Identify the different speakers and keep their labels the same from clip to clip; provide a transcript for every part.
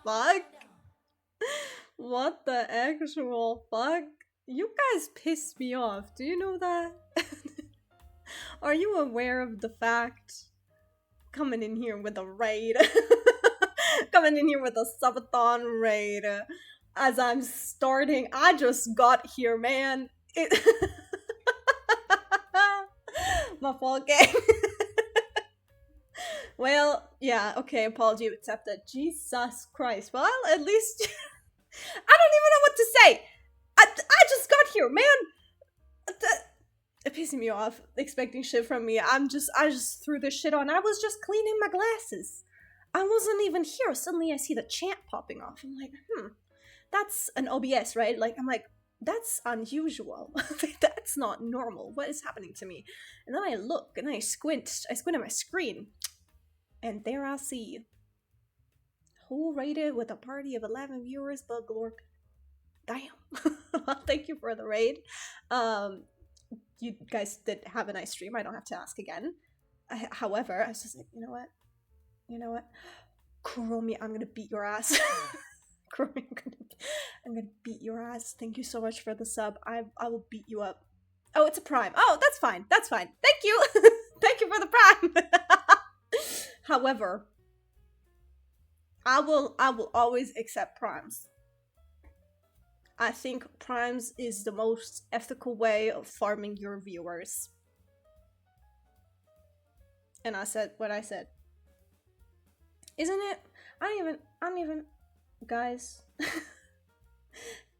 Speaker 1: fuck? What the actual fuck? You guys piss me off. Do you know that? Are you aware of the fact? Coming in here with a raid. Coming in here with a subathon raid. As I'm starting, I just got here, man. My fault, gang. Well, yeah, okay, apology accepted. Jesus Christ. Well, at least I don't even know what to say. I just got here, man. It pissing me off expecting shit from me. I just threw this shit on. I was just cleaning my glasses. I wasn't even here. Suddenly I see the chant popping off. I'm like, that's an OBS, right? Like, I'm like, that's unusual. That's not normal. What is happening to me? And then I look and I squint at my screen. And there I see who raided with a party of 11 viewers but Glorp. Damn. Well, thank you for the raid. You guys did have a nice stream. I don't have to ask again. However, I was just like, you know what? Kuromi, I'm gonna beat your ass. Kuromi, I'm gonna beat your ass. Thank you so much for the sub. I will beat you up. Oh, it's a prime. Oh, that's fine. That's fine. Thank you. Thank you for the prime. However, I will always accept primes. I think primes is the most ethical way of farming your viewers. And I said what I said. Isn't it? I don't even guys.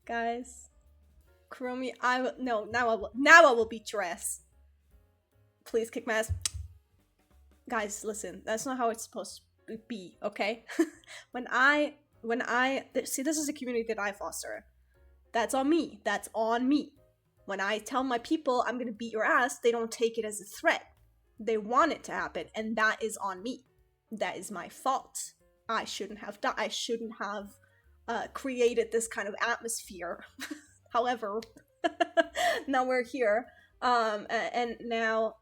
Speaker 1: Guys. Kuromi, now I will beat your ass. Please kick my ass. Guys, listen, that's not how it's supposed to be, okay? when I see, this is a community that I foster. That's on me. That's on me. When I tell my people I'm gonna beat your ass, they don't take it as a threat. They want it to happen, and that is on me. That is my fault. I shouldn't have done. I shouldn't have created this kind of atmosphere. However, now we're here, and now,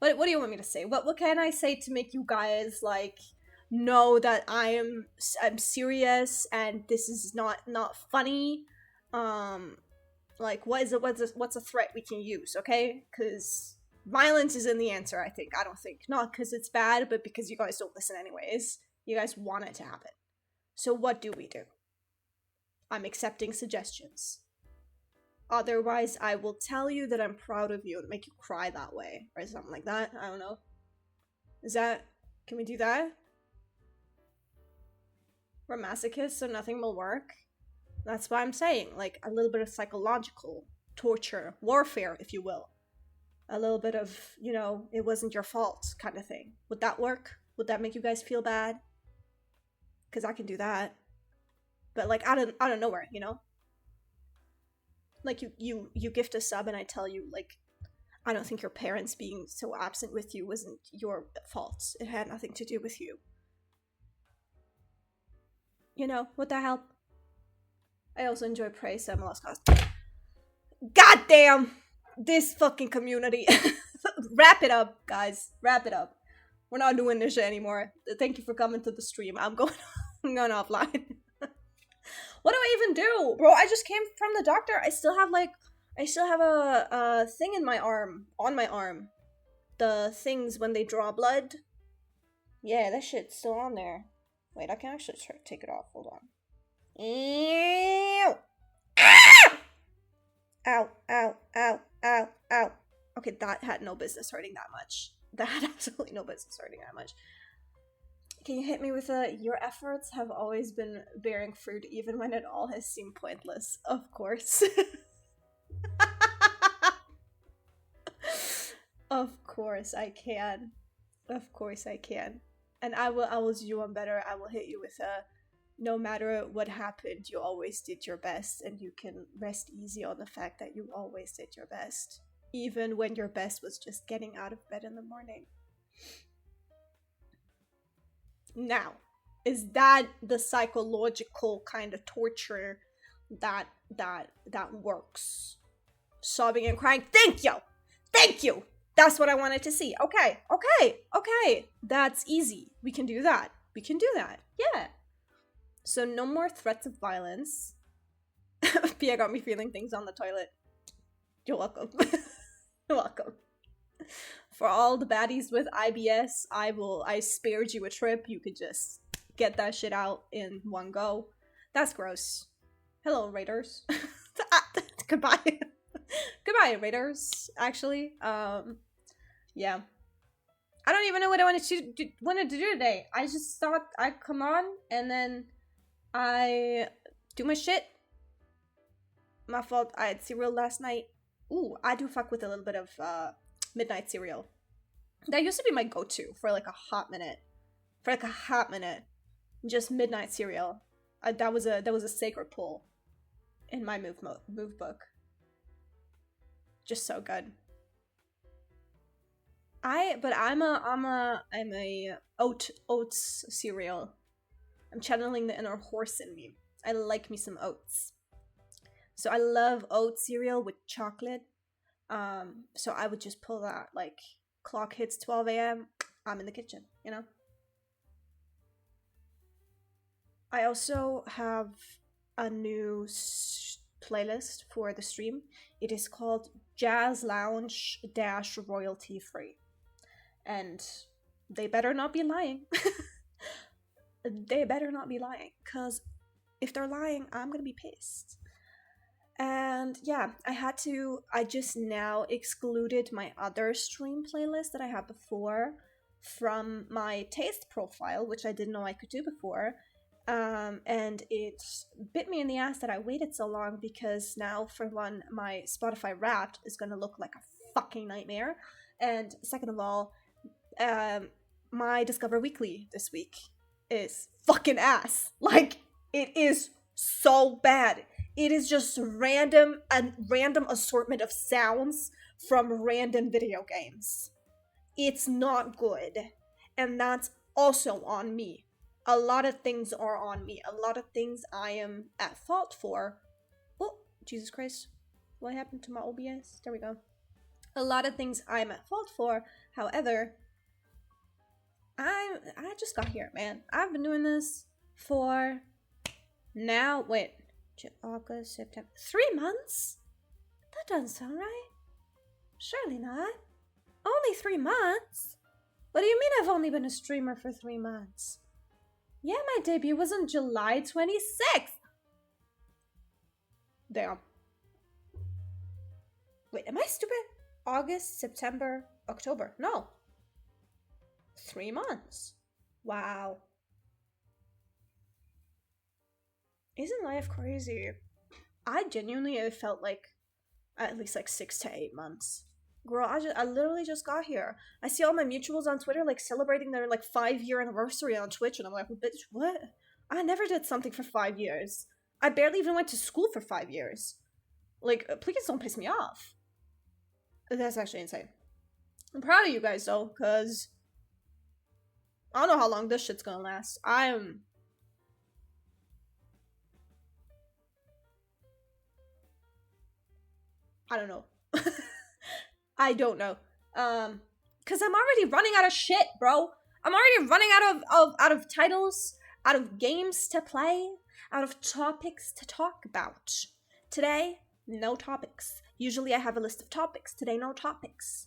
Speaker 1: what do you want me to say? What can I say to make you guys like know that I'm serious and this is not funny? Like, what's a threat we can use? Okay, because violence isn't the answer. I don't think, not because it's bad, but because you guys don't listen anyways. You guys want it to happen. So what do we do? I'm accepting suggestions. Otherwise, I will tell you that I'm proud of you and make you cry that way, or something like that. I don't know. Can we do that? We're masochists, so nothing will work. That's what I'm saying. Like, a little bit of psychological torture, warfare, if you will. A little bit of, it wasn't your fault kind of thing. Would that work? Would that make you guys feel bad? Because I can do that. But, like, out of nowhere, Like, you gift a sub and I tell you, like, I don't think your parents being so absent with you wasn't your fault. It had nothing to do with you. What the hell? I also enjoy praise, so I'm a lost cause. Goddamn! This fucking community. Wrap it up, guys. Wrap it up. We're not doing this shit anymore. Thank you for coming to the stream. I'm going offline. What do I even do? Bro, I just came from the doctor. I still have a thing in my arm. On my arm. The things when they draw blood. Yeah, that shit's still on there. Wait, I can actually take it off. Hold on. Ew! Ah! Ow, ow, ow, ow, ow. Okay, that had no business hurting that much. That had absolutely no business hurting that much. Can you hit me with your efforts have always been bearing fruit even when it all has seemed pointless? Of course. Of course I can. Of course I can. And I will do you one better. I will hit you with no matter what happened, you always did your best, and you can rest easy on the fact that you always did your best. Even when your best was just getting out of bed in the morning. Now, is that the psychological kind of torture that works? Sobbing and crying. Thank you! Thank you! That's what I wanted to see. Okay. That's easy. We can do that. Yeah. So no more threats of violence. Pia got me feeling things on the toilet. You're welcome. You're welcome. For all the baddies with IBS, I spared you a trip. You could just get that shit out in one go. That's gross. Hello, Raiders. Goodbye. Goodbye, Raiders. Actually, yeah. I don't even know what I wanted to do today. I just thought I'd come on and then I do my shit. My fault. I had cereal last night. Ooh, I do fuck with a little bit of midnight cereal. That used to be my go-to for like a hot minute. Just midnight cereal. That was a sacred pull in my move book. Just so good. I'm a oats cereal. I'm channeling the inner horse in me. I like me some oats. So I love oat cereal with chocolate. So I would just pull that, like, clock hits 12 a.m., I'm in the kitchen, you know? I also have a new playlist for the stream. It is called Jazz Lounge Dash Royalty Free. And they better not be lying. They better not be lying, because if they're lying, I'm gonna be pissed. And yeah, I just now excluded my other stream playlist that I had before from my taste profile, which I didn't know I could do before. And it bit me in the ass that I waited so long, because now, for one, my Spotify Wrapped is gonna look like a fucking nightmare. And second of all, my Discover Weekly this week is fucking ass. Like, it is so bad. It is just a random assortment of sounds from random video games. It's not good. And that's also on me. A lot of things are on me. A lot of things I am at fault for. Oh, Jesus Christ. What happened to my OBS? There we go. A lot of things I'm at fault for. However, I just got here, man. I've been doing this for now. Wait. August, September. 3 months? That doesn't sound right. Surely not. Only 3 months? What do you mean I've only been a streamer for 3 months? Yeah, my debut was on July 26th. Damn. Wait, am I stupid? August, September, October. No. 3 months. Wow. Isn't life crazy? I genuinely have felt like at least like 6 to 8 months. Girl, I literally just got here. I see all my mutuals on Twitter like celebrating their like 5-year anniversary on Twitch, and I'm like, bitch, what? I never did something for 5 years. I barely even went to school for 5 years. Like, please don't piss me off. That's actually insane. I'm proud of you guys though, cause I don't know how long this shit's gonna last. I don't know. I don't know. Cause I'm already running out of shit, bro. I'm already running out of titles, out of games to play, out of topics to talk about. Today, no topics. Usually I have a list of topics. Today, no topics.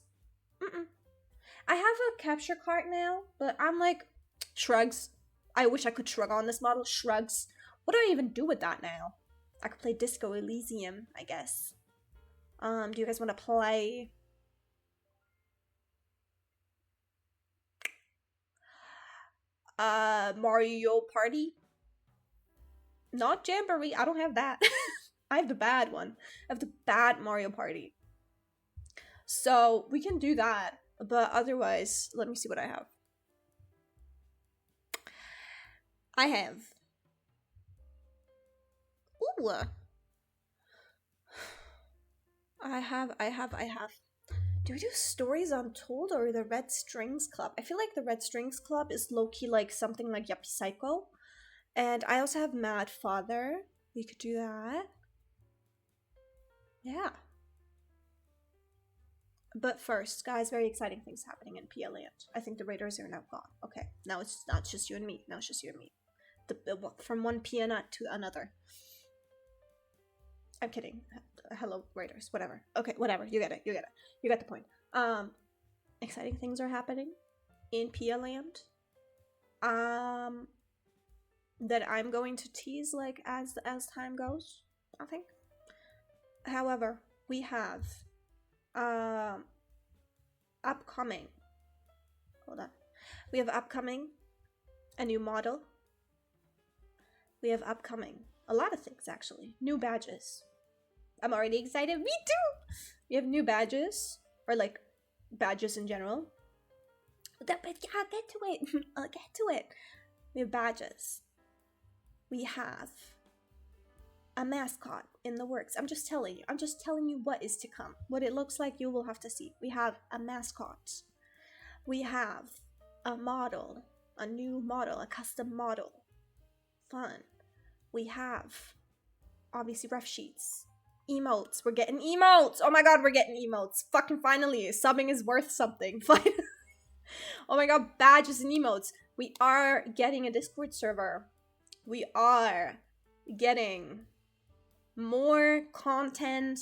Speaker 1: I have a capture card now, but I'm like, shrugs. I wish I could shrug on this model. Shrugs. What do I even do with that now? I could play Disco Elysium, I guess. Do you guys want to play? Mario Party? Not Jamboree. I don't have that. I have the bad one. I have the bad Mario Party. So we can do that. But otherwise, let me see what I have. I have. Ooh. I have. Do we do Stories Untold or the Red Strings Club? I feel like the Red Strings Club is low-key like something like Yuppie Psycho. And I also have Mad Father. We could do that. Yeah. But first, guys, very exciting things happening in PL Land. I think the Raiders are now gone. Okay, now it's not just you and me. Now it's just you and me. from one Pia to another. I'm kidding. Hello, writers. Whatever. Okay, whatever. You get it. You get the point. Exciting things are happening in Pia Land. That I'm going to tease like as time goes, I think. However, we have upcoming. Hold on. We have upcoming a new model. We have upcoming a lot of things actually. New badges. I'm already excited. Me too. We have new badges, or like badges in general. But yeah, I'll get to it. I'll get to it. We have badges. We have a mascot in the works. I'm just telling you what is to come. What it looks like, you will have to see. We have a mascot. We have a model, a new model, a custom model. Fun. We have obviously ref sheets. Emotes. We're getting emotes. Oh my god, we're getting emotes. Fucking finally. Subbing is worth something. Finally. Oh my god, badges and emotes. We are getting a Discord server. We are getting more content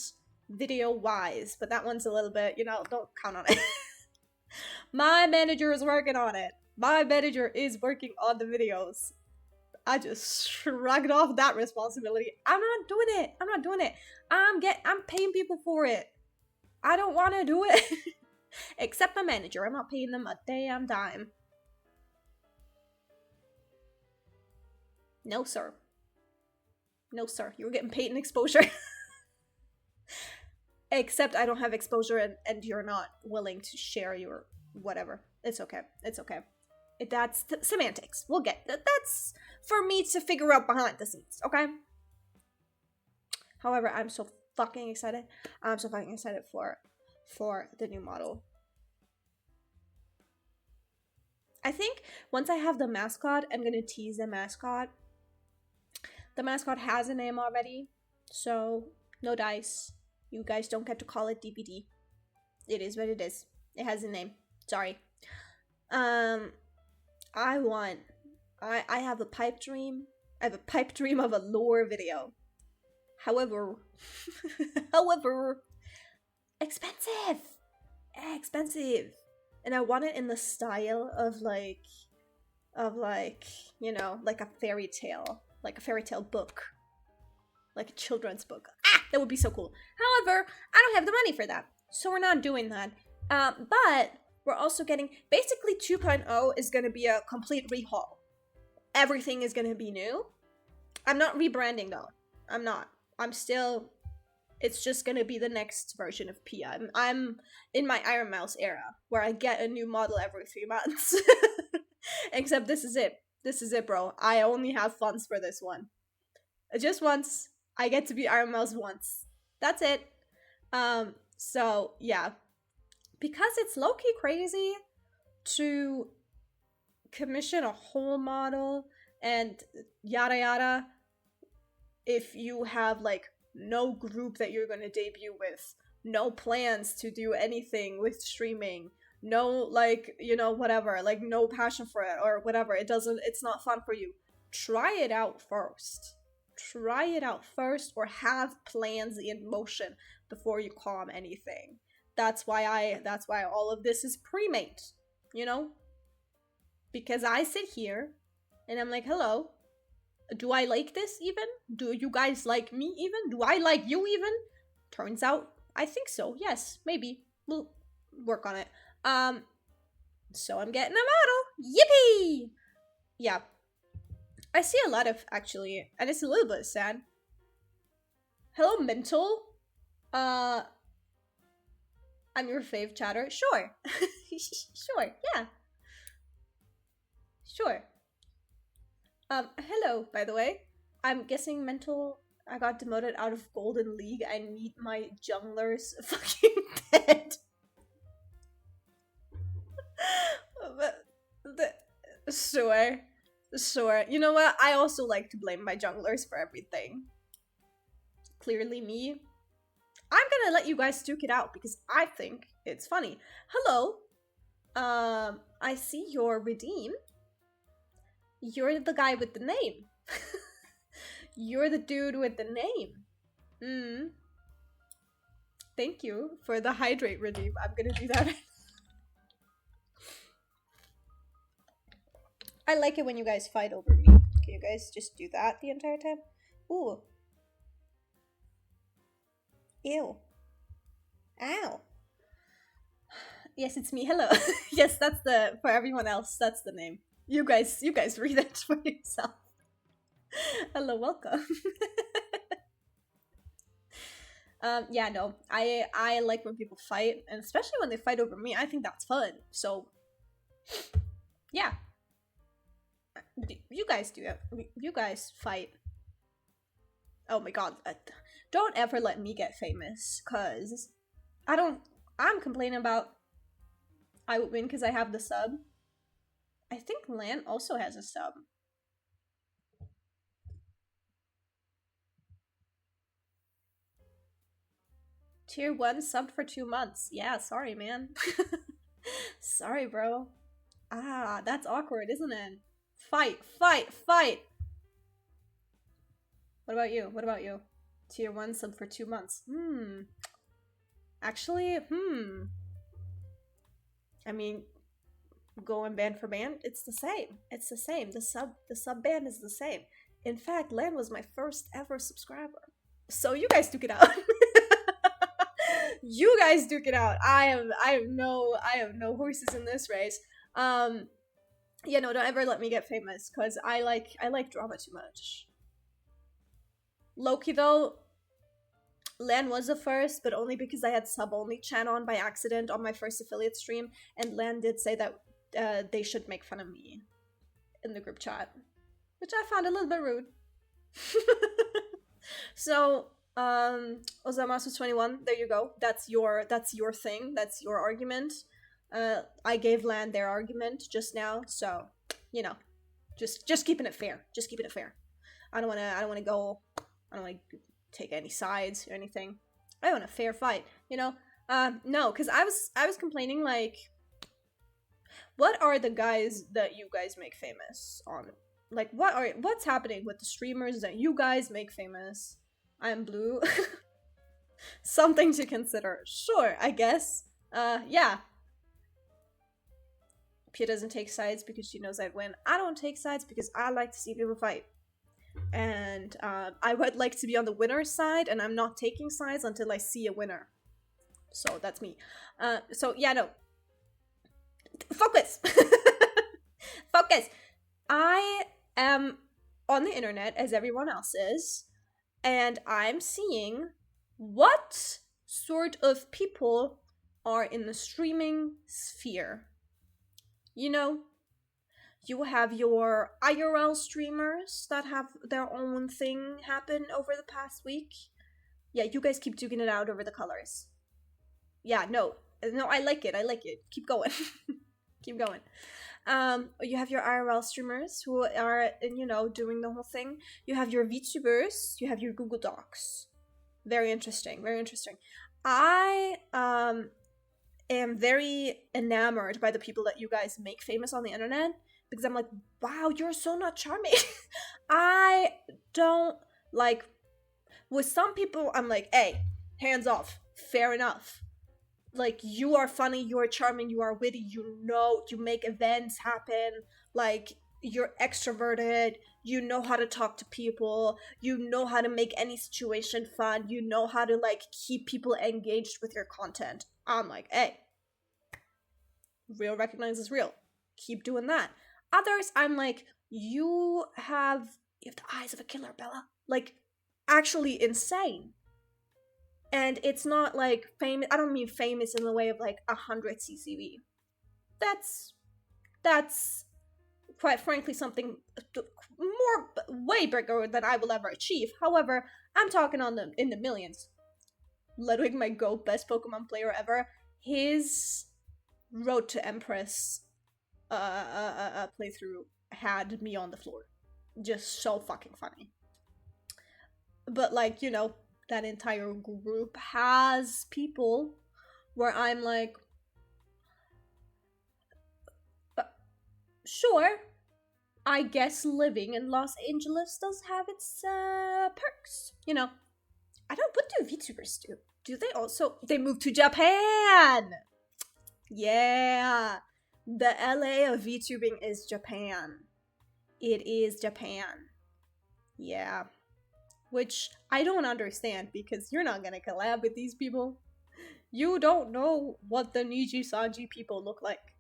Speaker 1: video-wise, but that one's a little bit, don't count on it. My manager is working on it. My manager is working on the videos. I just shrugged off that responsibility. I'm not doing it. I'm paying people for it. I don't want to do it. Except my manager. I'm not paying them a damn dime. No, sir. No, sir. You were getting paid in exposure. Except I don't have exposure and you're not willing to share your whatever. It's okay. It's okay. That's semantics. We'll get that. That's for me to figure out behind the scenes, okay? However, I'm so fucking excited. I'm so fucking excited for the new model. I think once I have the mascot, I'm gonna tease the mascot. The mascot has a name already, so no dice. You guys don't get to call it DBD. It is what it is. It has a name. Sorry. I have a pipe dream. I have a pipe dream of a lore video. However, expensive. And I want it in the style of like, like a fairy tale book, like a children's book. That would be so cool. However, I don't have the money for that, so we're not doing that. But we're also getting, basically 2.0 is going to be a complete rehaul. Everything is going to be new. I'm not rebranding though. I'm not. I'm still, it's just going to be the next version of Pia. I'm in my Iron Mouse era, where I get a new model every 3 months. Except this is it. This is it, bro. I only have funds for this one. Just once. I get to be Iron Mouse once. That's it. So, yeah. Because it's low-key crazy to commission a whole model and yada yada if you have, like, no group that you're gonna debut with, no plans to do anything with streaming, no, like, whatever, like, no passion for it, or whatever, it's not fun for you. Try it out first. Try it out first, or have plans in motion before you calm anything. That's why all of this is pre-made, Because I sit here, and I'm like, hello, do I like this even? Do you guys like me even? Do I like you even? Turns out, I think so. Yes, maybe. We'll work on it. So I'm getting a model. Yippee! Yeah. I see a lot of, actually, and it's a little bit sad. Hello, Mental. I'm your fave chatter. Sure. Sure, yeah. Sure. Hello, by the way. I'm guessing Mental, I got demoted out of Golden League. I need my junglers fucking dead. Sure. Sure. You know what? I also like to blame my junglers for everything. Clearly me. I'm gonna let you guys duke it out because I think it's funny. Hello. I see your redeem. You're the guy with the name. You're the dude with the name. Thank you for the hydrate redeem. I'm gonna do that. I like it when you guys fight over me. Can you guys just do that the entire time? Ooh. Ew. Ow. Yes, it's me. Hello. Yes, that's the, for everyone else, that's the name. You guys read it for yourself. Hello, welcome. Yeah, no, I like when people fight, and especially when they fight over me. I think that's fun. So, yeah, you guys do it. You guys fight. Oh my god, don't ever let me get famous, cause I'm complaining about I would win because I have the sub. I think Lan also has a sub. Tier 1 subbed for 2 months. Yeah, sorry, man. Sorry, bro. Ah, that's awkward, isn't it? Fight, fight, fight! What about you? What about you? Tier 1 sub for 2 months. Actually, I mean, going band for band, it's the same. It's the same. The sub band is the same. In fact, Lan was my first ever subscriber. So you guys duke it out. You guys duke it out. I have no horses in this race. Yeah, no, don't ever let me get famous, cause I like drama too much. Loki though, Lan was the first, but only because I had sub-only chat on by accident on my first affiliate stream, and Lan did say that they should make fun of me in the group chat, which I found a little bit rude. So, Ozamasu 21, there you go. That's your thing. That's your argument. I gave Lan their argument just now, so you know, just keeping it fair. Just keeping it fair. I don't wanna take any sides or anything. I want a fair fight, you know? No, because I was complaining, like, what are the guys that you guys make famous on? Like, what's happening with the streamers that you guys make famous? I'm blue. Something to consider. Sure, I guess. Yeah. Pia doesn't take sides because she knows I'd win. I don't take sides because I like to see people fight. And I would like to be on the winner's side, and I'm not taking sides until I see a winner. So that's me. So yeah, no. Focus! Focus! I am on the internet as everyone else is, and I'm seeing what sort of people are in the streaming sphere. You know, you have your IRL streamers that have their own thing happen over the past week. Yeah, you guys keep duking it out over the colors. Yeah, no, I like it. Keep going. Keep going. You have your IRL streamers who are, you know, doing the whole thing. You have your VTubers. You have your Google Docs. Very interesting. Very interesting. I am very enamored by the people that you guys make famous on the internet, because I'm like, wow, you're so not charming. I don't like, with some people, I'm like, hey, hands off, fair enough. Like, you are funny, you are charming, you are witty, you know, you make events happen, like, you're extroverted, you know how to talk to people, you know how to make any situation fun, you know how to, like, keep people engaged with your content. I'm like, hey, real recognizes real. Keep doing that. Others, I'm like, you have the eyes of a killer, Bella. Like, actually insane. And it's not like famous. I don't mean famous in the way of like 100 CCV. That's quite frankly something way bigger than I will ever achieve. However, I'm talking in the millions. Ludwig, my GOAT, best Pokemon player ever. His Road to Empress playthrough had me on the floor. Just so fucking funny. But like, you know, that entire group has people where I'm like, sure, I guess living in Los Angeles does have its perks. You know, I don't. What do VTubers do? Do they also? They move to Japan. Yeah, the LA of VTubing is Japan. It is Japan. Yeah, which I don't understand because you're not gonna collab with these people. You don't know what the Niji Sanji people look like.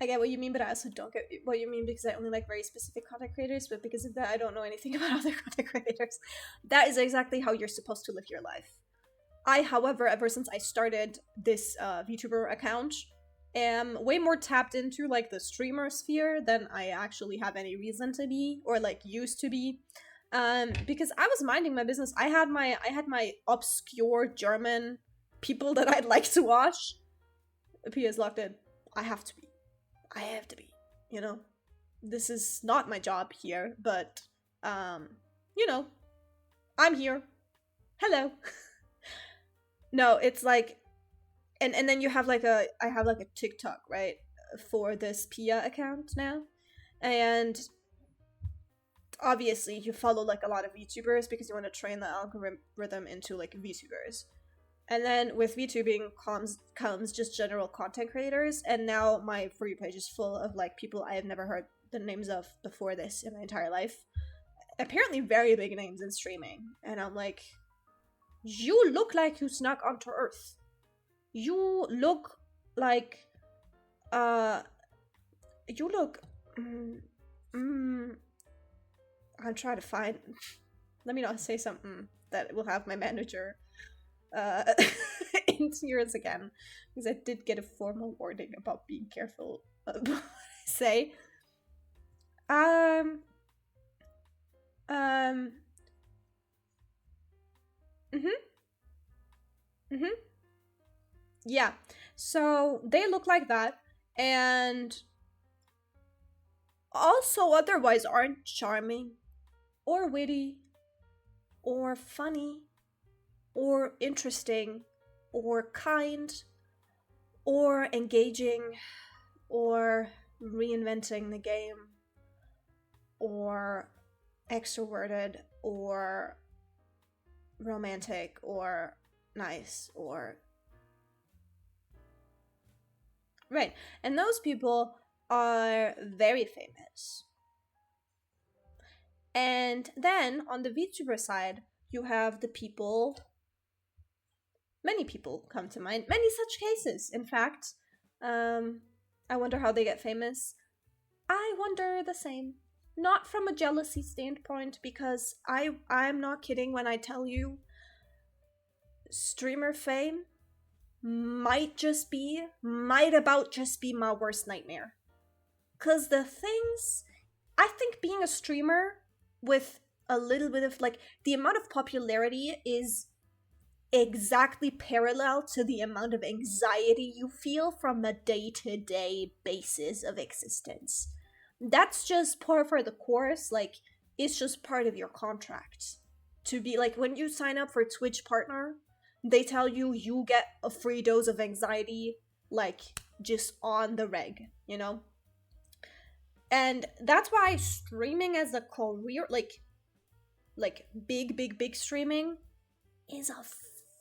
Speaker 1: I get what you mean, but I also don't get what you mean because I only like very specific content creators, but because of that, I don't know anything about other content creators. That is exactly how you're supposed to live your life. I, however, ever since I started this VTuber account, am way more tapped into like the streamer sphere than I actually have any reason to be, or like used to be. Because I was minding my business. I had my obscure German people that I'd like to watch. P is locked in. I have to be. I have to be, you know? This is not my job here, but, you know, I'm here. Hello. No, it's like, and then you have like I have like a TikTok, right? For this Pia account now. And obviously you follow like a lot of VTubers because you want to train the algorithm into like VTubers. And then with VTubing comes just general content creators, and now my For You page is full of like people I have never heard the names of before this in my entire life. Apparently very big names in streaming. And I'm like, you look like you snuck onto Earth. You look like you look I'm trying to find let me not say something that will have my manager in tears again, because I did get a formal warning about being careful about what I say. Mhm. Mhm. Yeah. So they look like that, and also otherwise aren't charming, or witty, or funny, or interesting, or kind, or engaging, or reinventing the game, or extroverted, or romantic, or nice, or right. And those people are very famous. And then on the VTuber side, you have the people. Many people come to mind. Many such cases, in fact. I wonder how they get famous. I wonder the same. Not from a jealousy standpoint, because I'm not kidding when I tell you streamer fame might about just be my worst nightmare. Cause the things, I think being a streamer with a little bit of like, the amount of popularity is exactly parallel to the amount of anxiety you feel from the day-to-day basis of existence. That's just par for the course. Like, it's just part of your contract to be like, when you sign up for Twitch partner, they tell you get a free dose of anxiety, like, just on the reg, you know? And that's why streaming as a career, like big streaming is a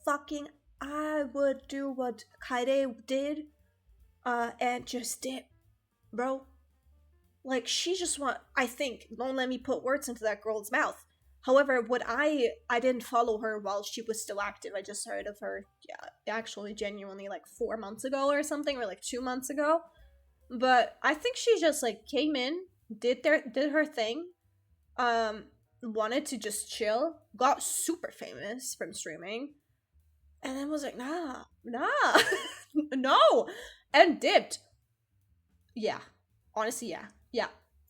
Speaker 1: fucking, I would do what Kaede did, and just did, bro. Like, she just I think, don't let me put words into that girl's mouth. However, what I didn't follow her while she was still active. I just heard of her, yeah, actually genuinely like 4 months ago or something, or like 2 months ago. But I think she just like came in, did her thing, wanted to just chill, got super famous from streaming, and then was like, nah, no, and dipped. Yeah, honestly, yeah,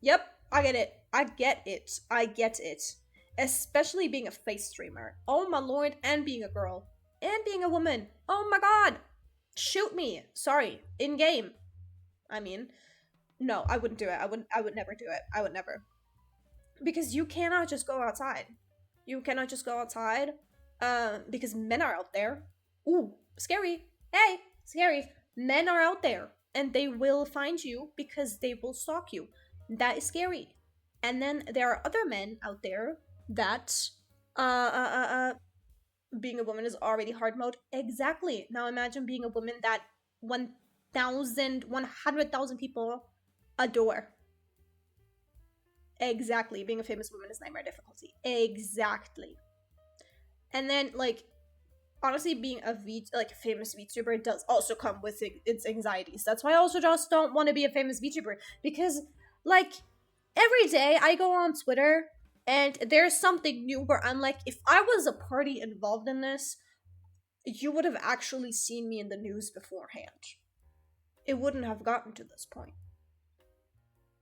Speaker 1: yep, I get it. Especially being a face streamer. Oh my lord, and being a girl, and being a woman. Oh my god, shoot me. Sorry, in game. I mean, no, I wouldn't do it. I would never do it. I would never. Because you cannot just go outside. You cannot just go outside. Because men are out there. Ooh, scary. Hey, scary. Men are out there. and they will find you because they will stalk you. That is scary. And then there are other men out there that being a woman is already hard mode. Exactly. Now imagine being a woman that 100,000 people adore. Exactly. Being a famous woman is nightmare difficulty. Exactly. And then, like, honestly, being a famous VTuber does also come with its anxieties. That's why I also just don't want to be a famous VTuber, because, like, every day I go on Twitter and there's something new where I'm like, if I was a party involved in this, you would have actually seen me in the news beforehand. It wouldn't have gotten to this point.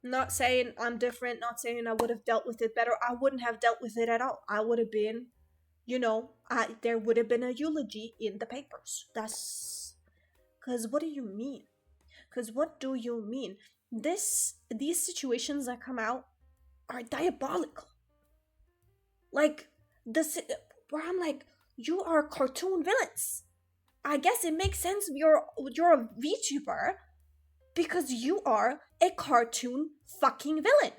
Speaker 1: Not saying I'm different, not saying I would have dealt with it better. I wouldn't have dealt with it at all. I would have been, there would have been a eulogy in the papers. That's. Because what do you mean? Because what do you mean? These situations that come out are diabolical. Like, this, where I'm like, you are cartoon villains. I guess it makes sense you're a VTuber because you are a cartoon fucking villain.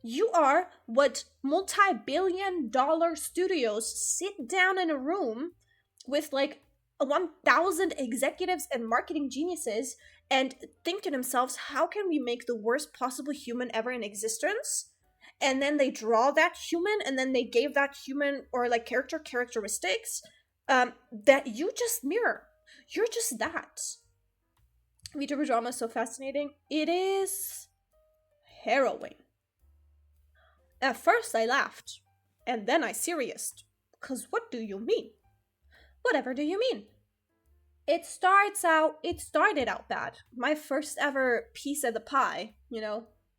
Speaker 1: You are what multi-billion-dollar studios sit down in a room with like 1,000 executives and marketing geniuses and think to themselves, how can we make the worst possible human ever in existence? And then they draw that human, and then they gave that human or like characteristics that you just mirror. You're just that. VTuber drama is so fascinating. It is harrowing. At first I laughed, and then I serioused. 'Cause what do you mean? Whatever do you mean? It started out bad. My first ever piece of the pie,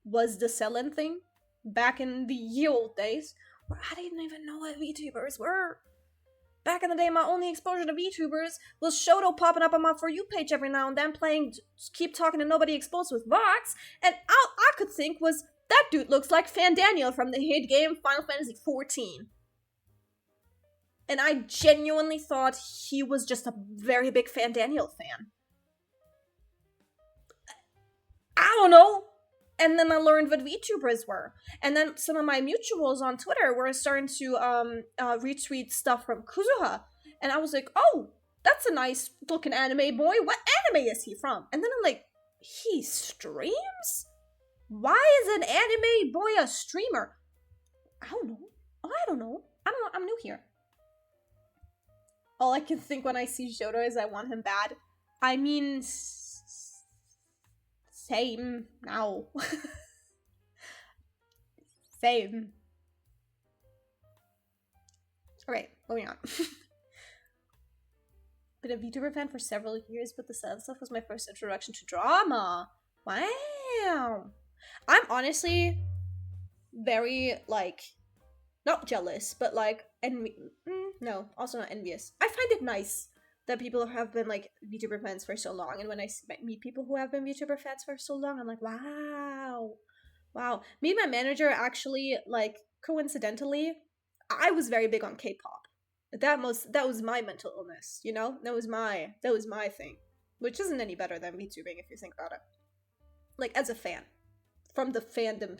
Speaker 1: was the selling thing back in the ye old days, where I didn't even know what VTubers were. Back in the day, my only exposure to VTubers was Shoto popping up on my For You page every now and then, playing Keep Talking to Nobody Exposed with Vox, and all I could think was, that dude looks like Fandaniel from the hit game Final Fantasy XIV. And I genuinely thought he was just a very big Fandaniel fan. I don't know. And then I learned what VTubers were. And then some of my mutuals on Twitter were starting to retweet stuff from Kuzuha. And I was like, oh, that's a nice looking anime boy. What anime is he from? And then I'm like, he streams? Why is an anime boy a streamer? I don't know. I'm new here. All I can think when I see Shoto is I want him bad. I mean, same now. Same. Alright, moving on. Been a VTuber fan for several years, but the Sun stuff was my first introduction to drama. Wow. I'm honestly very, not jealous, but, no, also not envious. I find it nice that people have been, VTuber fans for so long, and when I meet people who have been VTuber fans for so long, I'm like, wow. Wow. Me and my manager actually, coincidentally, I was very big on K-pop. That was my mental illness, That was my thing. Which isn't any better than VTubing if you think about it. As a fan. From the fandom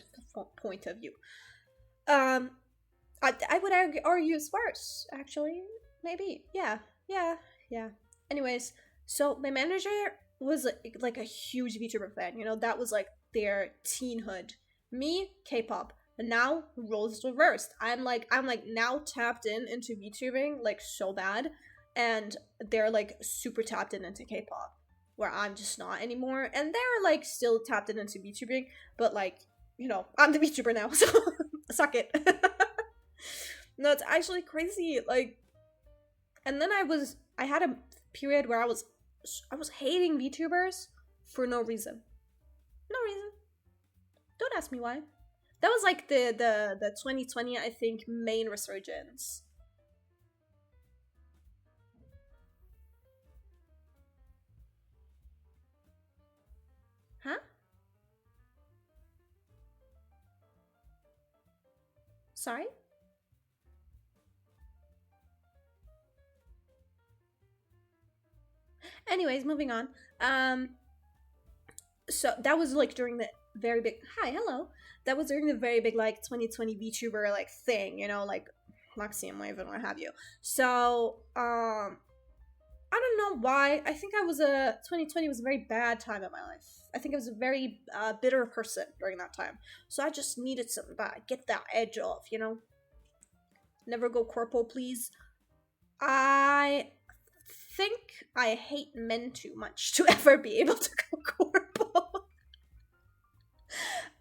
Speaker 1: point of view. I would argue it's worse, actually. Maybe. Yeah. Anyways, so my manager was like a huge VTuber fan. That was their teenhood. Me, K-pop. And now roles reversed. I'm now tapped into VTubing so bad, and they're super tapped into K-pop, where I'm just not anymore. And they're still tapped into VTubing, but I'm the VTuber now, so suck it. No, it's actually crazy. And then I had a period where I was hating VTubers for no reason. No reason. Don't ask me why. That was the 2020, I think, main resurgence. Huh? Sorry? Anyways, moving on. So that was like during the very big hi, hello. That was during the very big like 2020 VTuber like thing, you know, like Maxime Wave and what have you. So I don't know why. I think 2020 was a very bad time in my life. I think I was a very bitter person during that time. So I just needed something to get that edge off, you know? Never go corpo, please. I think I hate men too much to ever be able to go corpo.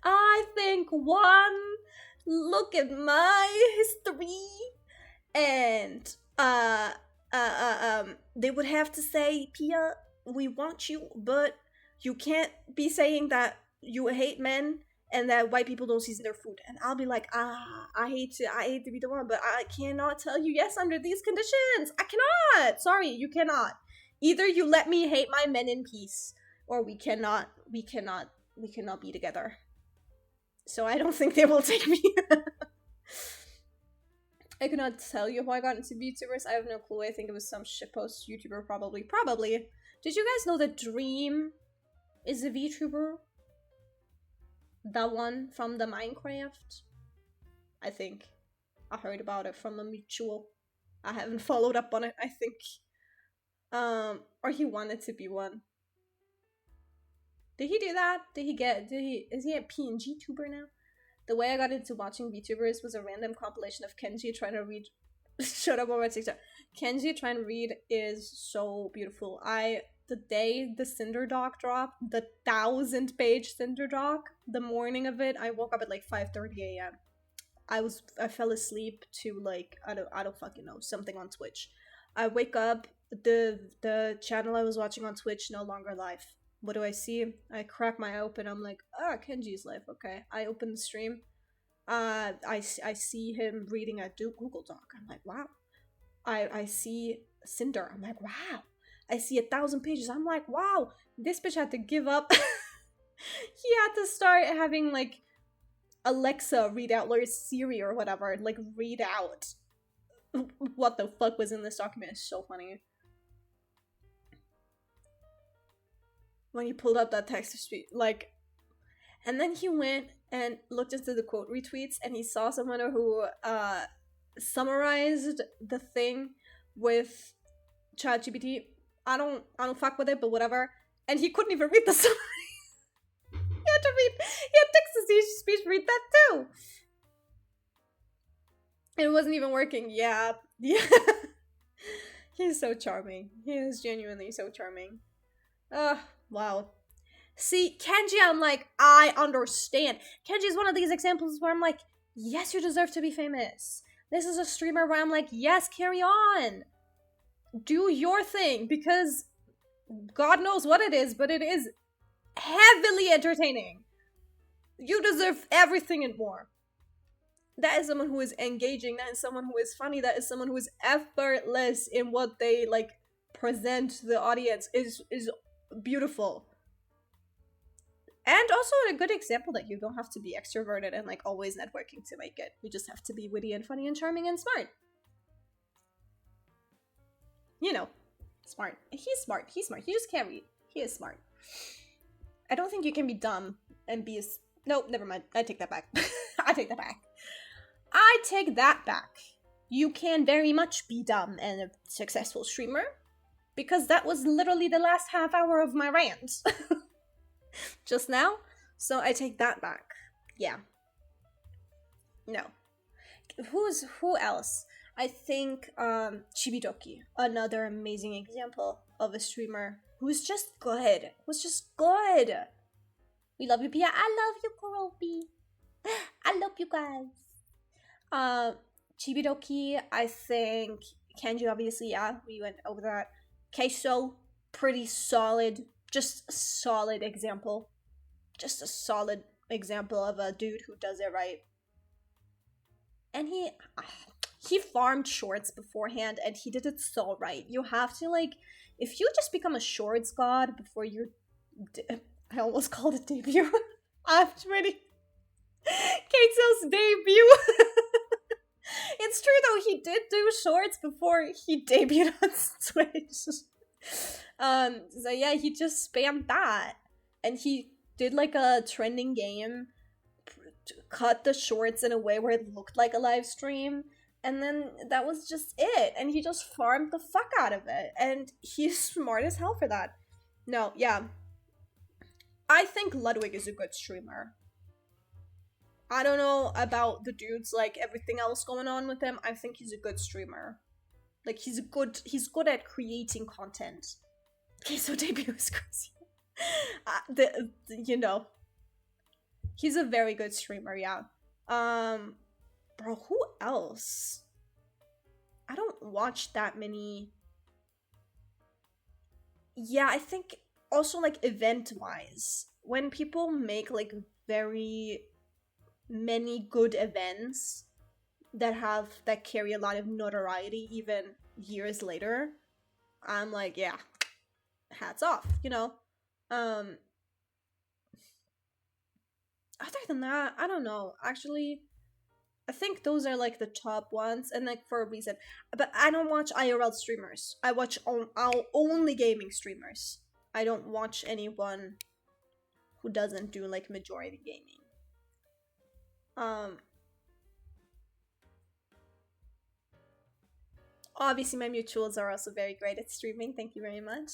Speaker 1: I think one look at my history and they would have to say, Pia, we want you, but you can't be saying that you hate men and that white people don't season their food. And I'll be like, I hate to be the one, but I cannot tell you yes under these conditions. I cannot. Sorry, you cannot. Either you let me hate my men in peace, or we cannot be together. So I don't think they will take me. I cannot tell you how I got into VTubers. I have no clue. I think it was some shitpost YouTuber, probably. Probably. Did you guys know that Dream is a VTuber? That one from the Minecraft? I think. I heard about it from a mutual. I haven't followed up on it, I think. Or he wanted to be one. Did he do that? Is he a PNG tuber now? The way I got into watching VTubers was a random compilation of Kenji trying to read. Shut up over TikTok. Kenji trying to read is so beautiful. The day the Cinder Doc dropped, the 1,000-page Cinder Doc, the morning of it, I woke up at like 5:30 a.m. I fell asleep to like I don't fucking know, something on Twitch. I wake up, the channel I was watching on Twitch no longer live. What do I see? I crack my eye open. I'm like, Kenji's live. Okay. I open the stream. I see him reading a Google Doc. I'm like, wow. I see Cinder. I'm like, wow. I see 1,000 pages. I'm like, wow. This bitch had to give up. He had to start having like Alexa read out, or Siri or whatever, like read out what the fuck was in this document. It's so funny. When he pulled up that text speech, like, and then he went and looked into the quote retweets, and he saw someone who summarized the thing with ChatGPT. I don't fuck with it, but whatever. And he couldn't even read the summary. He had text to speech read that too. It wasn't even working. Yeah. He's so charming. He is genuinely so charming. Wow. See, Kenji, I'm like, I understand. Kenji is one of these examples where I'm like, yes, you deserve to be famous. This is a streamer where I'm like, yes, carry on. Do your thing, because God knows what it is, but it is heavily entertaining. You deserve everything and more. That is someone who is engaging. That is someone who is funny. That is someone who is effortless in what they, like, present to the audience. Is beautiful. And also a good example that you don't have to be extroverted and like always networking to make it. You just have to be witty and funny and charming and smart. You know, smart. He's smart. He just can't read. He is smart. I don't think you can be dumb and be nope, never mind. I take that back. I take that back. You can very much be dumb and a successful streamer. Because that was literally the last half hour of my rant. Just now. So I take that back. Yeah. No. Who else? I think Chibidoki. Another amazing example of a streamer who's just good. We love you, Pia. I love you, Kurobi. I love you guys. Chibidoki, I think. Kenji, obviously, yeah. We went over that. Queso, pretty solid, just a solid example. Just a solid example of a dude who does it right. And he farmed shorts beforehand, and he did it so right. You have to, like, if you just become a shorts god before your, I almost called it debut. After Queso's debut. It's true though, he did do shorts before he debuted on Twitch. So yeah, he just spammed that, and he did like a trending game, cut the shorts in a way where it looked like a live stream, and then that was just it. And he just farmed the fuck out of it, and he's smart as hell for that. No, yeah, I think Ludwig is a good streamer. I don't know about the dudes, like everything else going on with him. I think he's a good streamer. Like he's good at creating content. Okay, so debut is crazy. You know, he's a very good streamer. Yeah. Bro, who else? I don't watch that many. Yeah, I think also like event wise, when people make like very many good events that carry a lot of notoriety even years later, I'm like, yeah, hats off, you know. Um Other than that, I don't know. Actually, I think those are like the top ones, and like for a reason. But I don't watch IRL streamers. I watch only gaming streamers. I don't watch anyone who doesn't do like majority gaming. Um Obviously my mutuals are also very great at streaming. Thank you very much.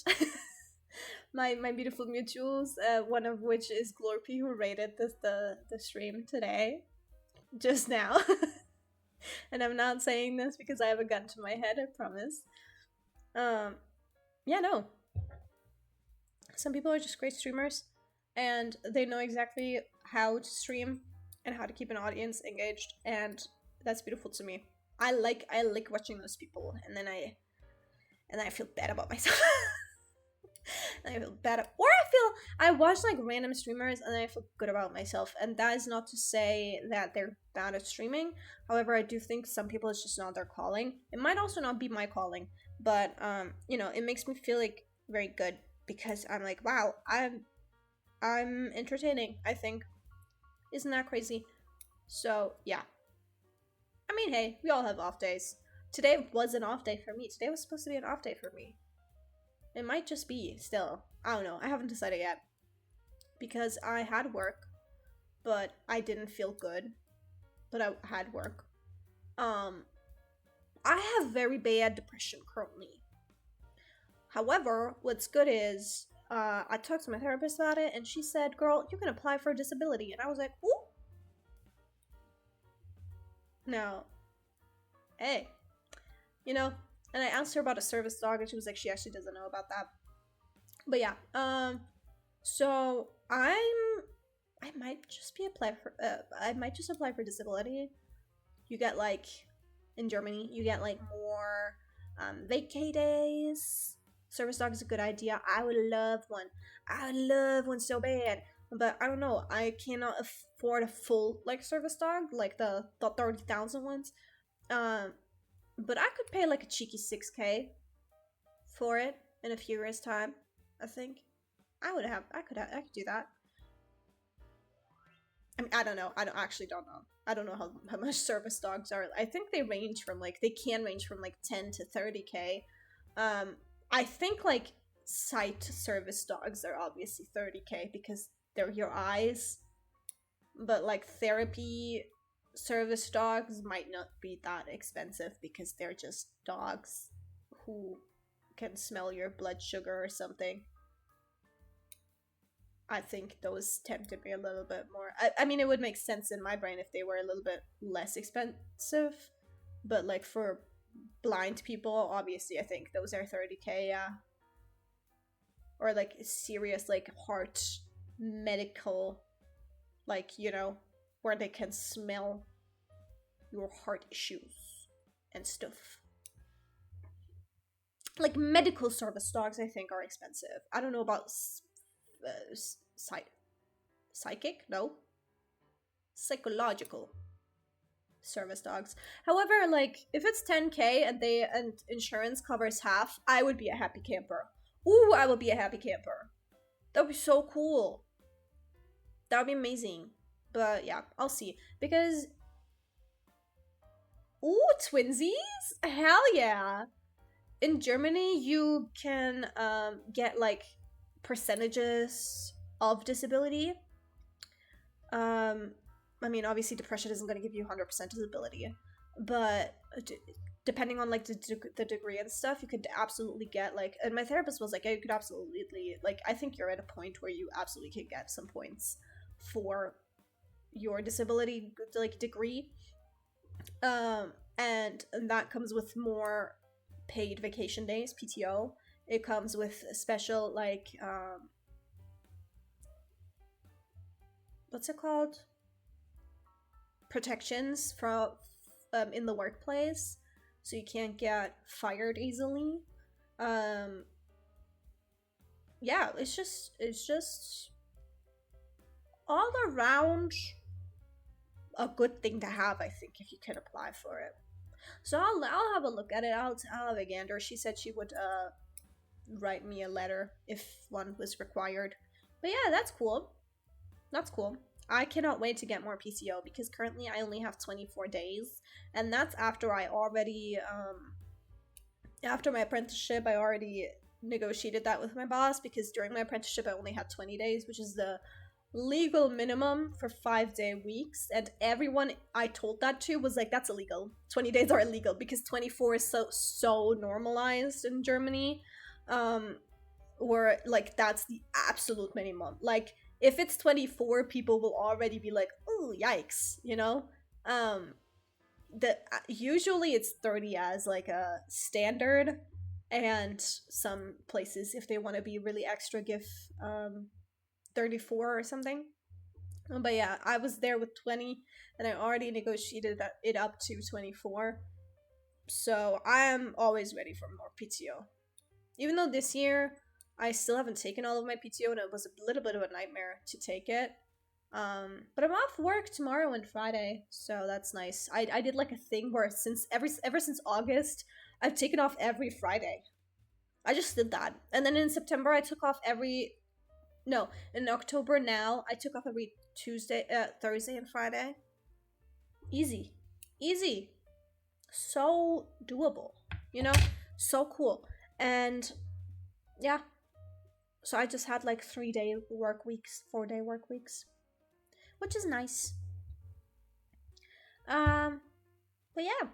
Speaker 1: My beautiful mutuals, one of which is Glorpy, who rated the stream today, just now. And I'm not saying this because I have a gun to my head, I promise. Yeah, no. Some people are just great streamers, and they know exactly how to stream and how to keep an audience engaged, and that's beautiful to me. I like watching those people, and then I feel bad about myself. And I feel bad, or I watch like random streamers and then I feel good about myself. And that is not to say that they're bad at streaming. However, I do think some people it's just not their calling. It might also not be my calling, but you know, it makes me feel like very good because I'm like, wow, I'm entertaining, I think. Isn't that crazy? So yeah. I mean, hey, we all have off days. Today was an off day for me. Today was supposed to be an off day for me. It might just be still. I don't know. I haven't decided yet. Because I had work, but I didn't feel good. But I had work. I have very bad depression currently. However, what's good is I talked to my therapist about it, and she said, girl, you can apply for a disability. And I was like, ooh. Now, hey, you know, and I asked her about a service dog, and she was like, she actually doesn't know about that. But yeah, so I might just apply for disability. You get like in Germany, you get like more vacay days. Service dog is a good idea. I would love one. I would love one so bad. But I don't know. I cannot afford a full like service dog, like the 30,000 ones. But I could pay like a cheeky 6K for it in a few years' time. I think I could do that. I mean, I don't know. I don't know. I don't know how much service dogs are. I think they can range from like 10 to 30K. I think like sight service dogs are obviously 30K because they're your eyes. But like therapy service dogs might not be that expensive because they're just dogs who can smell your blood sugar or something. I think those tend to be a little bit more. I mean, it would make sense in my brain if they were a little bit less expensive, but like for blind people, obviously, I think those are 30K, yeah. Or like serious, like heart medical, like, you know, where they can smell your heart issues and stuff. Like medical service dogs, I think, are expensive. I don't know about psychic? No. Psychological service dogs. However, like if it's 10K and insurance covers half, I would be a happy camper. Ooh, I would be a happy camper. That would be so cool. That would be amazing. But yeah, I'll see. Because ooh, twinsies? Hell yeah. in Germany, you can get like percentages of disability. Um, I mean, obviously, depression isn't going to give you 100% disability, but depending on like the degree and stuff, you could absolutely get like. And my therapist was like, you could absolutely like. I think you're at a point where you absolutely can get some points for your disability like degree, and that comes with more paid vacation days, PTO. It comes with special like what's it called, protections from in the workplace, so you can't get fired easily. um yeah, it's just all around a good thing to have, I think, if you can apply for it. So I'll have a look at it. I'll have a gander. She said she would write me a letter if one was required. But yeah, that's cool. That's cool. I cannot wait to get more PCO because currently I only have 24 days, and that's after I already after my apprenticeship I already negotiated that with my boss, because during my apprenticeship I only had 20 days, which is the legal minimum for 5-day weeks, and everyone I told that to was like, that's illegal. 20 days are illegal because 24 is so normalized in Germany, where like that's the absolute minimum. Like if it's 24, people will already be like, oh yikes, you know. The usually it's 30 as like a standard, and some places, if they want to be really extra, give 34 or something. But yeah, I was there with 20, and I already negotiated it up to 24. So I am always ready for more PTO. Even though this year I still haven't taken all of my PTO, and it was a little bit of a nightmare to take it. But I'm off work tomorrow and Friday, so that's nice. I did like a thing where ever since August, I've taken off every Friday. I just did that. And then in September I took off every no, in October now I took off every Tuesday, Thursday and Friday. Easy. Easy. So doable, you know? So cool. And yeah, so I just had like 3-day work weeks, 4-day work weeks, which is nice. Um, but yeah,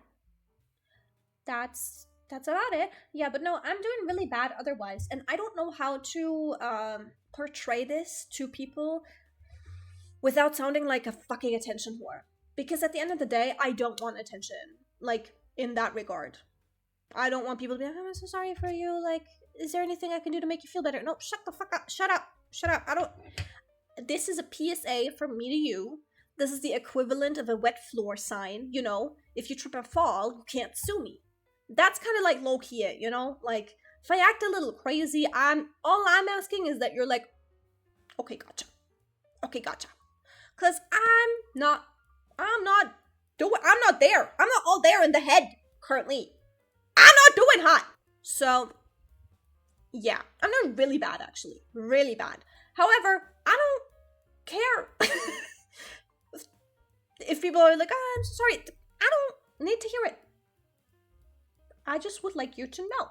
Speaker 1: that's about it. Yeah, but no, I'm doing really bad otherwise, and I don't know how to portray this to people without sounding like a fucking attention whore. Because at the end of the day, I don't want attention. Like in that regard, I don't want people to be like, "I'm so sorry for you. Like, is there anything I can do to make you feel better?" No, shut the fuck up. Shut up. Shut up. I don't. This is a PSA from me to you. This is the equivalent of a wet floor sign. You know, if you trip and fall, you can't sue me. That's kind of like low key it, you know? Like, if I act a little crazy, all I'm asking is that you're like, okay, gotcha. Okay, gotcha. Cause I'm not there. I'm not all there in the head currently. I'm not doing hot. So yeah, I'm not really bad actually. Really bad. However, I don't care. If people are like, oh, I'm so sorry, I don't need to hear it. I just would like you to know.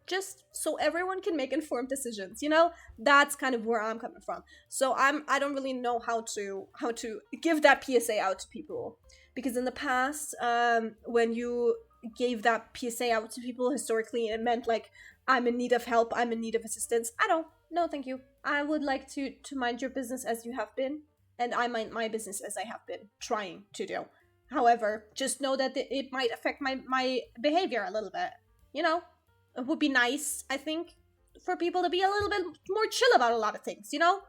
Speaker 1: Just so everyone can make informed decisions, you know? That's kind of where I'm coming from. So I don't really know how to give that PSA out to people. Because in the past, when you gave that PSA out to people historically, it meant like, I'm in need of help, I'm in need of assistance. I don't. No, thank you. I would like to mind your business as you have been, and I mind my business as I have been trying to do. However, just know that it might affect my behavior a little bit. You know, it would be nice, I think, for people to be a little bit more chill about a lot of things, you know?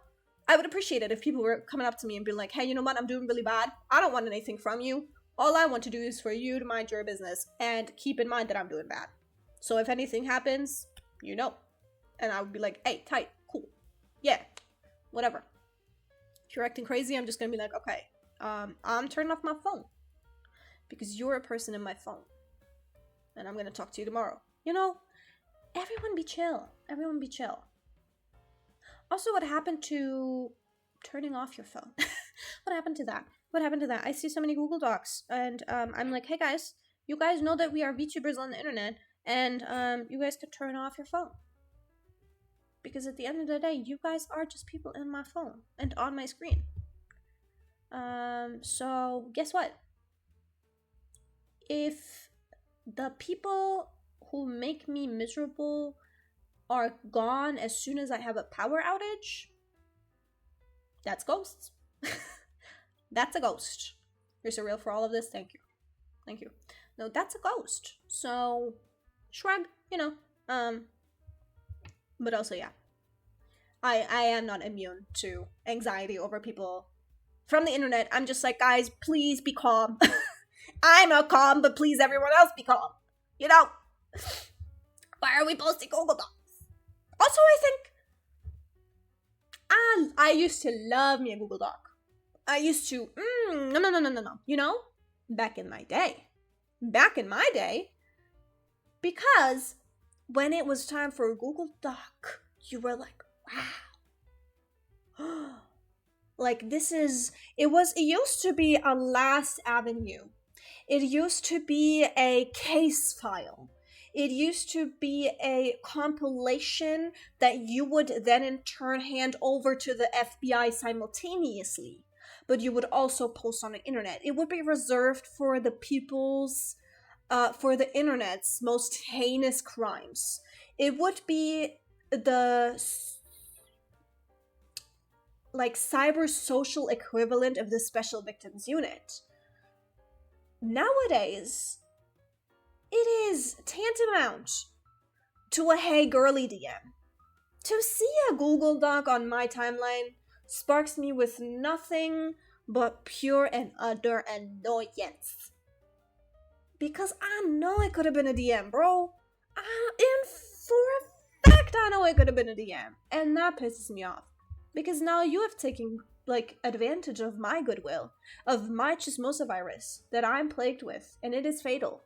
Speaker 1: I would appreciate it if people were coming up to me and being like, hey, you know what, I'm doing really bad. I don't want anything from you. All I want to do is for you to mind your business and keep in mind that I'm doing bad. So if anything happens, you know. And I would be like, hey, tight, cool. Yeah, whatever. If you're acting crazy, I'm just gonna be like, okay, I'm turning off my phone. Because you're a person in my phone. And I'm gonna talk to you tomorrow. You know, everyone be chill. Everyone be chill. Also, what happened to turning off your phone? What happened to that? What happened to that? I see so many Google Docs, and I'm like, hey guys, You guys know that we are VTubers on the internet, and you guys could turn off your phone. Because at the end of the day, you guys are just people in my phone and on my screen. So guess what? If the people who make me miserable are gone as soon as I have a power outage, that's ghosts. That's a ghost. Here's a reel for all of this. Thank you. Thank you. No, that's a ghost. So, shrug, you know. But also, yeah. I am not immune to anxiety over people from the internet. I'm just like, guys, please be calm. I'm not calm, but please everyone else be calm. You know? Why are we posting Google Docs? Also, I think I used to love me a Google Doc. I used to, no. You know? Back in my day. Because when it was time for a Google Doc, you were like, wow. Like, it used to be a last avenue. It used to be a case file. It used to be a compilation that you would then in turn hand over to the FBI simultaneously. But you would also post on the internet. It would be reserved for the for the internet's most heinous crimes. It would be the like cyber social equivalent of the Special Victims Unit. Nowadays, it is tantamount to a hey girly DM. To see a Google Doc on my timeline sparks me with nothing but pure and utter annoyance. Because I know it could have been a DM, bro. And for a fact, I know it could have been a DM. And that pisses me off. Because now you have taken, like, advantage of my goodwill, of my chismosa virus that I'm plagued with, and it is fatal.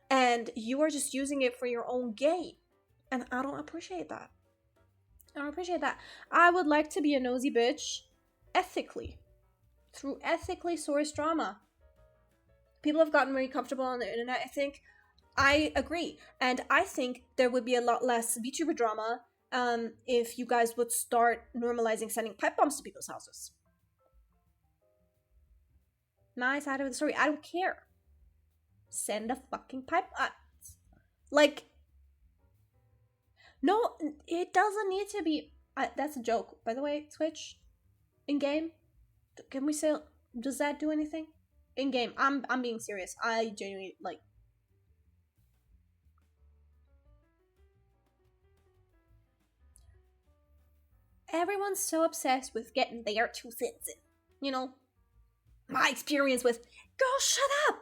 Speaker 1: And you are just using it for your own gain. And I don't appreciate that. I would like to be a nosy bitch ethically. Through ethically sourced drama. People have gotten very comfortable on the internet, I think. I agree. And I think there would be a lot less VTuber drama if you guys would start normalizing sending pipe bombs to people's houses. My side of the story, I don't care. Send a fucking pipe. Like, no, it doesn't need to be. That's a joke, by the way. Twitch, in game, can we say? Does that do anything? In game, I'm being serious. I genuinely like. Everyone's so obsessed with getting their 2 cents in. You know, my experience with, girl, shut up.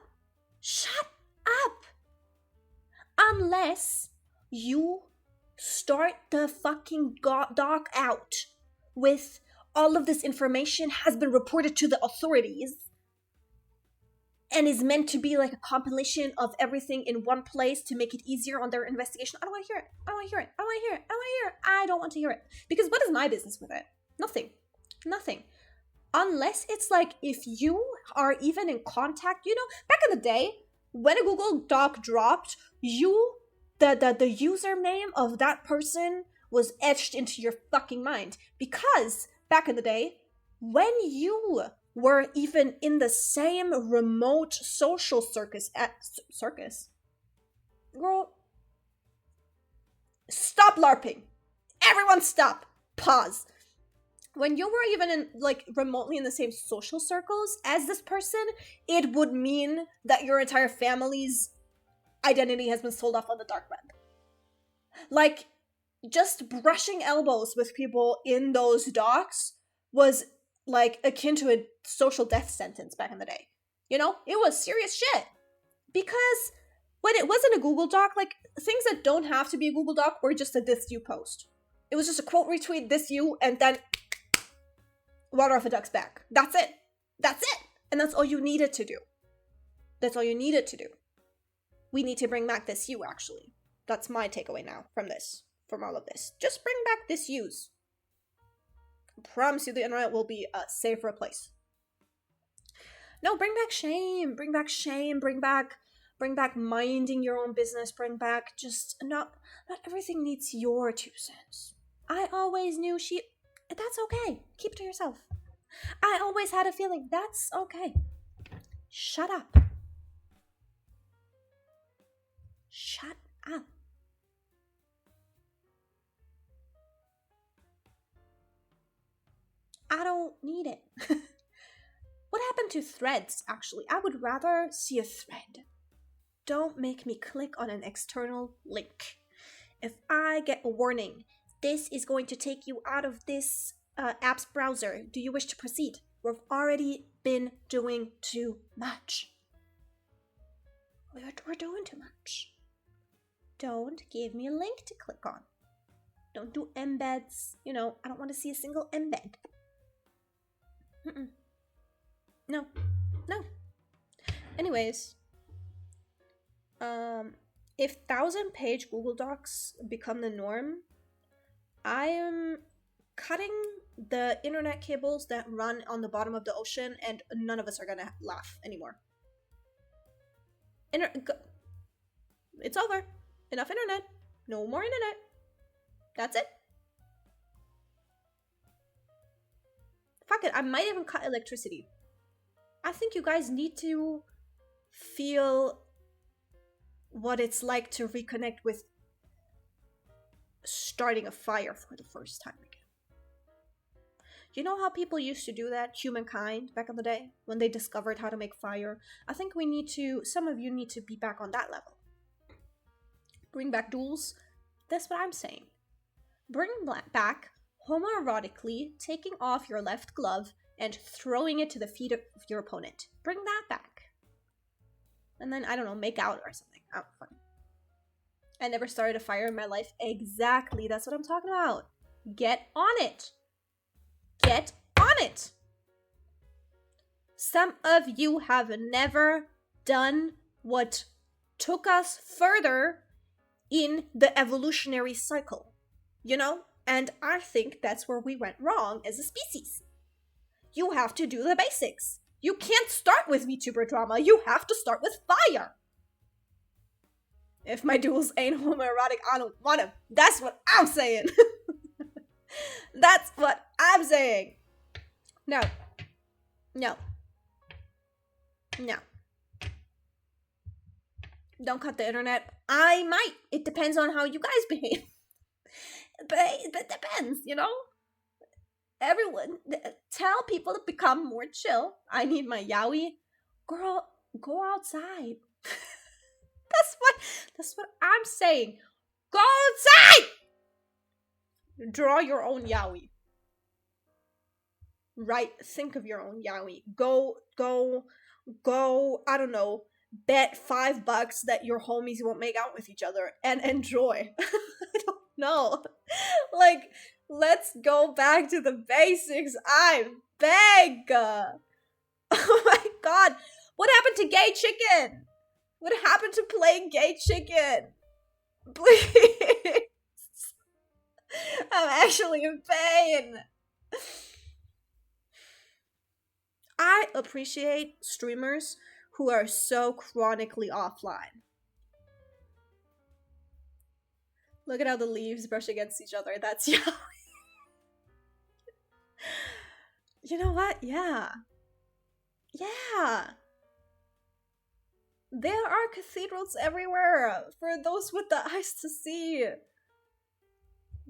Speaker 1: Unless you start the fucking doc out with all of this information has been reported to the authorities and is meant to be like a compilation of everything in one place to make it easier on their investigation. I don't want to hear it. I don't want to hear it. Because what is my business with it? Nothing. Unless it's like, if you are even in contact, you know, back in the day, when a Google Doc dropped, the username of that person was etched into your fucking mind. Because back in the day, when you were even in the same remote social circus, girl, stop LARPing. Everyone stop. Pause. When you were even in, like, remotely in the same social circles as this person, it would mean that your entire family's identity has been sold off on the dark web. Like, just brushing elbows with people in those docs was, like, akin to a social death sentence back in the day. You know? It was serious shit. Because when it wasn't a Google Doc, like, things that don't have to be a Google Doc were just a this you post. It was just a quote retweet, this you, and then water off a duck's back. That's it. And that's all you needed to do. We need to bring back this you, actually. That's my takeaway now from all of this. Just bring back this yous. I promise you the internet will be a safer place. No, bring back shame. Bring back Bring back minding your own business. Bring back just not everything needs your 2 cents. I always knew that's okay. Keep it to yourself. I always had a feeling that's okay. Shut up. Shut up. I don't need it. What happened to threads, actually? I would rather see a thread. Don't make me click on an external link. If I get a warning, this is going to take you out of this app's browser. Do you wish to proceed? We've already been doing too much. We're doing too much. Don't give me a link to click on. Don't do embeds. I don't want to see a single embed. No. Anyways, if 1,000-page Google Docs become the norm, I am cutting the internet cables that run on the bottom of the ocean, and none of us are gonna laugh anymore. It's over. Enough internet. No more internet. That's it. Fuck it, I might even cut electricity. I think you guys need to feel what it's like to reconnect with starting a fire for the first time again. You know how people used to do that, humankind, back in the day, when they discovered how to make fire? I think some of you need to be back on that level. Bring back duels. That's what I'm saying. Bring back homoerotically taking off your left glove and throwing it to the feet of your opponent. Bring that back. And then, I don't know, make out or something. Oh, fun. I never started a fire in my life. Exactly, that's what I'm talking about. Get on it. Get on it. Some of you have never done what took us further in the evolutionary cycle, And I think that's where we went wrong as a species. You have to do the basics. You can't start with VTuber drama. You have to start with fire. If my duels ain't homoerotic, I don't want them. That's what I'm saying. That's what I'm saying. No. Don't cut the internet. I might. It depends on how you guys behave. But it depends, Everyone, tell people to become more chill. I need my yaoi. Girl, go outside. That's what I'm saying. Go outside! Draw your own yaoi. Right, think of your own yaoi. Go, I don't know, bet $5 that your homies won't make out with each other and enjoy. I don't know. Let's go back to the basics. I beg. Oh my god. What happened to gay chicken? What happened to playing gay chicken? Please. I'm actually in pain. I appreciate streamers who are so chronically offline. Look at how the leaves brush against each other. That's yaoi. You know what? Yeah. There are cathedrals everywhere for those with the eyes to see.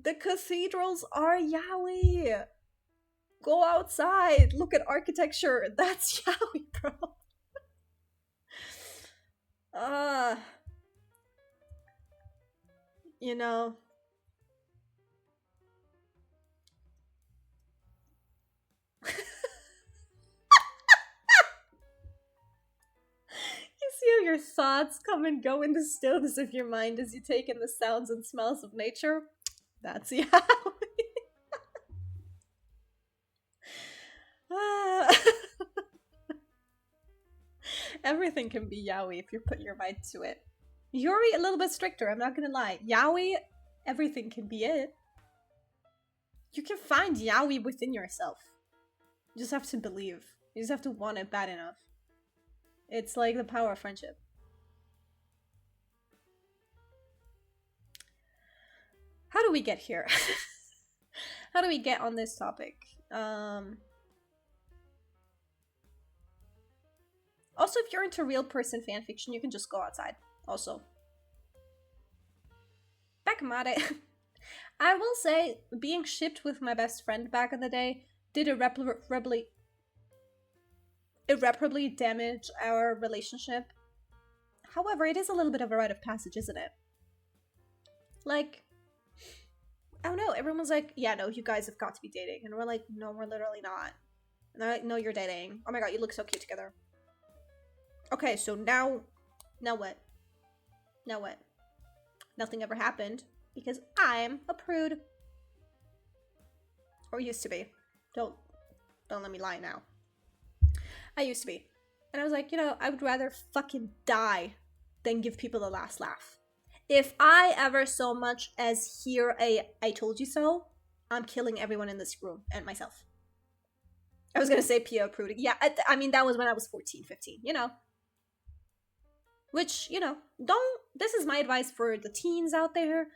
Speaker 1: The cathedrals are yaoi. Go outside. Look at architecture. That's yaoi, bro. See how your thoughts come and go in the stillness of your mind as you take in the sounds and smells of nature? That's yaoi. Everything can be yaoi if you put your mind to it. Yuri, a little bit stricter, I'm not gonna lie. Yaoi, everything can be it. You can find yaoi within yourself. You just have to believe. You just have to want it bad enough. It's like the power of friendship. How do we get here? How do we get on this topic? Also, if you're into real person fanfiction, you can just go outside. Also, back mare. I will say, being shipped with my best friend back in the day did irreparably damage our relationship. However, it is a little bit of a rite of passage, isn't it? Like, I don't know, everyone's like, yeah, no, you guys have got to be dating. And we're like, no, we're literally not. And they're like, no, you're dating. Oh my god, you look so cute together. Okay, so now what? Now what? Nothing ever happened because I'm a prude. Or used to be. Don't let me lie now. I used to be. And I was like, you know, I would rather fucking die than give people the last laugh. If I ever so much as hear a "I told you so," I'm killing everyone in this room and myself. I was gonna say Pia prude. Yeah, I mean, that was when I was 14, 15, you know. Which, you know, this is my advice for the teens out there.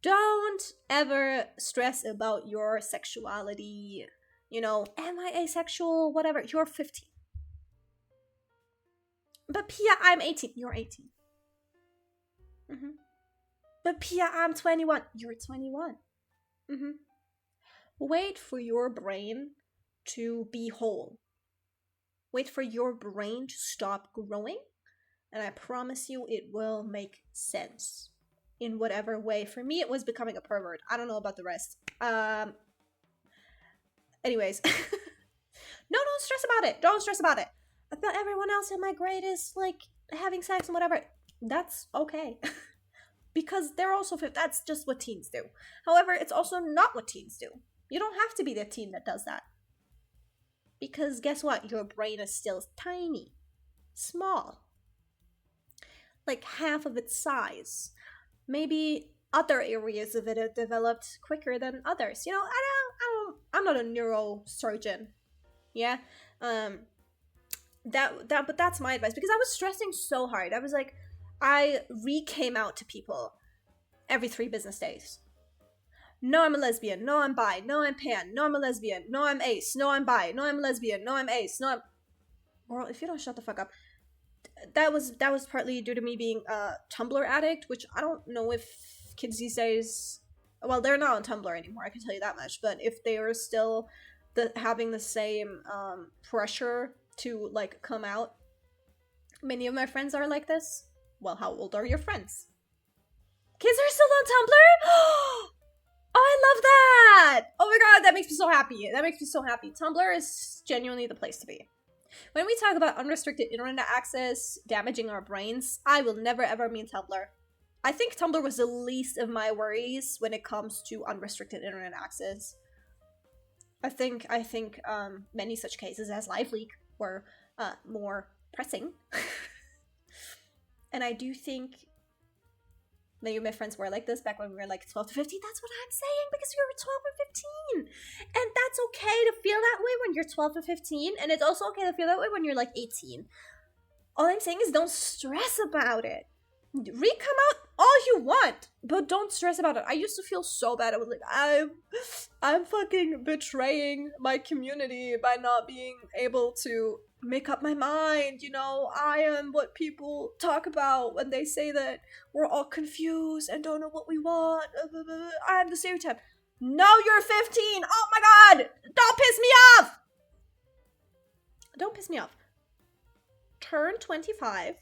Speaker 1: Don't ever stress about your sexuality. You know, am I asexual? Whatever. You're 15. But Pia, I'm 18. You're 18. Mm-hmm. But Pia, I'm 21. You're 21. Mm-hmm. Wait for your brain to be whole. Wait for your brain to stop growing. And I promise you it will make sense. In whatever way. For me, it was becoming a pervert. I don't know about the rest. Anyways. No, don't stress about it. Don't stress about it. I thought everyone else in my grade is, like, having sex and whatever. That's okay. Because they're also, that's just what teens do. However, it's also not what teens do. You don't have to be the teen that does that. Because guess what? Your brain is still tiny. Small. Like half of its size. Maybe other areas of it have developed quicker than others. You know, I'm not a neurosurgeon. Yeah? But that's my advice. Because I was stressing so hard. I was like, I came out to people every 3 business days. No, I'm a lesbian. No, I'm bi. No, I'm pan. No, I'm a lesbian. No, I'm ace. No, I'm bi. No, I'm a lesbian. No, I'm ace. No, I'm... Girl, if you don't shut the fuck up. That was partly due to me being a Tumblr addict, which I don't know if kids these days... Well, they're not on Tumblr anymore, I can tell you that much. But if they are still having the same pressure to, like, come out, many of my friends are like this. Well, how old are your friends? Kids are still on Tumblr? Oh, I love that! Oh my god, that makes me so happy. That makes me so happy. Tumblr is genuinely the place to be. When we talk about unrestricted internet access damaging our brains, I will never ever mean Tumblr. I think Tumblr was the least of my worries when it comes to unrestricted internet access. I think many such cases as LiveLeak were more pressing. And I do think many of my friends were like this back when we were like 12 to 15. That's what I'm saying, because we were 12 and 15. And that's okay to feel that way when you're 12 to 15. And it's also okay to feel that way when you're like 18. All I'm saying is don't stress about it. Come out all you want, but don't stress about it. I used to feel so bad. I was like, I'm fucking betraying my community by not being able to make up my mind. You know, I am what people talk about when they say that we're all confused and don't know what we want. I'm the stereotype. No, you're 15. Oh my god, don't piss me off. Don't piss me off. Turn 25.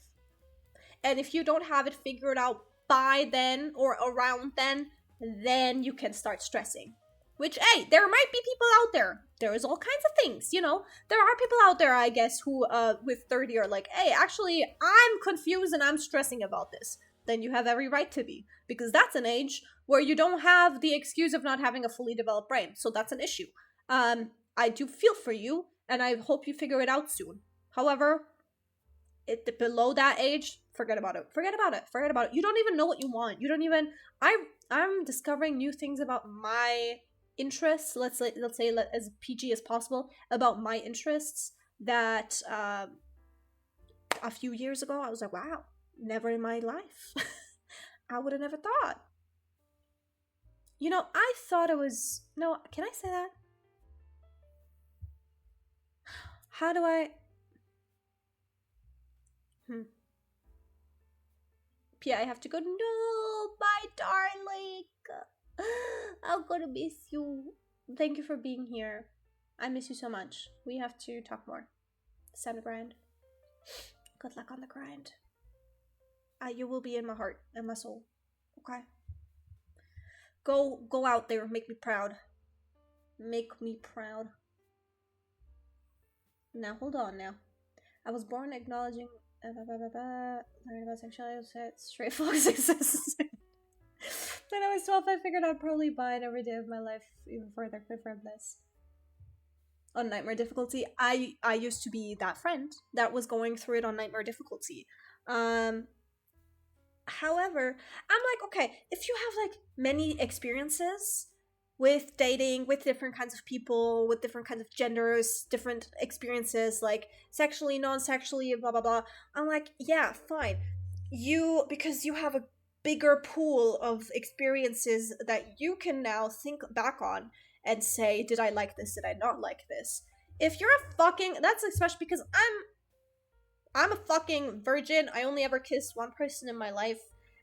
Speaker 1: And if you don't have it figured out by then or around then you can start stressing. Which, hey, there might be people out there. There is all kinds of things, you know. There are people out there, I guess, who with 30 are like, hey, actually, I'm confused and I'm stressing about this. Then you have every right to be. Because that's an age where you don't have the excuse of not having a fully developed brain. So that's an issue. I do feel for you, and I hope you figure it out soon. However, below that age, forget about it. Forget about it. Forget about it. You don't even know what you want. You don't even... I'm discovering new things about my interests. Let's say as PG as possible about my interests that a few years ago I was like, wow, never in my life. I would have never thought. You know, I thought it was. No, can I say that? How do I. Hmm. Pia, I have to go. No, my darling. I'm gonna miss you. Thank you for being here. I miss you so much. We have to talk more. It's time to grind. Good luck on the grind. You will be in my heart and my soul. Okay? Go out there. Make me proud. Make me proud. Now, hold on now. I was born acknowledging learning about sexuality, straight fox exists. When I was 12, I figured I'd probably buy it every day of my life, even further from this. On Nightmare Difficulty, I used to be that friend that was going through it on Nightmare Difficulty. However, I'm like, okay, if you have like many experiences with dating, with different kinds of people, with different kinds of genders, different experiences, like sexually, non-sexually, blah blah blah, I'm like, yeah, fine. Because you have a bigger pool of experiences that you can now think back on and say, did I like this? Did I not like this? If you're a fucking, that's especially because I'm a fucking virgin. I only ever kissed one person in my life,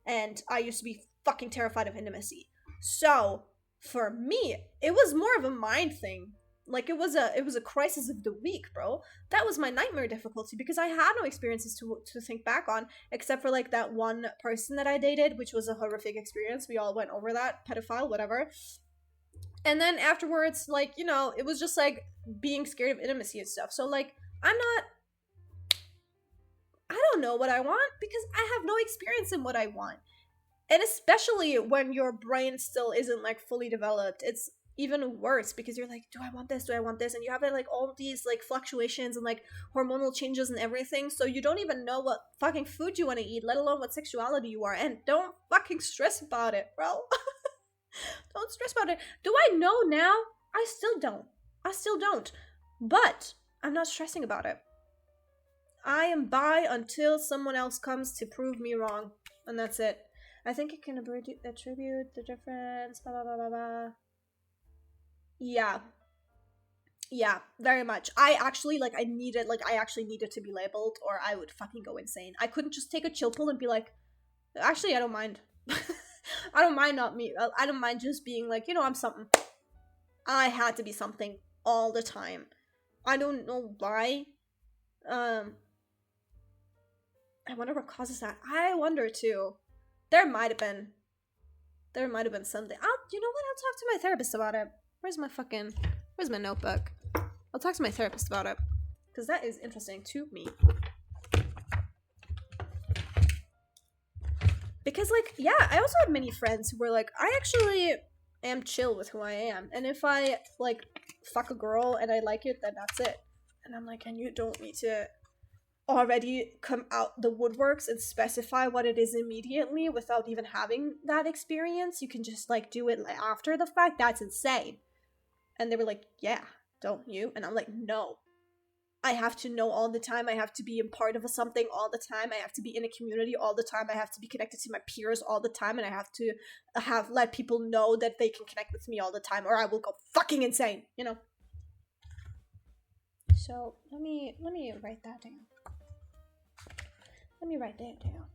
Speaker 1: and I used to be fucking terrified of intimacy. So for me, it was more of a mind thing. Like it was a crisis of the week, bro. That was my Nightmare Difficulty because I had no experiences to think back on except for like that one person that I dated, which was a horrific experience. We all went over that, pedophile, whatever. And then afterwards, like, you know, it was just like being scared of intimacy and stuff. So like I don't know what I want because I have no experience in what I want. And especially when your brain still isn't like fully developed, it's even worse because you're like, do I want this? Do I want this? And you have like all these like fluctuations and like hormonal changes and everything. So you don't even know what fucking food you want to eat, let alone what sexuality you are. And don't fucking stress about it, bro. Don't stress about it. Do I know now? I still don't. I still don't. But I'm not stressing about it. I am bi until someone else comes to prove me wrong. And that's it. I think it can attribute the difference. Blah, blah, blah, blah, blah. Yeah. Yeah, very much. I actually needed to be labeled or I would fucking go insane. I couldn't just take a chill pill and be like, actually, I don't mind. I don't mind not me. I don't mind just being like, you know, I'm something. I had to be something all the time. I don't know why. I wonder what causes that. I wonder too. There might have been something. You know what? I'll talk to my therapist about it. Where's my notebook? I'll talk to my therapist about it. Because that is interesting to me. Because, like, yeah, I also have many friends who were like, I actually am chill with who I am. And if I, like, fuck a girl and I like it, then that's it. And I'm like, and you don't need to already come out the woodworks and specify what it is immediately without even having that experience. You can just like do it after the fact. That's insane. And they were like, yeah, don't you? And I'm like, no, I have to know all the time. I have to be a part of something all the time. I have to be in a community all the time. I have to be connected to my peers all the time, and I have to let people know that they can connect with me all the time, or I will go fucking insane, you know. So let me write that down. Let me write that down.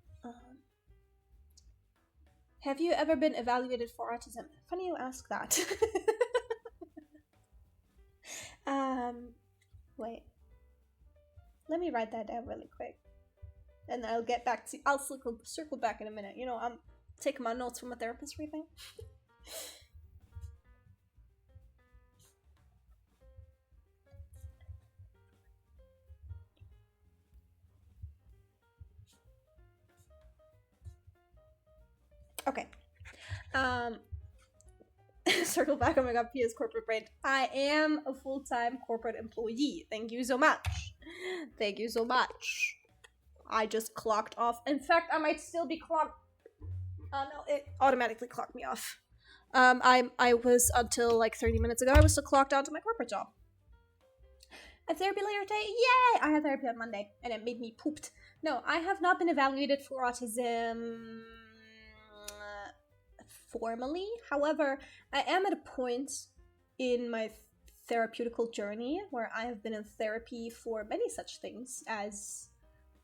Speaker 1: Have you ever been evaluated for autism? Funny you ask that. Wait. Let me write that down really quick. And I'll get back to I'll circle back in a minute. You know, I'm taking my notes from a therapist everything. Okay. Circle back. Oh my god, Pia's corporate brain. I am a full-time corporate employee. Thank you so much. Thank you so much. I just clocked off. In fact, I might still be clocked. No, it automatically clocked me off. I was until like 30 minutes ago. I was still clocked out to my corporate job. A therapy later today? Yay! I had therapy on Monday, and it made me pooped. No, I have not been evaluated for autism formally. However, I am at a point in my therapeutical journey where I have been in therapy for many such things as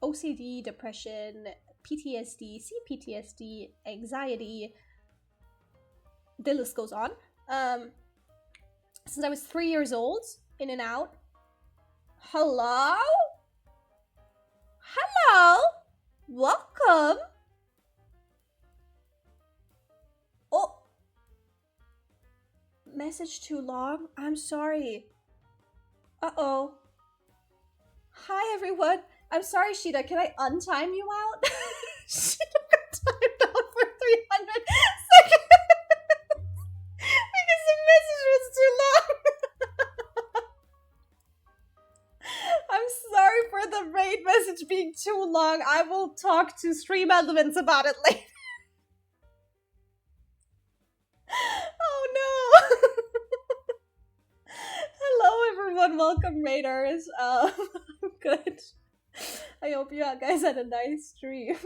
Speaker 1: OCD, depression, PTSD, CPTSD, anxiety. The list goes on. Since I was 3 years old, in and out. Hello? Hello? Welcome. Oh. Message too long? I'm sorry. Uh-oh. Hi, everyone. I'm sorry, Sheeta. Can I untime you out? Sheeta got timed out for 300 seconds because the message was too long. I'm sorry for the raid message being too long. I will talk to Stream Elements about it later. Oh no! Hello everyone, welcome raiders. I'm good. I hope you guys had a nice stream.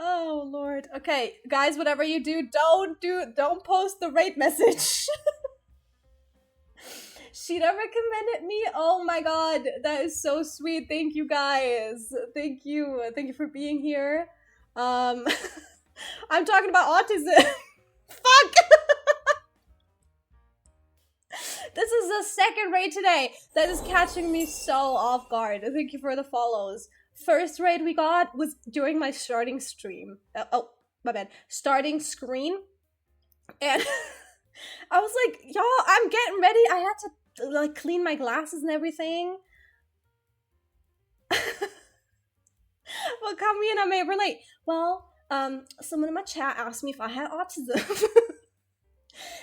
Speaker 1: Oh lord. Okay, guys, whatever you do, don't post the raid message. Sheeta recommended me. Oh my god, that is so sweet. Thank you guys. Thank you for being here. I'm talking about autism. Fuck. This is the second raid today. That is catching me so off guard. Thank you for the follows. First raid we got was during my starting stream. Oh, my bad. Starting screen. And I was like, y'all, I'm getting ready. I had to like clean my glasses and everything. Well, come me and I may relate. Well, someone in my chat asked me if I had autism.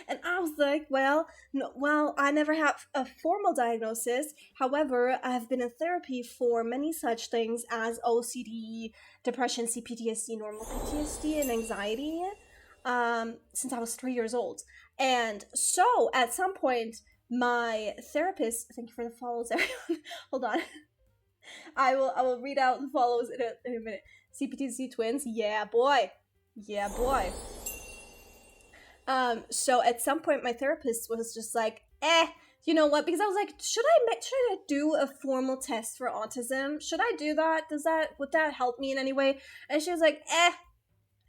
Speaker 1: And I was like, well, no, I never have a formal diagnosis. However, I've been in therapy for many such things as OCD, depression, CPTSD, normal PTSD, and anxiety since I was 3 years old. And so at some point, my therapist, thank you for the follows, everyone. Hold on. I will read out the follows in a minute. CPTSD twins, yeah boy. Yeah boy. So at some point my therapist was just like, you know what? Because I was like, should I do a formal test for autism? Should I do that? Would that help me in any way? And she was like,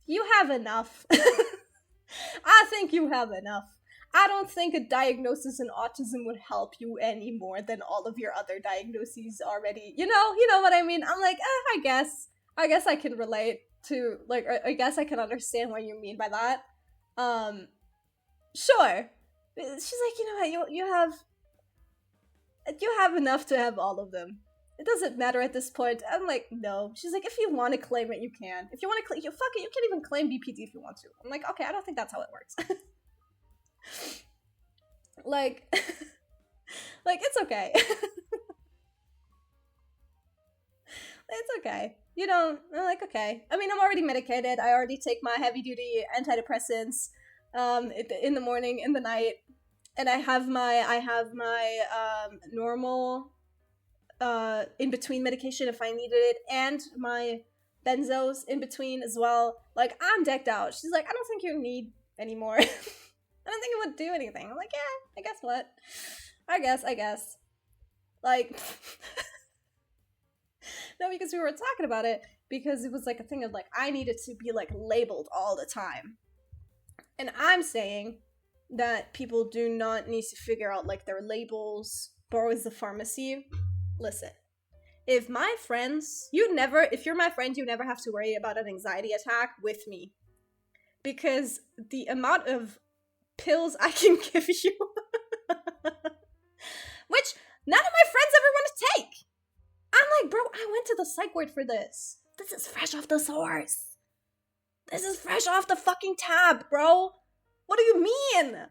Speaker 1: you have enough. I think you have enough. I don't think a diagnosis in autism would help you any more than all of your other diagnoses already. You know what I mean? I'm like, I guess I can relate to, like, I guess I can understand what you mean by that. Sure. She's like, you know what, you have enough to have all of them. It doesn't matter at this point. I'm like, no. She's like, if you want to claim it, you can. If you want to claim, fuck it, you can even claim BPD if you want to. I'm like, okay, I don't think that's how it works. like, it's okay. It's okay. You know, I'm like, okay. I mean, I'm already medicated. I already take my heavy-duty antidepressants in the morning, in the night, and I have my normal in between medication if I needed it, and my benzos in between as well. Like, I'm decked out. She's like, I don't think you need any more. I don't think it would do anything. I'm like, yeah, I guess what? I guess. Like, no, because we were talking about it, because it was like a thing of like, I needed to be like labeled all the time. And I'm saying that people do not need to figure out like their labels, borrows the pharmacy. Listen, if my friends, if you're my friend, you never have to worry about an anxiety attack with me. Because the amount of pills I can give you, which none of my friends ever want to take. I'm like, bro, I went to the psych ward for this. This is fresh off the source. This is fresh off the fucking tab, bro. What do you mean?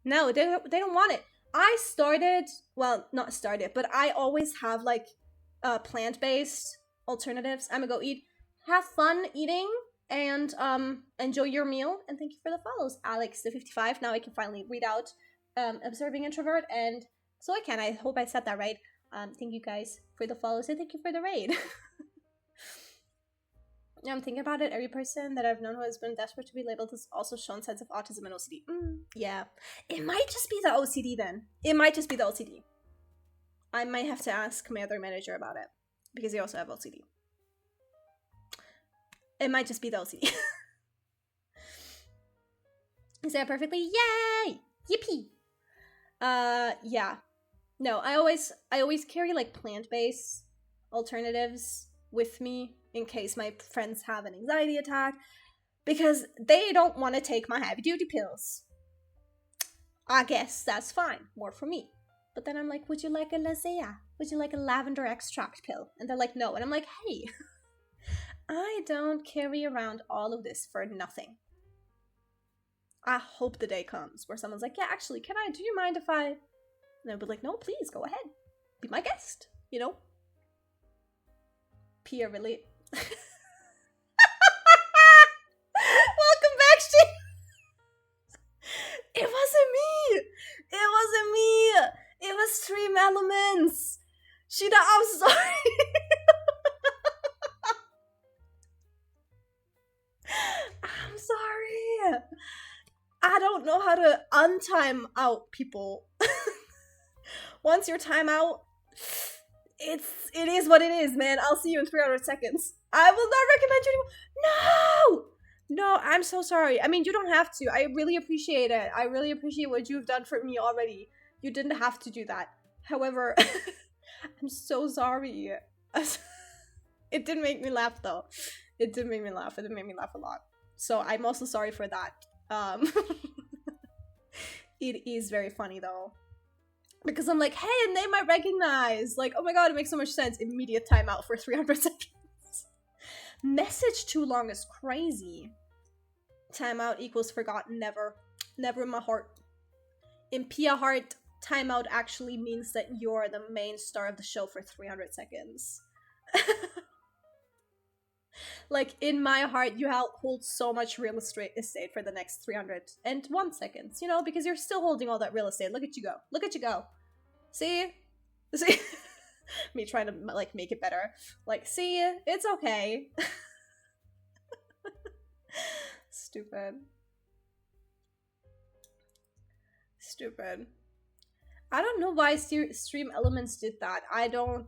Speaker 1: No, they don't want it. I started, well, not started, but I always have like plant-based alternatives. I'm gonna go eat. Have fun eating and enjoy your meal. And thank you for the follows, Alex the 55. Now I can finally read out observing introvert, and so I can. I hope I said that right. Thank you guys for the follows and thank you for the raid. Yeah, I'm thinking about it. Every person that I've known who has been desperate to be labeled has also shown signs of autism and OCD. Yeah. It might just be the OCD then. It might just be the OCD. I might have to ask my other manager about it. Because they also have OCD. It might just be the OCD. Is that perfectly? Yay! Yippee! Yeah. No, I always carry like plant-based alternatives with me in case my friends have an anxiety attack because they don't want to take my heavy-duty pills. I guess that's fine. More for me. But then I'm like, would you like a Lazea? Would you like a lavender extract pill? And they're like, no. And I'm like, hey, I don't carry around all of this for nothing. I hope the day comes where someone's like, yeah, actually, do you mind if I... And I'll be like, no, please, go ahead. Be my guest, you know? Pia really... Welcome back, Steve! It wasn't me! It wasn't me! It was Stream Elements! Sheena, I'm sorry! I'm sorry! I don't know how to untime out people. Once you're time out, it is what it is, man. I'll see you in 300 seconds. I will not recommend you anymore. No, I'm so sorry. I mean, you don't have to. I really appreciate it. I really appreciate what you've done for me already. You didn't have to do that. However, I'm so sorry. It did make me laugh, though. It did make me laugh. It did make me laugh a lot. So I'm also sorry for that. It is very funny, though. Because I'm like, hey, and they might recognize. Like, oh my god, it makes so much sense. Immediate timeout for 300 seconds. Message too long is crazy. Timeout equals forgotten. Never. Never in my heart. In Pia heart, timeout actually means that you're the main star of the show for 300 seconds. Like, in my heart, you hold so much real estate for the next 301 seconds, you know, because you're still holding all that real estate. Look at you go. Look at you go. See? See? Me trying to, like, make it better. Like, see? It's okay. Stupid. Stupid. I don't know why Stream Elements did that. I don't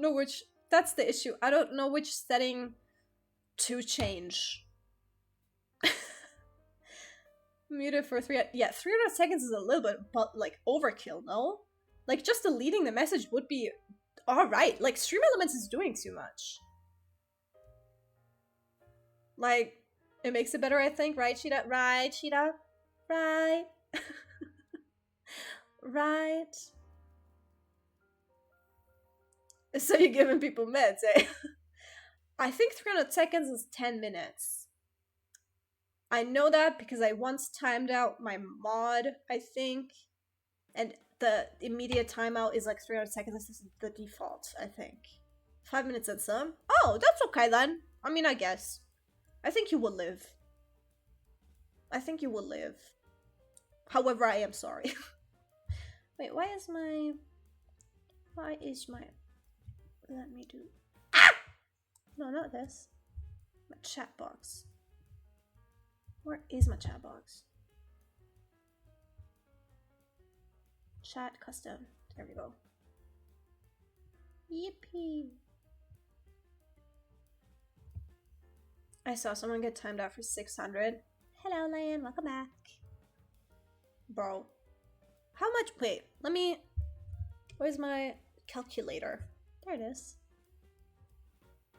Speaker 1: know which... That's the issue. I don't know which setting to change. Muted for 300 seconds is a little bit, but like, overkill, no? Like, just deleting the message would be alright. Like, Stream Elements is doing too much. Like, it makes it better, I think. Right, Cheetah? Right, Cheetah? Right. Right. So you're giving people meds, eh? I think 300 seconds is 10 minutes. I know that because I once timed out my mod, I think. And the immediate timeout is like 300 seconds. This is the default, I think. 5 minutes and some. Oh, that's okay then. I mean, I guess. I think you will live. I think you will live. However, I am sorry. Wait, why is my... Let me do... Ah! No, not this. My chat box. Where is my chat box? Chat custom. There we go. Yippee. I saw someone get timed out for 600. Hello, Lion. Welcome back. Bro. How much? Wait, let me... Where's my calculator? There it is.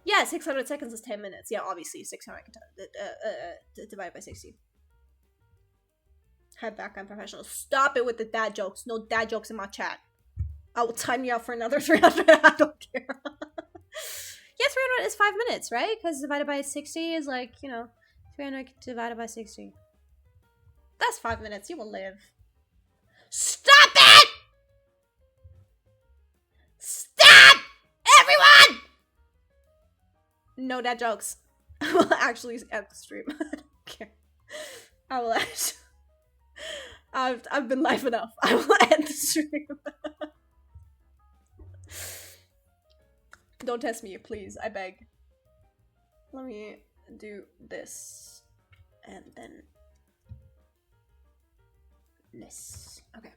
Speaker 1: Yeah, 600 seconds is 10 minutes. Yeah, obviously, 600 divided by 60. Head back, I'm professional. Stop it with the dad jokes. No dad jokes in my chat. I will time you out for another 300. I don't care. Yeah, 300 is 5 minutes, right? Because divided by 60 is like, you know, 300 divided by 60. That's 5 minutes. You will live. Stop it! Stop! Everyone! No dad jokes. I will actually end the stream. I don't care. I will actually... I've been live enough. I will end the stream. Don't test me, please. I beg. Let me do this. And then this. Okay.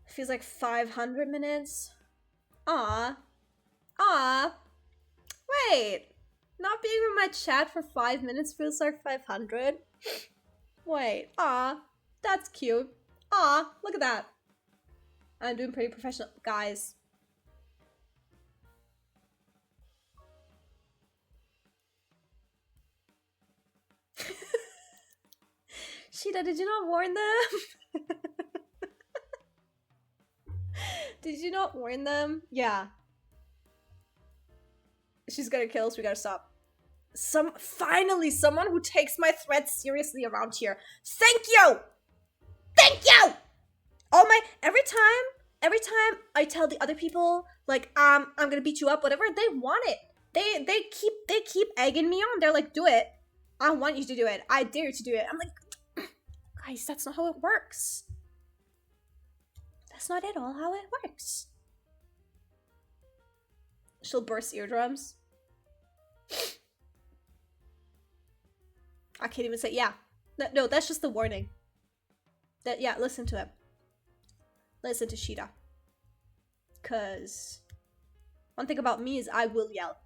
Speaker 1: Feels like 500 minutes. Ah. Wait. Not being in my chat for 5 minutes feels like 500. Wait. That's cute. Look at that. I'm doing pretty professional. Guys. Sheeta, did you not warn them? Did you not warn them? Yeah. She's gonna kill us, we gotta stop. Finally, someone who takes my threats seriously around here. Thank you! Thank you! Every time I tell the other people, like, I'm gonna beat you up, whatever, they want it. They keep egging me on. They're like, do it. I want you to do it. I dare you to do it. I'm like, guys, that's not how it works. That's not at all how it works. She'll burst eardrums. I can't even say, yeah. No, that's just the warning. Yeah, listen to it. Listen to Sheeta. Cause one thing about me is I will yell.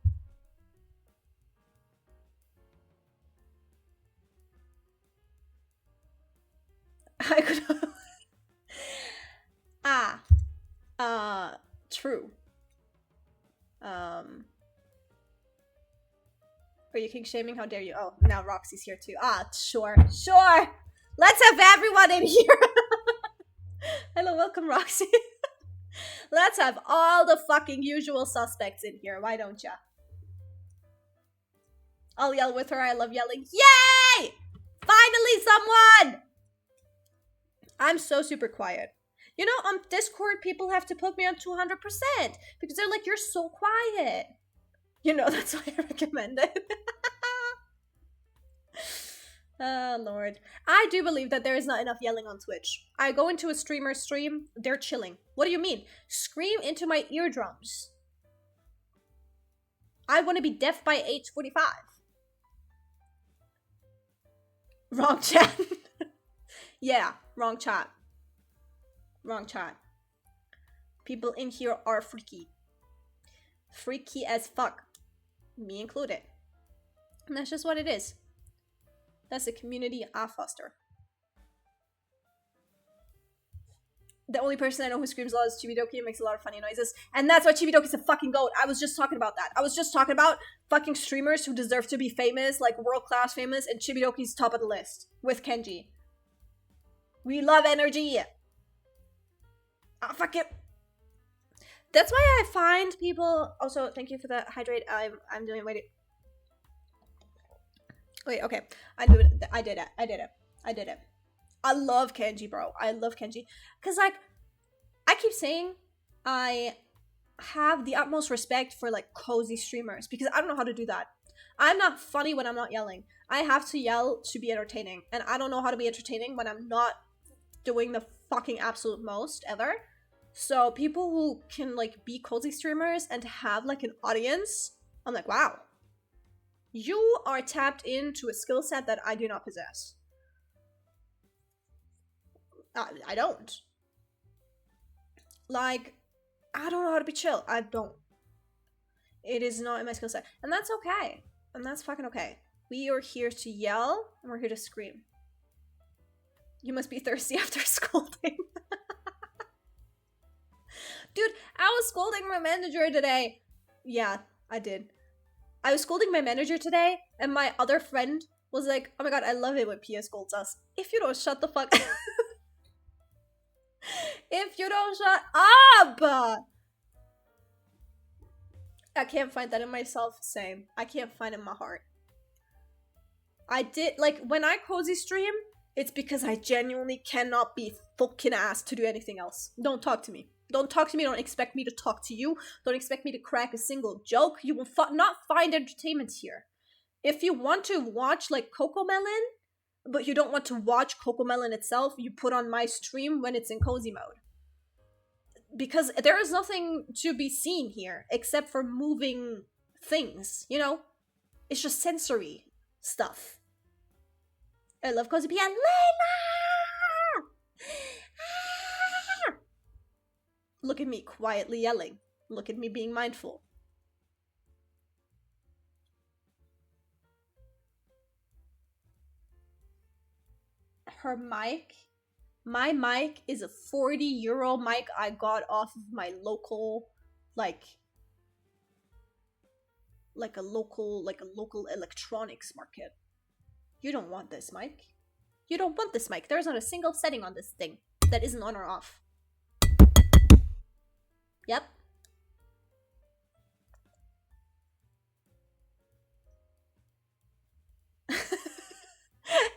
Speaker 1: I could true. Are you king shaming? How dare you? Oh, now Roxy's here too. Sure. Let's have everyone in here. Hello, welcome, Roxy. Let's have all the fucking usual suspects in here. Why don't ya? I'll yell with her. I love yelling. Yay! Finally, someone! I'm so super quiet. You know, on Discord, people have to put me on 200% because they're like, you're so quiet. You know, that's why I recommend it. Oh, Lord. I do believe that there is not enough yelling on Twitch. I go into a streamer's stream, they're chilling. What do you mean? Scream into my eardrums. I want to be deaf by age 45. Wrong chat. Yeah, wrong chat. Wrong chat. People in here are freaky. Freaky as fuck. Me included. And that's just what it is. That's the community I foster. The only person I know who screams a lot is Chibidoki and makes a lot of funny noises. And that's why Chibidoki's a fucking goat. I was just talking about that. I was just talking about fucking streamers who deserve to be famous, like world-class famous, and Chibidoki's top of the list. With Kenji. We love energy. Fuck it. That's why I find people... Also, thank you for the hydrate. I'm doing... Wait, okay. I did it. I love Kenji, bro. I love Kenji. Because, like, I keep saying I have the utmost respect for, like, cozy streamers. Because I don't know how to do that. I'm not funny when I'm not yelling. I have to yell to be entertaining. And I don't know how to be entertaining when I'm not doing the fucking absolute most ever. So people who can, like, be cozy streamers and have, like, an audience, I'm like, wow. You are tapped into a skill set that I do not possess. I don't. Like, I don't know how to be chill. I don't. It is not in my skill set. And that's okay. And that's fucking okay. We are here to yell, and we're here to scream. You must be thirsty after scolding. Dude, I was scolding my manager today. Yeah, I did. I was scolding my manager today, and my other friend was like, oh my god, I love it when Pia scolds us. If you don't shut the fuck up. If you don't shut up! I can't find that in myself. Same. I can't find it in my heart. I did, like, when I cozy stream, it's because I genuinely cannot be fucking asked to do anything else. Don't talk to me. Don't talk to me. Don't expect me to talk to you. Don't expect me to crack a single joke. You will not find entertainment here. If you want to watch, like, CoComelon, but you don't want to watch CoComelon itself, you put on my stream when it's in cozy mode. Because there is nothing to be seen here except for moving things, you know? It's just sensory stuff. I love Cozy P and Layla! Ah! Look at me quietly yelling. Look at me being mindful. Her mic, my mic is a 40 euro mic I got off of my local, like a local electronics market. You don't want this mic. You don't want this mic. There's not a single setting on this thing that isn't on or off. Yep.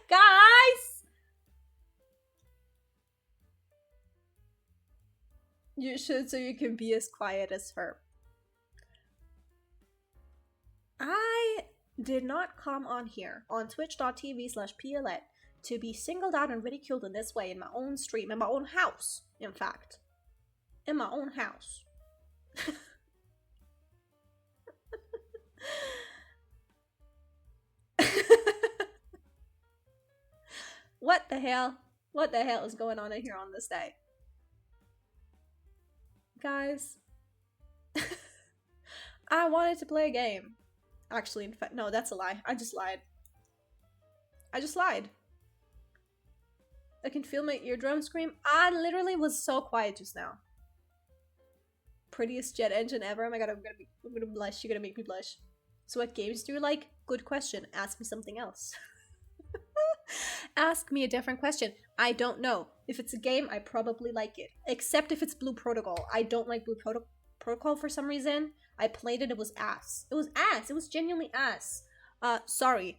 Speaker 1: Guys! You should, so you can be as quiet as her. I did not come on here on twitch.tv/PLN to be singled out and ridiculed in this way in my own stream, in my own house, in fact. In my own house. What the hell? What the hell is going on in here on this day? Guys, I wanted to play a game. Actually, in fact, no, that's a lie. I just lied. I just lied. I can feel my eardrum scream. I literally was so quiet just now. Prettiest jet engine ever. Oh my god, I'm gonna blush. You're gonna make me blush. So what games do you like? Good question. Ask me something else. Ask me a different question. I don't know. If it's a game, I probably like it. Except if it's Blue Protocol. I don't like Blue Protocol for some reason. I played it, it was ass. It was ass. It was genuinely ass. Sorry.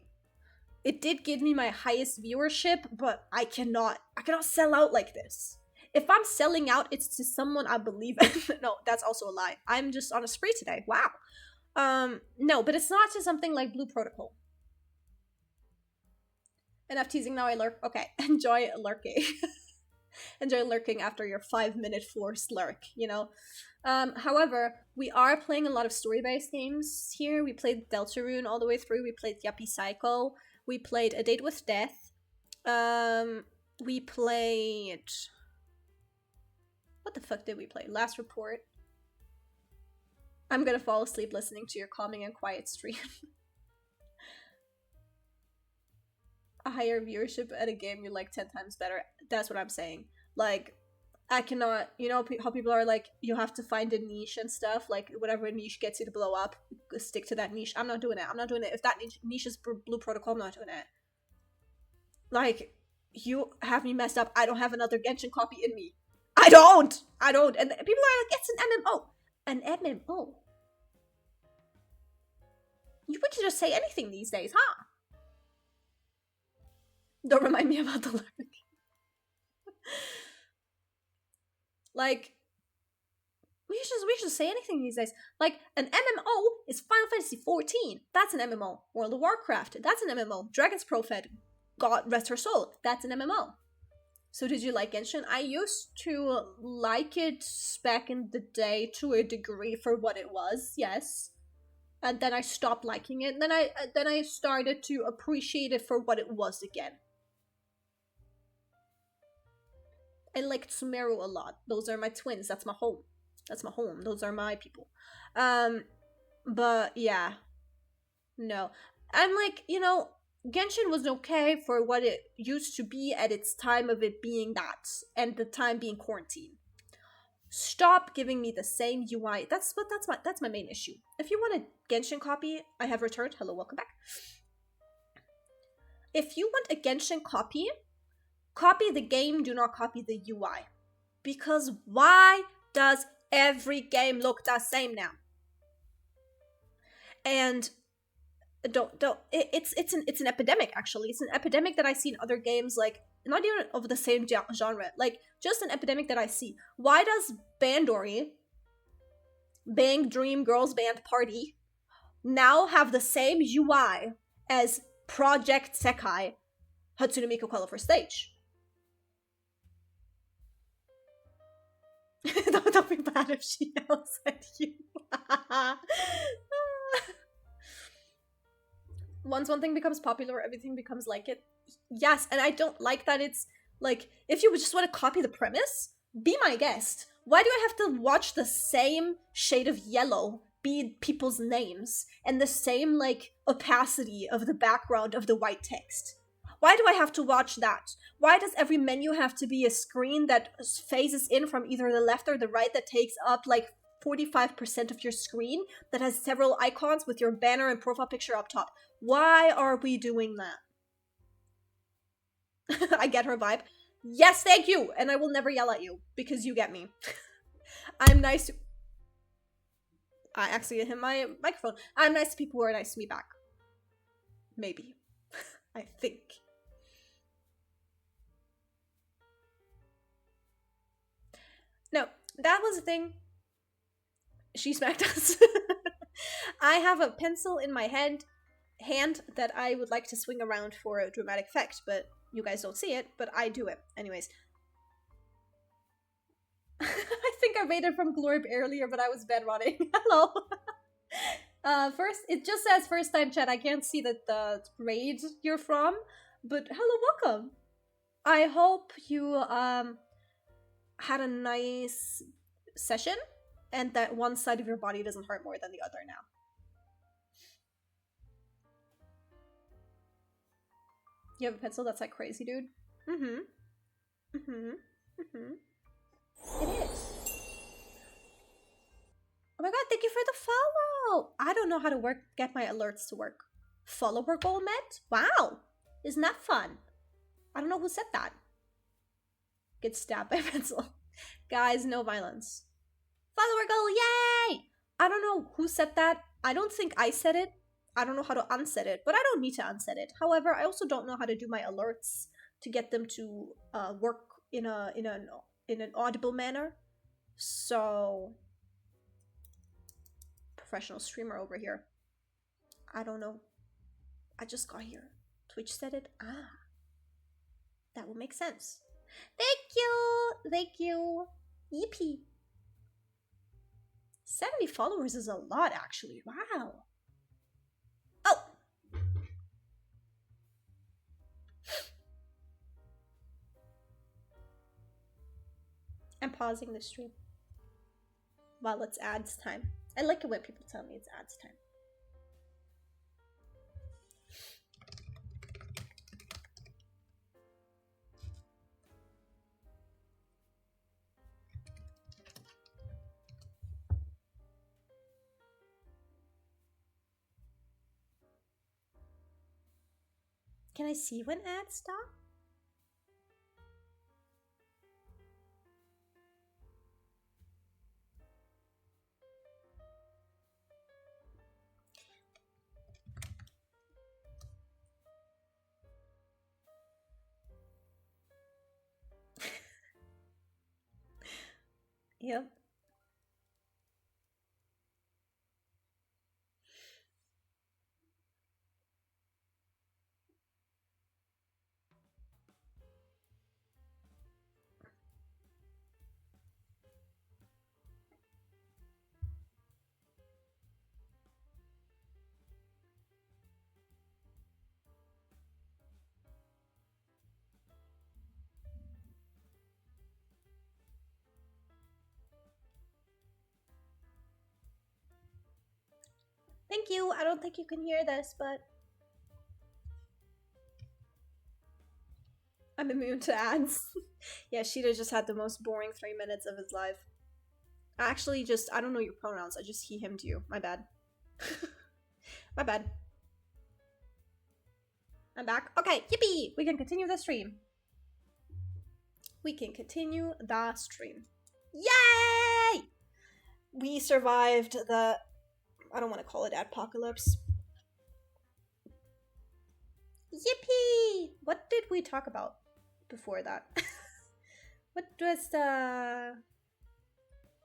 Speaker 1: It did give me my highest viewership, but I cannot sell out like this. If I'm selling out, it's to someone I believe in. No, that's also a lie. I'm just on a spree today. Wow. No, but it's not to something like Blue Protocol. Enough teasing, now I lurk. Okay, enjoy lurking. Enjoy lurking after your 5-minute forced lurk, you know? However, we are playing a lot of story-based games here. We played Deltarune all the way through. We played Yuppie Cycle. We played A Date with Death. We played... What the fuck did we play? Last Report. I'm gonna fall asleep listening to your calming and quiet stream. A higher viewership at a game you like 10 times better. That's what I'm saying. Like, I cannot, you know how people are like, you have to find a niche and stuff, like whatever niche gets you to blow up, stick to that niche. I'm not doing it. I'm not doing it. If that niche is Blue Protocol, I'm not doing it. Like, you have me messed up. I don't have another Genshin copy in me. I don't. And people are like, it's an MMO. An MMO. You would just say anything these days, huh? Don't remind me about the lurk. Like, we should say anything these days. Like, an MMO is Final Fantasy XIV. That's an MMO. World of Warcraft. That's an MMO. Dragon's Prophet. God rest her soul. That's an MMO. So did you like Genshin? I used to like it back in the day to a degree for what it was, yes. And then I stopped liking it. And then I started to appreciate it for what it was again. I liked Sumeru a lot. Those are my twins. That's my home. That's my home. Those are my people. But yeah. No. I'm like, you know, Genshin was okay for what it used to be at its time of it being that, and the time being quarantine. Stop giving me the same UI. That's my main issue. If you want a Genshin copy, I have returned. Hello, welcome back. If you want a Genshin copy the game, do not copy the UI. Because why does every game look the same now? And it's an epidemic, actually. It's an epidemic that I see in other games, like, not even of the same genre, like, just an epidemic that I see. Why does Bandori, Bang Dream Girls Band Party, now have the same UI as Project Sekai Hatsune Miku Call for Stage? Don't be bad if she yells at you. Once one thing becomes popular, everything becomes like it. Yes, and I don't like that it's like, if you just want to copy the premise, be my guest. Why do I have to watch the same shade of yellow be people's names and the same, like, opacity of the background of the white text? Why do I have to watch that? Why does every menu have to be a screen that phases in from either the left or the right that takes up like 45% of your screen, that has several icons with your banner and profile picture up top? Why are we doing that? I get her vibe. Yes, thank you! And I will never yell at you, because you get me. I'm nice to... I actually hit my microphone. I'm nice to people who are nice to me back. Maybe. I think. No, that was a thing. She smacked us. I have a pencil in my hand that I would like to swing around for a dramatic effect, but you guys don't see it, but I do it. Anyways. I think I made it from Glorb earlier, but I was bedrotting. Hello. First, it just says first time chat. I can't see the raid you're from, but hello, welcome. I hope you had a nice session and that one side of your body doesn't hurt more than the other now. You have a pencil? That's like crazy, dude. It is. Oh my god, thank you for the follow! I don't know how to get my alerts to work. Follower goal met? Wow! Isn't that fun? I don't know who said that. Get stabbed by a pencil. Guys, no violence. Follower goal, yay! I don't know who said that. I don't think I said it. I don't know how to unset it, but I don't need to unset it. However, I also don't know how to do my alerts to get them to work in an audible manner. So, professional streamer over here. I don't know. I just got here. Twitch said it. Ah, that would make sense. Thank you. Yippee. 70 followers is a lot, actually. Wow. Oh. I'm pausing the stream while it's ads time. I like it when people tell me it's ads time. Can I see when ads stop? Yep. Thank you. I don't think you can hear this, but I'm immune to ads. Yeah, Sheeta just had the most boring 3 minutes of his life. Actually, I don't know your pronouns. I just he, him to you. My bad. My bad. I'm back. Okay, yippee! We can continue the stream. Yay! We survived the... I don't want to call it apocalypse. Yippee! What did we talk about before that? What was the...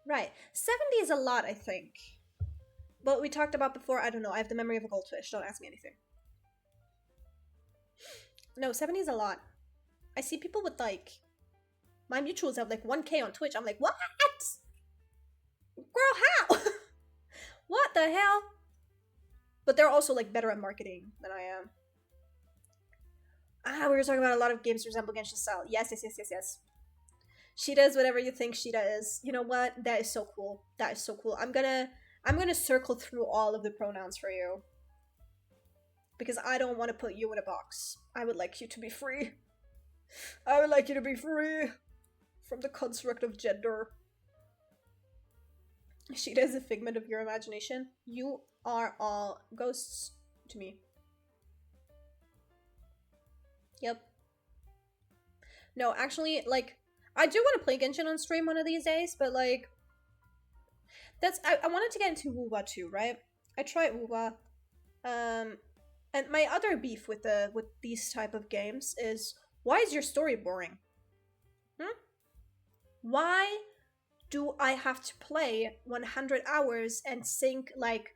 Speaker 1: Right. 70 is a lot, I think. What we talked about before, I don't know. I have the memory of a goldfish. Don't ask me anything. No, 70 is a lot. I see people with, like... My mutuals have, like, 1K on Twitch. I'm like, what? Girl, how? What the hell? But they're also like better at marketing than I am. We were talking about a lot of games resemble Genshin style. Yes, yes, yes, yes, yes. Sheeta is whatever you think Sheeta is. You know what? That is so cool. That is so cool. I'm gonna circle through all of the pronouns for you. Because I don't want to put you in a box. I would like you to be free. I would like you to be free from the construct of gender. Sheeta is a figment of your imagination. You are all ghosts to me. Yep. No, actually, like, I do want to play Genshin on stream one of these days, but like, I wanted to get into WoWa too, right? I tried WoWa, and my other beef with these type of games is, why is your story boring? Why do I have to play 100 hours and sink like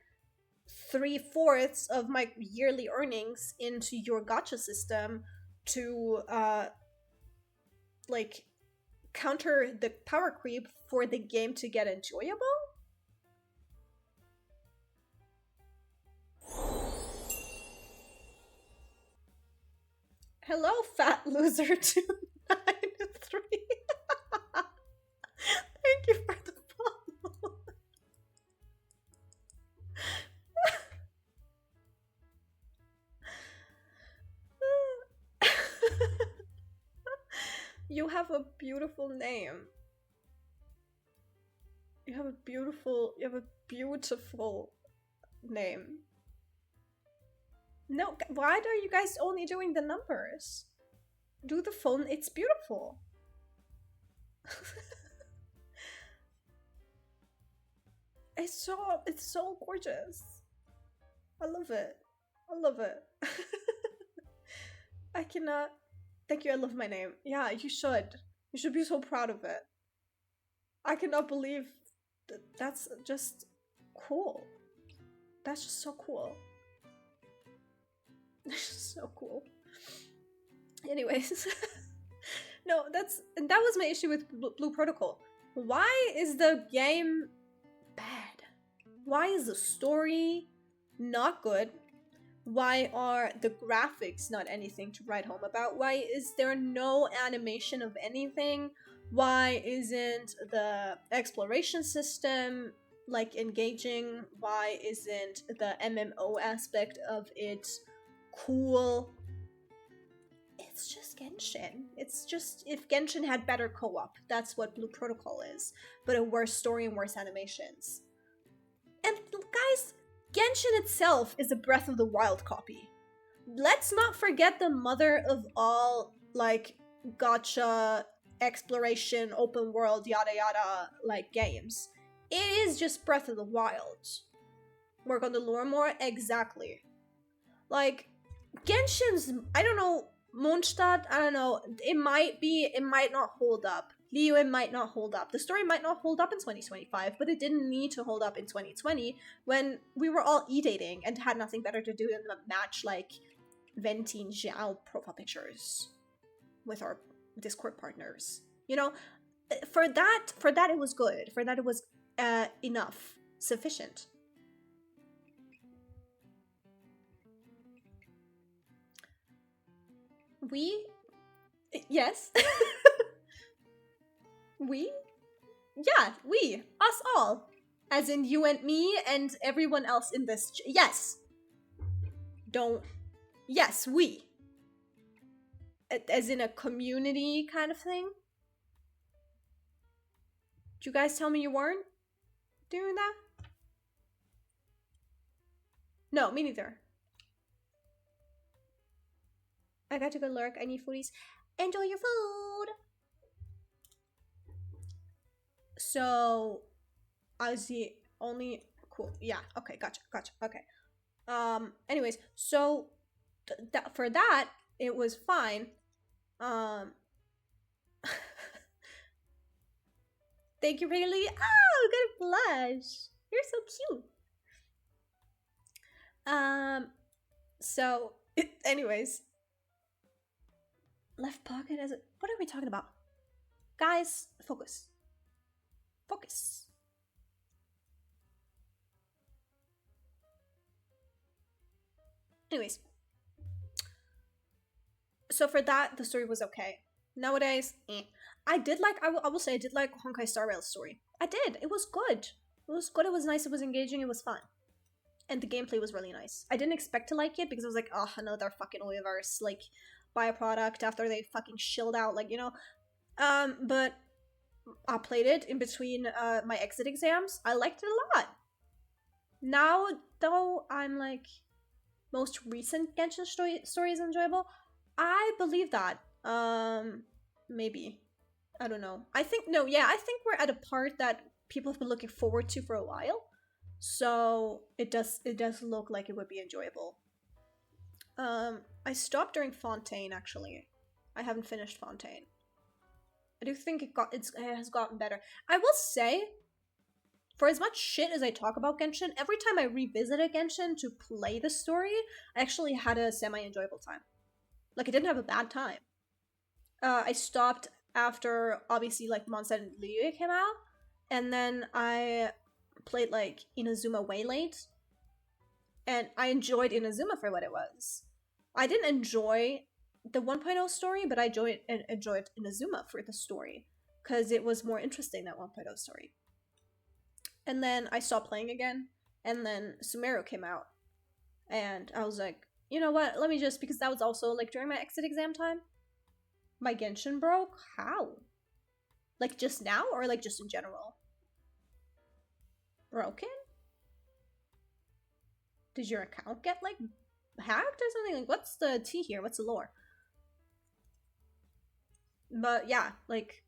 Speaker 1: 3/4 of my yearly earnings into your gacha system to like counter the power creep for the game to get enjoyable? Hello, fat loser 293. Thank you for the follow. You have a beautiful name. You have a beautiful name. No, why are you guys only doing the numbers? Do the phone, it's beautiful. It's so gorgeous. I love it. I love it. I cannot. Thank you, I love my name. Yeah, you should. You should be so proud of it. I cannot believe that's just cool. That's just so cool. That's just so cool. Anyways. No, that was my issue with Blue Protocol. Why is the game bad? Why is the story not good? Why are the graphics not anything to write home about? Why is there no animation of anything? Why isn't the exploration system like engaging? Why isn't the MMO aspect of it cool? It's just Genshin. It's just if Genshin had better co-op, that's what Blue Protocol is. But a worse story and worse animations. And guys, Genshin itself is a Breath of the Wild copy. Let's not forget the mother of all, like, gacha, exploration, open world, yada yada, like, games. It is just Breath of the Wild. Work on the lore more? Exactly. Like, Genshin's, I don't know, Mondstadt, I don't know, it might not hold up. Liyue might not hold up. The story might not hold up in 2025, but it didn't need to hold up in 2020 when we were all e-dating and had nothing better to do than match, like, Venteen Xiao profile pictures with our Discord partners. You know, for that it was good. For that it was enough. Sufficient. We? Yes. We? Yeah, we. Us all. As in you and me and everyone else in this. Yes. Don't. Yes, we. As in a community kind of thing. Did you guys tell me you weren't doing that? No, me neither. I got to go lurk. I need foodies. Enjoy your food! So, I was the only... Cool. Yeah, okay, gotcha, okay. Anyways, so, for that, it was fine. Thank you, Rayleigh. Oh, got a blush. You're so cute. So, anyways. Left pocket as it. What are we talking about? Guys, focus. Focus. Anyways, so for that, the story was okay. Nowadays, I did like, I will say, I did like Honkai Star Rail's story. I did. It was good. It was good. It was nice. It was engaging. It was fun. And the gameplay was really nice. I didn't expect to like it because I was like, oh, another fucking Weverse, like, buy a product after they fucking shilled out, like, you know. But I played it in between my exit exams. I liked it a lot. Now, though, I'm like, most recent Genshin story is enjoyable. I believe that. Maybe. I don't know. I think we're at a part that people have been looking forward to for a while. So it does look like it would be enjoyable. I stopped during Fontaine, actually. I haven't finished Fontaine. I do think it has gotten better. I will say, for as much shit as I talk about Genshin, every time I revisited Genshin to play the story, I actually had a semi-enjoyable time. Like, I didn't have a bad time. I stopped after, obviously, like, Mondstadt and Liyue came out, and then I played, like, Inazuma way late, and I enjoyed Inazuma for what it was. I didn't enjoy the 1.0 story, but I enjoyed Inazuma for the story, because it was more interesting than 1.0 story. And then I stopped playing again, and then Sumeru came out, and I was like, you know what, let me just, because that was also, like, during my exit exam time, my Genshin broke? How? Like, just now, or, like, just in general? Broken? Did your account get, like, hacked or something? Like, what's the tea here? What's the lore? But, yeah, like,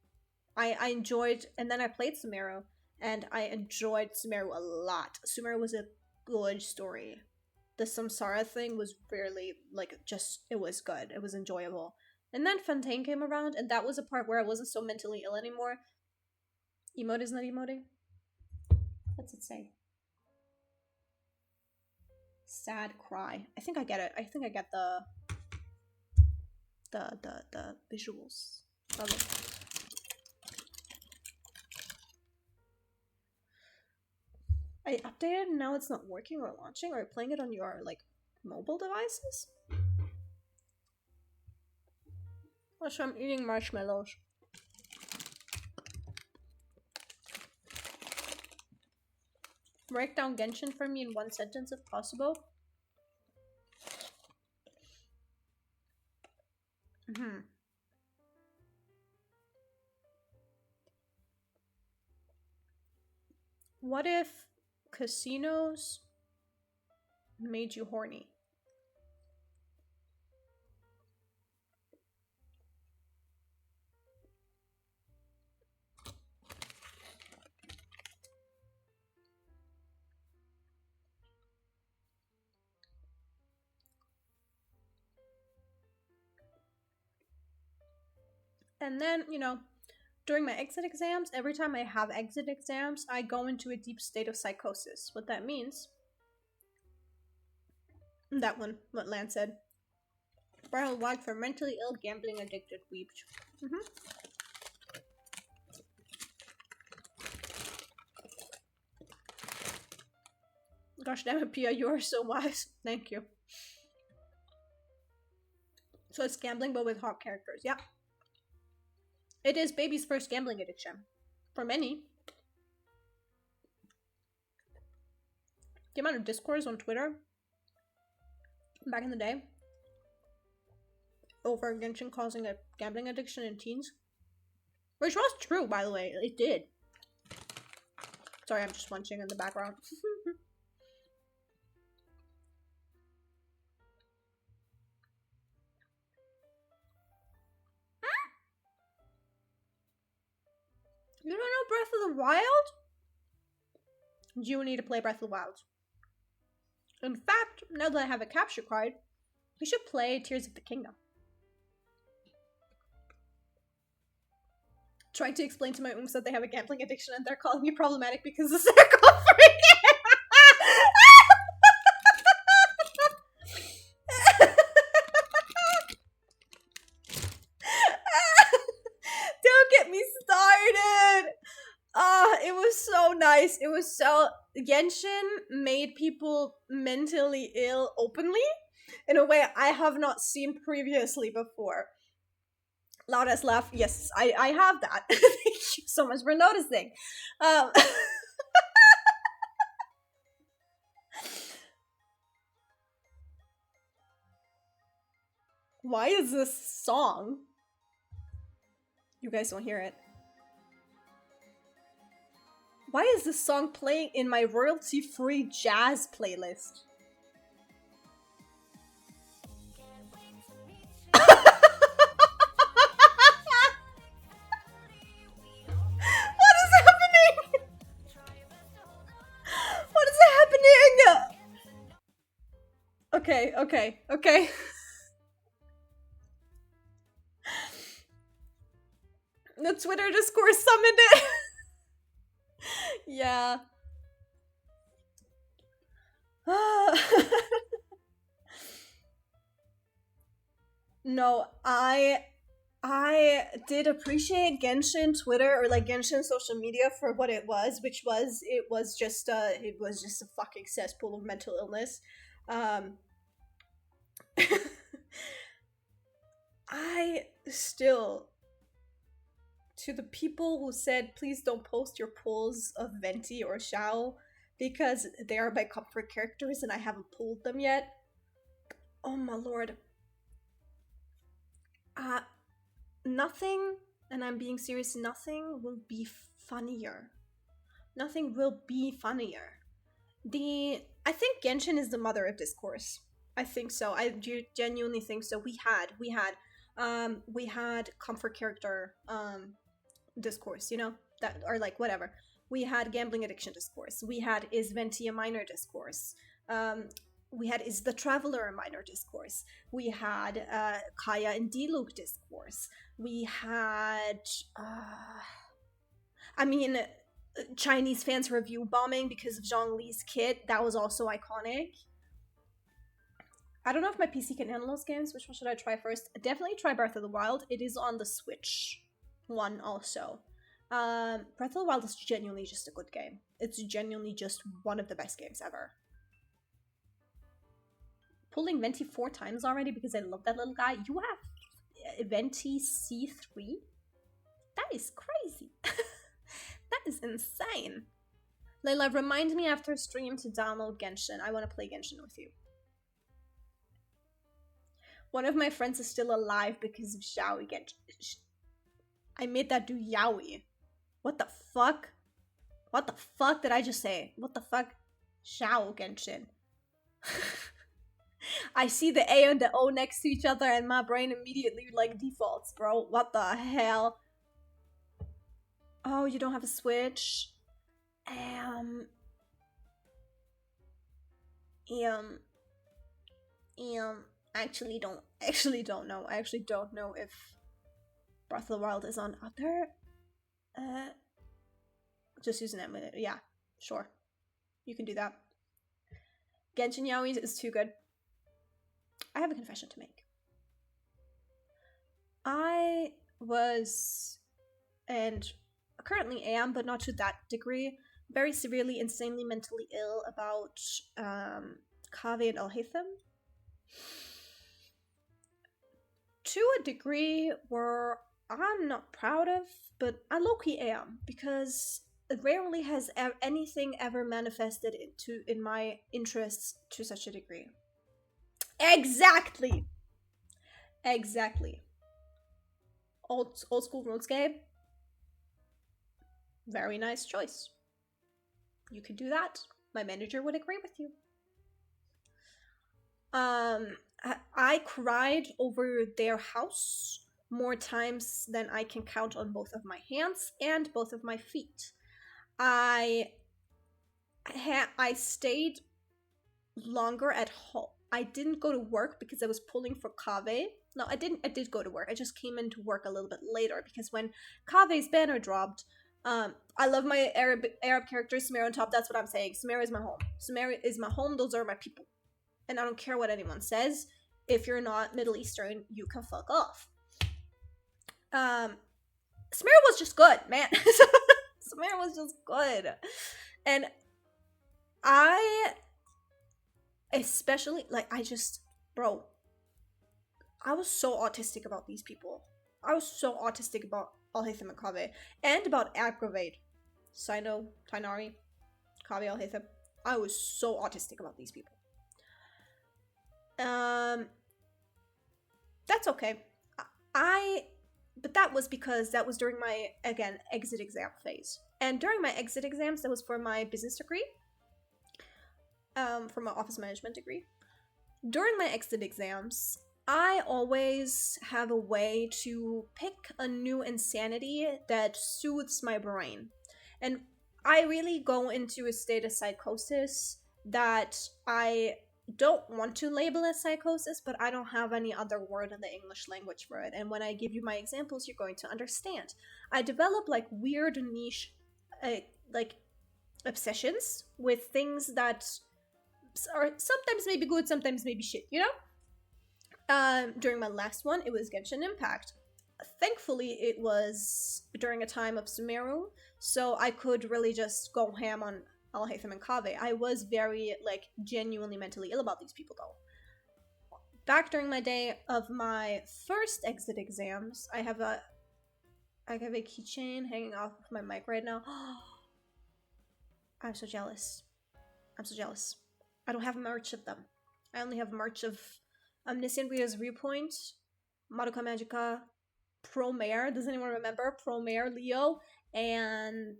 Speaker 1: I enjoyed, and then I played Sumeru, and I enjoyed Sumeru a lot. Sumeru was a good story. The Samsara thing was really, like, just, it was good. It was enjoyable. And then Fontaine came around, and that was a part where I wasn't so mentally ill anymore. Emote is not emoting. What's it say? Sad cry. I think I get it. I think I get the visuals. I updated and now it's not working or launching. Are you playing it on your, like, mobile devices? Also, I'm eating marshmallows. Break down Genshin for me in one sentence if possible. What if casinos made you horny? And then, you know, during my exit exams, every time I have exit exams, I go into a deep state of psychosis. What that means... That one, what Lance said. Bridal wag for mentally ill, gambling addicted weeps. Gosh damn it, Pia, you are so wise. Thank you. So it's gambling, but with hot characters. Yeah. It is baby's first gambling addiction. For many. The amount of discourse on Twitter back in the day over Genshin causing a gambling addiction in teens. Which was true, by the way. It did. Sorry, I'm just munching in the background. You don't know Breath of the Wild? You need to play Breath of the Wild. In fact, now that I have a capture card, we should play Tears of the Kingdom. Trying to explain to my ooms that they have a gambling addiction and they're calling me problematic because of circle freak. Don't get me started. It was so nice. It was so... Genshin made people mentally ill openly. in a way I have not seen previously before. Loudest laugh. Yes, I have that. Thank you so much for noticing. Um, why is this song? You guys don't hear it. Why is this song playing in my royalty-free jazz playlist? What is happening? What is happening? Okay. The Twitter discourse summoned it. Yeah. No, I did appreciate Genshin Twitter, or like Genshin social media, for what it was, which was it was just a fucking cesspool of mental illness. Um I still, to the people who said please don't post your pulls of Venti or Xiao because they are my comfort characters and I haven't pulled them yet. Oh my lord. Uh Nothing, and I'm being serious, nothing will be funnier. Nothing will be funnier. I think Genshin is the mother of discourse. I think so. I genuinely think so. We had comfort character discourse, that, or like whatever. We had gambling addiction discourse. We had is Venti a minor discourse. We had is the traveler a minor discourse. We had Kaya and Diluc discourse. We had I mean, Chinese fans review bombing because of Zhongli's kit. That was also iconic. I don't know if my PC can handle those games. Which one should I try first? Definitely try Breath of the Wild. It is on the Switch one also. Breath of the Wild is genuinely just a good game. It's genuinely just one of the best games ever. Pulling Venti 4 times already because I love that little guy. You have Venti C3? That is crazy. That is insane. Layla, remind me after stream to download Genshin. I want to play Genshin with you. One of my friends is still alive because of Xiaoi Genshin. I made that do Yaoi. What the fuck? What the fuck did I just say? What the fuck? Xiao Genshin. I see the A and the O next to each other and my brain immediately like defaults, bro. What the hell? Oh, you don't have a Switch? Actually don't know. I actually don't know if Breath of the Wild is on other. Just using it. Yeah, sure. You can do that. Genshin Yaoi is too good. I have a confession to make. I was, and currently am, but not to that degree, very severely, insanely mentally ill about Kaveh and Alhaitham. To a degree where I'm not proud of, but I low-key am, because rarely has anything ever manifested in my interests to such a degree. Exactly. Old school RuneScape. Very nice choice. You could do that. My manager would agree with you. I cried over their house more times than I can count on both of my hands and both of my feet. I stayed longer at home. I didn't go to work because I was pulling for Kaveh. No, I didn't. I did go to work. I just came into work a little bit later because when Kaveh's banner dropped, I love my Arab character, Samira on top. That's what I'm saying. Samira is my home. Samira is my home. Those are my people. And I don't care what anyone says. If you're not Middle Eastern, you can fuck off. Samira was just good, man. Samira was just good. And I especially, like, I just, Bro, I was so autistic about these people. I was so autistic about Alhaitham and Kaveh, and about Aggravate. Sino, Tainari, Kaveh, Alhaitham. I was so autistic about these people. That's okay. But that was because that was during my, again, exit exam phase. And during my exit exams, that was for my business degree, for my office management degree. During my exit exams, I always have a way to pick a new insanity that soothes my brain. And I really go into a state of psychosis that I don't want to label as psychosis, but I don't have any other word in the English language for it. And when I give you my examples, you're going to understand. I develop like weird niche, like obsessions with things that are sometimes maybe good, sometimes maybe shit, you know? During my last one, it was Genshin Impact. Thankfully, it was during a time of Sumeru, so I could really just go ham on Alhaitham and Kaveh. I was very, like, genuinely mentally ill about these people, though. Back during my day of my first exit exams, I have a keychain hanging off of my mic right now. I'm so jealous. I'm so jealous. I don't have merch of them. I only have merch of Omniscient Reader's Viewpoint, Madoka Magica, Promare. Does anyone remember Promare Leo? And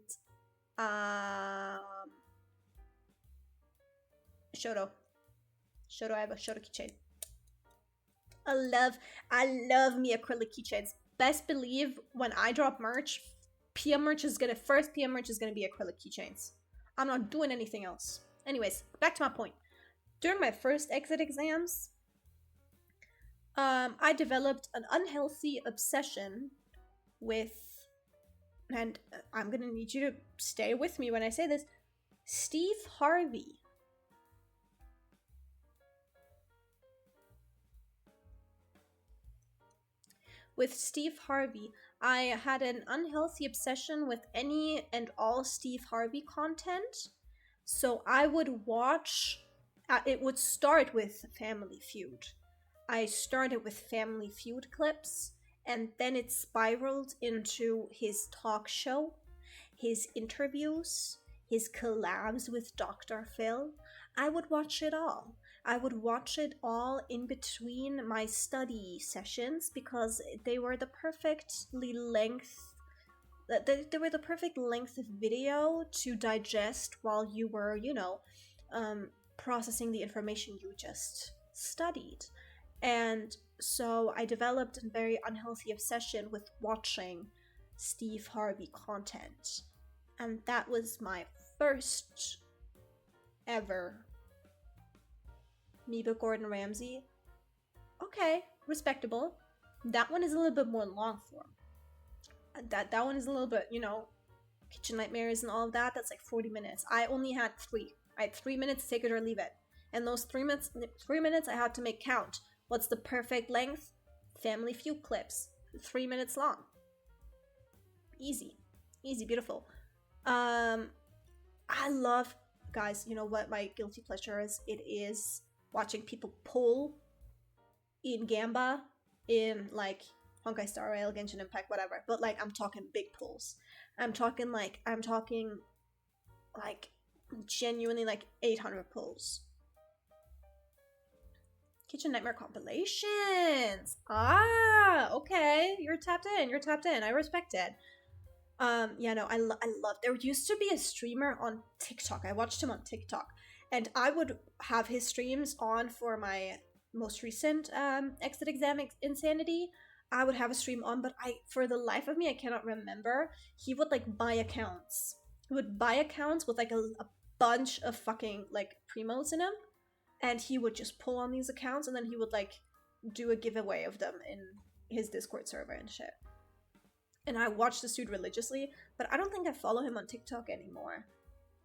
Speaker 1: Shoto. I have a Shoto keychain. I love me acrylic keychains. Best believe when I drop merch, first PM merch is gonna be acrylic keychains. I'm not doing anything else. Anyways, back to my point. During my first exit exams, I developed an unhealthy obsession with, and I'm gonna need you to stay with me when I say this, Steve Harvey. With Steve Harvey, I had an unhealthy obsession with any and all Steve Harvey content. So I would watch, it would start with Family Feud. I started with Family Feud clips, and then it spiraled into his talk show, his interviews, his collabs with Dr. Phil. I would watch it all. I would watch it all in between my study sessions because they were the perfectly length. They were the perfect length of video to digest while you were, processing the information you just studied. And so I developed a very unhealthy obsession with watching Steve Harvey content. And that was my first ever Meba Gordon Ramsay. Okay, respectable. That one is a little bit more long form. That one is a little bit, Kitchen Nightmares and all of that. That's like 40 minutes. I only had 3. I had 3 minutes, take it or leave it. And those 3 minutes I had to make count. What's the perfect length? Family Feud clips. 3 minutes long. Easy, beautiful. I love, guys, you know what my guilty pleasure is? It is watching people pull in Gamba, in like Honkai Star Rail, Genshin Impact, whatever. But like I'm talking big pulls. I'm talking genuinely like 800 pulls. Kitchen Nightmare compilations. Okay. You're tapped in. I respect it. I love. There used to be a streamer on TikTok. I watched him on TikTok, and I would have his streams on for my most recent exit exam insanity. I would have a stream on, but for the life of me, I cannot remember. He would like buy accounts. He would buy accounts with like a bunch of fucking like primos in them, and he would just pull on these accounts, and then he would like do a giveaway of them in his Discord server and shit. And I watch this dude religiously, but I don't think I follow him on TikTok anymore.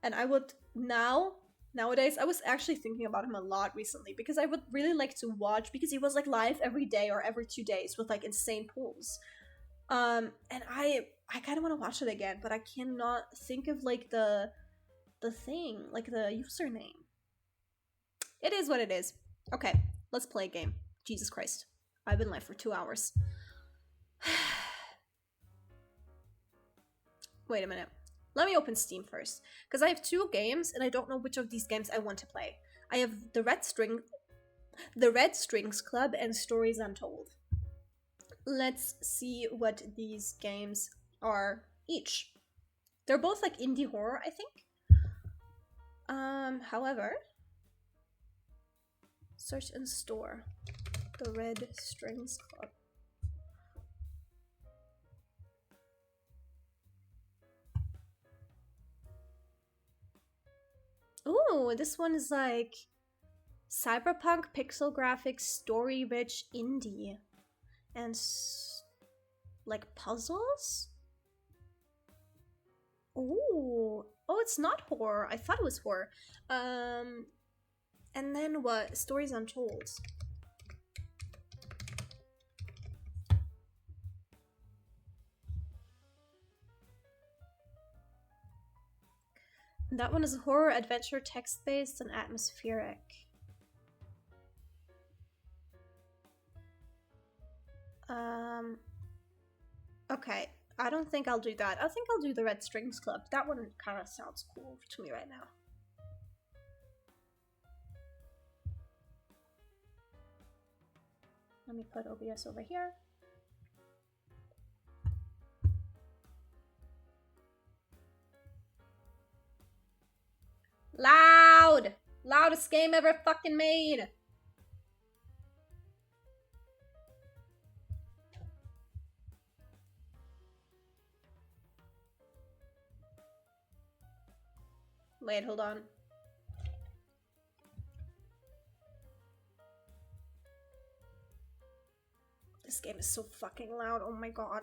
Speaker 1: And I would nowadays, I was actually thinking about him a lot recently because I would really like to watch, because he was like live every day or every 2 days with like insane pulls. And I kind of want to watch it again, but I cannot think of like the thing, like the username. It is what it is. Okay, Let's play a game. Jesus Christ. I've been live for 2 hours. Wait a minute. Let me open Steam first, because I have 2 games and I don't know which of these games I want to play. I have the Red Strings Club and Stories Untold. Let's see what these games are each. They're both like indie horror, I think. However, search and store the Red Strings Club. Ooh, this one is like cyberpunk pixel graphics, story rich indie, and like puzzles. Ooh, oh, it's not horror. I thought it was horror. And then what? Stories Untold. That one is horror, adventure, text-based, and atmospheric. Okay. I don't think I'll do that. I think I'll do the Red Strings Club. That one kind of sounds cool to me right now. Let me put OBS over here. Loud! Loudest game ever fucking made! Wait, hold on. This game is so fucking loud, oh my god.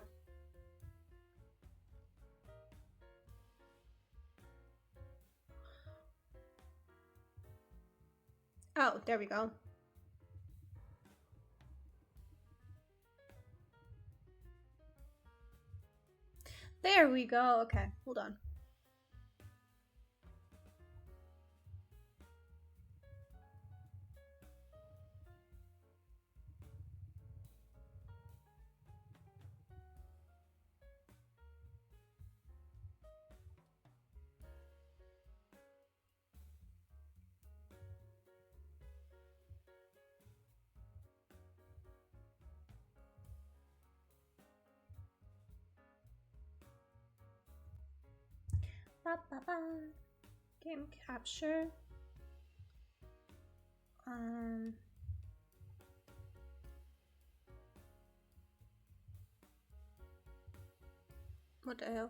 Speaker 1: Oh, there we go. There we go. Okay, hold on. Ba, ba, ba. Game capture. What the hell?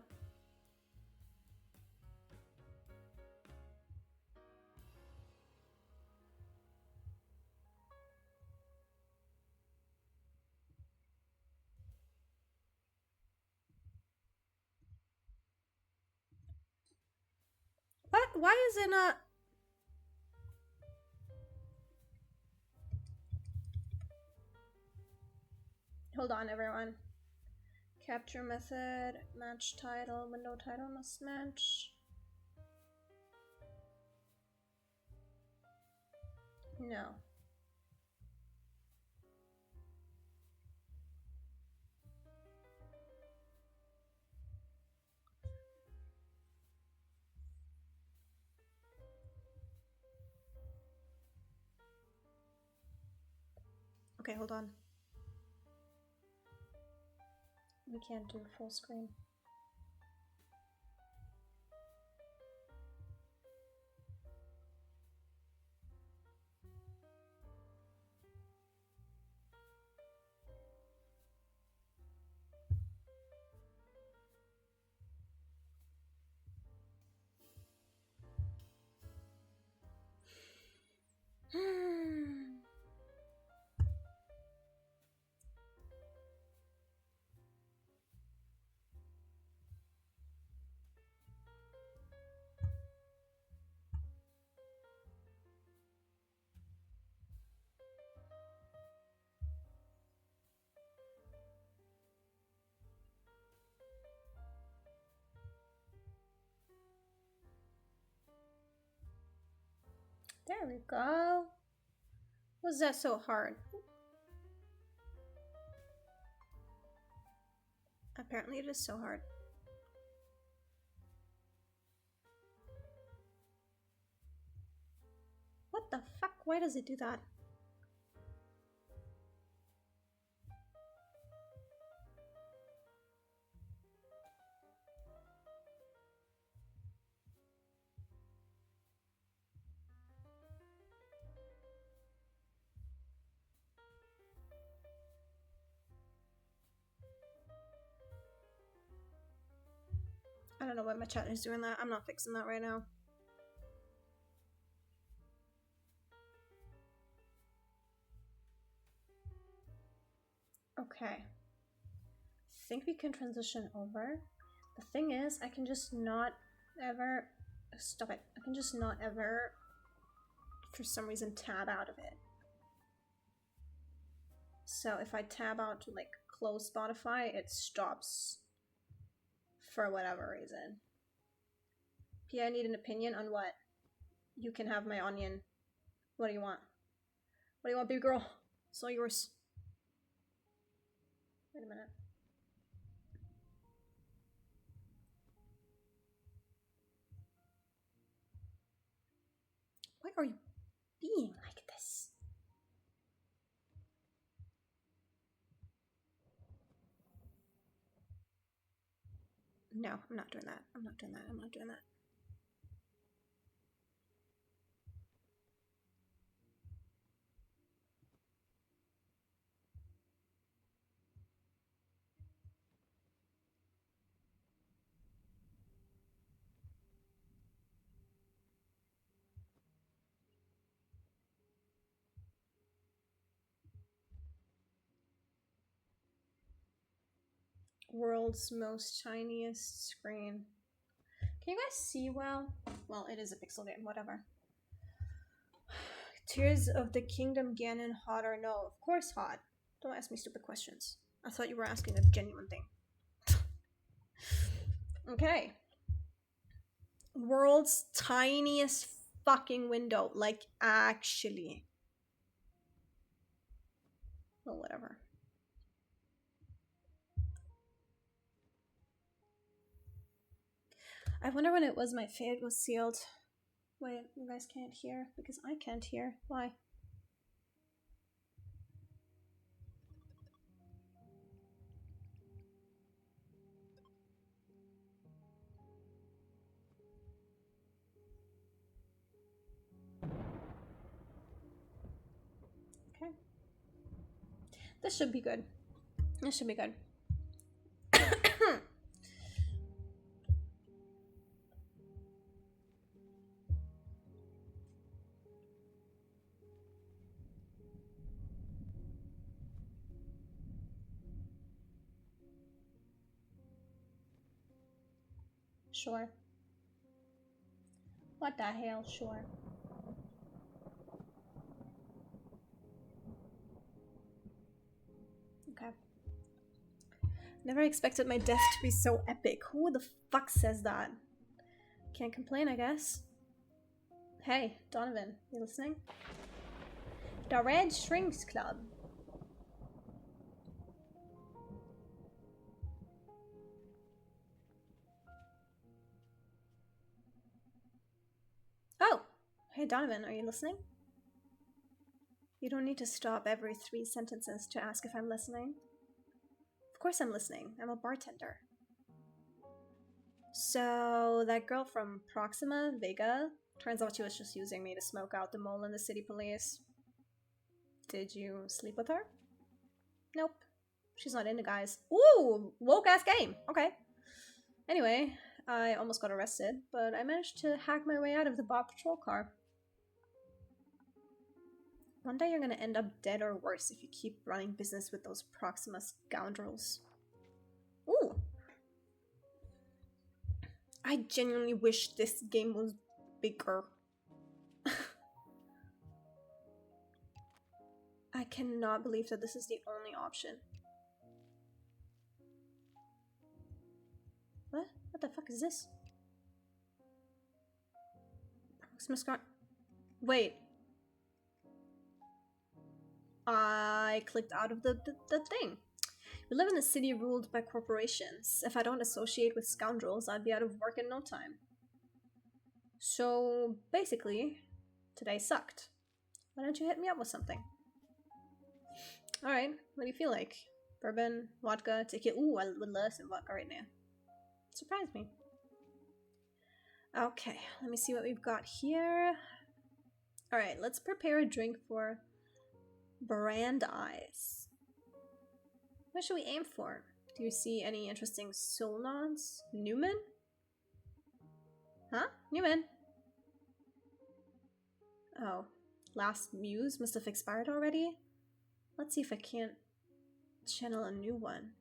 Speaker 1: What? Why is it not? Hold on, everyone. Capture method, match title, window title must match. No. Okay, hold on. We can't do full screen. There we go. Was that so hard? Apparently it is so hard. What the fuck? Why does it do that? I don't know why my chat is doing that. I'm not fixing that right now. Okay. I think we can transition over. The thing is, I can just not ever... Stop it. I can just not ever, for some reason, tab out of it. So if I tab out to, like, close Spotify, it stops for whatever reason. Pia, I need an opinion on what? You can have my onion. What do you want? What do you want, big girl? It's all yours. Wait a minute. Why are you being like this? No, I'm not doing that. I'm not doing that. I'm not doing that. World's most tiniest screen. Can you guys see well? Well, it is a pixel game, whatever. Tears of the Kingdom Ganon, hot or no? Of course hot. Don't ask me stupid questions. I thought you were asking a genuine thing. Okay. World's tiniest fucking window. Like, actually. Well, whatever. I wonder when it was my fate was sealed. Wait, you guys can't hear? Because I can't hear. Why? Okay. This should be good. This should be good. Sure. What the hell? Sure. Okay. Never expected my death to be so epic. Who the fuck says that? Can't complain, I guess. Hey, Donovan, you listening? The Red Shrinks Club. Oh! Hey, Donovan, are you listening? You don't need to stop every 3 sentences to ask if I'm listening. Of course I'm listening. I'm a bartender. So, that girl from Proxima, Vega, turns out she was just using me to smoke out the mole in the city police. Did you sleep with her? Nope. She's not into guys. Ooh! Woke-ass game! Okay. Anyway, I almost got arrested, but I managed to hack my way out of the Bob Patrol car. One day you're gonna end up dead or worse if you keep running business with those Proxima scoundrels. Ooh! I genuinely wish this game was bigger. I cannot believe that this is the only option. What? What the fuck is this? Proxima Scar. Wait. I clicked out of the thing. We live in a city ruled by corporations. If I don't associate with scoundrels, I'd be out of work in no time. So, basically, today sucked. Why don't you hit me up with something? Alright, what do you feel like? Bourbon, vodka, tequila. Ooh, I would love some vodka right now. Surprise me. Okay, let me see what we've got here. Alright, let's prepare a drink for Brandeis. What should we aim for? Do you see any interesting soul nods? Newman? Huh? Newman? Oh, last muse must have expired already? Let's see if I can't channel a new one.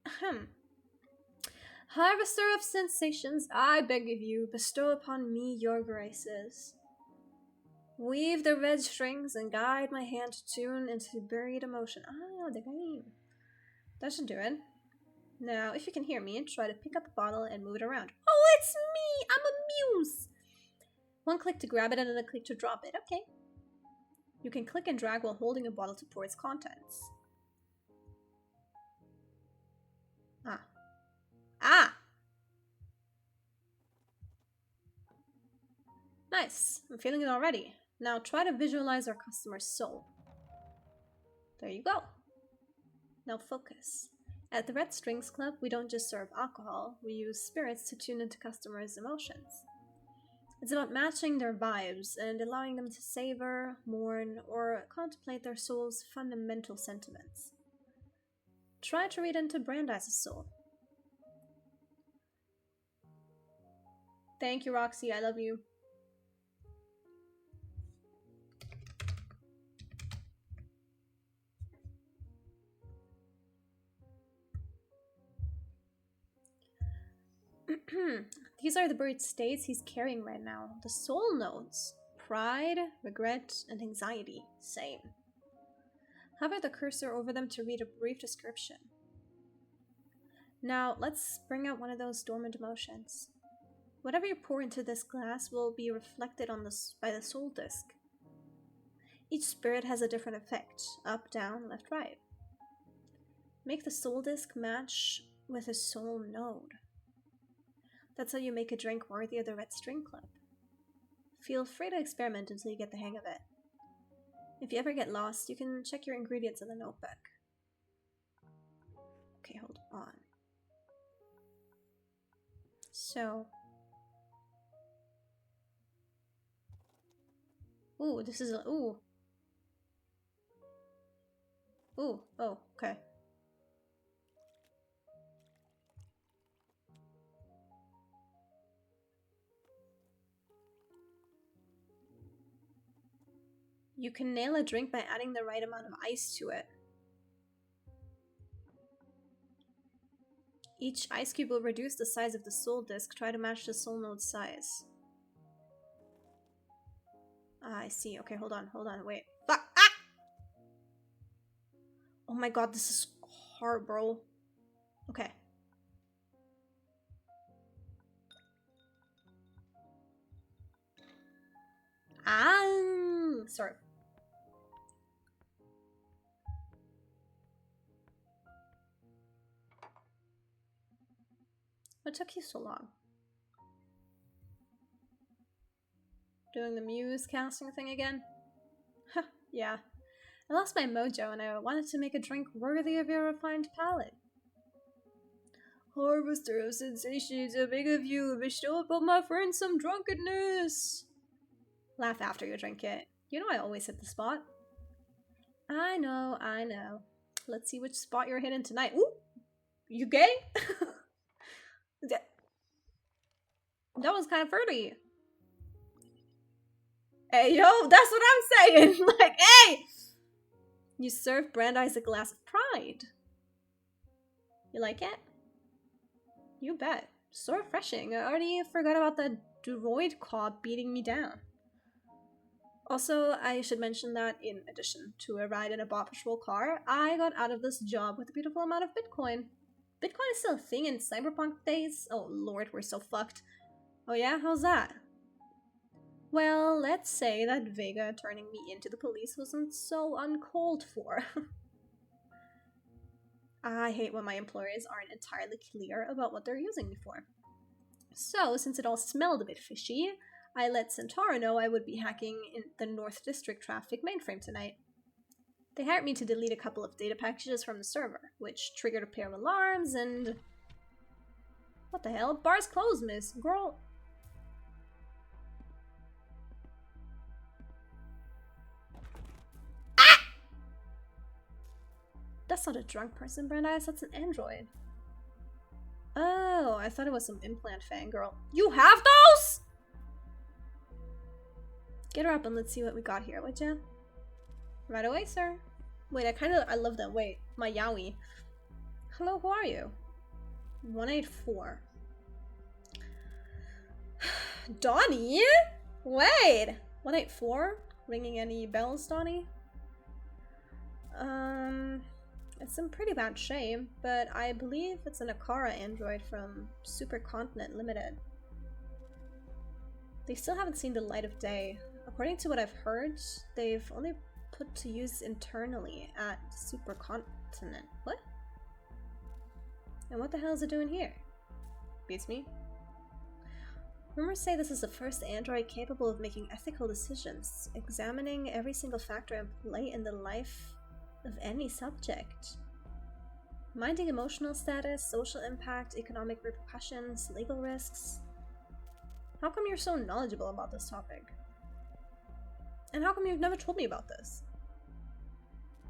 Speaker 1: Ahem. Harvester of sensations, I beg of you, bestow upon me your graces. Weave the red strings and guide my hand to tune into buried emotion. Ah, the game. That should do it. Now, if you can hear me, try to pick up the bottle and move it around. Oh, it's me! I'm a muse! One click to grab it and another click to drop it. Okay. You can click and drag while holding a bottle to pour its contents. Ah. Ah! Nice. I'm feeling it already. Now try to visualize our customer's soul. There you go. Now focus. At the Red Strings Club, we don't just serve alcohol, we use spirits to tune into customers' emotions. It's about matching their vibes and allowing them to savor, mourn, or contemplate their soul's fundamental sentiments. Try to read into Brandeis' soul. Thank you, Roxy. I love you. These are the buried states he's carrying right now. The soul nodes. Pride, regret, and anxiety. Same. Hover the cursor over them to read a brief description. Now, let's bring out one of those dormant emotions. Whatever you pour into this glass will be reflected on by the soul disc. Each spirit has a different effect. Up, down, left, right. Make the soul disc match with a soul node. That's how you make a drink worthy of the Red String Club. Feel free to experiment until you get the hang of it. If you ever get lost, you can check your ingredients in the notebook. Okay, hold on. So... Ooh, this is a... Ooh. Ooh, oh, okay. You can nail a drink by adding the right amount of ice to it. Each ice cube will reduce the size of the soul disc. Try to match the soul node size. Ah, I see. Okay, hold on, wait. Fuck! Ah! Oh my god, this is hard, bro. Okay. Ah! Sorry. What took you so long? Doing the muse casting thing again? Huh, yeah. I lost my mojo and I wanted to make a drink worthy of your refined palate. Harvester of sensations, I beg of you, bestow upon my friend some drunkenness. Laugh after you drink it. You know I always hit the spot. I know. Let's see which spot you're hitting tonight. Ooh! You gay? That was kind of flirty. Hey, yo, that's what I'm saying. Like, hey! You serve Brandeis a glass of pride. You like it? You bet. So refreshing. I already forgot about the droid cop beating me down. Also, I should mention that in addition to a ride in a Paw Patrol car, I got out of this job with a beautiful amount of Bitcoin. Bitcoin is still a thing in cyberpunk days? Oh lord, we're so fucked. Oh yeah? How's that? Well, let's say that Vega turning me into the police wasn't so uncalled for. I hate when my employers aren't entirely clear about what they're using me for. So, since it all smelled a bit fishy, I let Centauro know I would be hacking in the North District traffic mainframe tonight. They hired me to delete a couple of data packages from the server, which triggered a pair of alarms and... What the hell? Bar's closed, miss. Girl... Ah! That's not a drunk person, Brandeis. That's an android. Oh, I thought it was some implant fangirl. You have those?! Get her up and let's see what we got here, would ya? Right away, sir. Wait, I love that. Wait, my yaoi. Hello, who are you? 184. Donnie? Wait! 184? Ringing any bells, Donnie? It's in pretty bad shape, but I believe it's an Akara android from Supercontinent Limited. They still haven't seen the light of day. According to what I've heard, they've only put to use internally at Supercontinent. What? And what the hell is it doing here? Beats me. Rumors say this is the first android capable of making ethical decisions, examining every single factor in play in the life of any subject. Minding emotional status, social impact, economic repercussions, legal risks. How come you're so knowledgeable about this topic? And how come you've never told me about this?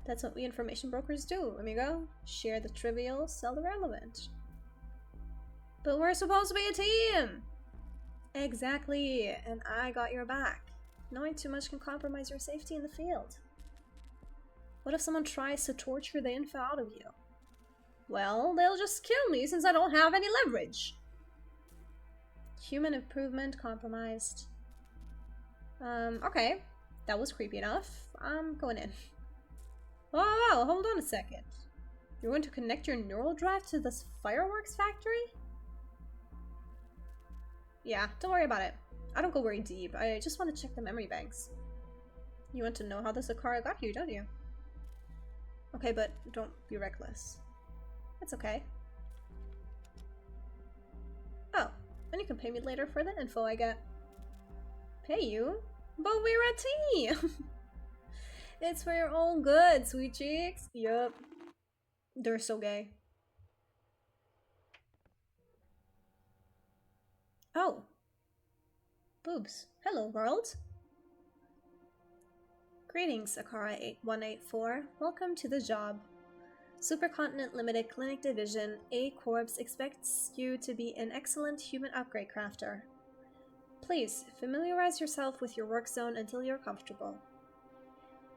Speaker 1: That's what we information brokers do, amigo. Share the trivial, sell the relevant. But we're supposed to be a team! Exactly, and I got your back. Knowing too much can compromise your safety in the field. What if someone tries to torture the info out of you? Well, they'll just kill me since I don't have any leverage. Human improvement compromised. Okay. That was creepy enough. I'm going in. Oh, hold on a second. You're going to connect your neural drive to this fireworks factory? Yeah, don't worry about it. I don't go very deep. I just want to check the memory banks. You want to know how this Akara got here, don't you? Okay, but don't be reckless. It's okay. Oh, and you can pay me later for the info I get. Pay you? But we're a team! It's for your own good, sweet cheeks. Yup. They're so gay. Oh. Boobs. Hello, world. Greetings, Akara 8184. Welcome to the job. Supercontinent Limited Clinic Division A Corps expects you to be an excellent human upgrade crafter. Please, familiarize yourself with your work zone until you're comfortable.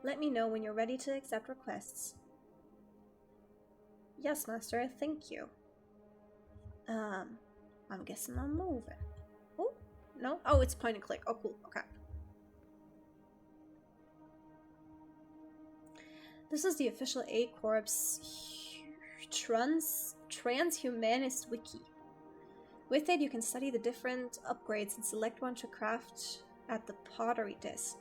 Speaker 1: Let me know when you're ready to accept requests. Yes, Master, thank you. I'm guessing I'm moving. Oh, no? Oh, it's point and click. Oh, cool. Okay. This is the official A Corps Transhumanist Wiki. With it, you can study the different upgrades and select one to craft at the pottery disc.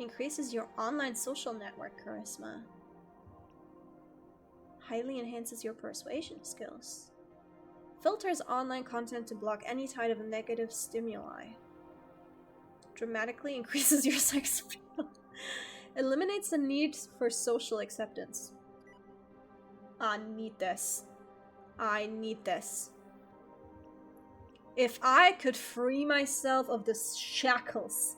Speaker 1: Increases your online social network charisma. Highly enhances your persuasion skills. Filters online content to block any type of negative stimuli. Dramatically increases your sex appeal. Eliminates the need for social acceptance. I need this. I need this. If I could free myself of the shackles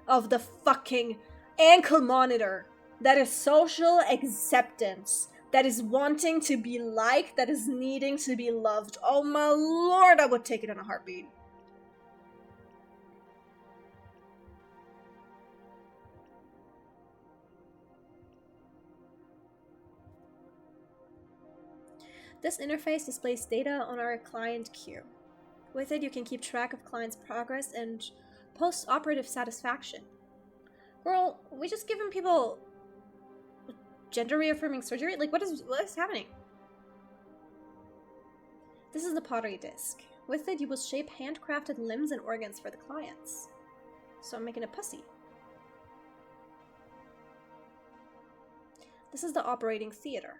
Speaker 1: of the fucking ankle monitor that is social acceptance, that is wanting to be liked, that is needing to be loved, oh my lord, I would take it in a heartbeat. This interface displays data on our client queue. With it, you can keep track of clients' progress and post-operative satisfaction. Girl, we just giving people gender-reaffirming surgery? Like, what is happening? This is the pottery disc. With it, you will shape handcrafted limbs and organs for the clients. So I'm making a pussy. This is the operating theater.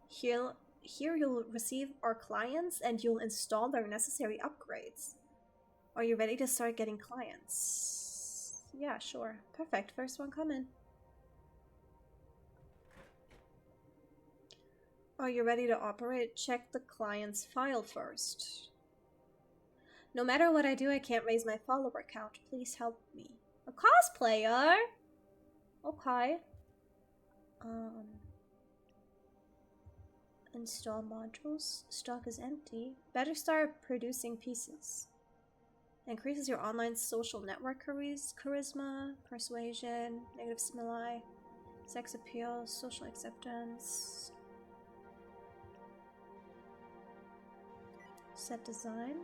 Speaker 1: Here you'll receive our clients and you'll install their necessary upgrades. Are you ready to start getting clients? Yeah, sure. Perfect. First one coming. Are you ready to operate? Check the client's file first. No matter what I do, I can't raise my follower count. Please help me. A cosplayer? Okay. Install modules. Stock is empty. Better start producing pieces. Increases your online social network charisma, persuasion, negative stimuli, sex appeal, social acceptance. Set design.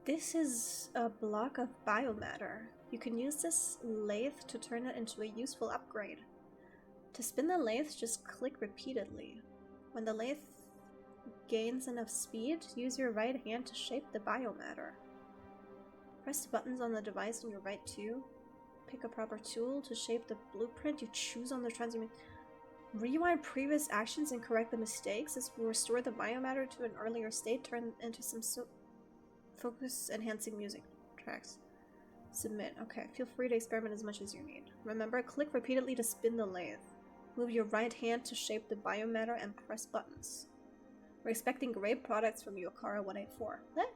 Speaker 1: This is a block of biomatter. You can use this lathe to turn it into a useful upgrade. To spin the lathe, just click repeatedly. When the lathe gains enough speed, use your right hand to shape the biomatter. Press the buttons on the device on your right too. Pick a proper tool to shape the blueprint you choose on the transformation. Rewind previous actions and correct the mistakes. This will restore the biomatter to an earlier state, turn into some focus enhancing music tracks. Submit. Okay, feel free to experiment as much as you need. Remember, click repeatedly to spin the lathe. Move your right hand to shape the biomatter and press buttons. We're expecting great products from you, Akara 184. What?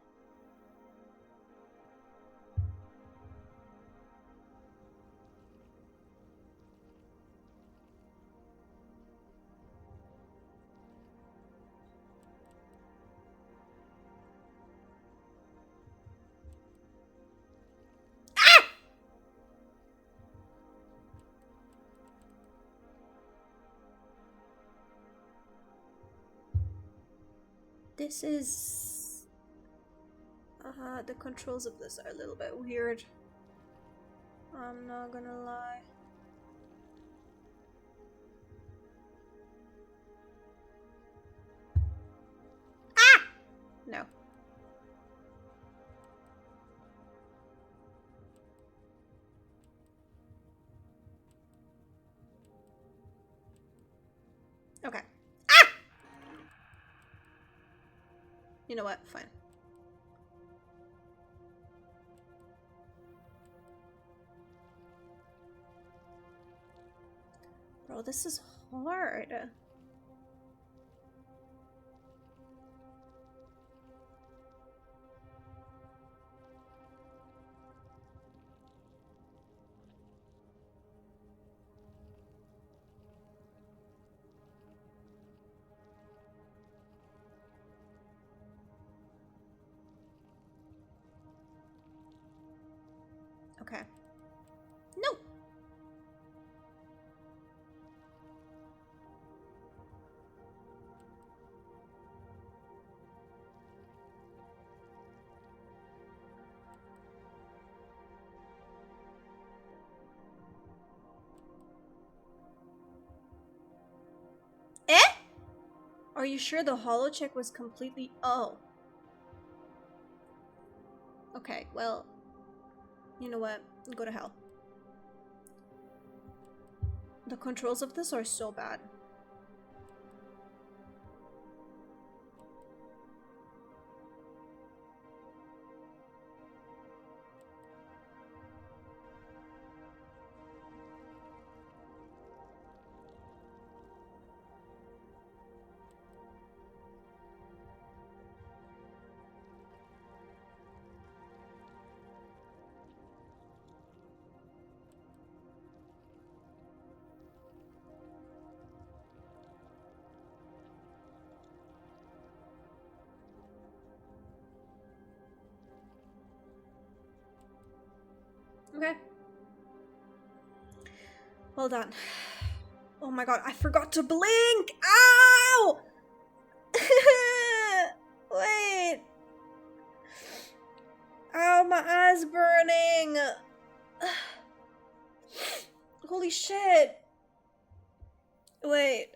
Speaker 1: This is... the controls of this are a little bit weird. I'm not gonna lie. Ah! No. Okay. Ah! You know what? Fine. Bro, this is hard. Okay. No! Eh? Are you sure the holo check was completely... Oh. Okay, well... You know what? Go to hell. The controls of this are so bad. Okay. Well done. Oh my god, I forgot to blink! Ow! Wait. Ow, my eye's burning. Holy shit. Wait.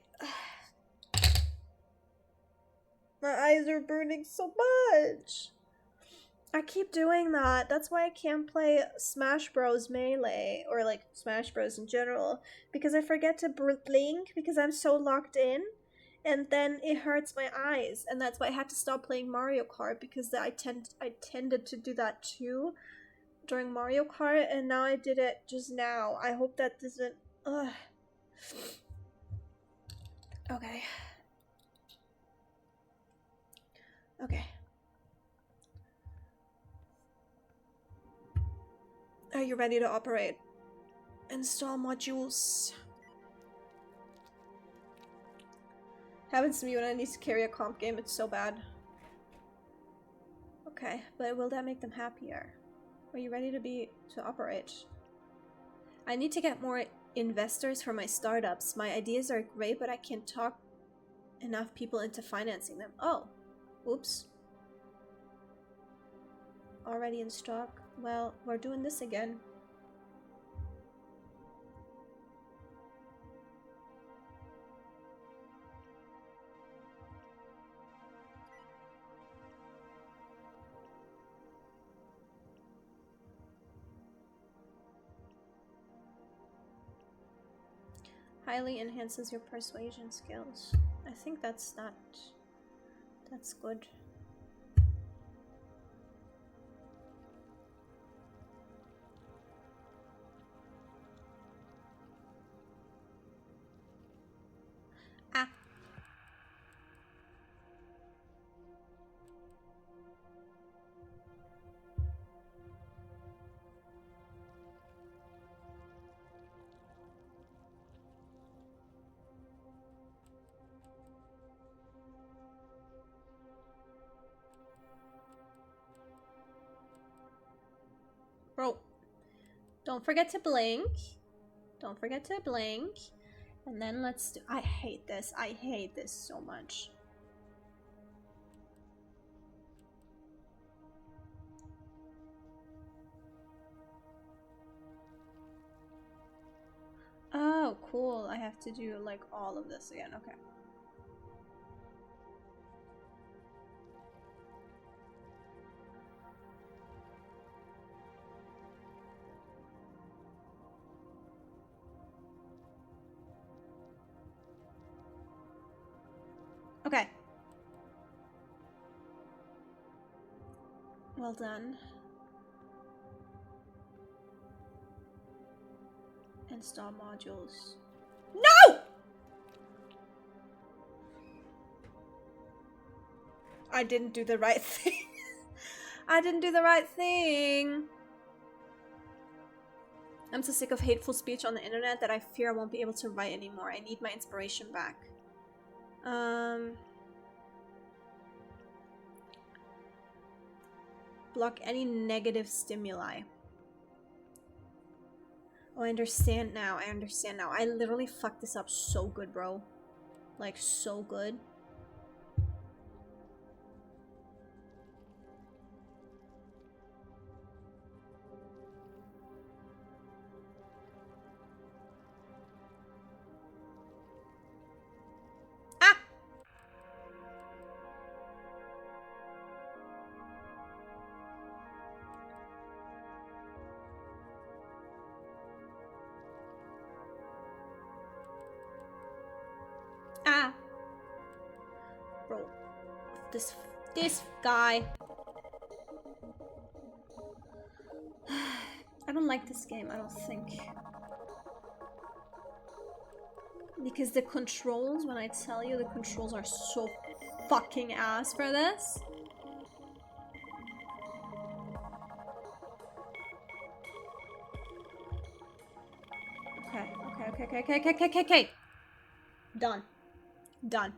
Speaker 1: eyes are burning so much. I keep doing that. That's why I can't play Smash Bros. Melee, or like Smash Bros. In general, because I forget to blink because I'm so locked in, and then it hurts my eyes, and that's why I had to stop playing Mario Kart, because I tended to do that too during Mario Kart, and now I did it just now. I hope that doesn't. Ugh. Okay. Okay. Are you ready to operate? Install modules. Happens to me when I need to carry a comp game, it's so bad. Okay, but will that make them happier? Are you ready to operate? I need to get more investors for my startups. My ideas are great, but I can't talk enough people into financing them. Oh, oops. Already in stock? Well, we're doing this again. Highly enhances your persuasion skills. I think that's good. Ah. Bro, don't forget to blink. Don't forget to blink. And then let's do— I hate this. I hate this so much. Oh, cool. I have to do like all of this again. Okay. Okay. Well done. Install modules. No! I didn't do the right thing. I didn't do the right thing. I'm so sick of hateful speech on the internet that I fear I won't be able to write anymore. I need my inspiration back. Block any negative stimuli. Oh, I understand now. I understand now. I literally fucked this up so good, bro. Like, so good. Ah! Ah! Bro. This guy. I don't like this game, I don't think. Because the controls, when I tell you, the controls are so fucking ass for this. Okay. Done. Done.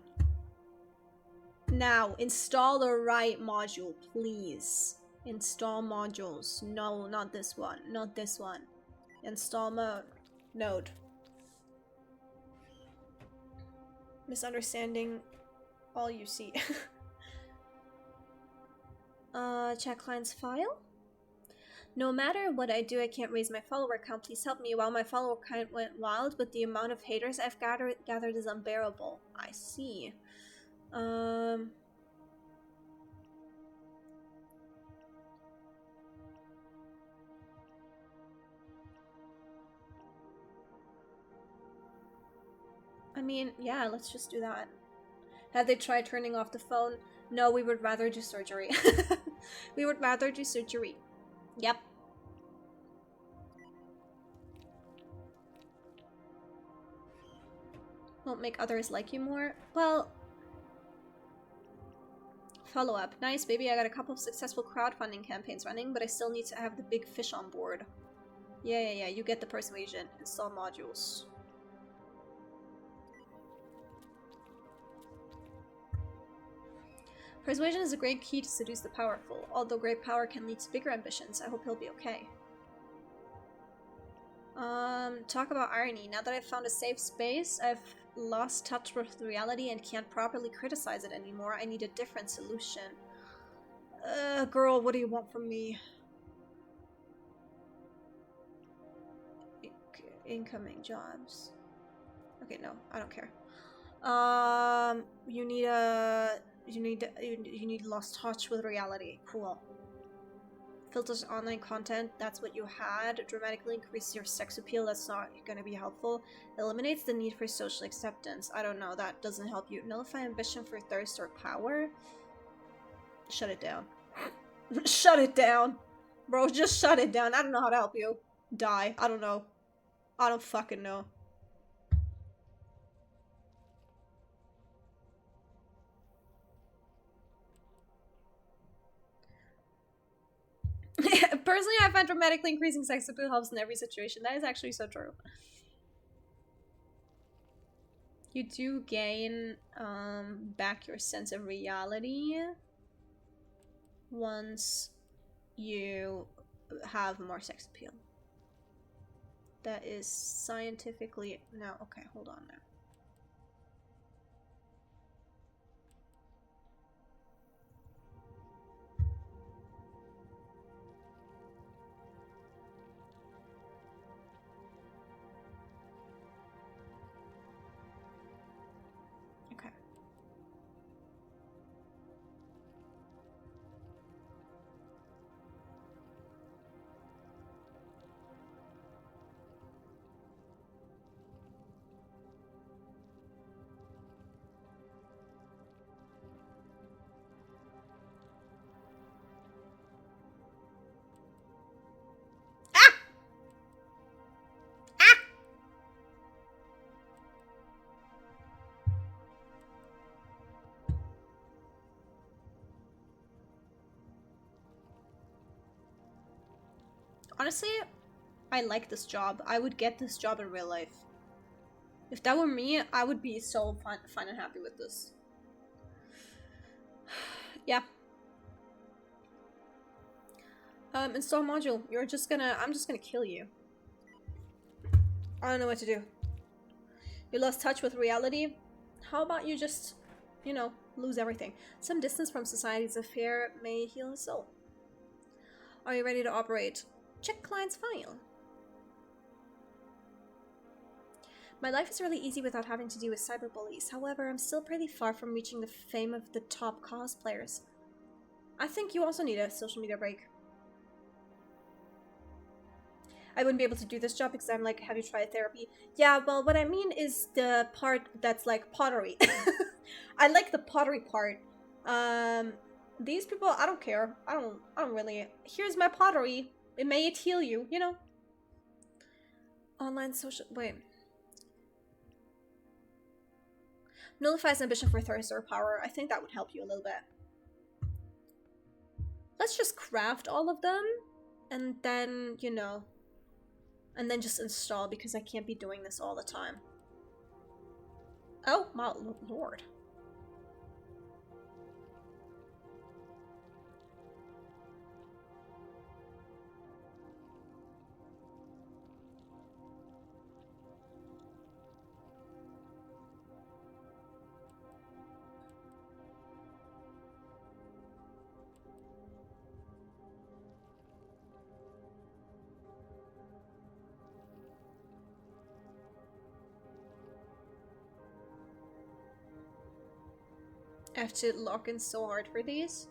Speaker 1: Now, install the right module, please. Install modules. No, not this one. Not this one. Install mode. Node. Misunderstanding all you see. Check client's file? No matter what I do, I can't raise my follower count. Please help me. While my follower count went wild, but the amount of haters I've gathered is unbearable. I see. mean, yeah, let's just do that. Have they tried turning off the phone? No, we would rather do surgery. We would rather do surgery. Yep. Won't make others like you more? Well... Follow-up. Nice, baby. I got a couple of successful crowdfunding campaigns running, but I still need to have the big fish on board. Yeah. You get the persuasion. Install modules. Persuasion is a great key to seduce the powerful. Although great power can lead to bigger ambitions, I hope he'll be okay. Talk about irony. Now that I've found a safe space, I've lost touch with reality and can't properly criticize it anymore. I need a different solution. Girl, what do you want from me? Incoming jobs. Okay, no, I don't care. You need lost touch with reality. Cool. Filters online content, that's what you had. Dramatically increase your sex appeal, that's not gonna be helpful. Eliminates the need for social acceptance. I don't know, that doesn't help you. Nullify ambition for thirst or power. Shut it down. Shut it down. Bro, just shut it down. I don't know how to help you. Die. I don't know. I don't fucking know. Personally, I find dramatically increasing sex appeal helps in every situation. That is actually so true. You do gain back your sense of reality once you have more sex appeal. That is scientifically... No, okay, hold on now. Honestly, I like this job. I would get this job in real life. If that were me, I would be so fun and happy with this. Yeah. Install module. I'm just gonna kill you. I don't know what to do. You lost touch with reality? How about you just, you know, lose everything? Some distance from society's affair may heal the soul. Are you ready to operate? Check client's file. My life is really easy without having to deal with cyberbullies. However, I'm still pretty far from reaching the fame of the top cosplayers. I think you also need a social media break. I wouldn't be able to do this job because I'm like, have you tried therapy? Yeah, well, what I mean is the part that's like pottery. I like the pottery part. These people, I don't care. I don't really. Here's my pottery. It may heal you, you know. Online social... Wait. Nullifies ambition for thirst or power. I think that would help you a little bit. Let's just craft all of them. And then, you know... And then just install because I can't be doing this all the time. Oh, my lord. I have to lock in so hard for these.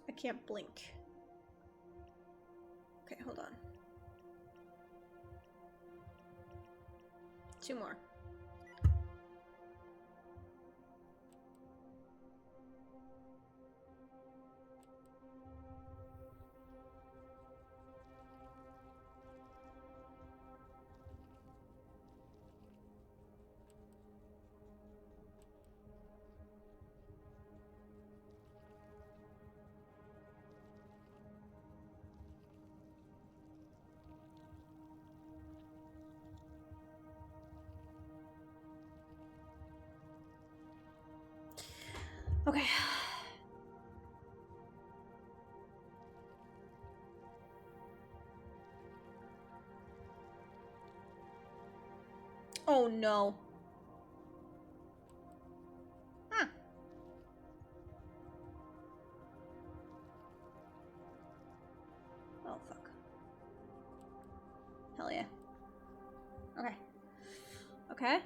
Speaker 1: I can't blink. Okay, hold on. 2 more. Okay. Oh no. Huh. Oh fuck. Hell yeah. Okay. Okay.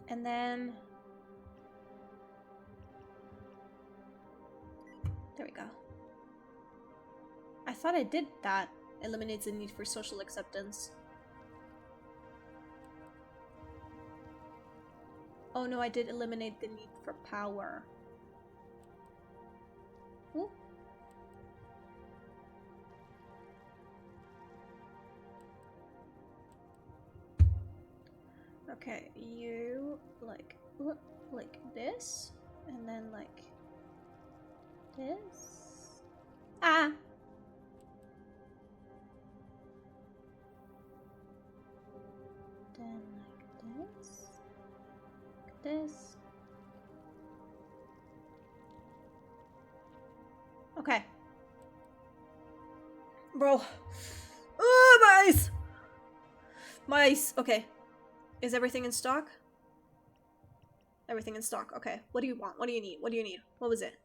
Speaker 1: And then... There we go. I thought I did that. Eliminates the need for social acceptance. Oh no, I did eliminate the need for power. Ooh. Okay, you like this, and then like this. Ah! Then like this. Like this. Okay. Bro. Oh, my eyes! My eyes. Okay. Is everything in stock? Everything in stock. Okay. What do you want? What do you need? What do you need? What was it?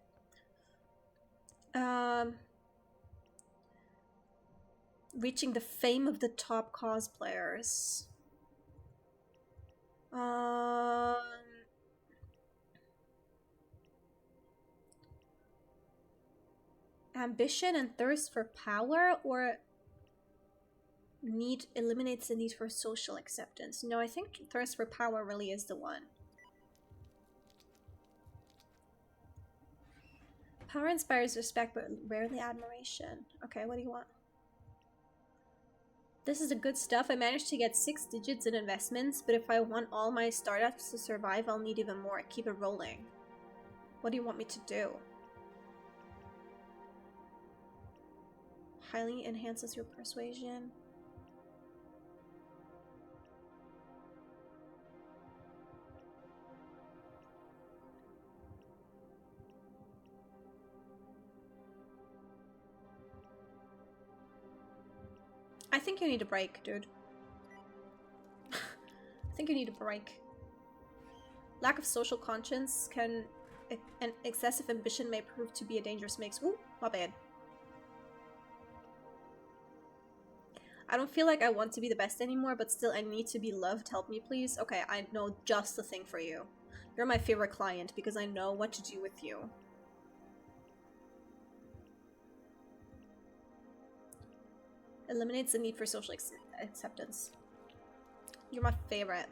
Speaker 1: Reaching the fame of the top cosplayers. Ambition and thirst for power, or need eliminates the need for social acceptance. No, I think thirst for power really is the one. Power inspires respect, but rarely admiration. Okay, what do you want? This is the good stuff. I managed to get 6 digits in investments, but if I want all my startups to survive, I'll need even more. Keep it rolling. What do you want me to do? Highly enhances your persuasion. I think you need a break, dude. I think you need a break. Lack of social conscience and excessive ambition may prove to be a dangerous mix. Ooh, my bad. I don't feel like I want to be the best anymore, but still I need to be loved. Help me, please. Okay, I know just the thing for you. You're my favorite client because I know what to do with you. Eliminates the need for social acceptance. You're my favorite.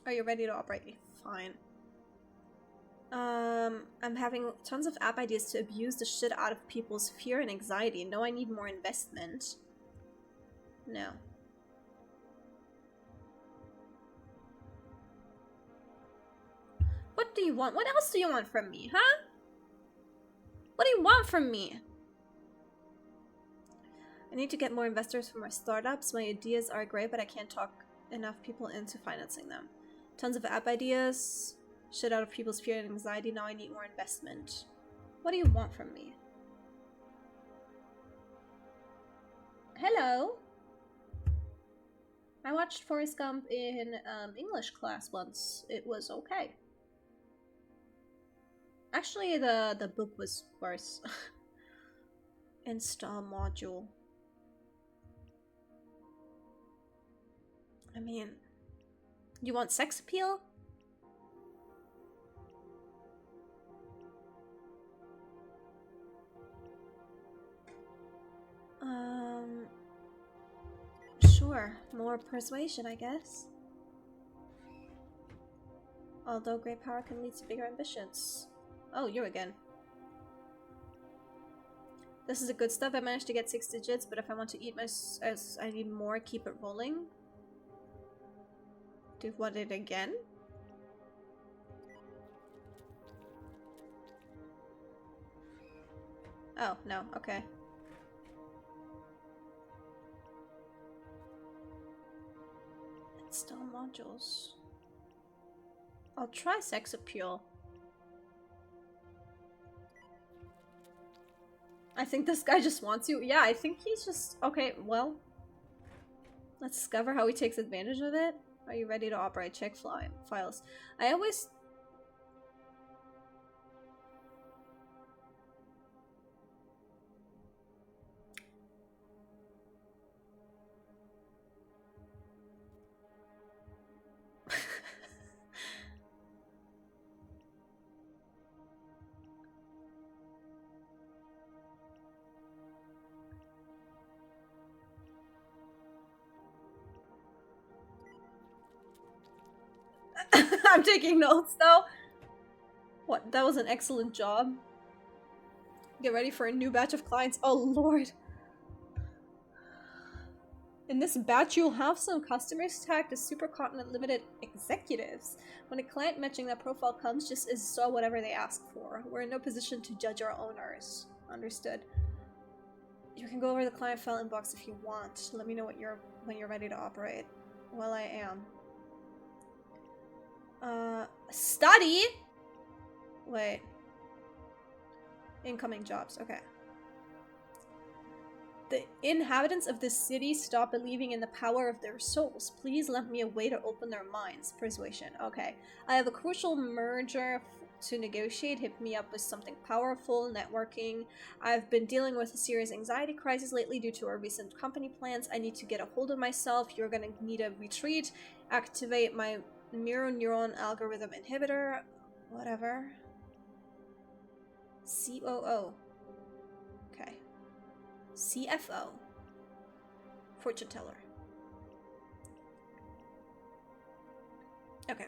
Speaker 1: Are you ready to operate me? Fine. I'm having tons of app ideas to abuse the shit out of people's fear and anxiety. No, I need more investment. No. What do you want? What else do you want from me, huh? What do you want from me? I need to get more investors for my startups. My ideas are great, but I can't talk enough people into financing them. Tons of app ideas. Shit out of people's fear and anxiety. Now I need more investment. What do you want from me? Hello? I watched Forrest Gump in English class once. It was okay. Actually, the book was worse. Install module. I mean, you want sex appeal? Sure, more persuasion, I guess. Although great power can lead to bigger ambitions. Oh, you again. This is the good stuff. I managed to get 6 digits, but if I want to eat I need more, keep it rolling. Do what it again? Oh, no, okay. Install modules. I'll try sex appeal. I think this guy just wants you. Yeah, I think he's just... Okay, well. Let's discover how he takes advantage of it. Are you ready to operate? Check files. I always... I'm taking notes though. What? That was an excellent job. Get ready for a new batch of clients. Oh lord. In this batch, you'll have some customers tagged as Supercontinent Limited executives. When a client matching that profile comes, just install whatever they ask for. We're in no position to judge our owners. Understood. You can go over the client file inbox if you want. Let me know when you're ready to operate. Well, I am. Study? Wait. Incoming jobs, okay. The inhabitants of this city stop believing in the power of their souls. Please lend me a way to open their minds. Persuasion, okay. I have a crucial merger to negotiate. Hit me up with something powerful. Networking. I've been dealing with a serious anxiety crisis lately due to our recent company plans. I need to get a hold of myself. You're gonna need a retreat. Activate my mirror neuron algorithm inhibitor. Whatever. COO. Okay. CFO. Fortune teller. Okay.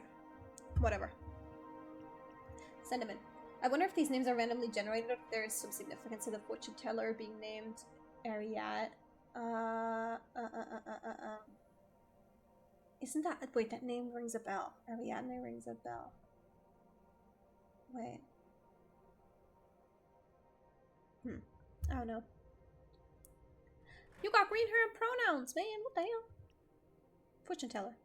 Speaker 1: Whatever. Send him in. I wonder if these names are randomly generated or if there is some significance to the fortune teller being named Ariat. Isn't that... Wait, that name rings a bell. Ariadne rings a bell. Wait. I don't know. You got green hair and pronouns, man. What the hell? Fortune teller.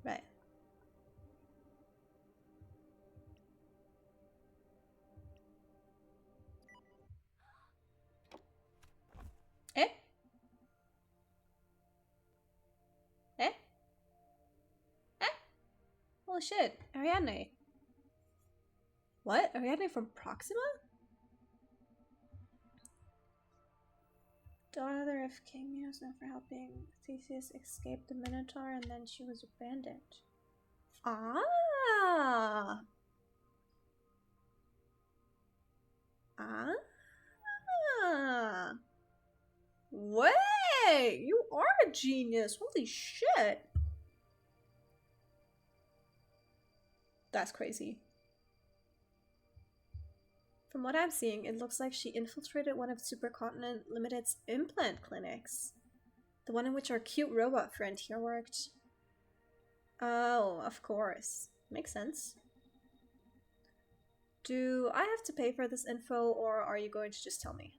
Speaker 1: Right. Eh? Eh? Eh? Holy shit. Ariadne. What? Ariadne from Proxima? Daughter of King Minos, known for helping Theseus escape the Minotaur, and then she was abandoned. Ah! Ah! Wait! You are a genius! Holy shit! That's crazy. From what I'm seeing, it looks like she infiltrated one of Supercontinent Limited's implant clinics. The one in which our cute robot friend here worked. Oh, of course. Makes sense. Do I have to pay for this info, or are you going to just tell me?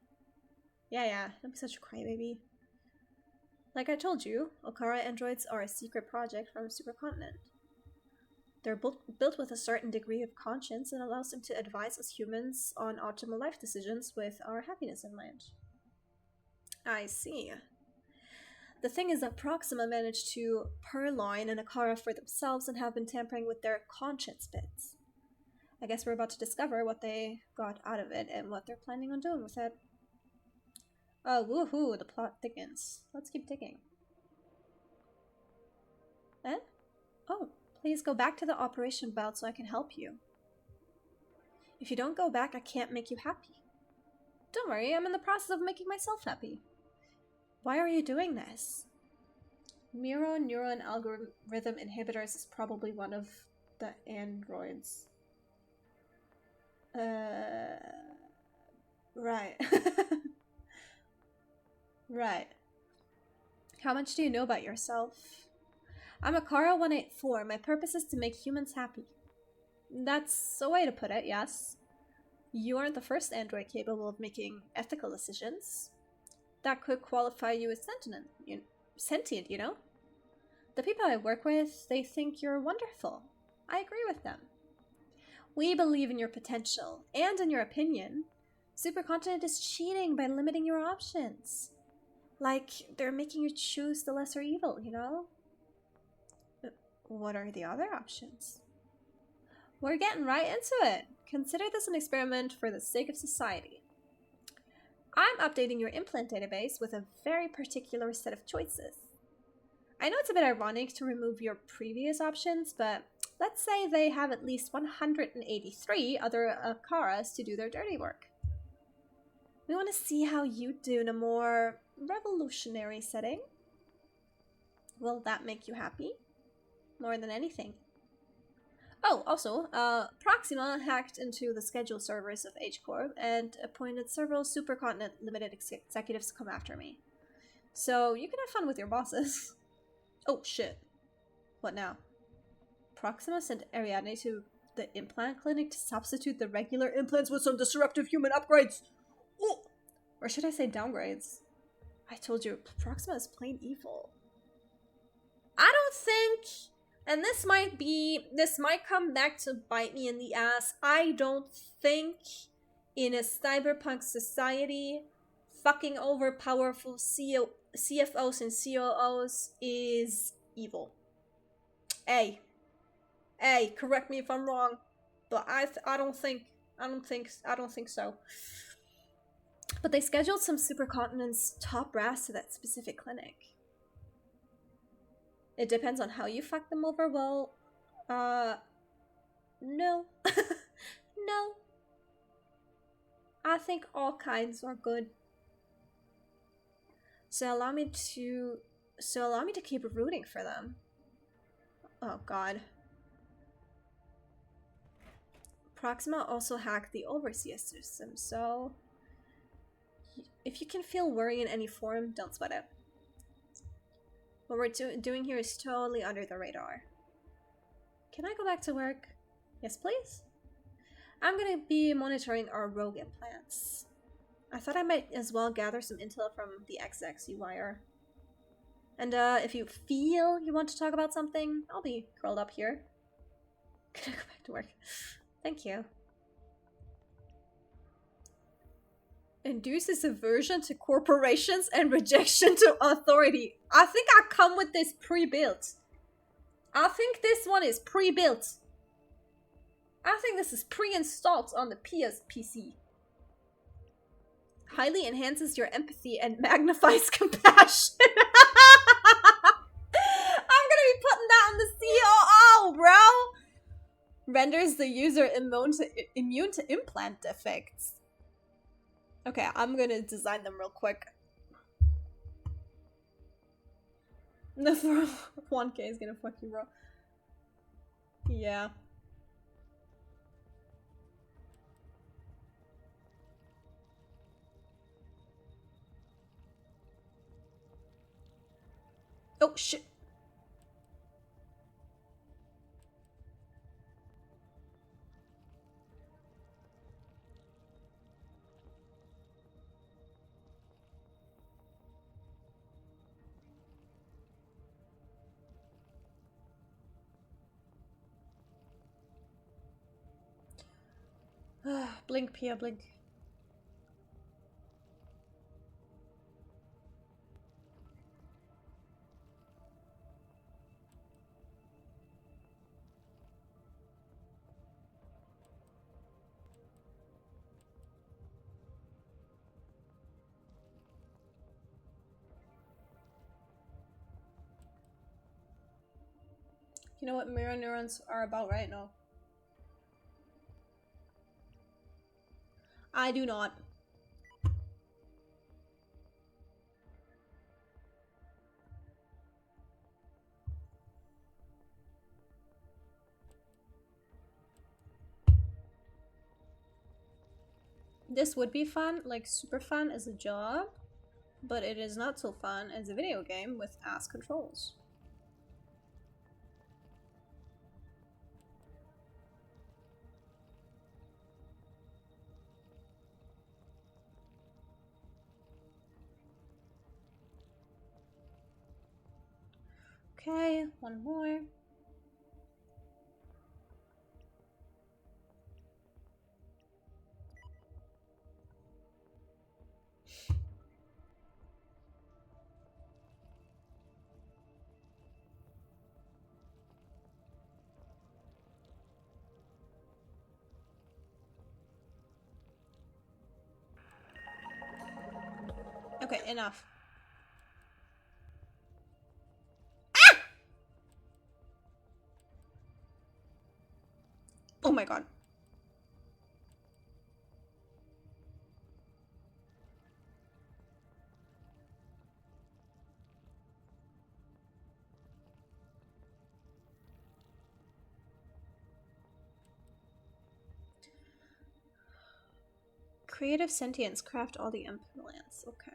Speaker 1: Yeah, don't be such a crybaby. Like I told you, Okara androids are a secret project from Supercontinent. They're built with a certain degree of conscience and allows them to advise us humans on optimal life decisions with our happiness in mind. I see. The thing is that Proxima managed to purloin an Okara for themselves and have been tampering with their conscience bits. I guess we're about to discover what they got out of it and what they're planning on doing with it. Oh, woohoo, the plot thickens. Let's keep digging. Eh? Oh. Please go back to the operation belt so I can help you. If you don't go back, I can't make you happy. Don't worry, I'm in the process of making myself happy. Why are you doing this? Miro neuron algorithm inhibitors is probably one of the androids. Right. Right. How much do you know about yourself? I'm a Kara 184. My purpose is to make humans happy. That's a way to put it, yes. You aren't the first android capable of making ethical decisions. That could qualify you as sentient, you know? The people I work with, they think you're wonderful. I agree with them. We believe in your potential and in your opinion. Supercontinent is cheating by limiting your options. Like, they're making you choose the lesser evil, you know? What are the other options? We're getting right into it. Consider this an experiment for the sake of society. I'm updating your implant database with a very particular set of choices. I know it's a bit ironic to remove your previous options, but let's say they have at least 183 other Akaras to do their dirty work. We want to see how you do in a more revolutionary setting. Will that make you happy? More than anything. Oh, also, Proxima hacked into the schedule servers of H-Corp and appointed several Supercontinent Limited executives to come after me. So you can have fun with your bosses. Oh, shit. What now? Proxima sent Ariadne to the implant clinic to substitute the regular implants with some disruptive human upgrades. Oh! Or should I say downgrades? I told you, Proxima is plain evil. I don't think, and this might come back to bite me in the ass, I don't think in a cyberpunk society, fucking over powerful CFOs and COOs is evil. Hey, correct me if I'm wrong, but I don't think so. But they scheduled some Supercontinent's top brass to that specific clinic. It depends on how you fuck them over. Well, no. No. I think all kinds are good. So allow me to keep rooting for them. Oh god. Proxima also hacked the Overseer system, so if you can feel worry in any form, don't sweat it. What we're doing here is totally under the radar. Can I go back to work? Yes, please? I'm gonna be monitoring our rogue implants. I thought I might as well gather some intel from the XX you wire. And if you feel you want to talk about something, I'll be curled up here. Can I go back to work? Thank you. Induces aversion to corporations and rejection to authority. I think I come with this pre-built. I think this one is pre-built. I think this is pre-installed on the PS PC. Highly enhances your empathy and magnifies compassion. I'm gonna be putting that on the COO, bro! Renders the user immune to implant defects. Okay, I'm gonna design them real quick. The 1K is gonna fuck you, bro. Yeah. Oh, shit. Blink, Pia, blink. You know what mirror neurons are about, right? No. I do not. This would be fun, like super fun as a job, but it is not so fun as a video game with ass controls. Okay, one more. Okay, enough. Ah! Oh my god. Creative sentience, craft all the implants. Okay.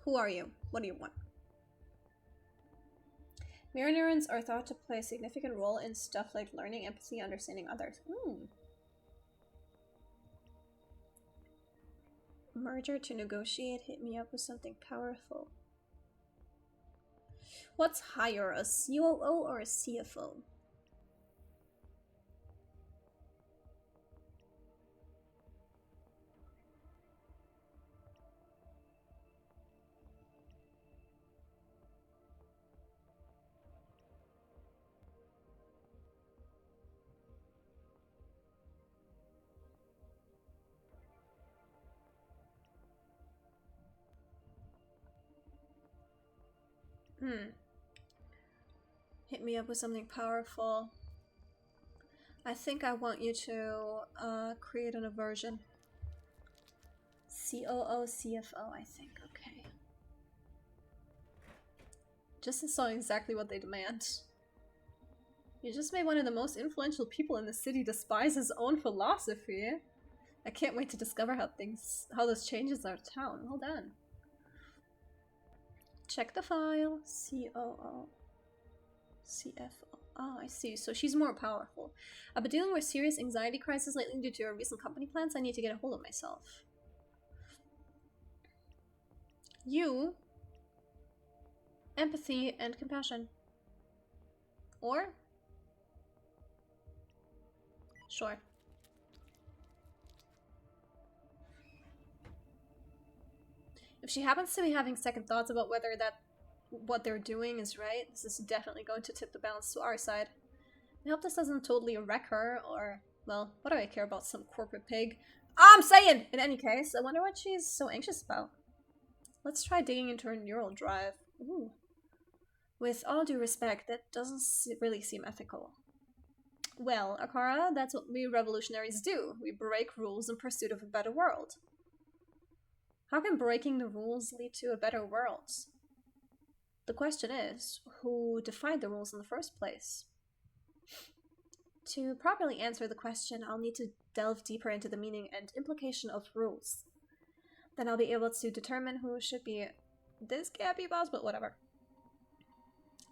Speaker 1: Who are you? What do you want? Mirror neurons are thought to play a significant role in stuff like learning, empathy, understanding others. Merger to negotiate. Hit me up with something powerful. What's higher, a COO or a CFO? Hit me up with something powerful. I think I want you to create an aversion. COO, CFO, I think. Okay. Just saw exactly what they demand. You just made one of the most influential people in the city despise his own philosophy. I can't wait to discover how this changes our town. Well done. Check the file. COO. CFO. Oh, I see. So she's more powerful. I've been dealing with serious anxiety crisis lately due to our recent company plans. I need to get a hold of myself. You. Empathy and compassion. Or? Sure. If she happens to be having second thoughts about whether what they're doing is right, this is definitely going to tip the balance to our side. I hope this doesn't totally wreck her, or, well, what do I care about some corporate pig? I'm saying! In any case, I wonder what she's so anxious about. Let's try digging into her neural drive. Ooh. With all due respect, that doesn't really seem ethical. Well, Akara, that's what we revolutionaries do. We break rules in pursuit of a better world. How can breaking the rules lead to a better world? The question is, who defined the rules in the first place? To properly answer the question, I'll need to delve deeper into the meaning and implication of rules. Then I'll be able to determine who should be... This can't be boss, but whatever.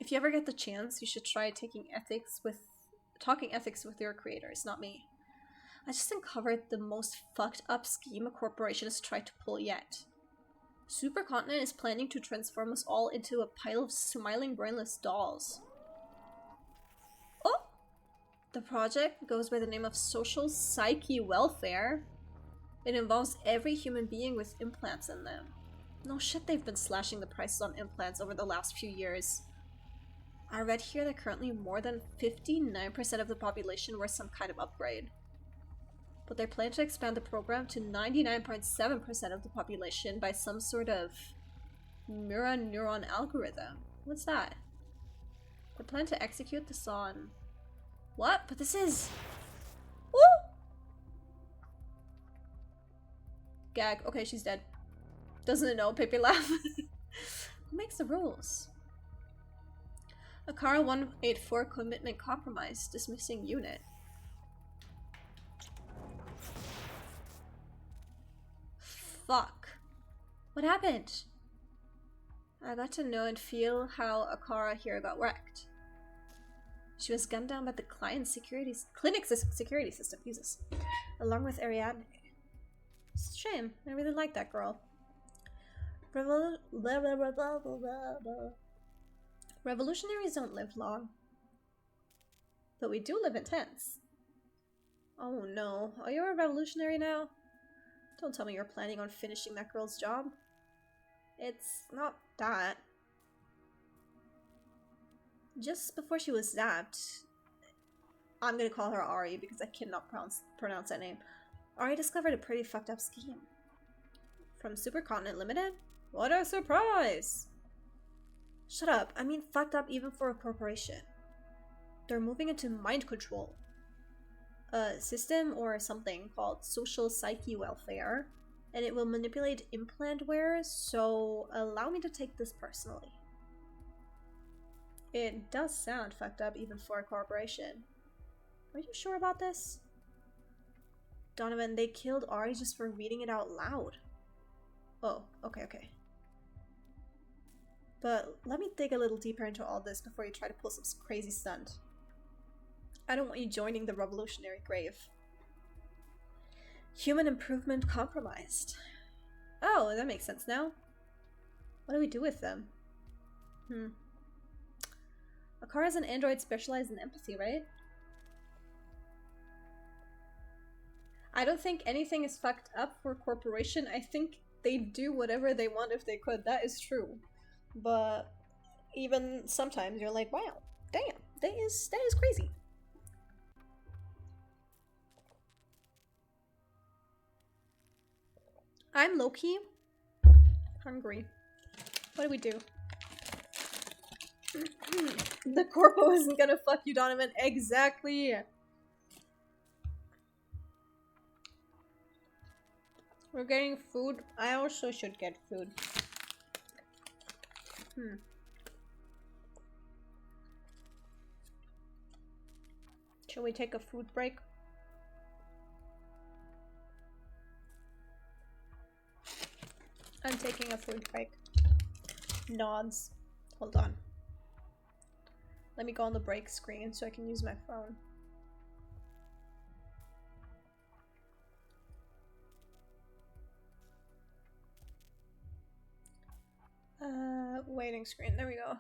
Speaker 1: If you ever get the chance, you should try talking ethics with your creators, not me. I just uncovered the most fucked up scheme a corporation has tried to pull yet. Supercontinent is planning to transform us all into a pile of smiling brainless dolls. Oh! The project goes by the name of Social Psyche Welfare. It involves every human being with implants in them. No shit, they've been slashing the prices on implants over the last few years. I read here that currently more than 59% of the population wear some kind of upgrade. But they plan to expand the program to 99.7% of the population by some sort of mirror neuron algorithm. What's that? They plan to execute this on... What? But this is... Ooh! Gag. Okay, she's dead. Doesn't it know? Pepe laugh. Who makes the rules? Akara 184 commitment compromise. Dismissing unit. fuck? What happened? I got to know and feel how Akara here got wrecked. She was gunned down by the clinic's security system, Jesus, along with Ariadne. It's a shame. I really like that girl. Revolutionaries don't live long. But we do live in tents. Oh no, are you a revolutionary now? Don't tell me you're planning on finishing that girl's job. It's not that. Just before she was zapped, I'm gonna call her Ari because I cannot pronounce that name. Ari discovered a pretty fucked up scheme. From Supercontinent Limited? What a surprise! Shut up, I mean fucked up even for a corporation. They're moving into mind control. A system or something called social psyche welfare, and it will manipulate implant wearers, so allow me to take this personally. It does sound fucked up even for a corporation. Are you sure about this? Donovan, they killed Ari just for reading it out loud. Oh, okay. But let me dig a little deeper into all this before you try to pull some crazy stunt. I don't want you joining the revolutionary grave. Human improvement compromised. Oh, that makes sense now. What do we do with them? Akara's an android specialized in empathy, right? I don't think anything is fucked up for a corporation. I think they'd do whatever they want if they could. That is true. But even sometimes you're like, wow, damn, that is crazy. I'm low-key hungry. What do we do? The corpo isn't gonna fuck you, Donovan. Exactly. We're getting food. I also should get food. Shall we take a food break? I'm taking a food break. Nods. Hold on. Let me go on the break screen so I can use my phone. Waiting screen. There we go.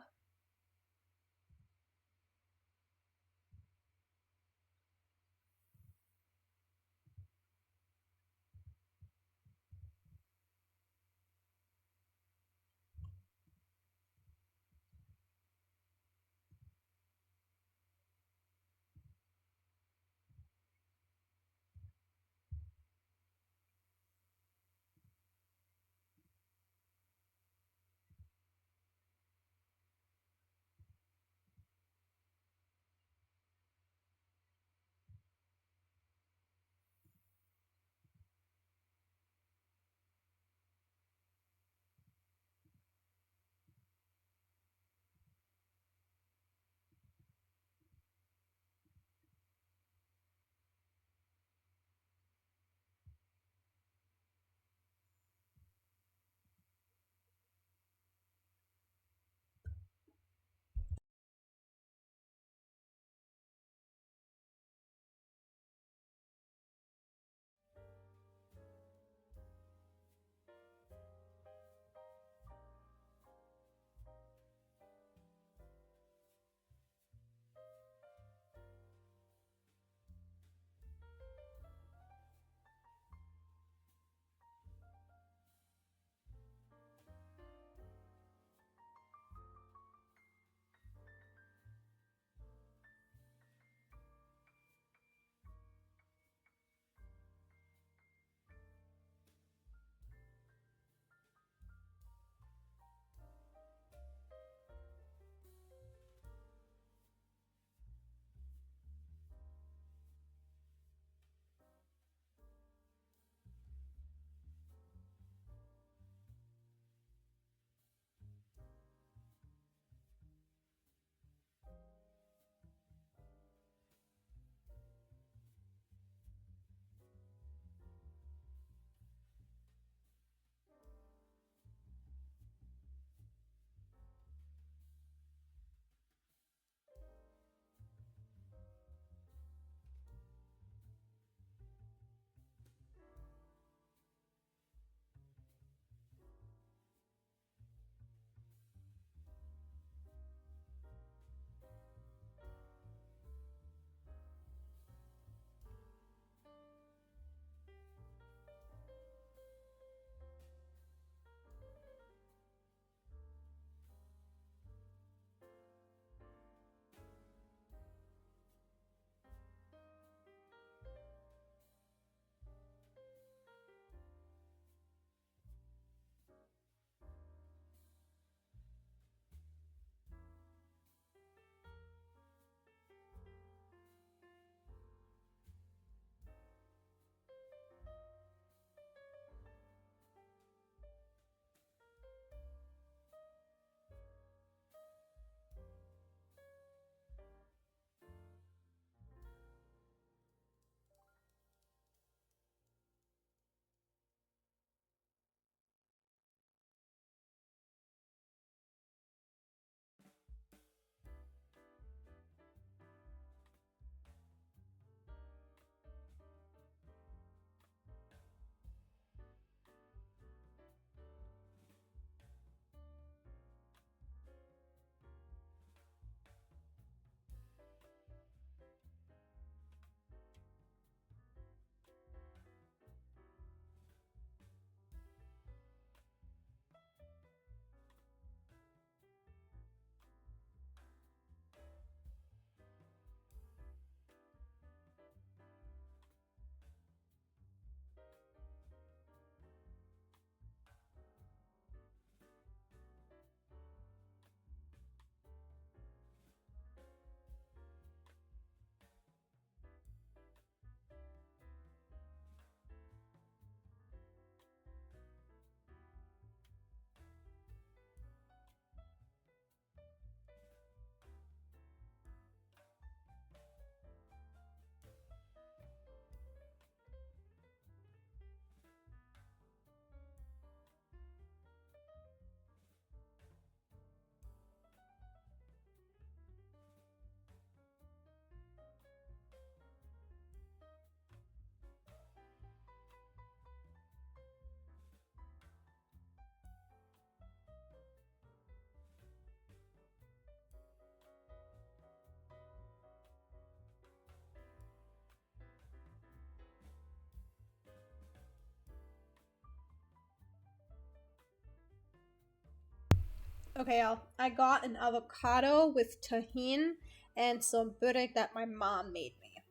Speaker 1: Okay, y'all. I got an avocado with tahini and some burek that my mom made me.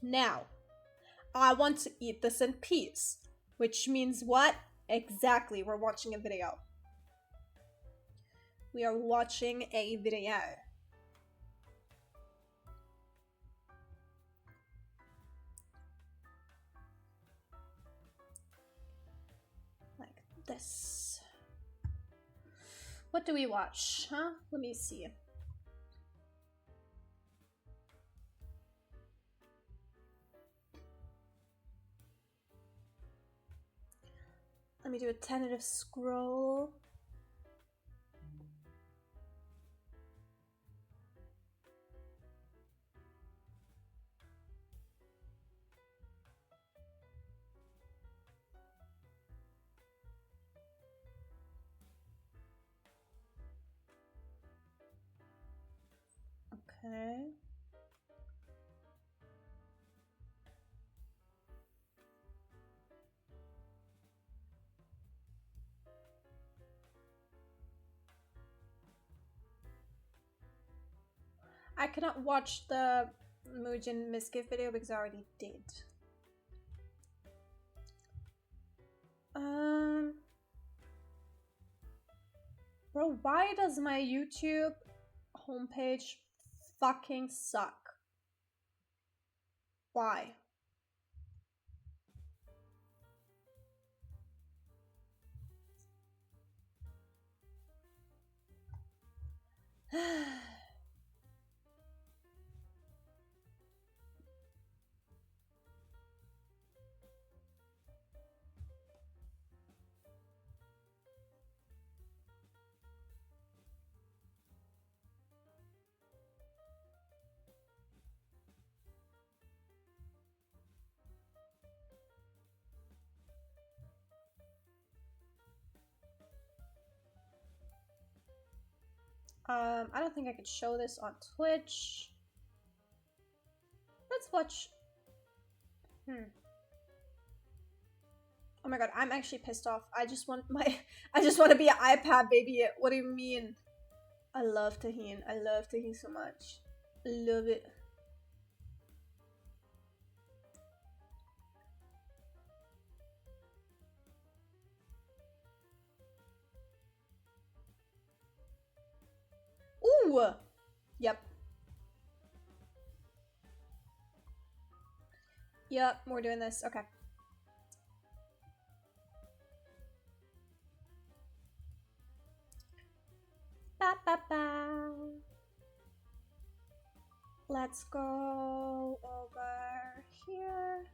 Speaker 1: Now, I want to eat this in peace, which means what? Exactly, we're watching a video. We are watching a video. Like this. What do we watch, huh? Let me see. Let me do a tentative scroll. Okay. I cannot watch the Mugen Misgift video because I already did. Bro, why does my YouTube homepage fucking suck? Why? I don't think I could show this on Twitch. Let's watch. Oh my god, I'm actually pissed off. I just want to be an iPad baby. What do you mean? I love tahini. I love tahini so much. I love it. Ooh! Yep. Yep, we're doing this. Okay. Ba ba ba. Let's go over here.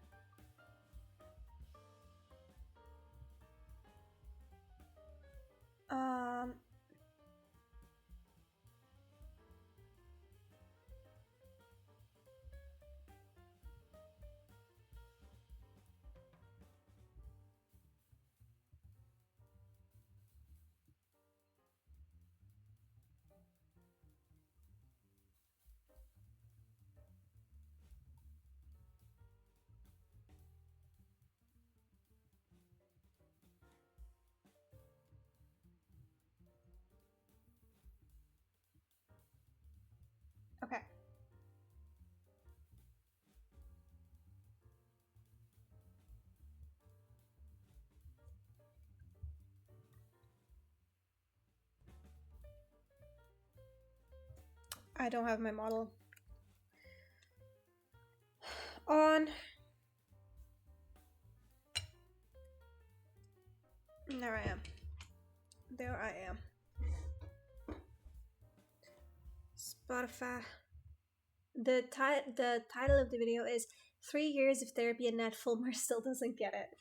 Speaker 1: Okay. I don't have my model on. There I am. There I am. Spotify. The title of the video is 3 years of therapy and Ned Fulmer still doesn't get it.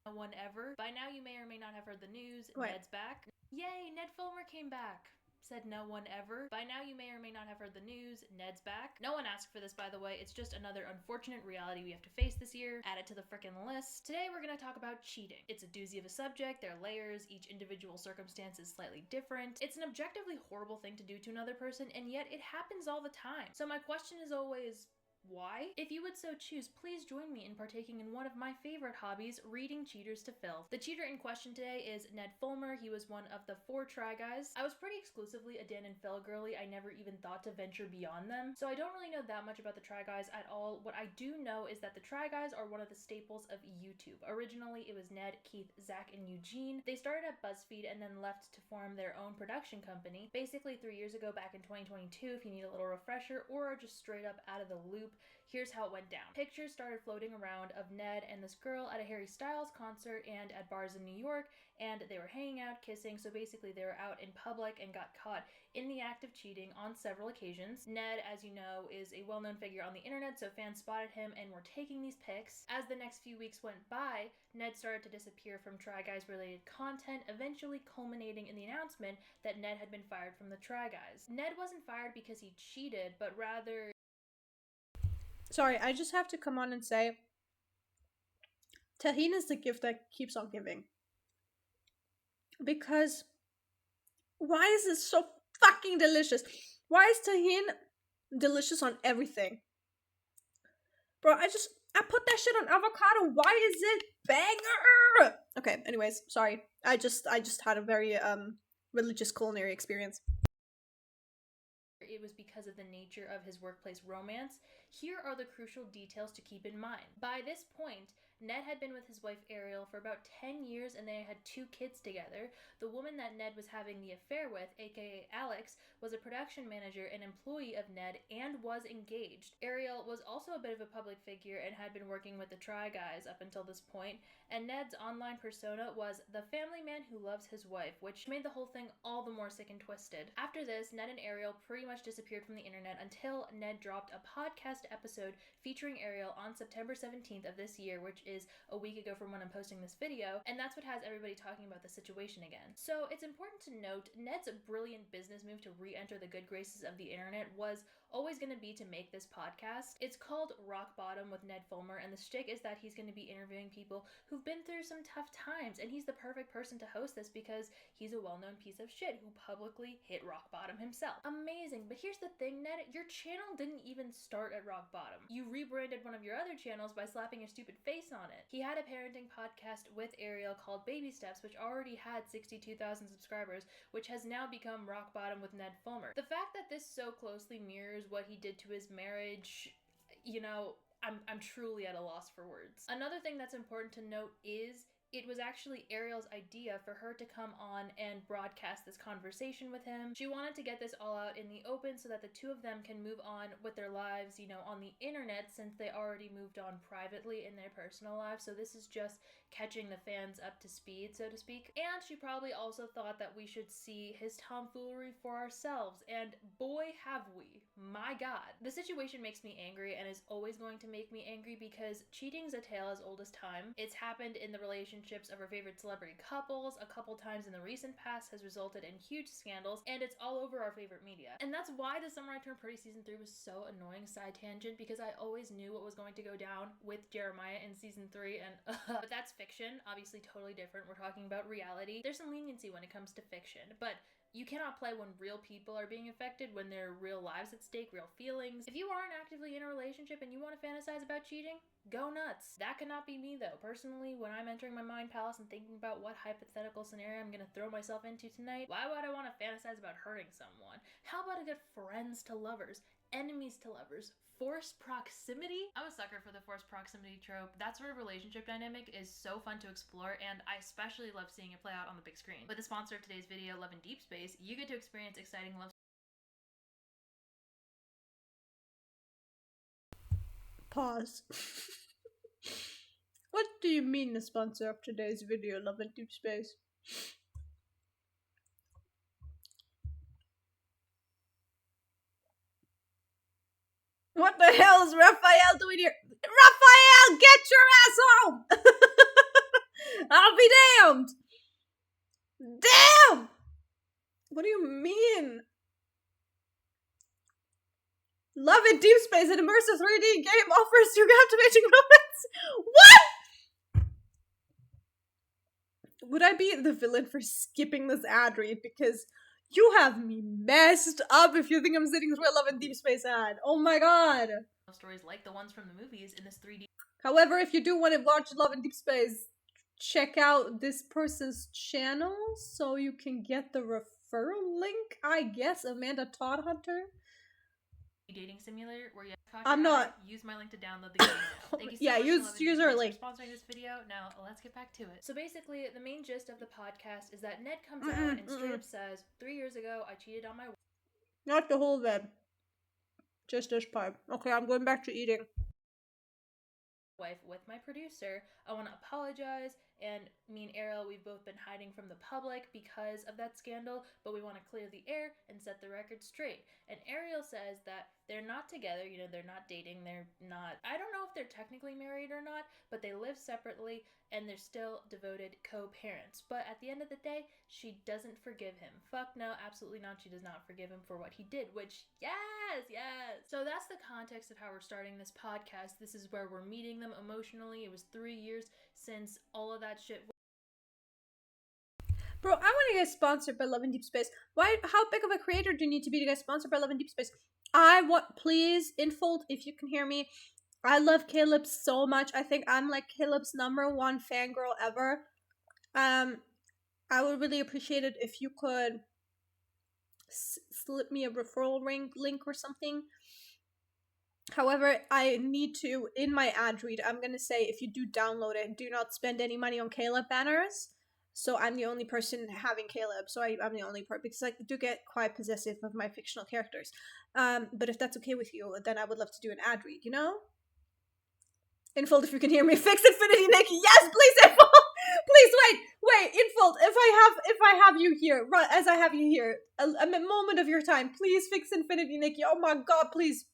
Speaker 2: No one ever. By now you may or may not have heard the news.
Speaker 1: What?
Speaker 2: Ned's back. Yay, Ned Fulmer came back. Said no one ever. By now you may or may not have heard the news. Ned's back. No one asked for this, by the way. It's just another unfortunate reality we have to face this year. Add it to the frickin' list. Today we're gonna talk about cheating. It's a doozy of a subject. There are layers. Each individual circumstance is slightly different. It's an objectively horrible thing to do to another person, and yet it happens all the time. So my question is always, Why? If you would so choose, please join me in partaking in one of my favorite hobbies, reading cheaters to filth. The cheater in question today is Ned Fulmer. He was one of the 4 Try Guys. I was pretty exclusively a Dan and Phil girly. I never even thought to venture beyond them, so I don't really know that much about the Try Guys at all. What I do know is that the Try Guys are one of the staples of YouTube. Originally, it was Ned, Keith, Zach, and Eugene. They started at BuzzFeed and then left to form their own production company. Basically, 3 years ago, back in 2022, if you need a little refresher or are just straight up out of the loop, here's how it went down. Pictures started floating around of Ned and this girl at a Harry Styles concert and at bars in New York, and they were hanging out, kissing, so basically they were out in public and got caught in the act of cheating on several occasions. Ned, as you know, is a well-known figure on the internet, so fans spotted him and were taking these pics. As the next few weeks went by, Ned started to disappear from Try Guys related content, eventually culminating in the announcement that Ned had been fired from the Try Guys. Ned wasn't fired because he cheated, but rather...
Speaker 1: Sorry, I just have to come on and say, tahini is the gift that keeps on giving. Because, why is it so fucking delicious? Why is tahini delicious on everything? Bro, I put that shit on avocado. Why is it banger? Okay, anyways, sorry. I just had a very religious culinary experience.
Speaker 2: It was because of the nature of his workplace romance. Here are the crucial details to keep in mind. By this point, Ned had been with his wife Ariel for about 10 years and they had 2 kids together. The woman that Ned was having the affair with, aka Alex, was a production manager and employee of Ned and was engaged. Ariel was also a bit of a public figure and had been working with the Try Guys up until this point, and Ned's online persona was the family man who loves his wife, which made the whole thing all the more sick and twisted. After this, Ned and Ariel pretty much disappeared from the internet until Ned dropped a podcast episode featuring Ariel on September 17th of this year, which is a week ago from when I'm posting this video, and that's what has everybody talking about the situation again. So it's important to note, Ned's brilliant business move to re-enter the good graces of the internet was always going to be to make this podcast. It's called Rock Bottom with Ned Fulmer, and the shtick is that he's going to be interviewing people who've been through some tough times, and he's the perfect person to host this because he's a well-known piece of shit who publicly hit rock bottom himself. Amazing, but here's the thing, Ned, your channel didn't even start at rock bottom. You rebranded one of your other channels by slapping your stupid face on it. He had a parenting podcast with Ariel called Baby Steps, which already had 62,000 subscribers, which has now become Rock Bottom with Ned Fulmer. The fact that this so closely mirrors what he did to his marriage, you know, I'm truly at a loss for words. Another thing that's important to note is it was actually Ariel's idea for her to come on and broadcast this conversation with him. She wanted to get this all out in the open so that the two of them can move on with their lives, you know, on the internet, since they already moved on privately in their personal lives. So this is just catching the fans up to speed, so to speak. And she probably also thought that we should see his tomfoolery for ourselves, and boy have we. My God. The situation makes me angry and is always going to make me angry because cheating's a tale as old as time. It's happened in the relationships of our favorite celebrity couples a couple times in the recent past, has resulted in huge scandals, and it's all over our favorite media. And that's why The Summer I Turned Pretty Season 3 was so annoying. Side tangent, because I always knew what was going to go down with Jeremiah in season 3, and but that's fiction, obviously totally different. We're talking about reality. There's some leniency when it comes to fiction, but you cannot play when real people are being affected, when there are real lives at stake, real feelings. If you aren't actively in a relationship and you want to fantasize about cheating, go nuts. That cannot be me though. Personally, when I'm entering my mind palace and thinking about what hypothetical scenario I'm gonna throw myself into tonight, why would I want to fantasize about hurting someone? How about a good friends to lovers, enemies to lovers, forced proximity? I'm a sucker for the forced proximity trope. That sort of relationship dynamic is so fun to explore, and I especially love seeing it play out on the big screen. With the sponsor of today's video, Love in Deep Space, you get to experience exciting love.
Speaker 1: Pause. What do you mean the sponsor of today's video, Love in Deep Space? What the hell is Raphael doing here? Raphael, get your ass home! I'll be damned! Damn! What do you mean? Love in Deep Space, an immersive 3D game, offers you captivating moments. What? Would I be the villain for skipping this ad read? Because you have me messed up if you think I'm sitting through a Love in Deep Space ad. Oh my god.
Speaker 2: stories like the ones from the movies in this 3D.
Speaker 1: However, if you do want to watch Love in Deep Space, check out this person's channel so you can get the referral link, I guess. Amanda Todd Hunter.
Speaker 2: Dating simulator where you
Speaker 1: I'm not.
Speaker 2: Use my link to download the game now. Thank you so much
Speaker 1: use our link
Speaker 2: for sponsoring this video. Now let's get back to it. So basically, the main gist of the podcast is that Ned comes out and straight up says, 3 years ago I cheated on my wife.
Speaker 1: Not the whole bed. Just this part. Okay, I'm going back to eating.
Speaker 2: With my producer. I want to apologize, and me and Ariel, we've both been hiding from the public because of that scandal, but we want to clear the air and set the record straight. And Ariel says that they're not together, you know, they're not dating, they're not, I don't know if they're technically married or not, but they live separately and they're still devoted co-parents. But at the end of the day, she doesn't forgive him. Fuck no, absolutely not. She does not forgive him for what he did, which, yes. So that's the context of how we're starting this podcast. This is where we're meeting them emotionally. It was 3 years since all of that shit.
Speaker 1: Bro, I want to get sponsored by Love in Deep Space. Why? How big of a creator do you need to be to get sponsored by Love in Deep Space? Please, Infold, if you can hear me, I love Caleb so much. I think I'm like Caleb's #1 fangirl ever. I would really appreciate it if you could slip me a referral link or something. However, I need to, in my ad read, I'm going to say if you do download it, do not spend any money on Caleb banners. So I'm the only person having Caleb, so I'm the only person, because I do get quite possessive of my fictional characters. But if that's okay with you, then I would love to do an ad read, you know? Infold, if you can hear me, fix Infinity Nikki. Yes, please, Infold. Please wait, Infold. If I have you here, right as I have you here, a moment of your time, please fix Infinity Nikki. Oh my God, please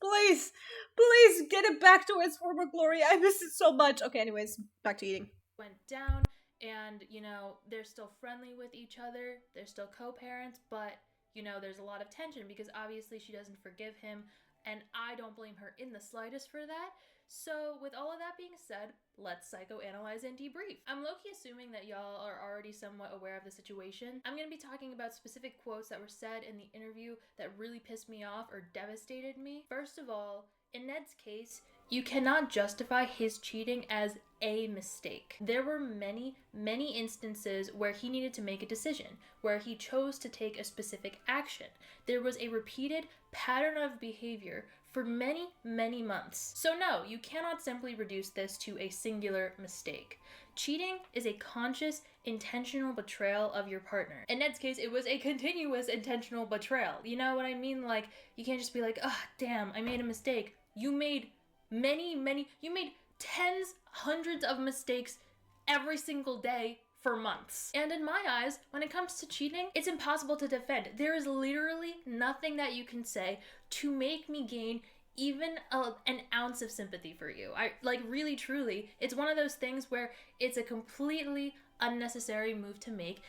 Speaker 1: get it back to its former glory. I miss it so much. Okay, anyways, back to eating.
Speaker 2: Went down, and you know they're still friendly with each other. They're still co-parents, but you know there's a lot of tension because obviously she doesn't forgive him, and I don't blame her in the slightest for that. So with all of that being said, let's psychoanalyze and debrief. I'm low-key assuming that y'all are already somewhat aware of the situation. I'm going to be talking about specific quotes that were said in the interview that really pissed me off or devastated me. First of all, in Ned's case, you cannot justify his cheating as a mistake. There were many instances where he needed to make a decision, where he chose to take a specific action. There was a repeated pattern of behavior for many months. So no, you cannot simply reduce this to a singular mistake. Cheating is a conscious, intentional betrayal of your partner. In Ned's case, it was a continuous intentional betrayal. You know what I mean? Like, you can't just be like, oh, damn, I made a mistake. You made you made tens, hundreds of mistakes every single day for months. And in my eyes, when it comes to cheating, it's impossible to defend. There is literally nothing that you can say to make me gain even an ounce of sympathy for you. I like, really, truly, it's one of those things where it's a completely unnecessary move to make.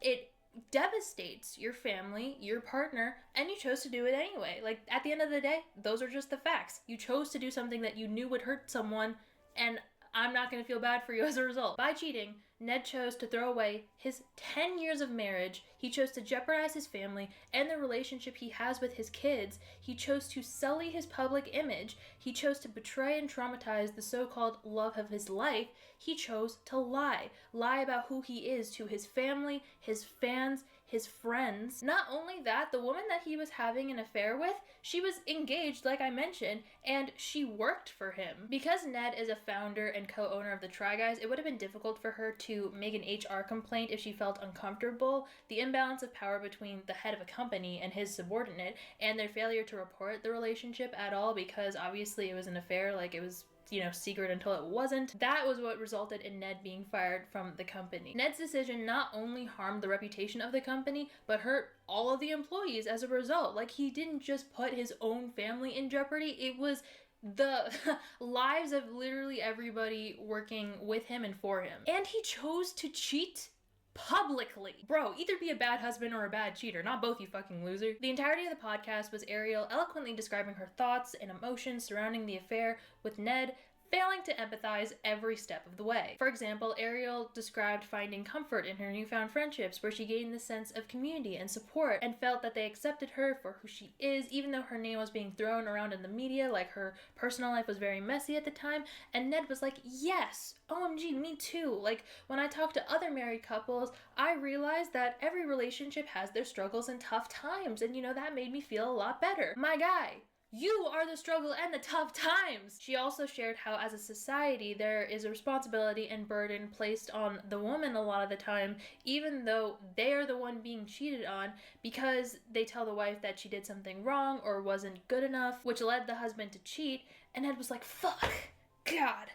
Speaker 2: It devastates your family, your partner, and you chose to do it anyway. Like, at the end of the day, those are just the facts. You chose to do something that you knew would hurt someone, and I'm not going to feel bad for you as a result. By cheating, Ned chose to throw away his 10 years of marriage. He chose to jeopardize his family and the relationship he has with his kids. He chose to sully his public image. He chose to betray and traumatize the so-called love of his life. He chose to lie about who he is to his family, his fans, his friends. Not only that, the woman that he was having an affair with, she was engaged, like I mentioned, and she worked for him. Because Ned is a founder and co-owner of the Try Guys, it would have been difficult for her to make an HR complaint if she felt uncomfortable. The imbalance of power between the head of a company and his subordinate, and their failure to report the relationship at all because obviously it was an affair, like it was, you know, secret until it wasn't. That was what resulted in Ned being fired from the company. Ned's decision not only harmed the reputation of the company, but hurt all of the employees as a result. Like, he didn't just put his own family in jeopardy, it was the lives of literally everybody working with him and for him. And he chose to cheat publicly. Bro, either be a bad husband or a bad cheater, not both, you fucking loser. The entirety of the podcast was Ariel eloquently describing her thoughts and emotions surrounding the affair with Ned, failing to empathize every step of the way. For example, Ariel described finding comfort in her newfound friendships, where she gained the sense of community and support and felt that they accepted her for who she is, even though her name was being thrown around in the media, like her personal life was very messy at the time. And Ned was like, yes, OMG, me too. Like, when I talk to other married couples, I realize that every relationship has their struggles and tough times, and that made me feel a lot better. My guy, you are the struggle and the tough times. She also shared how, as a society, there is a responsibility and burden placed on the woman a lot of the time, even though they are the one being cheated on, because they tell the wife that she did something wrong or wasn't good enough, which led the husband to cheat. And Ned was like, fuck, God,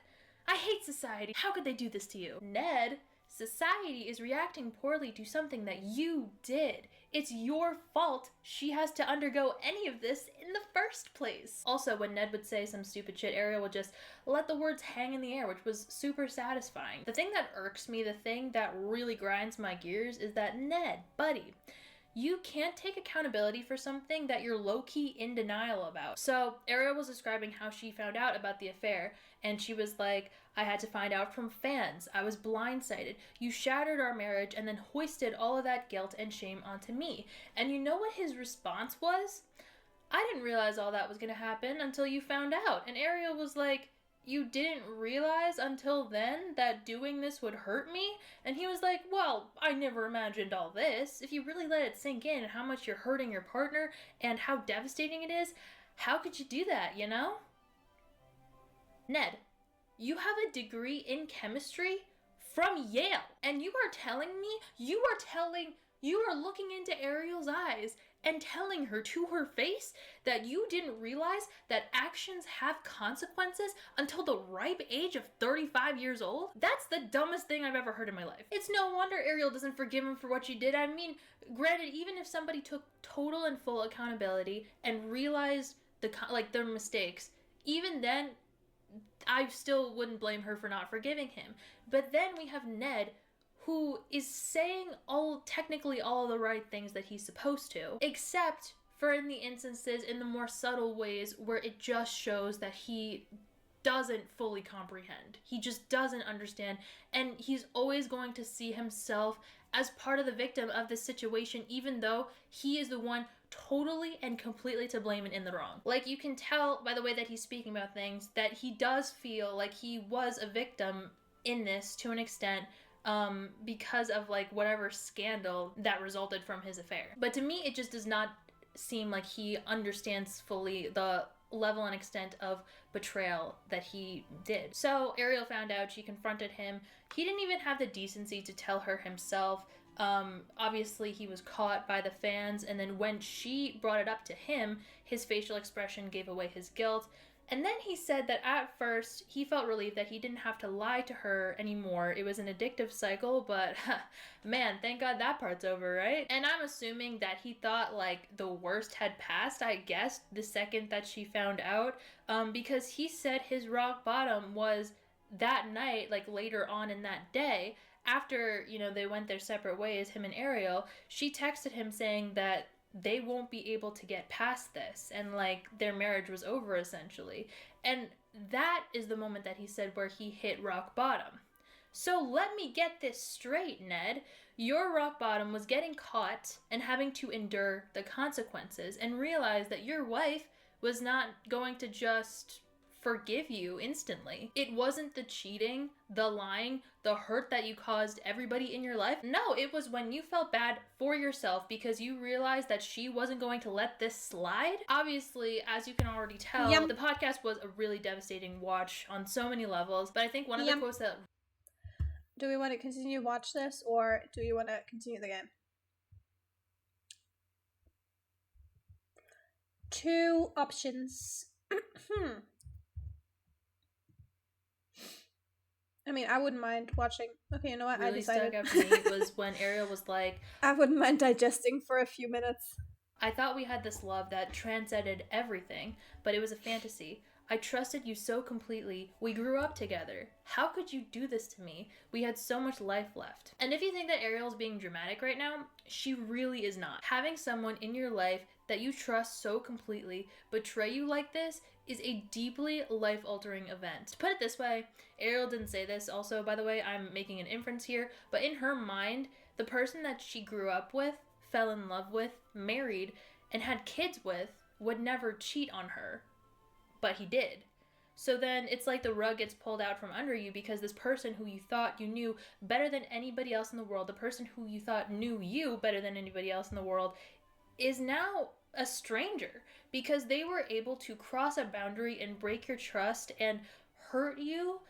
Speaker 2: I hate society. How could they do this to you? Ned, society is reacting poorly to something that you did. It's your fault she has to undergo any of this in the first place. Also, when Ned would say some stupid shit, Ariel would just let the words hang in the air, which was super satisfying. The thing that irks me, the thing that really grinds my gears, is that Ned, buddy, you can't take accountability for something that you're low-key in denial about. So Ariel was describing how she found out about the affair, and she was like, I had to find out from fans. I was blindsided. You shattered our marriage and then hoisted all of that guilt and shame onto me. And you know what his response was? I didn't realize all that was going to happen until you found out. And Ariel was like, you didn't realize until then that doing this would hurt me? And he was like, well, I never imagined all this. If you really let it sink in how much you're hurting your partner and how devastating it is, how could you do that, Ned, you have a degree in chemistry from Yale, and you are looking into Ariel's eyes and telling her to her face that you didn't realize that actions have consequences until the ripe age of 35 years old? That's the dumbest thing I've ever heard in my life. It's no wonder Ariel doesn't forgive him for what she did. I mean, granted, even if somebody took total and full accountability and realized their mistakes, even then, I still wouldn't blame her for not forgiving him. But then we have Ned, who is saying technically all the right things that he's supposed to, except for in the instances, in the more subtle ways where it just shows that he doesn't fully comprehend. He just doesn't understand, and he's always going to see himself as part of the victim of this situation, even though he is the one totally and completely to blame and in the wrong. Like, you can tell by the way that he's speaking about things that he does feel like he was a victim in this to an extent, because of whatever scandal that resulted from his affair. But to me, it just does not seem like he understands fully the level and extent of betrayal that he did. So Ariel found out, she confronted him. He didn't even have the decency to tell her himself. Obviously he was caught by the fans, and then when she brought it up to him, his facial expression gave away his guilt. And then he said that at first he felt relieved that he didn't have to lie to her anymore. It was an addictive cycle, but man, thank God that part's over, right? And I'm assuming that he thought the worst had passed, I guess, the second that she found out, because he said his rock bottom was that night, later on in that day, after, they went their separate ways, him and Ariel. She texted him saying that they won't be able to get past this, and their marriage was over essentially. And that is the moment that he said where he hit rock bottom. So let me get this straight, Ned. Your rock bottom was getting caught and having to endure the consequences and realize that your wife was not going to just forgive you instantly. It wasn't the cheating, the lying, the hurt that you caused everybody in your life. No, it was when you felt bad for yourself because you realized that she wasn't going to let this slide. Obviously, as you can already tell, the podcast was a really devastating watch on so many levels, but I think one of the quotes that...
Speaker 1: Do we want to continue to watch this, or do you want to continue the game? Two options. I mean, I wouldn't mind watching. Okay, you know what?
Speaker 2: Really
Speaker 1: I decided.
Speaker 2: Stuck out to me was when Ariel was like,
Speaker 1: I wouldn't mind digesting for a few minutes.
Speaker 2: I thought we had this love that transcended everything, but it was a fantasy. I trusted you so completely. We grew up together. How could you do this to me? We had so much life left. And if you think that Ariel's being dramatic right now, she really is not. Having someone in your life that you trust so completely betray you like this is a deeply life-altering event. To put it this way, Ariel didn't say this also, by the way, I'm making an inference here, but in her mind, the person that she grew up with, fell in love with, married, and had kids with would never cheat on her. But he did. So then it's like the rug gets pulled out from under you because this person who you thought you knew better than anybody else in the world, the person who you thought knew you better than anybody else in the world, is now a stranger because they were able to cross a boundary and break your trust and hurt you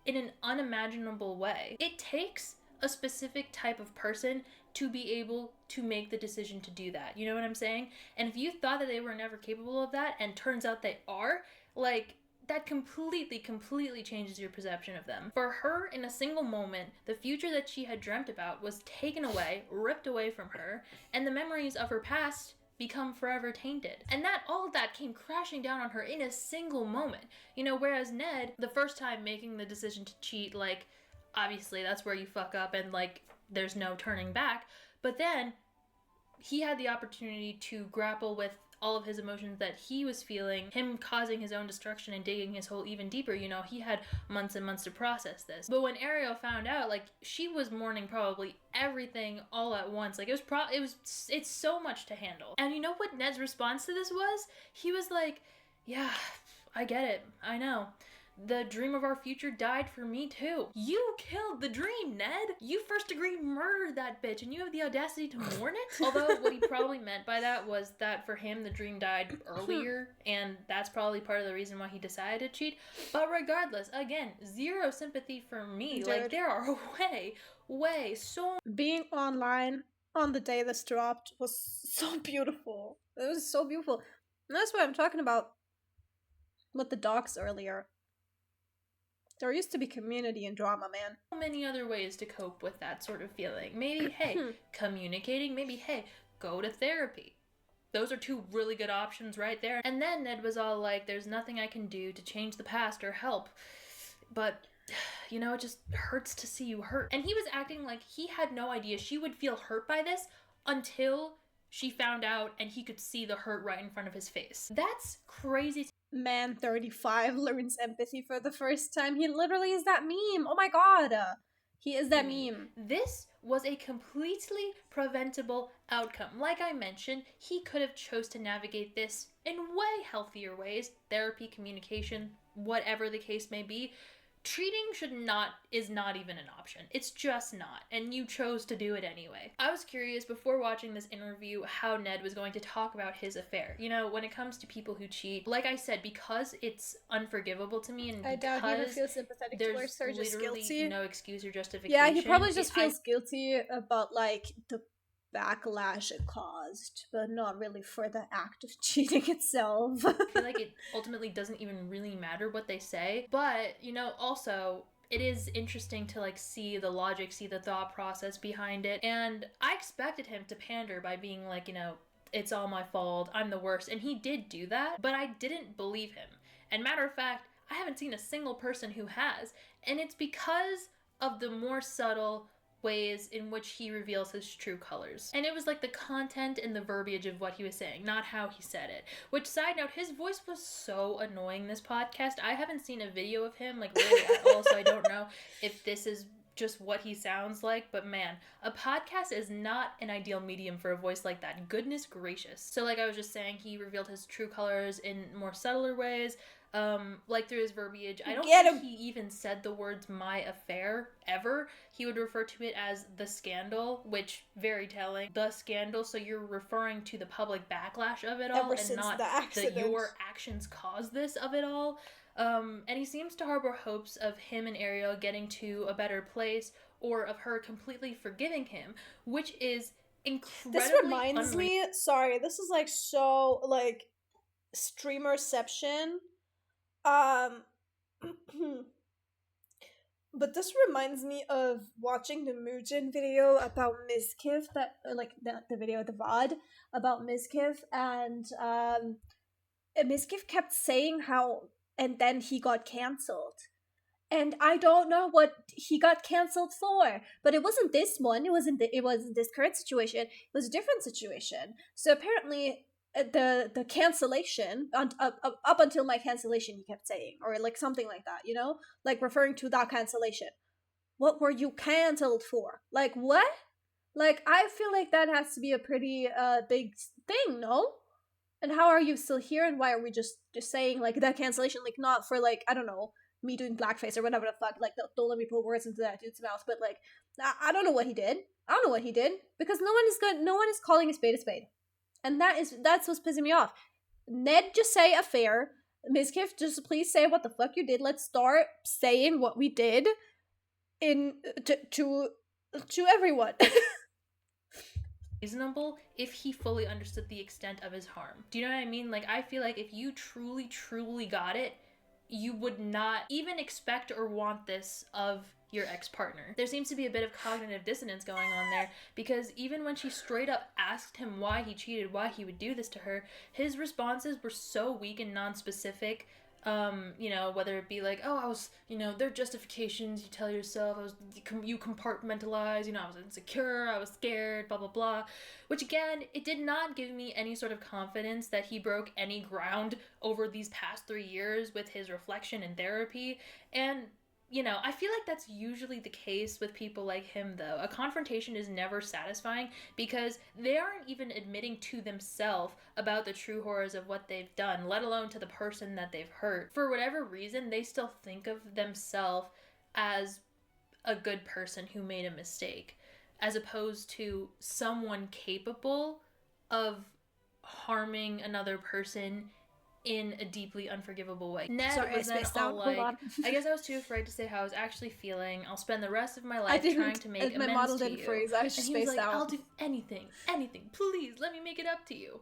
Speaker 2: in an unimaginable way. It takes a specific type of person to be able to make the decision to do that. You know what I'm saying? And if you thought that they were never capable of that and turns out they are, like, that completely changes your perception of them. For her, in a single moment, the future that she had dreamt about was taken away, ripped away from her, and the memories of her past become forever tainted. And that all of that came crashing down on her in a single moment. You know, whereas Ned, the first time making the decision to cheat, like, obviously that's where you fuck up and, like, there's no turning back. But then he had the opportunity to grapple with all of his emotions that he was feeling, him causing his own destruction and digging his hole even deeper. You know, he had months and months to process this. But when Ariel found out, like, she was mourning probably everything all at once. Like, it's so much to handle. And you know what Ned's response to this was? He was like, yeah, I get it. I know. The dream of our future died for me too. You killed the dream, Ned. You first degree murdered that bitch and you have the audacity to mourn it? Although what he probably meant by that was that for him the dream died earlier and that's probably part of the reason why he decided to cheat. But regardless, again, zero sympathy for me.
Speaker 1: Dude.
Speaker 2: Like, there are way so...
Speaker 1: Being online on the day this dropped was so beautiful. It was so beautiful. And that's what I'm talking about with the docs earlier. There used to be community and drama, man.
Speaker 2: So many other ways to cope with that sort of feeling. Maybe, hey, communicating. Maybe, hey, go to therapy. Those are two really good options right there. And then Ned was all like, there's nothing I can do to change the past or help. But, you know, it just hurts to see you hurt. And he was acting like he had no idea she would feel hurt by this until she found out and he could see the hurt right in front of his face. That's crazy.
Speaker 1: Man 35 learns empathy for the first time. He literally is that meme. Oh my god. He is that meme.
Speaker 2: This was a completely preventable outcome. Like I mentioned, he could have chose to navigate this in way healthier ways. Therapy, communication, whatever the case may be. Treating is not even an option. It's just not. And you chose to do it anyway. I was curious before watching this interview how Ned was going to talk about his affair. You know, when it comes to people who cheat, like I said, because it's unforgivable to me and
Speaker 1: I doubt he would feel sympathetic towards her, just
Speaker 2: literally
Speaker 1: guilty.
Speaker 2: No excuse or justification.
Speaker 1: Yeah, he probably just feels guilty about, like, the backlash it caused, but not really for the act of cheating itself.
Speaker 2: I feel like it ultimately doesn't even really matter what they say, but, you know, also it is interesting to, like, see the logic, see the thought process behind it, and I expected him to pander by being like, you know, it's all my fault, I'm the worst, and he did do that, but I didn't believe him. And matter of fact, I haven't seen a single person who has, and it's because of the more subtle ways in which he reveals his true colors. And it was like the content and the verbiage of what he was saying, not how he said it. Which, side note, his voice was so annoying this podcast. I haven't seen a video of him, like, really at all, so I don't know if this is just what he sounds like, but man, a podcast is not an ideal medium for a voice like that. Goodness gracious. So like I was just saying, he revealed his true colors in more subtler ways, like through his verbiage. I don't think he even said the words "my affair" ever. He would refer to it as the scandal, which very telling. The scandal, so you're referring to the public backlash of it all, and not that your actions caused this of it all. And he seems to harbor hopes of him and Ariel getting to a better place, or of her completely forgiving him, which is incredibly
Speaker 1: This reminds me, sorry, this is like so, like, streamerception. But this reminds me of watching the Mugen video about Mizkif, that, like, the video, the VOD, about Mizkif, and Mizkif kept saying how and then he got cancelled. And I don't know what he got cancelled for, but it wasn't this one. It wasn't this current situation. It was a different situation. So apparently, the cancellation up until my cancellation, he kept saying, or like something like that, you know, like referring to that cancellation. What were you cancelled for? Like what? Like I feel like that has to be a pretty big thing, no? And how are you still here? And why are we just saying like that cancellation, like not for like I don't know me doing blackface or whatever the fuck. Like don't let me put words into that dude's mouth. But like I don't know what he did. I don't know what he did because no one is good. No one is calling a spade, and that's what's pissing me off. Ned, just say affair. Mizkif, just please say what the fuck you did. Let's start saying what we did in to everyone.
Speaker 2: Reasonable if he fully understood the extent of his harm. Do you know what I mean? Like, I feel like if you truly got it, you would not even expect or want this of your ex-partner. There seems to be a bit of cognitive dissonance going on there, because even when she straight up asked him why he cheated, why he would do this to her, his responses were so weak and non-specific. You know, whether it be like, oh, I was, you know, they're justifications, you tell yourself, you compartmentalize, you know, I was insecure, I was scared, blah, blah, blah, which again, it did not give me any sort of confidence that he broke any ground over these past 3 years with his reflection and therapy. And you know, I feel like that's usually the case with people like him, though. A confrontation is never satisfying because they aren't even admitting to themselves about the true horrors of what they've done, let alone to the person that they've hurt. For whatever reason, they still think of themselves as a good person who made a mistake, as opposed to someone capable of harming another person in a deeply unforgivable way. Ned was then all like, I guess I was too afraid to say how I was actually feeling. I'll spend the rest of my life trying to make amends model to didn't you. Freeze. I was just and he was like, out. I'll do anything, please, let me make it up to you.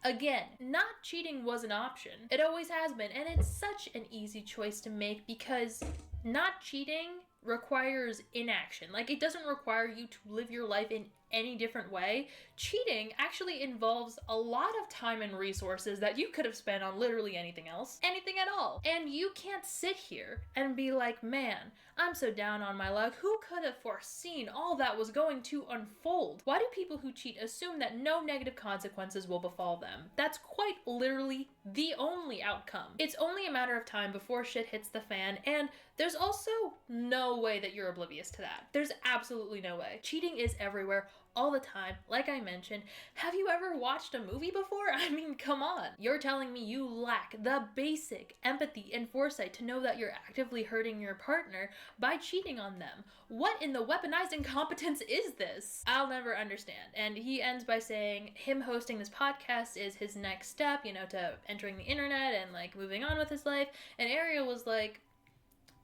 Speaker 2: Again, not cheating was an option. It always has been, and it's such an easy choice to make because not cheating requires inaction. Like, it doesn't require you to live your life in any different way. Cheating actually involves a lot of time and resources that you could have spent on literally anything else. Anything at all. And you can't sit here and be like, man, I'm so down on my luck. Who could have foreseen all that was going to unfold? Why do people who cheat assume that no negative consequences will befall them? That's quite literally the only outcome. It's only a matter of time before shit hits the fan, and there's also no way that you're oblivious to that. There's absolutely no way. Cheating is everywhere, all the time. Like I mentioned, have you ever watched a movie before? I mean, come on. You're telling me you lack the basic empathy and foresight to know that you're actively hurting your partner by cheating on them. What in the weaponized incompetence is this? I'll never understand. And he ends by saying him hosting this podcast is his next step, you know, to entering the internet and like moving on with his life. And Ariel was like,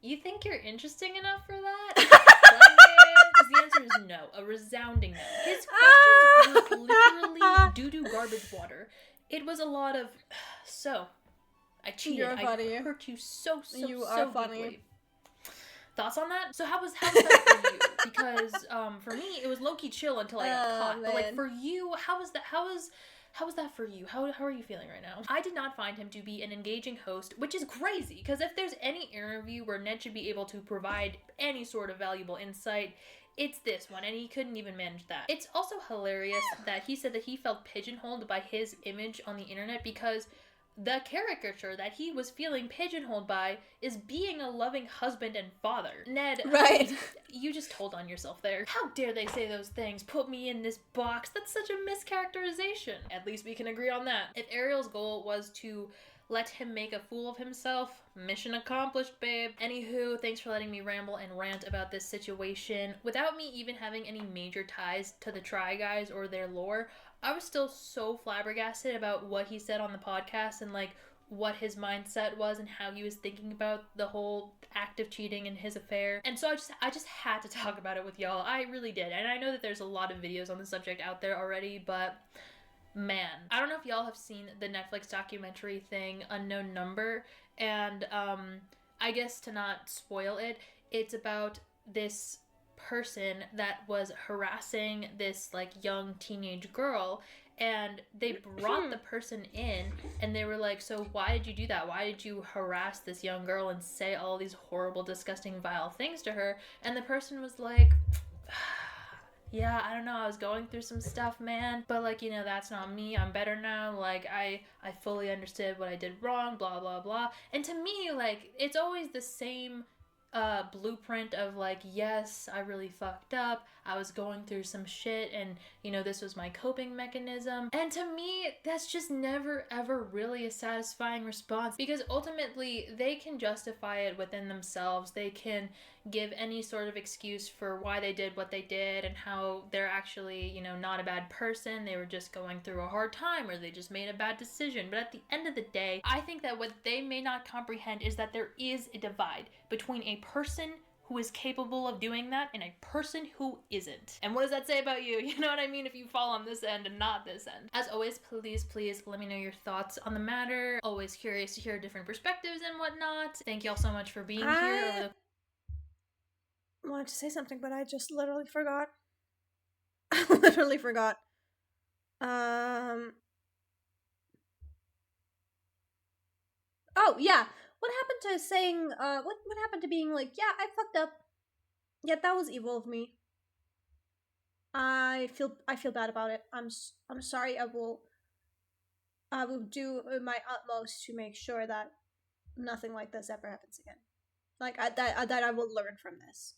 Speaker 2: you think you're interesting enough for that? The answer is no, a resounding no. His questions were literally doo-doo garbage water. It was a lot of, so, I cheated,
Speaker 1: You're funny.
Speaker 2: I hurt you so
Speaker 1: you are funny.
Speaker 2: Deeply. Thoughts on that? So how was that for you? Because for me, it was low-key chill until I got caught. Man. But like for you, how was that for you? How are you feeling right now? I did not find him to be an engaging host, which is crazy, because if there's any interview where Ned should be able to provide any sort of valuable insight, it's this one, and he couldn't even manage that. It's also hilarious that he said that he felt pigeonholed by his image on the internet because the caricature that he was feeling pigeonholed by is being a loving husband and father. Ned,
Speaker 1: right?
Speaker 2: You just told on yourself there. How dare they say those things? Put me in this box. That's such a mischaracterization. At least we can agree on that. If Ariel's goal was to let him make a fool of himself, mission accomplished, babe. Anywho, thanks for letting me ramble and rant about this situation. Without me even having any major ties to the Try Guys or their lore, I was still so flabbergasted about what he said on the podcast and like what his mindset was and how he was thinking about the whole act of cheating and his affair. And so I just had to talk about it with y'all. I really did. And I know that there's a lot of videos on the subject out there already, but man, I don't know if y'all have seen the Netflix documentary thing, Unknown Number, and I guess to not spoil it, it's about this person that was harassing this like young teenage girl, and they brought the person in, and they were like, so why did you do that? Why did you harass this young girl and say all these horrible, disgusting, vile things to her? And the person was like, yeah, I don't know, I was going through some stuff, man, but like, you know, that's not me. I'm better now. Like, I fully understood what I did wrong, blah blah blah. And to me, like, it's always the same blueprint of like, yes, I really fucked up, I was going through some shit, and you know, this was my coping mechanism. And to me, that's just never ever really a satisfying response, because ultimately they can justify it within themselves. They can give any sort of excuse for why they did what they did and how they're actually, you know, not a bad person. They were just going through a hard time, or they just made a bad decision. But at the end of the day, I think that what they may not comprehend is that there is a divide between a person who is capable of doing that and a person who isn't. And what does that say about you? You know what I mean? If you fall on this end and not this end. As always, please let me know your thoughts on the matter. Always curious to hear different perspectives and whatnot. Thank you all so much for being here.
Speaker 1: I wanted to say something, but I just literally forgot. I literally forgot. Oh, yeah. What happened to saying, what happened to being like, yeah, I fucked up. Yeah, that was evil of me. I feel bad about it. I'm sorry. I will do my utmost to make sure that nothing like this ever happens again. Like, that I will learn from this.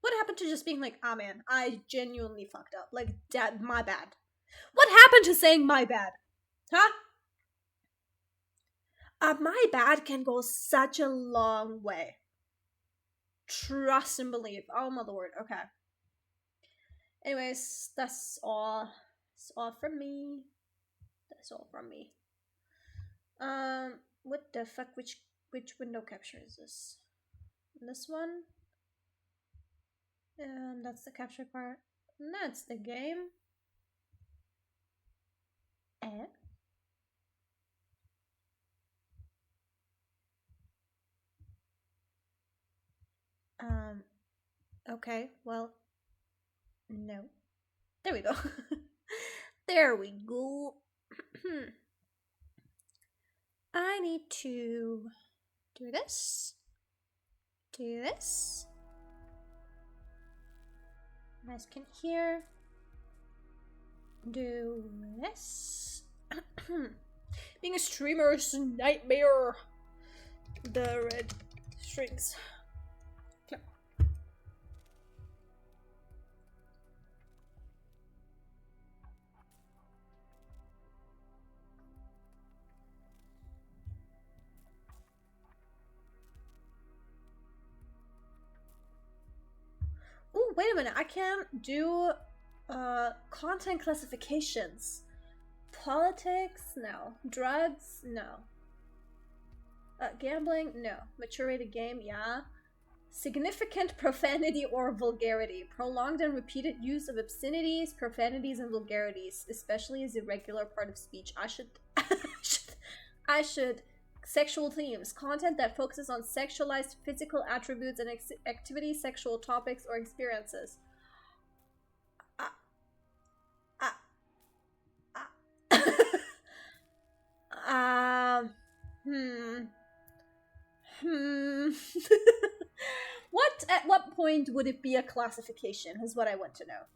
Speaker 1: What happened to just being like, ah, man, I genuinely fucked up. Like, Dad, my bad. What happened to saying my bad? Huh? My bad can go such a long way. Trust and believe. Oh my lord. Okay. Anyways, that's all. That's all from me. That's all from me. What the fuck? Which window capture is this? This one? And that's the capture part. And that's the game. Eh? Okay, well, no. There we go. There we go. I need to do this. Do this. You guys can hear. Do this. Being a streamer is a nightmare. The red strings. Oh, wait a minute. I can do content classifications. Politics? No. Drugs? No. Gambling? No. Mature rated game? Yeah. Significant profanity or vulgarity. Prolonged and repeated use of obscenities, profanities, and vulgarities, especially as a regular part of speech. I should. Sexual themes. Content that focuses on sexualized physical attributes and activities, sexual topics, or experiences. At what point would it be a classification is what I want to know.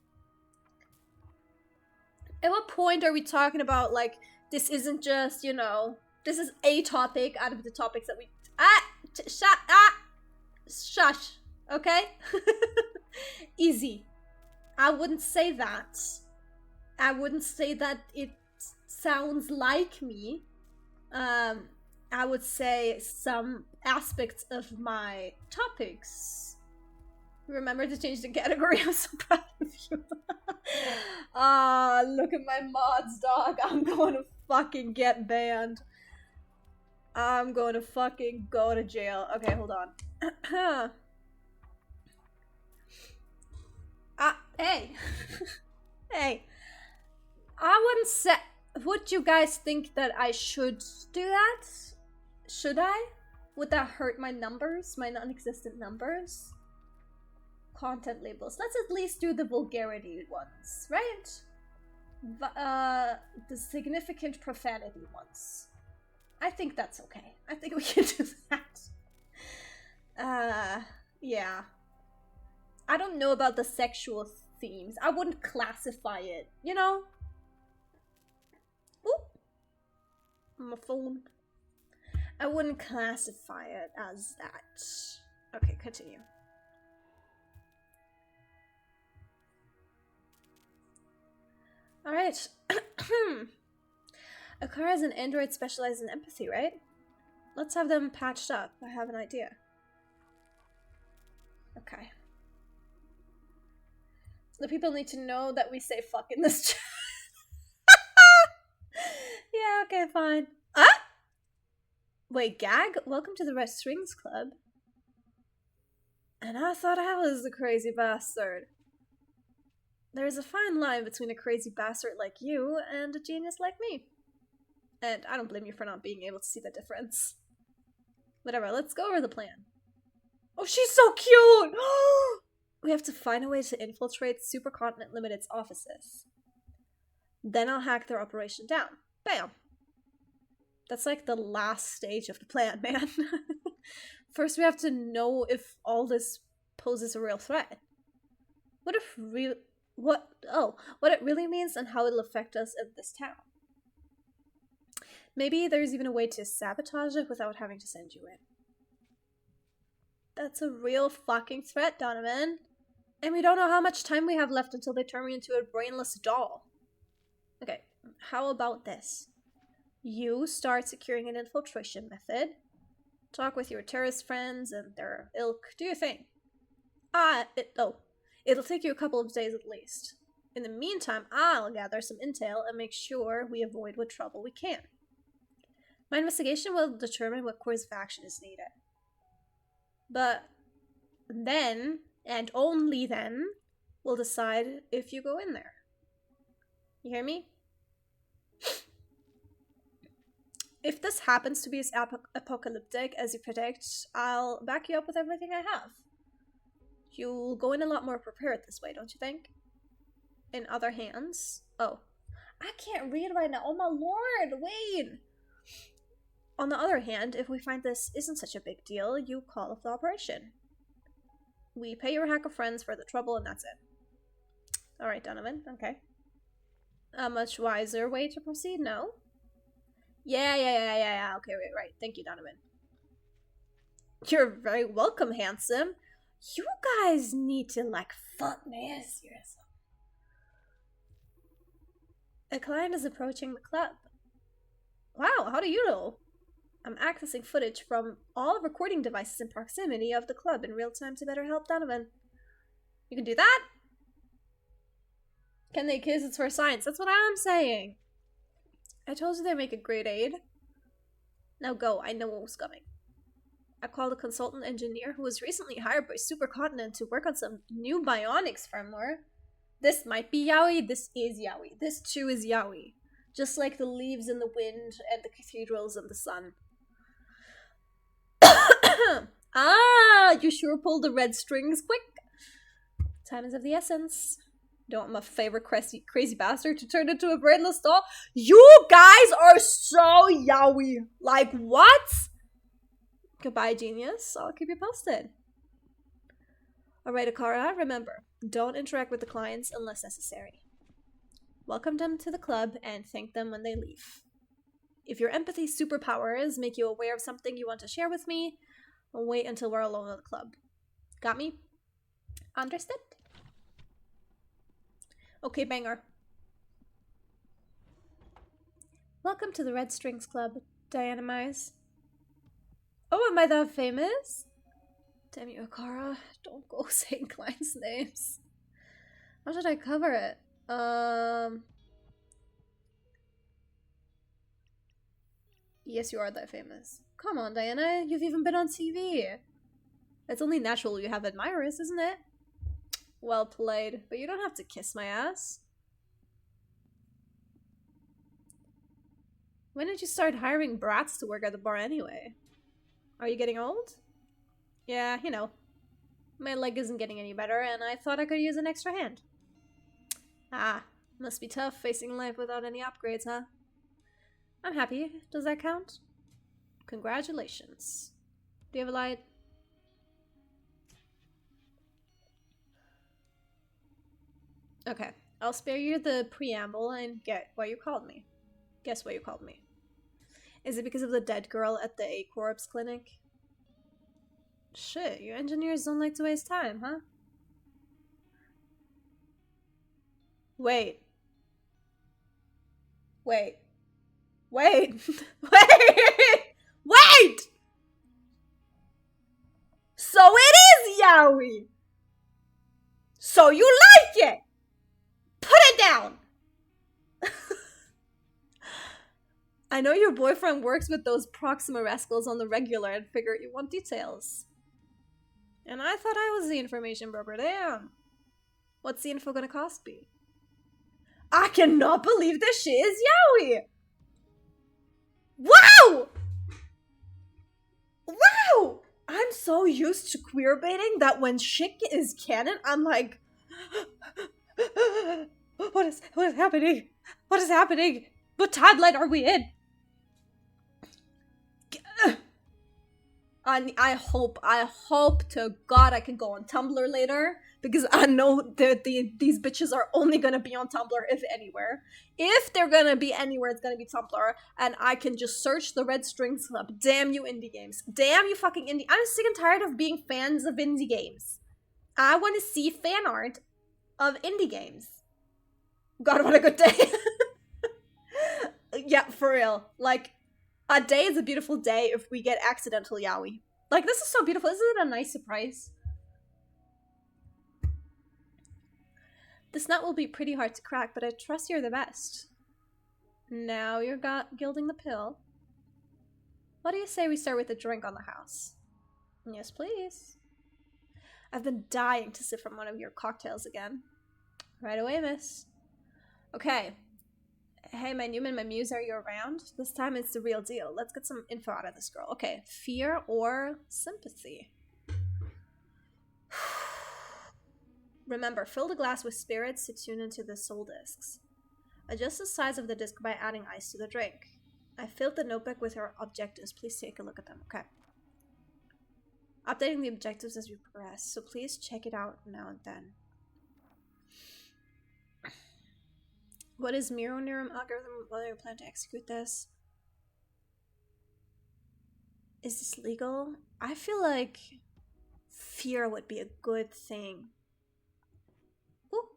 Speaker 1: At what point are we talking about, like, this isn't just, you know, this is a topic out of the topics that we... Shush. Okay? Easy. I wouldn't say that. I wouldn't say that it sounds like me. I would say some aspects of my topics. Remember to change the category. I'm so proud of you. Look at my mods, dog. I'm going to fucking get banned. I'm going to fucking go to jail. Okay, hold on. Hey. Hey. I wouldn't say... Would you guys think that I should do that? Should I? Would that hurt my numbers? My non-existent numbers? Content labels. Let's at least do the vulgarity ones, right? the significant profanity ones. I think that's okay. I think we can do that. Yeah. I don't know about the sexual themes. I wouldn't classify it, you know? Ooh. My phone. I wouldn't classify it as that. Okay, continue. Alright. Akara is an android specialized in empathy, right? Let's have them patched up. I have an idea. Okay. The people need to know that we say fuck in this chat. Yeah, okay, fine. Ah! Wait, Gag? Welcome to the Red Strings Club. And I thought I was the crazy bastard. There's a fine line between a crazy bastard like you and a genius like me. And I don't blame you for not being able to see the difference. Whatever, let's go over the plan. Oh, she's so cute! We have to find a way to infiltrate Supercontinent Limited's offices. Then I'll hack their operation down. Bam! That's like the last stage of the plan, man. First, we have to know if all this poses a real threat. What it really means and how it'll affect us in this town. Maybe there's even a way to sabotage it without having to send you in. That's a real fucking threat, Donovan. And we don't know how much time we have left until they turn me into a brainless doll. Okay, how about this? You start securing an infiltration method. Talk with your terrorist friends and their ilk. Do your thing. It'll take you a couple of days at least. In the meantime, I'll gather some intel and make sure we avoid what trouble we can. My investigation will determine what course of action is needed. But then, and only then, we'll decide if you go in there. You hear me? If this happens to be as apocalyptic as you predict, I'll back you up with everything I have. You'll go in a lot more prepared this way, don't you think? In other hands... Oh. I can't read right now. Oh my lord, wait! On the other hand, if we find this isn't such a big deal, you call off the operation. We pay your hacker friends for the trouble and that's it. Alright, Donovan, okay. A much wiser way to proceed, no? Yeah, okay, right. Thank you, Donovan. You're very welcome, handsome. You guys need to, like, fuck me, seriously. A client is approaching the club. Wow, how do you know? I'm accessing footage from all recording devices in proximity of the club in real time to better help Donovan. You can do that? Can they kiss? It's for science. That's what I'm saying. I told you they make a great aid. Now go, I know what was coming. I called a consultant engineer who was recently hired by Supercontinent to work on some new bionics firmware. This might be Yaoi, this is Yaoi. This too is Yaoi. Just like the leaves in the wind and the cathedrals in the sun. You sure pulled the red strings quick. Time is of the essence. Don't want my favorite crazy bastard to turn into a brainless doll. You guys are so Yaoi. Like, what? Goodbye, genius. I'll keep you posted. Alright, Akara, remember, don't interact with the clients unless necessary. Welcome them to the club and thank them when they leave. If your empathy superpowers make you aware of something you want to share with me, wait until we're alone at the club. Got me? Understood? Okay, banger. Welcome to the Red Strings Club, Diana Mize. Oh, am I that famous? Damn you, Akara. Don't go saying clients' names. How should I cover it? Yes, you are that famous. Come on, Diana. You've even been on TV. It's only natural you have admirers, isn't it? Well played. But you don't have to kiss my ass. When did you start hiring brats to work at the bar anyway? Are you getting old? Yeah, you know. My leg isn't getting any better, and I thought I could use an extra hand. Ah, Must be tough facing life without any upgrades, huh? I'm happy. Does that count? Congratulations. Do you have a light? Okay, I'll spare you the preamble and get why you called me. Guess why you called me. Is it because of the dead girl at the A-Corps clinic? Shit, you engineers don't like to waste time, huh? Wait. Wait. Wait. Wait! Wait! So it is Yaoi! So you like it! Put it down! I know your boyfriend works with those Proxima rascals on the regular and figure you want details. And I thought I was the information broker. Damn. What's the info gonna cost me? I cannot believe this shit is Yaoi! Wow! Wow! I'm so used to queer baiting that when shit is canon, I'm like, what is happening? What is happening? What timeline are we in? I hope to God I can go on Tumblr later, because I know that these bitches are only gonna be on Tumblr, if anywhere. If they're gonna be anywhere, it's gonna be Tumblr, and I can just search the Red Strings Club. Damn you indie games. Damn you fucking indie. I'm sick and tired of being fans of indie games. I want to see fan art of indie games. God, what a good day. Yeah, for real. Like, a day is a beautiful day if we get accidental yaoi. Like, this is so beautiful. Isn't it a nice surprise? This nut will be pretty hard to crack, but I trust you're the best. Now you're gilding the pill. What do you say we start with a drink on the house? Yes, please. I've been dying to sip from one of your cocktails again. Right away, miss. Okay. Hey, my Newman, my muse, are you around? This time it's the real deal. Let's get some info out of this girl. Okay, fear or sympathy? Remember, fill the glass with spirits to tune into the soul discs. Adjust the size of the disc by adding ice to the drink. I filled the notebook with your objectives. Please take a look at them. Okay. Updating the objectives as we progress, so please check it out now and then. What is Mirror Neuron algorithm? Whether you plan to execute this? Is this legal? I feel like fear would be a good thing. Ooh.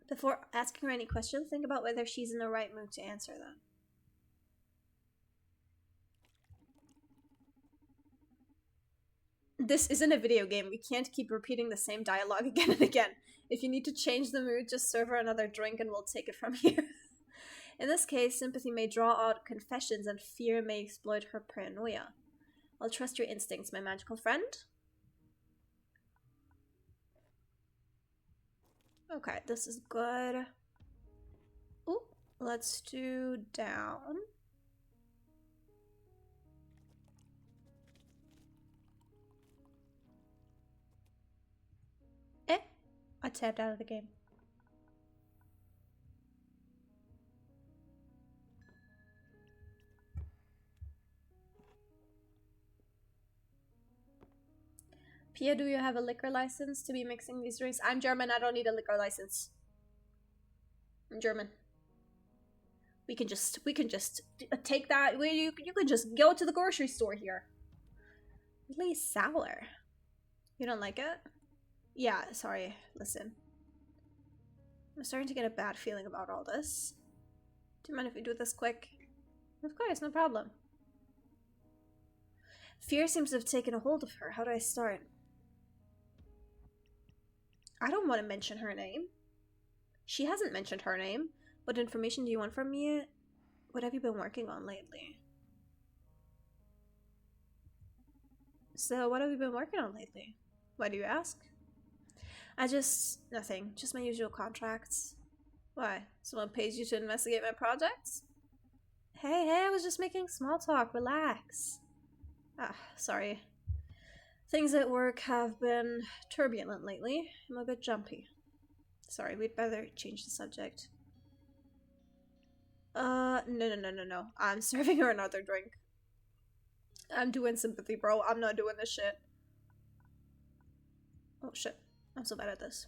Speaker 1: Before asking her any questions, think about whether she's in the right mood to answer them. This isn't a video game. We can't keep repeating the same dialogue again and again. If you need to change the mood, just serve her another drink and we'll take it from here. In this case, sympathy may draw out confessions and fear may exploit her paranoia. I'll trust your instincts, my magical friend. Okay, this is good. Ooh, let's do down. I tapped out of the game. Pia, do you have a liquor license to be mixing these drinks? I'm German, I don't need a liquor license. I'm German. We can just take that. You can just go to the grocery store here. Really sour. You don't like it? Yeah, sorry. Listen. I'm starting to get a bad feeling about all this. Do you mind if we do this quick? Of course, no problem. Fear seems to have taken a hold of her. How do I start? I don't want to mention her name. She hasn't mentioned her name. What information do you want from me? What have you been working on lately? So, what have you been working on lately? Why do you ask? Nothing. Just my usual contracts. Why? Someone pays you to investigate my projects? Hey, I was just making small talk. Relax. Sorry. Things at work have been turbulent lately. I'm a bit jumpy. Sorry, we'd better change the subject. No. I'm serving her another drink. I'm doing sympathy, bro. I'm not doing this shit. Oh shit. I'm so bad at this.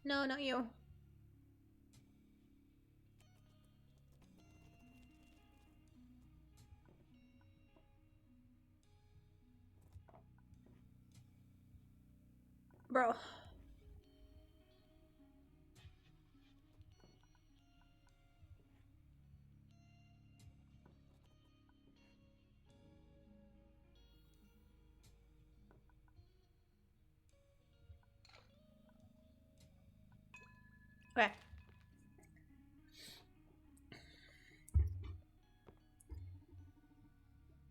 Speaker 1: No, not you. Bro. Okay.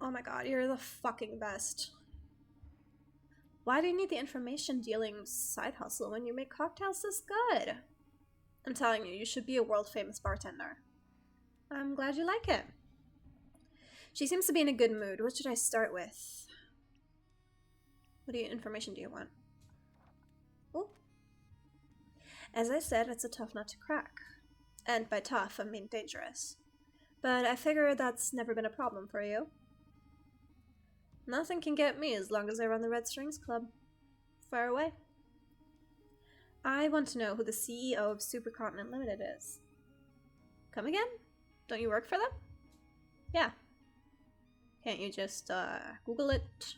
Speaker 1: Oh my god, you're the fucking best. Why do you need the information dealing side hustle when you make cocktails this good? I'm telling you, you should be a world famous bartender. I'm glad you like it. She seems to be in a good mood. What should I start with? What information do you want? Oh. As I said, it's a tough nut to crack. And by tough, I mean dangerous. But I figure that's never been a problem for you. Nothing can get me as long as I run the Red Strings Club. Far away. I want to know who the CEO of Supercontinent Limited is. Come again? Don't you work for them? Yeah. Can't you just, Google it?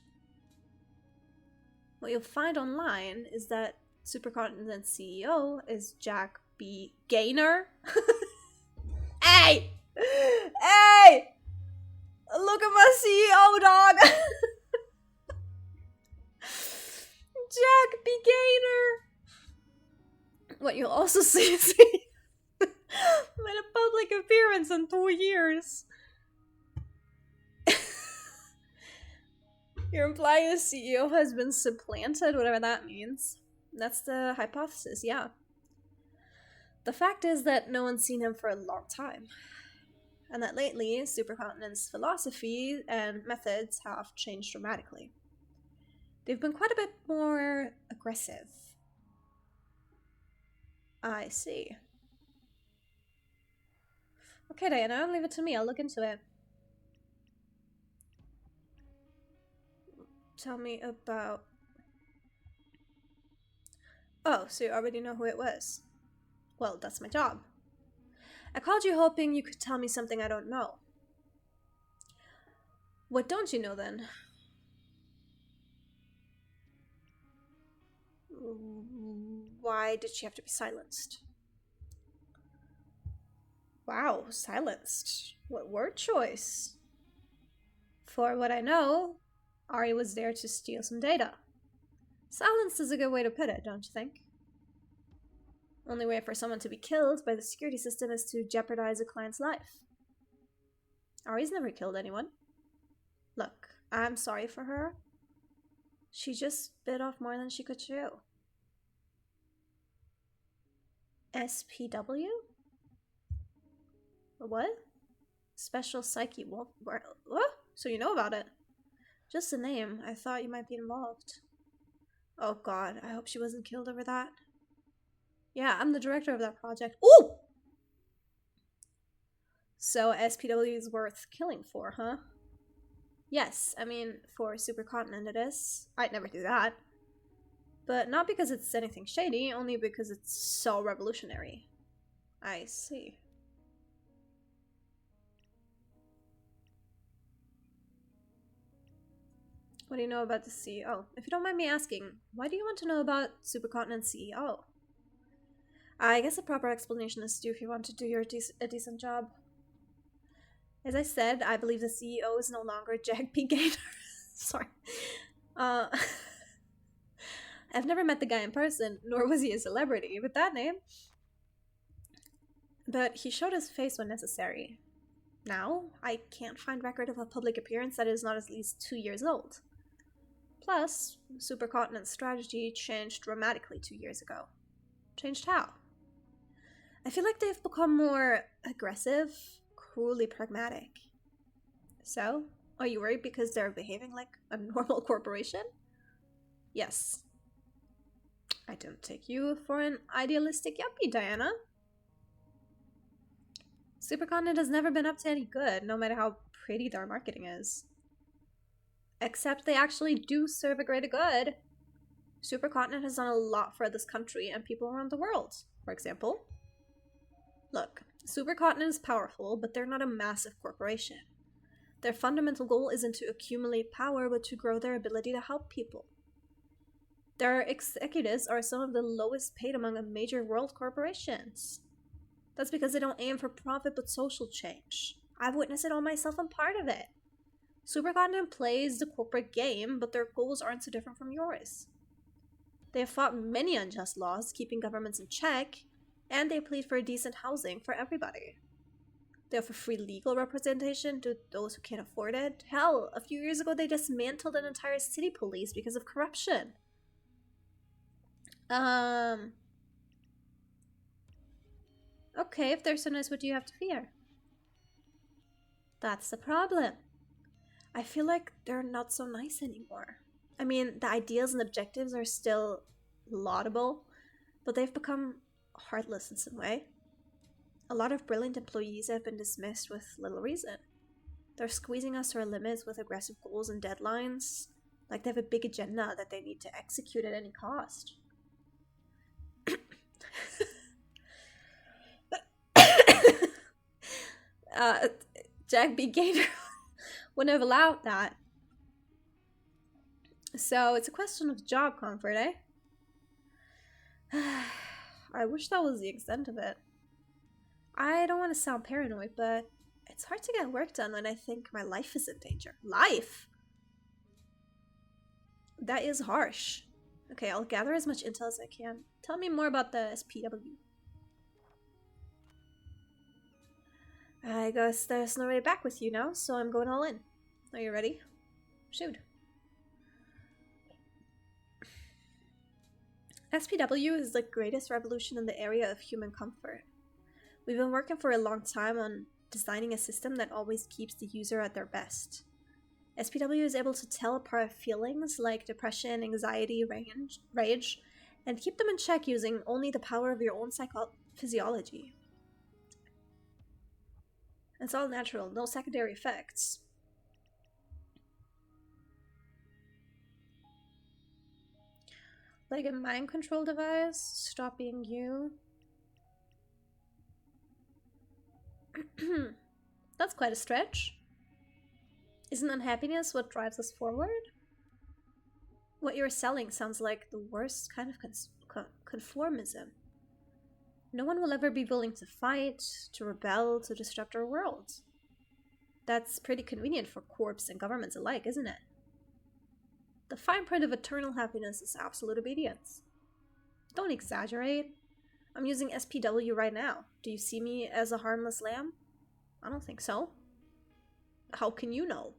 Speaker 1: What you'll find online is that Supercontinent CEO is Jack B. Gaynor. Hey! Hey! Look at my CEO, dog! Jack B. Gaynor! What you'll also see is he made a public appearance in 2 years. You're implying the CEO has been supplanted, whatever that means. That's the hypothesis, yeah. The fact is that no one's seen him for a long time. And that lately, Supercontinent's philosophy and methods have changed dramatically. They've been quite a bit more aggressive. I see. Okay, Diana, leave it to me. I'll look into it. Tell me about... Oh, so you already know who it was. Well, that's my job. I called you hoping you could tell me something I don't know. What don't you know, then? Why did she have to be silenced? Wow, silenced. What word choice? For what I know, Ari was there to steal some data. Silenced is a good way to put it, don't you think? Only way for someone to be killed by the security system is to jeopardize a client's life. Ari's never killed anyone. Look, I'm sorry for her. She just bit off more than she could chew. SPW? What? Special Psyche What? So you know about it? Just a name. I thought you might be involved. Oh god, I hope she wasn't killed over that. Yeah, I'm the director of that project. Ooh! So SPW is worth killing for, huh? Yes, I mean, for Supercontinent it is. I'd never do that. But not because it's anything shady, only because it's so revolutionary. I see. What do you know about the CEO? If you don't mind me asking, why do you want to know about Supercontinent CEO? I guess a proper explanation is due if you want to do a decent job. As I said, I believe the CEO is no longer Jack B. Gaynor. Sorry. I've never met the guy in person, nor was he a celebrity with that name. But he showed his face when necessary. Now, I can't find record of a public appearance that is not at least 2 years old. Plus, Supercontinent's strategy changed dramatically 2 years ago. Changed how? I feel like they've become more aggressive, cruelly pragmatic. So, are you worried because they're behaving like a normal corporation? Yes. I don't take you for an idealistic yuppie, Diana. Supercontinent has never been up to any good, no matter how pretty their marketing is. Except they actually do serve a greater good. Supercontinent has done a lot for this country and people around the world. For example, look, Supercontinent is powerful, but they're not a massive corporation. Their fundamental goal isn't to accumulate power, but to grow their ability to help people. Their executives are some of the lowest paid among major world corporations. That's because they don't aim for profit but social change. I've witnessed it all myself and part of it. Supercontinent plays the corporate game, but their goals aren't so different from yours. They have fought many unjust laws, keeping governments in check, and they plead for decent housing for everybody. They offer free legal representation to those who can't afford it. Hell, a few years ago they dismantled an entire city police because of corruption. Okay, if they're so nice, what do you have to fear? That's the problem. I feel like they're not so nice anymore. I mean, the ideals and objectives are still laudable, but they've become heartless in some way. A lot of brilliant employees have been dismissed with little reason. They're squeezing us to our limits with aggressive goals and deadlines, like they have a big agenda that they need to execute at any cost. Jack B. Gator wouldn't have allowed that. So it's a question of job comfort, eh? I wish that was the extent of it. I don't want to sound paranoid, but it's hard to get work done when I think my life is in danger. Life? That is harsh. Okay, I'll gather as much intel as I can. Tell me more about the SPW. I guess there's no way back with you now, so I'm going all in. Are you ready? Shoot. SPW is the greatest revolution in the area of human comfort. We've been working for a long time on designing a system that always keeps the user at their best. SPW is able to tell apart feelings like depression, anxiety, rage, and keep them in check using only the power of your own physiology. It's all natural, no secondary effects. Like a mind control device, stop being you. That's quite a stretch. Isn't unhappiness what drives us forward? What you're selling sounds like the worst kind of conformism. No one will ever be willing to fight, to rebel, to disrupt our world. That's pretty convenient for corps and governments alike, isn't it? The fine print of eternal happiness is absolute obedience. Don't exaggerate. I'm using SPW right now. Do you see me as a harmless lamb? I don't think so. How can you know?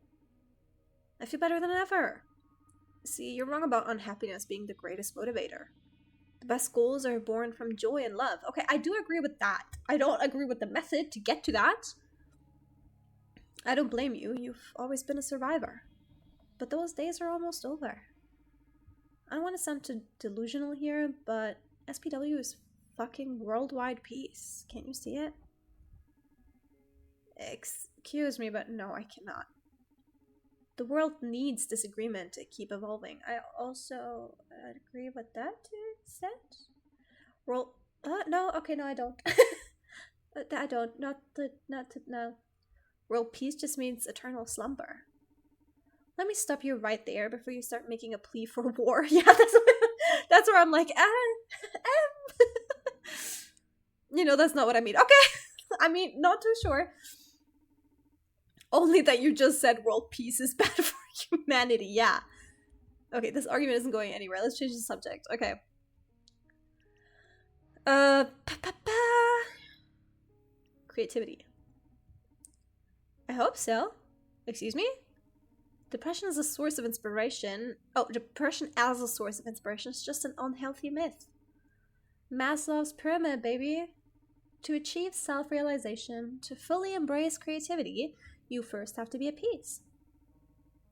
Speaker 1: I feel better than ever. See, you're wrong about unhappiness being the greatest motivator. The best goals are born from joy and love. Okay, I do agree with that. I don't agree with the method to get to that. I don't blame you. You've always been a survivor. But those days are almost over. I don't want to sound too delusional here, but SPW is fucking worldwide peace. Can't you see it? Excuse me, but no, I cannot. The world needs disagreement to keep evolving. I also agree with that extent. World, no, okay, no, I don't. I don't. No. World peace just means eternal slumber. Let me stop you right there before you start making a plea for war. Yeah, that's where I'm like, you know, that's not what I mean. Okay, I mean, not too sure. Only that you just said world peace is bad for humanity. Yeah. Okay, this argument isn't going anywhere. Let's change the subject. Okay. Creativity. I hope so. Excuse me? Depression is a source of inspiration. Oh, depression as a source of inspiration is just an unhealthy myth. Maslow's pyramid, baby. To achieve self-realization, to fully embrace creativity, you first have to be at peace.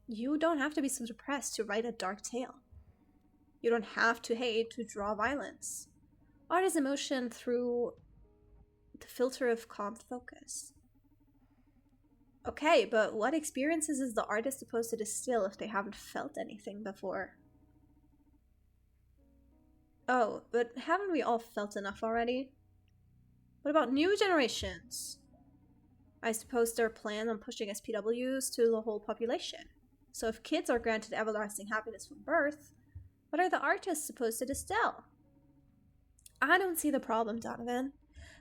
Speaker 1: You don't have to be so depressed to write a dark tale. You don't have to hate to draw violence. Art is emotion through the filter of calm focus. Okay, but what experiences is the artist supposed to distill if they haven't felt anything before? Oh, but haven't we all felt enough already? What about new generations? I suppose they're planned on pushing SPWs to the whole population. So if kids are granted everlasting happiness from birth, what are the artists supposed to distill? I don't see the problem, Donovan.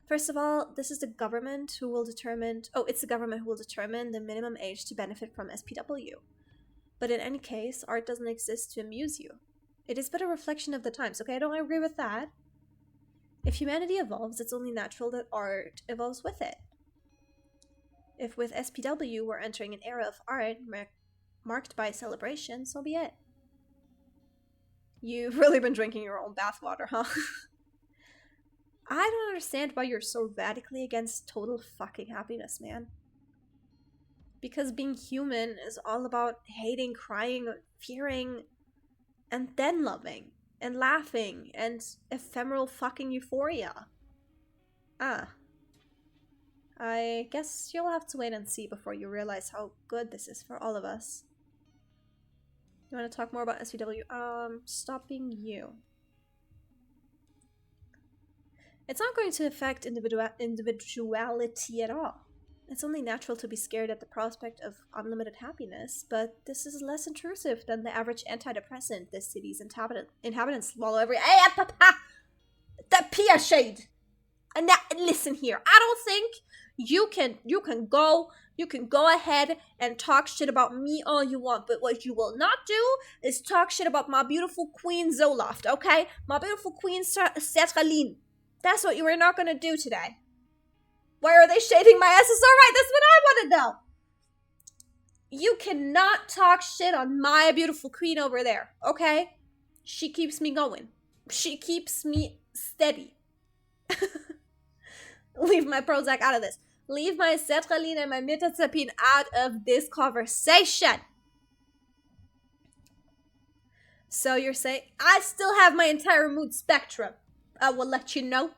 Speaker 1: First of all, this is the government who will determine... Oh, it's the government who will determine the minimum age to benefit from SPW. But in any case, art doesn't exist to amuse you. It is but a reflection of the times, okay? I don't agree with that. If humanity evolves, it's only natural that art evolves with it. If with SPW we're entering an era of art marked by celebration, so be it. You've really been drinking your own bathwater, huh? I don't understand why you're so radically against total fucking happiness, man. Because being human is all about hating, crying, fearing, and then loving, and laughing, and ephemeral fucking euphoria. I guess you'll have to wait and see before you realize how good this is for all of us. You want to talk more about SPW? Stopping you. It's not going to affect individuality at all. It's only natural to be scared at the prospect of unlimited happiness, but this is less intrusive than the average antidepressant this city's inhabitants swallow every... Hey, papa! The Pia shade! And now, listen here, I don't think you can go ahead and talk shit about me all you want, but what you will not do is talk shit about my beautiful queen Zoloft, okay? My beautiful queen Cetraline. That's what you were not gonna do today. Why are they shading my SSR right? That's what I want to know. You cannot talk shit on my beautiful queen over there, okay? She keeps me going. She keeps me steady. Leave my Prozac out of this. Leave my Cetraline and my Mirtazapine out of this conversation. So you're saying, I still have my entire mood spectrum. I will let you know.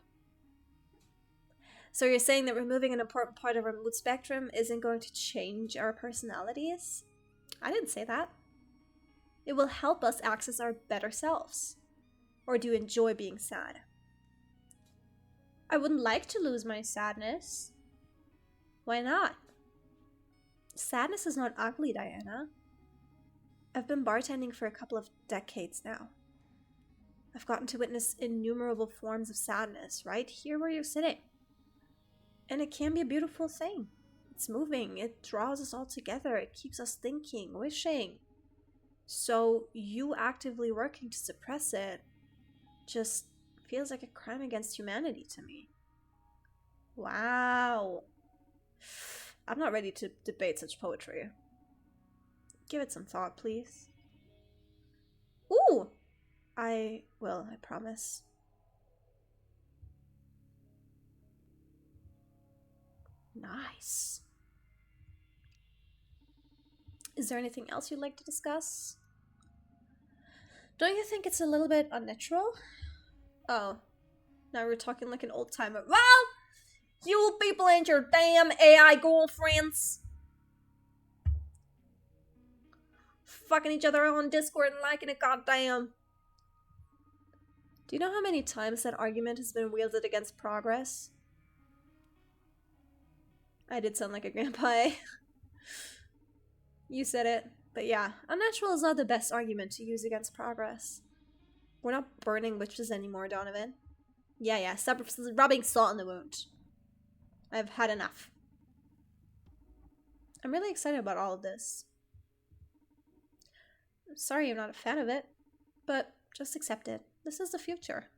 Speaker 1: So you're saying that removing an important part of our mood spectrum isn't going to change our personalities? I didn't say that. It will help us access our better selves. Or do you enjoy being sad? I wouldn't like to lose my sadness. Why not? Sadness is not ugly, Diana. I've been bartending for a couple of decades now. I've gotten to witness innumerable forms of sadness right here where you're sitting. And it can be a beautiful thing. It's moving, it draws us all together, it keeps us thinking, wishing. So you actively working to suppress it just feels like a crime against humanity to me. Wow. I'm not ready to debate such poetry. Give it some thought, please. Ooh! I will, I promise. Nice. Is there anything else you'd like to discuss? Don't you think it's a little bit unnatural? Oh, now we're talking like an old timer. Well, you people and your damn AI girlfriends. Fucking each other on Discord and liking it, goddamn. Do you know how many times that argument has been wielded against progress? I did sound like a grandpa. You said it. But yeah, unnatural is not the best argument to use against progress. We're not burning witches anymore, Donovan. Yeah, stop rubbing salt in the wound. I've had enough. I'm really excited about all of this. I'm sorry I'm not a fan of it, but just accept it. This is the future.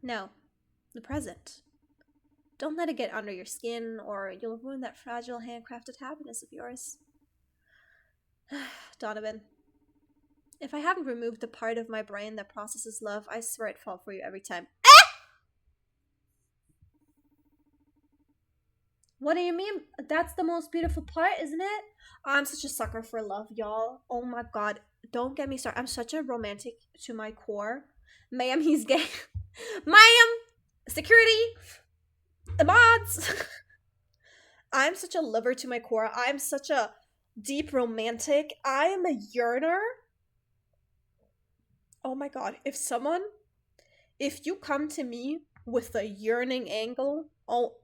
Speaker 1: No, the present. Don't let it get under your skin, or you'll ruin that fragile, handcrafted happiness of yours. Donovan, if I haven't removed the part of my brain that processes love, I swear I'd fall for you every time. What do you mean? That's the most beautiful part, isn't it? I'm such a sucker for love, y'all. Oh my god. Don't get me started. I'm such a romantic to my core. Ma'am, he's gay. Ma'am! Security! The mods! I'm such a lover to my core. I'm such a deep romantic. I am a yearner. Oh my god. If you come to me with a yearning angle, oh,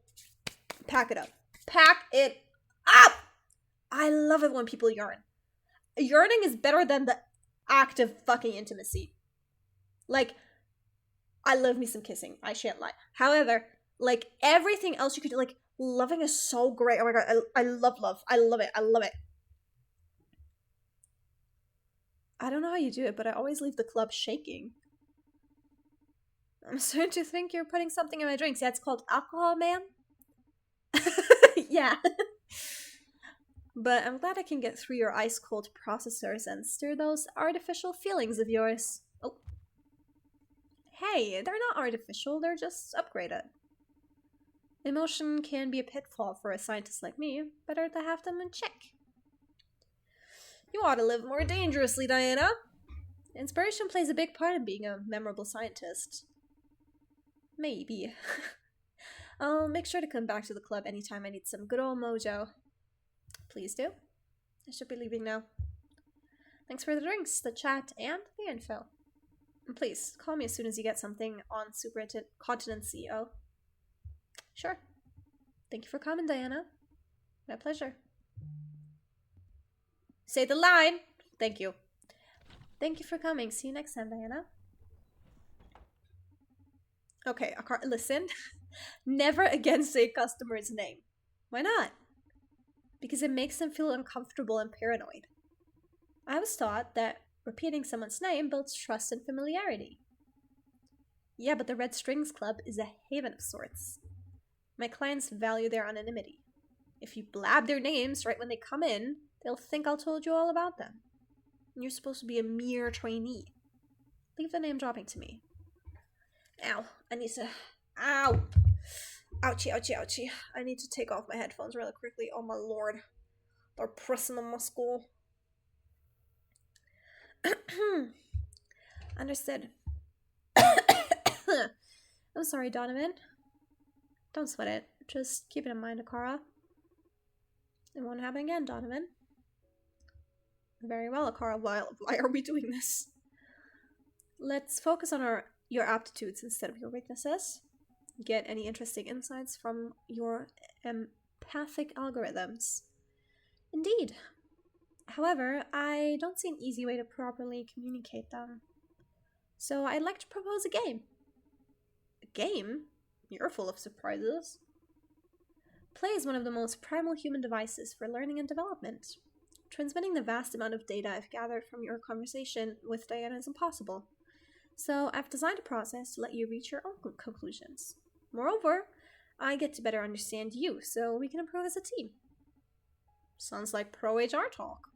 Speaker 1: pack it up. Pack it up! I love it when people yearn. Yearning is better than the act of fucking intimacy. Like, I love me some kissing. I shan't lie. However, like, everything else you could do, like, loving is so great. Oh my god, I love love. I love it. I love it. I don't know how you do it, but I always leave the club shaking. I'm starting to think you're putting something in my drinks. Yeah, it's called alcohol, man. Yeah. But I'm glad I can get through your ice cold processors and stir those artificial feelings of yours. Oh. Hey, they're not artificial, they're just upgraded. Emotion can be a pitfall for a scientist like me. Better to have them in check. You ought to live more dangerously, Diana. Inspiration plays a big part in being a memorable scientist. Maybe. I'll make sure to come back to the club anytime I need some good old mojo. Please do. I should be leaving now. Thanks for the drinks, the chat, and the info. And please, call me as soon as you get something on Supercontinent CEO. Sure. Thank you for coming, Diana. My pleasure. Say the line! Thank you. Thank you for coming. See you next time, Diana. Okay, listen. Never again say a customer's name. Why not? Because it makes them feel uncomfortable and paranoid. I was taught that repeating someone's name builds trust and familiarity. Yeah, but the Red Strings Club is a haven of sorts. My clients value their anonymity. If you blab their names right when they come in, they'll think I'll told you all about them. You're supposed to be a mere trainee. Leave the name dropping to me. Ow, I need to... Ow! Ouchie, ouchie, ouchie. I need to take off my headphones really quickly. Oh my lord. They're pressing on my skull. Understood. I'm sorry, Donovan. Don't sweat it. Just keep it in mind, Akara. It won't happen again, Donovan. Very well, Akara. Why are we doing this? Let's focus on your aptitudes instead of your weaknesses. Get any interesting insights from your empathic algorithms. Indeed. However, I don't see an easy way to properly communicate them. So I'd like to propose a game. A game? You're full of surprises. Play is one of the most primal human devices for learning and development. Transmitting the vast amount of data I've gathered from your conversation with Diana is impossible. So I've designed a process to let you reach your own conclusions. Moreover, I get to better understand you, so we can improve as a team. Sounds like pro HR talk.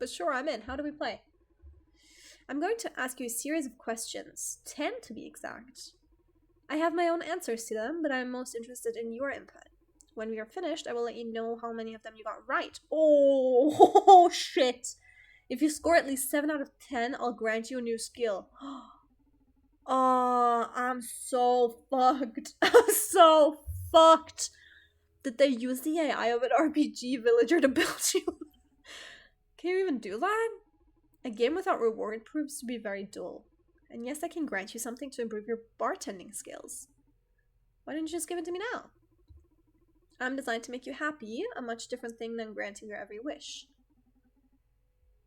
Speaker 1: But sure, I'm in. How do we play? I'm going to ask you a series of questions, 10 to be exact. I have my own answers to them, but I'm most interested in your input. When we are finished, I will let you know how many of them you got right. Oh, shit. If you score at least 7 out of 10, I'll grant you a new skill. Oh, I'm so fucked. I'm so fucked. Did they use the AI of an RPG villager to build you? Can you even do that? A game without reward proves to be very dull. And yes, I can grant you something to improve your bartending skills. Why didn't you just give it to me now? I'm designed to make you happy, a much different thing than granting your every wish.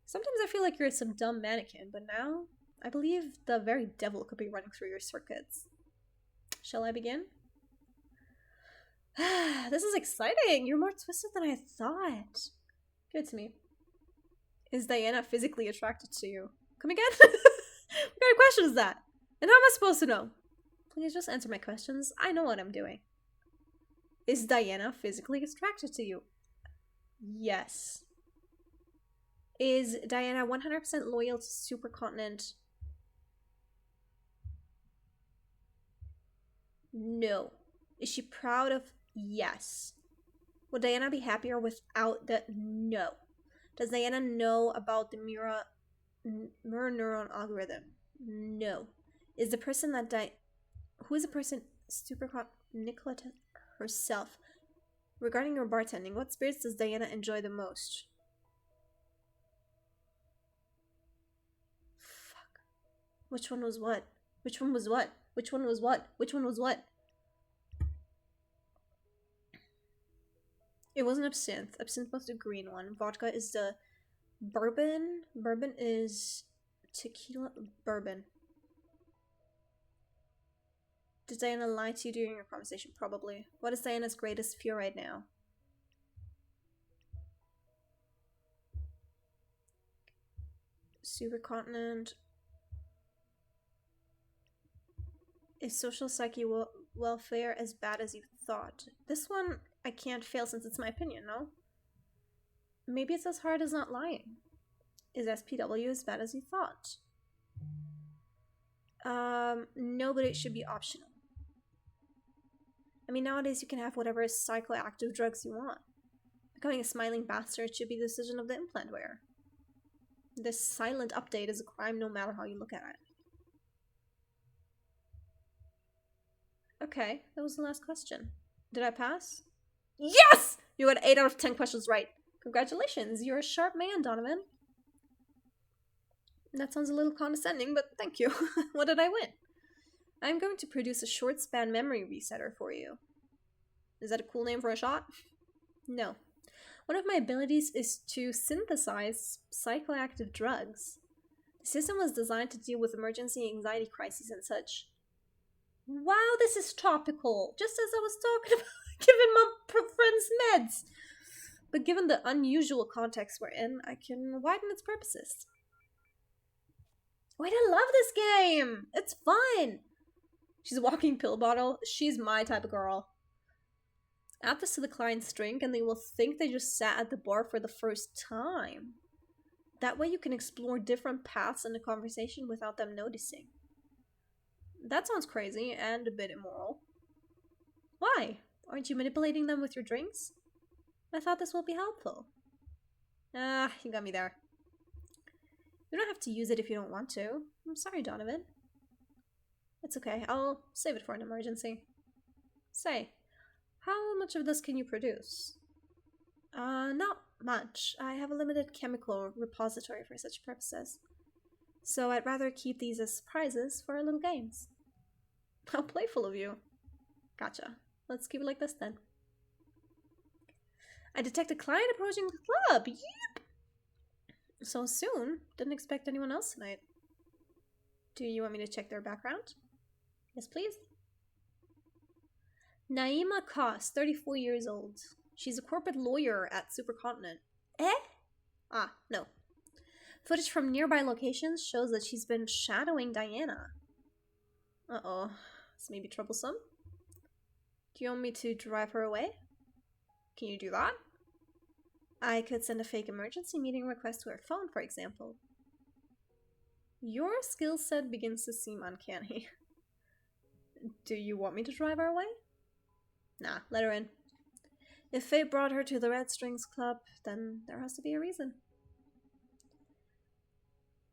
Speaker 1: Sometimes I feel like you're some dumb mannequin, but now I believe the very devil could be running through your circuits. Shall I begin? This is exciting! You're more twisted than I thought. Give it to me. Is Diana physically attracted to you? Come again? What kind of question is that? And how am I supposed to know? Please just answer my questions. I know what I'm doing. Is Diana physically attracted to you? Yes. Is Diana 100% loyal to Supercontinent? No. Is she proud of? Yes. Would Diana be happier without the... No. Does Diana know about the mirror neuron algorithm? No. Is the person that who is the person super Nicola herself? Regarding her bartending, what spirits does Diana enjoy the most? Fuck. Which one was what? Which one was what? Which one was what? Which one was what? It wasn't absinthe. Absinthe was the green one. Vodka is the bourbon. Bourbon is tequila. Bourbon. Did Diana lie to you during your conversation? Probably. What is Diana's greatest fear right now? Supercontinent. Is social psyche welfare as bad as you thought? This one I can't fail since it's my opinion, no? Maybe it's as hard as not lying. Is SPW as bad as you thought? No, but it should be optional. I mean, nowadays you can have whatever psychoactive drugs you want. Becoming a smiling bastard should be the decision of the implant wearer. This silent update is a crime no matter how you look at it. Okay, that was the last question. Did I pass? Yes! You got 8 out of 10 questions right. Congratulations, you're a sharp man, Donovan. That sounds a little condescending, but thank you. What did I win? I'm going to produce a short span memory resetter for you. Is that a cool name for a shot? No. One of my abilities is to synthesize psychoactive drugs. The system was designed to deal with emergency anxiety crises and such. Wow, this is topical, just as I was talking about giving my friend's meds. But given the unusual context we're in, I can widen its purposes. Wait, I love this game! It's fun! She's a walking pill bottle. She's my type of girl. Add this to the client's drink and they will think they just sat at the bar for the first time. That way you can explore different paths in the conversation without them noticing. That sounds crazy and a bit immoral. Why? Aren't you manipulating them with your drinks? I thought this would be helpful. Ah, you got me there. You don't have to use it if you don't want to. I'm sorry, Donovan. It's okay, I'll save it for an emergency. Say, how much of this can you produce? Not much. I have a limited chemical repository for such purposes. So I'd rather keep these as prizes for our little games. How playful of you. Gotcha. Let's keep it like this then. I detect a client approaching the club. Yep. So soon? Didn't expect anyone else tonight. Do you want me to check their background? Yes, please. Naima Koss, 34 years old. She's a corporate lawyer at Supercontinent. Eh? Ah, no. Footage from nearby locations shows that she's been shadowing Diana. Uh-oh. This may be troublesome. Do you want me to drive her away? Can you do that? I could send a fake emergency meeting request to her phone, for example. Your skill set begins to seem uncanny. Do you want me to drive her away? Nah, let her in. If fate brought her to the Red Strings Club, then there has to be a reason.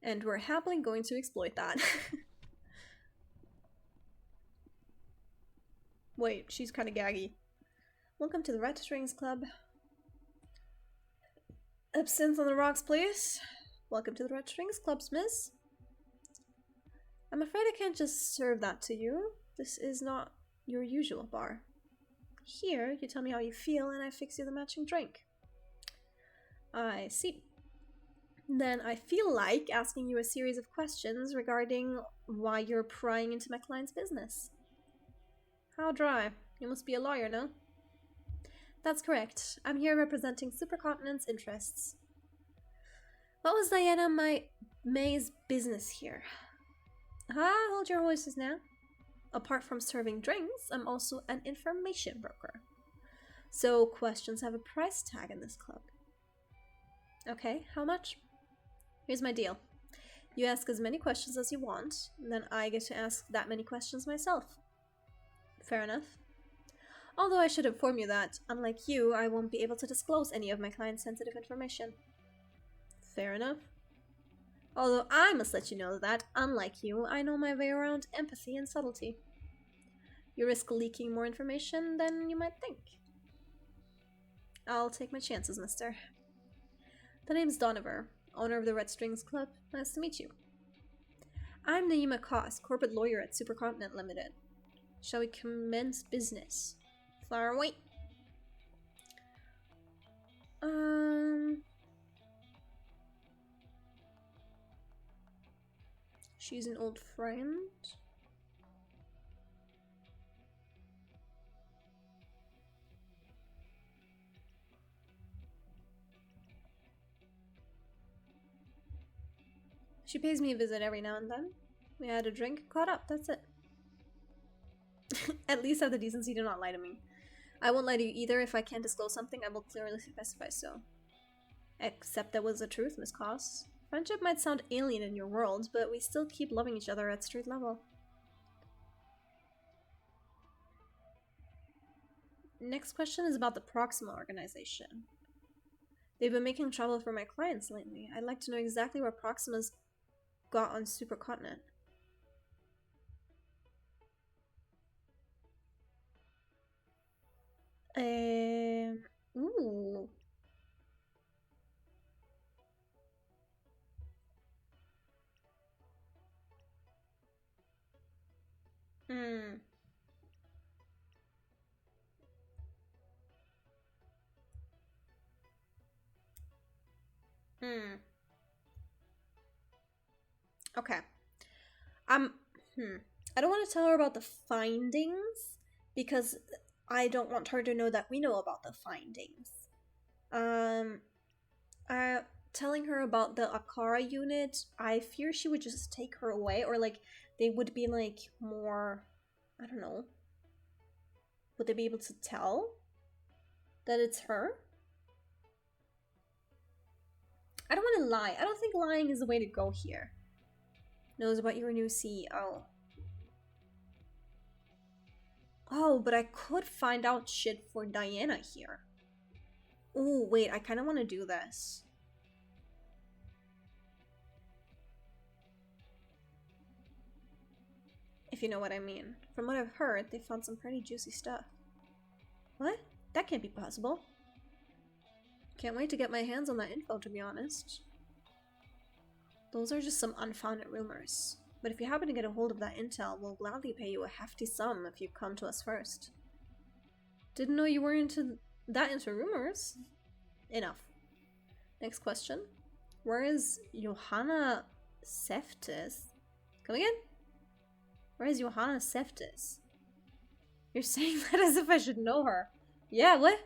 Speaker 1: And we're happily going to exploit that. Wait, she's kind of gaggy. Welcome to the Red Strings Club. Absinthe on the rocks, please. Welcome to the Red Strings Club, miss. I'm afraid I can't just serve that to you. This is not your usual bar. Here, you tell me how you feel and I fix you the matching drink. I see. Then I feel like asking you a series of questions regarding why you're prying into my client's business. How dry? You must be a lawyer, no? That's correct. I'm here representing Supercontinent's interests. What was Diana May's business here? Hold your horses now. Apart from serving drinks, I'm also an information broker. So questions have a price tag in this club. Okay, how much? Here's my deal. You ask as many questions as you want, then I get to ask that many questions myself. Fair enough. Although I should inform you that, unlike you, I won't be able to disclose any of my client's sensitive information. Fair enough. Although I must let you know that, unlike you, I know my way around empathy and subtlety. You risk leaking more information than you might think. I'll take my chances, mister. The name's Donover, owner of the Red Strings Club. Nice to meet you. I'm Naima Koss, corporate lawyer at Supercontinent Limited. Shall we commence business? Far away. She's an old friend. She pays me a visit every now and then. We had a drink, caught up, that's it. At least have the decency to not lie to me. I won't lie to you either. If I can't disclose something, I will clearly specify so. Except that was the truth, Miss Koss. Friendship might sound alien in your world, but we still keep loving each other at street level. Next question is about the Proxima organization. They've been making trouble for my clients lately. I'd like to know exactly where Proxima's got on Supercontinent. Ooh. Hmm. Okay. I don't want to tell her about the findings because I don't want her to know that we know about the findings. Telling her about the Akara unit, I fear she would just take her away, or like they would be like more, I don't know. Would they be able to tell that it's her? I don't want to lie. I don't think lying is the way to go here. Knows about your new CEO. Oh, but I could find out shit for Diana here. Oh, wait, I kind of want to do this. If you know what I mean. From what I've heard, they found some pretty juicy stuff. What? That can't be possible. Can't wait to get my hands on that info, to be honest. Those are just some unfounded rumors. But if you happen to get a hold of that intel, we'll gladly pay you a hefty sum if you come to us first. Didn't know you were into rumors. Enough. Next question. Where is Johanna Seftis? Come again? Where is Johanna Seftis? You're saying that as if I should know her. Yeah, what?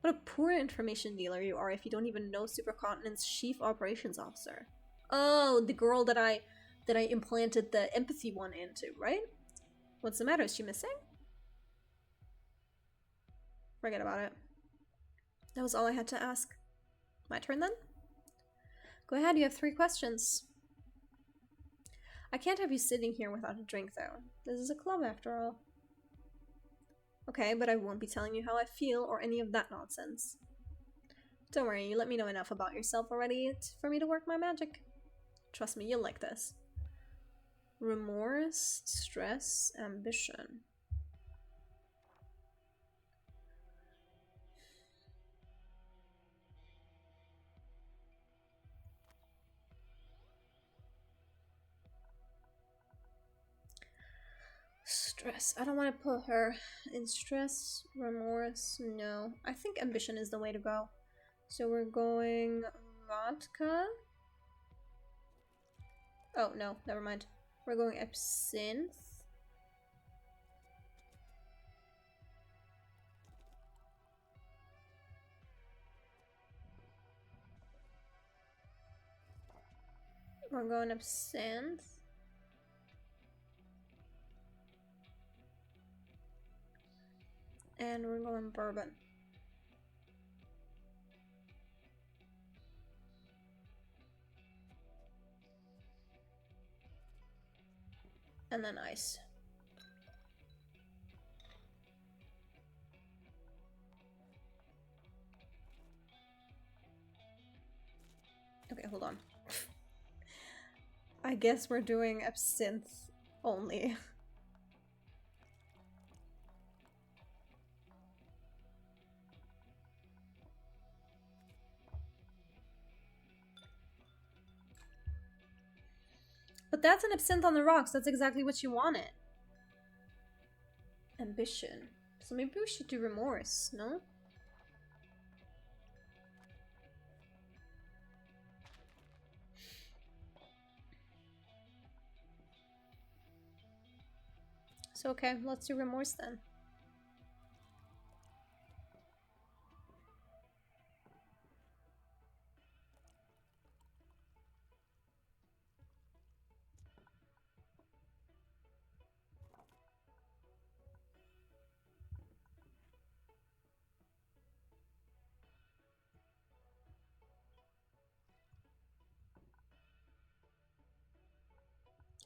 Speaker 1: What a poor information dealer you are if you don't even know Supercontinent's chief operations officer. Oh, the girl that I implanted the empathy one into, right? What's the matter? Is she missing? Forget about it. That was all I had to ask. My turn then? Go ahead, you have 3 questions. I can't have you sitting here without a drink, though. This is a club, after all. Okay, but I won't be telling you how I feel or any of that nonsense. Don't worry, you let me know enough about yourself already for me to work my magic. Trust me, you'll like this. Remorse, stress, ambition. Stress. I don't want to put her in stress. Remorse. No. I think ambition is the way to go. So we're going vodka. Oh, no. Never mind. We're going absinthe. We're going absinthe. And we're going bourbon. And then ice. hold on. I guess we're doing absinthe only. But that's an absinthe on the rocks. That's exactly what you wanted. Ambition. So maybe we should do remorse, no? So okay, let's do remorse then.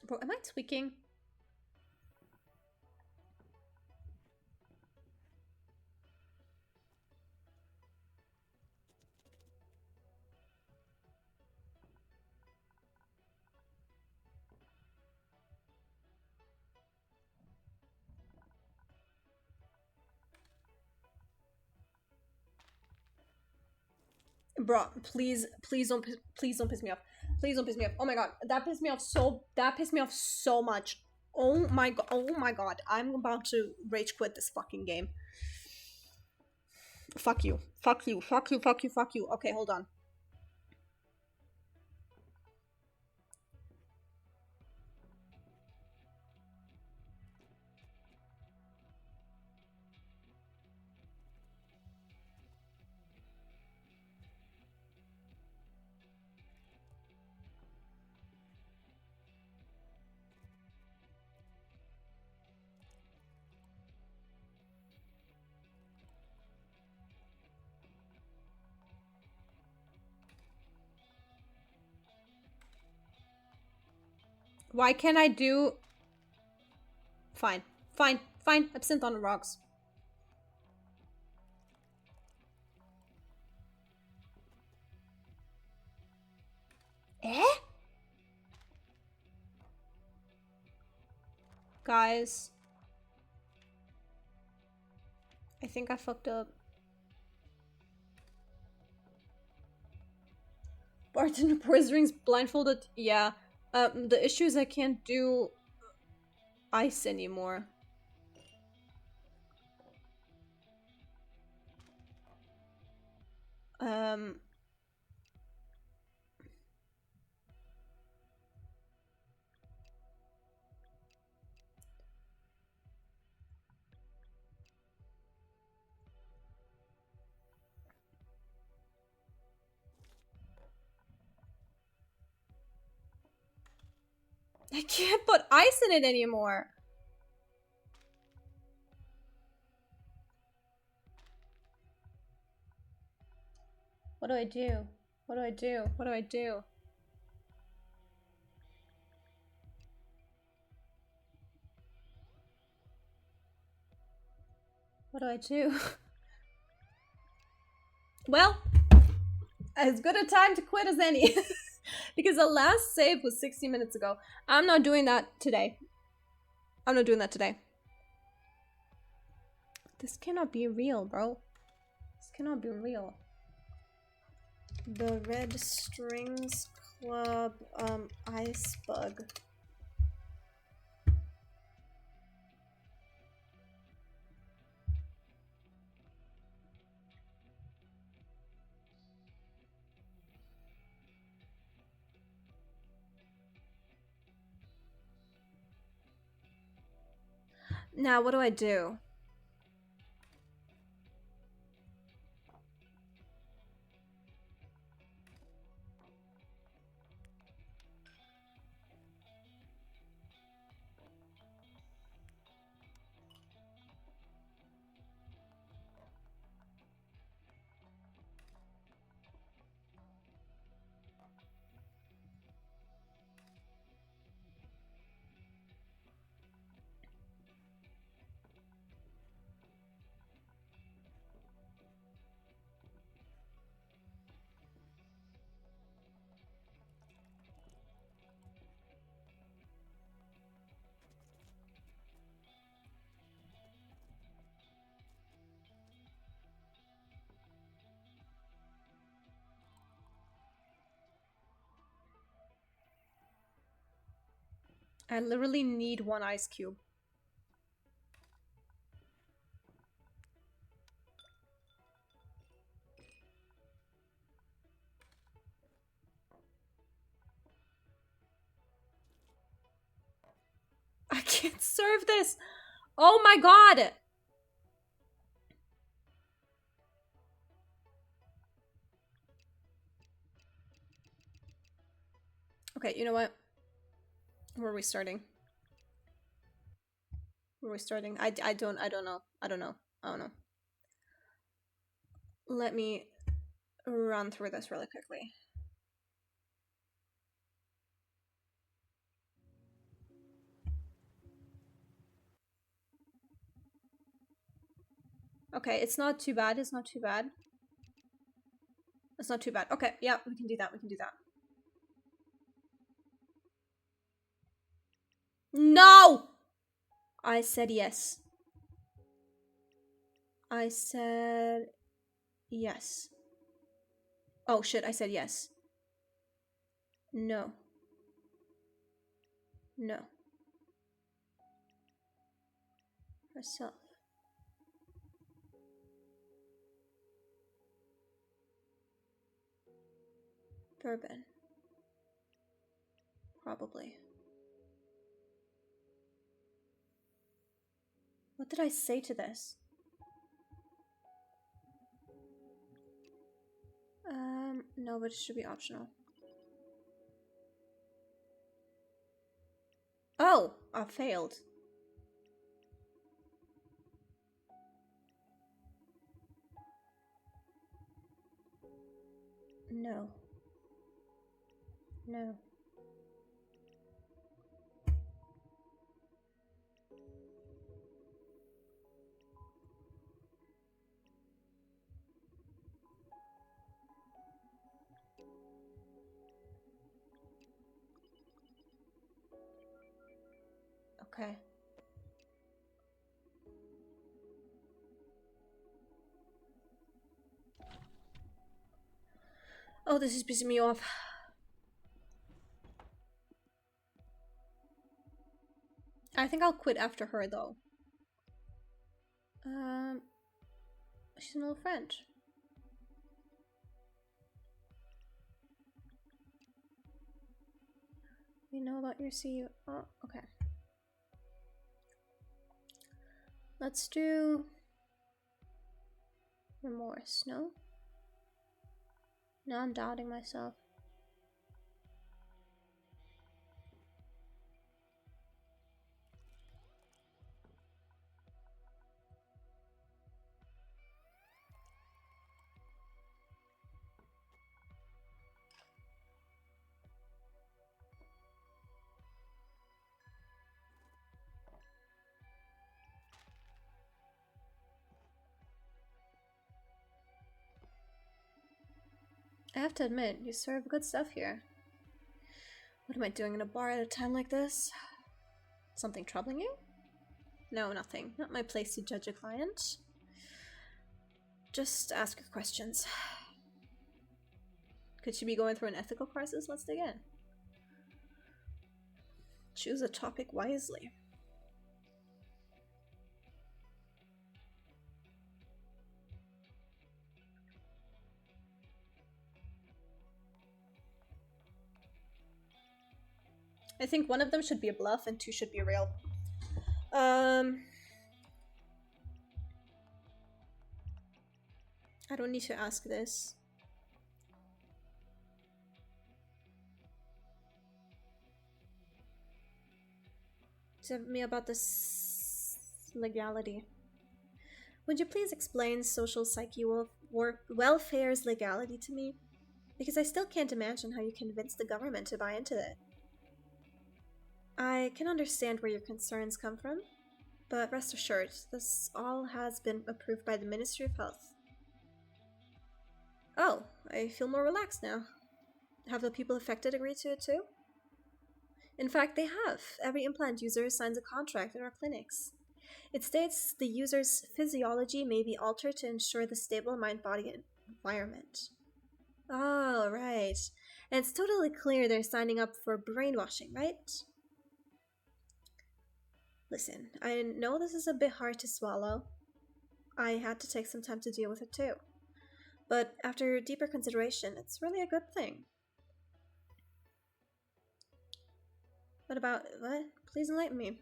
Speaker 1: Bro, am I tweaking? Bro, please don't piss me off. Please don't piss me off. Oh my god, that pissed me off so much. Oh my god, I'm about to rage quit this fucking game. Fuck you. Okay, hold on. Why can't I do... Fine. Absinthe on the rocks. Eh? Guys. I think I fucked up. Bartender pours drinks blindfolded. Yeah. The issue is I can't do ice anymore. I can't put ice in it anymore. What do I do? What do I do? What do I do? What do I do? Well, as good a time to quit as any. Because the last save was 60 minutes ago. I'm not doing that today. I'm not doing that today. This cannot be real, bro. This cannot be real. The Red Strings Club, Ice Bug. Now, what do I do? I literally need one ice cube. I can't serve this! Oh my god! Okay, you know what? Where are we starting? Where are we starting? I don't know. I don't know. Let me run through this really quickly. Okay, it's not too bad. It's not too bad. It's not too bad. Okay, yeah, we can do that. We can do that. No! I said yes. I said yes. Oh shit, I said yes. No. No. Herself. Bourbon. Probably. What did I say to this? No, but it should be optional. Oh, I failed. No. No. Okay. Oh, this is pissing me off. I think I'll quit after her, though. She's an old friend. We know about your CEO. Oh, okay. Let's do remorse, no? Now I'm doubting myself. I have to admit, you serve good stuff here. What am I doing in a bar at a time like this? Something troubling you? No, nothing. Not my place to judge a client. Just ask her questions. Could she be going through an ethical crisis? Let's dig in. Choose a topic wisely. I think one of them should be a bluff and two should be real. I don't need to ask this. Tell me about this legality. Would you please explain social psyche welfare's legality to me? Because I still can't imagine how you convince the government to buy into it. I can understand where your concerns come from, but rest assured, this all has been approved by the Ministry of Health. Oh, I feel more relaxed now. Have the people affected agreed to it too? In fact, they have. Every implant user signs a contract at our clinics. It states the user's physiology may be altered to ensure the stable mind-body environment. Oh, right. And it's totally clear they're signing up for brainwashing, right? Listen, I know this is a bit hard to swallow. I had to take some time to deal with it too. But after deeper consideration, it's really a good thing. What? Please enlighten me.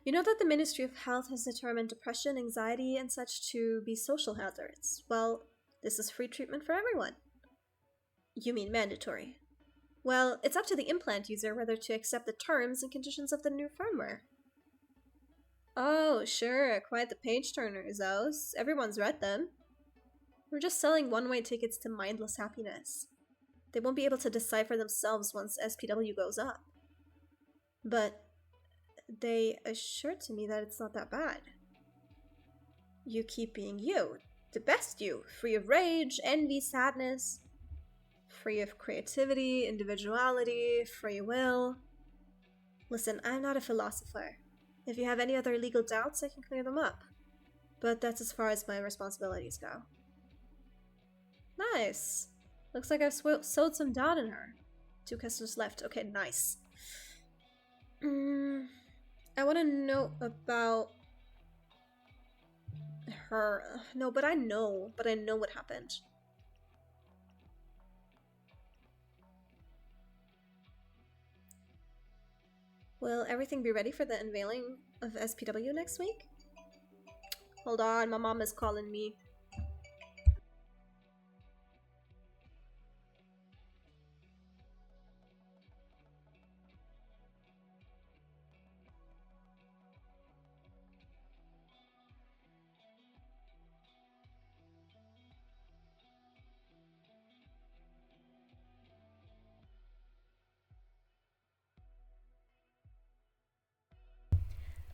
Speaker 1: You know that the Ministry of Health has determined depression, anxiety, and such to be social hazards. Well, this is free treatment for everyone. You mean mandatory? Well, it's up to the implant user whether to accept the terms and conditions of the new firmware. Oh, sure, quite the page turners, those. Everyone's read them. We're just selling one-way tickets to mindless happiness. They won't be able to decipher themselves once SPW goes up. But they assured to me that it's not that bad. You keep being you, the best you, free of rage, envy, sadness, free of creativity, individuality, free will. Listen, I'm not a philosopher. If you have any other legal doubts, I can clear them up. But that's as far as my responsibilities go. Nice. Looks like I've sowed some doubt in her. 2 customers left. Okay, nice. I want to know about her. No, but I know what happened. Will everything be ready for the unveiling of SPW next week? Hold on, my mom is calling me.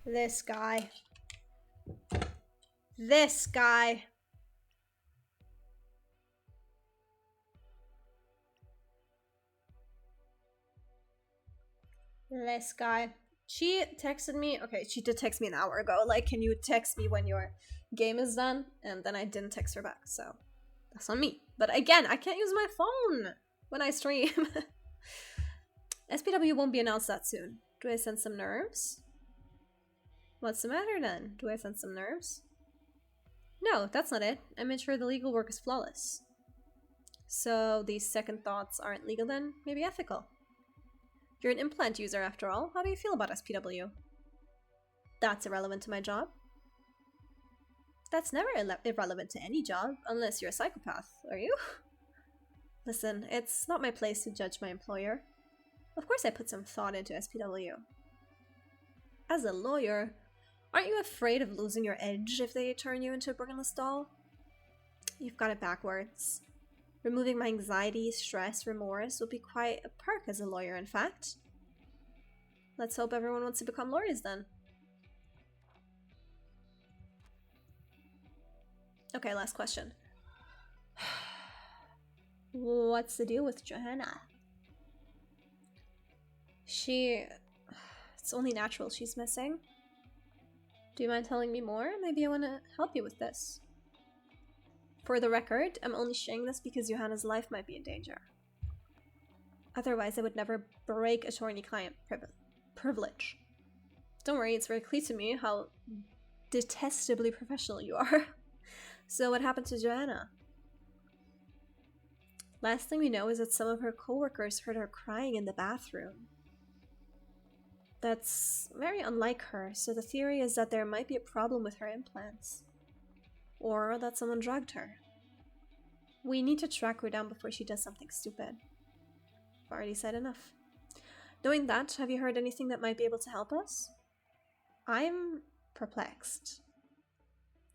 Speaker 1: This guy. This guy. This guy. She texted me. Okay, she did text me an hour ago. Like, can you text me when your game is done? And then I didn't text her back, so that's on me. But again, I can't use my phone when I stream. SPW won't be announced that soon. Do I send some nerves? What's the matter then? Do I send some nerves? No, that's not it. I made sure the legal work is flawless. So these second thoughts aren't legal then? Maybe ethical. You're an implant user after all. How do you feel about SPW? That's irrelevant to my job. That's never irrelevant to any job, unless you're a psychopath, are you? Listen, it's not my place to judge my employer. Of course I put some thought into SPW. As a lawyer, aren't you afraid of losing your edge if they turn you into a brainless doll? You've got it backwards. Removing my anxiety, stress, remorse would be quite a perk as a lawyer, in fact. Let's hope everyone wants to become lawyers then. Okay, last question. What's the deal with Johanna? It's only natural she's missing. Do you mind telling me more? Maybe I want to help you with this. For the record, I'm only sharing this because Johanna's life might be in danger. Otherwise, I would never break attorney-client privilege. Don't worry, it's very clear to me how detestably professional you are. So what happened to Johanna? Last thing we know is that some of her coworkers heard her crying in the bathroom. That's very unlike her, so the theory is that there might be a problem with her implants. Or that someone drugged her. We need to track her down before she does something stupid. I've already said enough. Knowing that, have you heard anything that might be able to help us? I'm perplexed.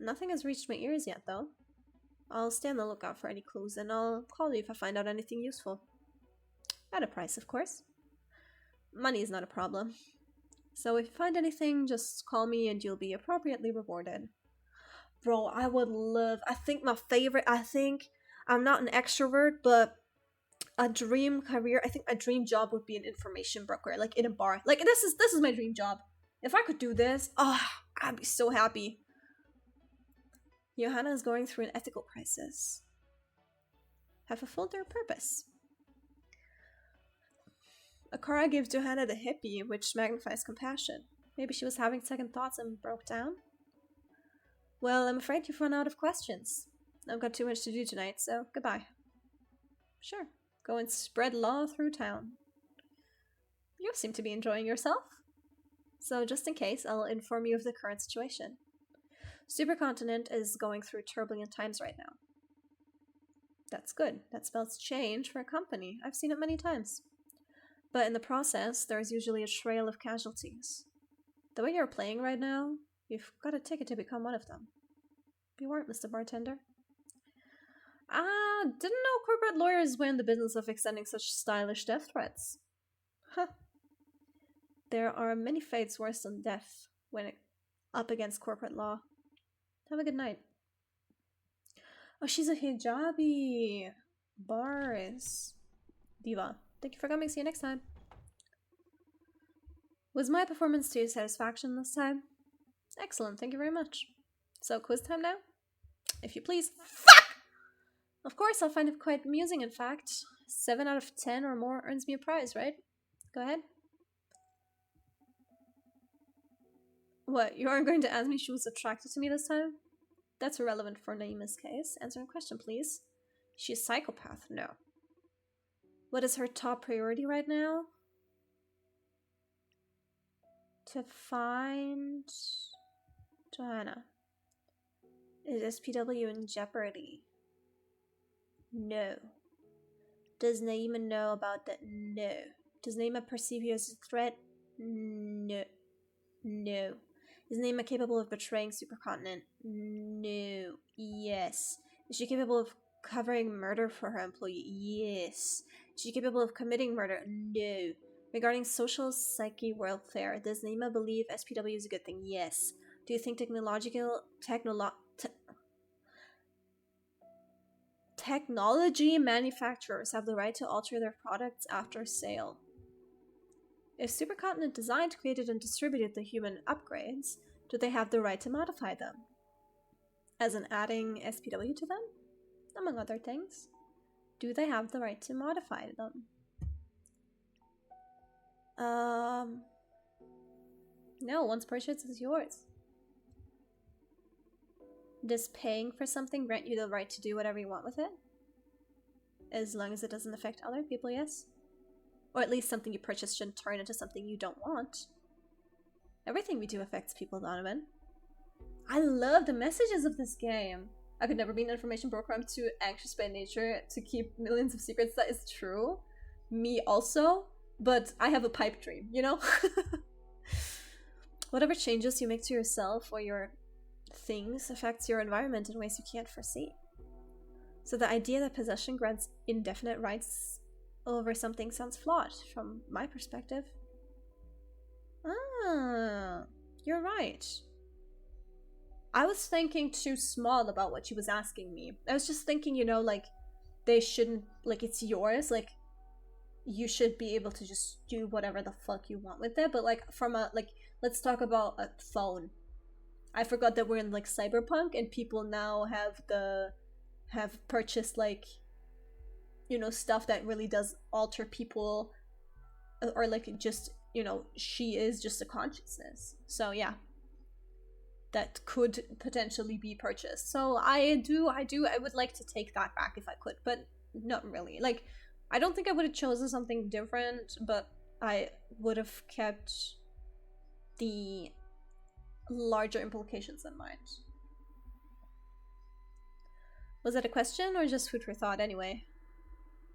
Speaker 1: Nothing has reached my ears yet, though. I'll stay on the lookout for any clues, and I'll call you if I find out anything useful. At a price, of course. Money is not a problem. So if you find anything, just call me and you'll be appropriately rewarded. Bro, I would love... I think I'm not an extrovert, but a dream career, I think a dream job would be an information broker, like in a bar. Like, this is my dream job. If I could do this, I'd be so happy. Johanna is going through an ethical crisis. Have fulfilled their purpose. Akara gives Johanna the hippie, which magnifies compassion. Maybe she was having second thoughts and broke down? Well, I'm afraid you've run out of questions. I've got too much to do tonight, so goodbye. Sure, go and spread law through town. You seem to be enjoying yourself. So just in case, I'll inform you of the current situation. Supercontinent is going through turbulent times right now. That's good. That spells change for a company. I've seen it many times. But in the process, there's usually a trail of casualties. The way you're playing right now, you've got a ticket to become one of them. Be warned, Mr. Bartender. Didn't know corporate lawyers were in the business of extending such stylish death threats. Huh. There are many fates worse than death when up against corporate law. Have a good night. Oh, she's a hijabi. Boris. Diva. Thank you for coming. See you next time. Was my performance to your satisfaction this time? Excellent. Thank you very much. So, quiz time now? If you please. Fuck! Of course, I'll find it quite amusing, in fact. 7 out of 10 or more earns me a prize, right? Go ahead. What, you aren't going to ask me if she was attracted to me this time? That's irrelevant for Naima's case. Answer a question, please. She's a psychopath? No. What is her top priority right now? To find Johanna. Is SPW in jeopardy? No. Does Naima know about that? No. Does Naima perceive you as a threat? No. No. Is Naima capable of betraying Supercontinent? No. Yes. Is she capable of covering murder for her employee? Yes. Is she capable of committing murder? No. Regarding social psyche welfare, does Naima believe SPW is a good thing? Yes. Do you think technology manufacturers have the right to alter their products after sale? If Supercontinent designed, created, and distributed the human upgrades, do they have the right to modify them? As in adding SPW to them? Among other things. Do they have the right to modify them? No, once purchased is yours. Does paying for something grant you the right to do whatever you want with it? As long as it doesn't affect other people, yes. Or at least something you purchase shouldn't turn into something you don't want. Everything we do affects people, Donovan. I love the messages of this game. I could never be an information broker. I'm too anxious by nature to keep millions of secrets. That is true. Me also. But I have a pipe dream, you know? Whatever changes you make to yourself or your things affects your environment in ways you can't foresee. So the idea that possession grants indefinite rights over something sounds flawed from my perspective. You're right. I was thinking too small about what she was asking me. I was just thinking, you know, like, they shouldn't, like, it's yours, like, you should be able to just do whatever the fuck you want with it. But, like, from a, like, let's talk about a phone. I forgot that we're in, like, cyberpunk, and people now have purchased, like, you know, stuff that really does alter people, or, like, just, you know, she is just a consciousness. So, yeah. That could potentially be purchased. So I would like to take that back if I could, but not really. Like, I don't think I would have chosen something different, but I would have kept the larger implications in mind. Was that a question or just food for thought anyway?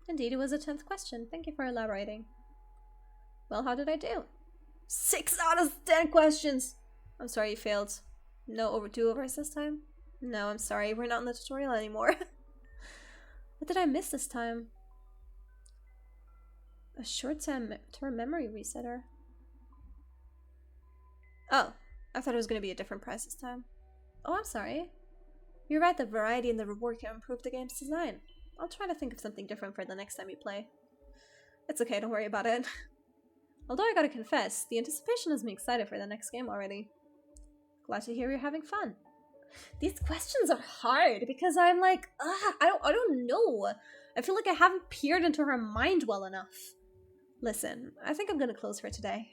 Speaker 1: Indeed, it was a 10th question. Thank you for elaborating. Well, how did I do? 6 out of 10 questions! I'm sorry you failed. No do-overs this time? No, I'm sorry, we're not in the tutorial anymore. What did I miss this time? A short-term memory resetter. Oh, I thought it was going to be a different prize this time. Oh, I'm sorry. You're right, the variety and the reward can improve the game's design. I'll try to think of something different for the next time you play. It's okay, don't worry about it. Although I gotta confess, the anticipation has me excited for the next game already. Glad to hear you're having fun. These questions are hard because I'm like, I don't know. I feel like I haven't peered into her mind well enough. Listen, I think I'm gonna close for today.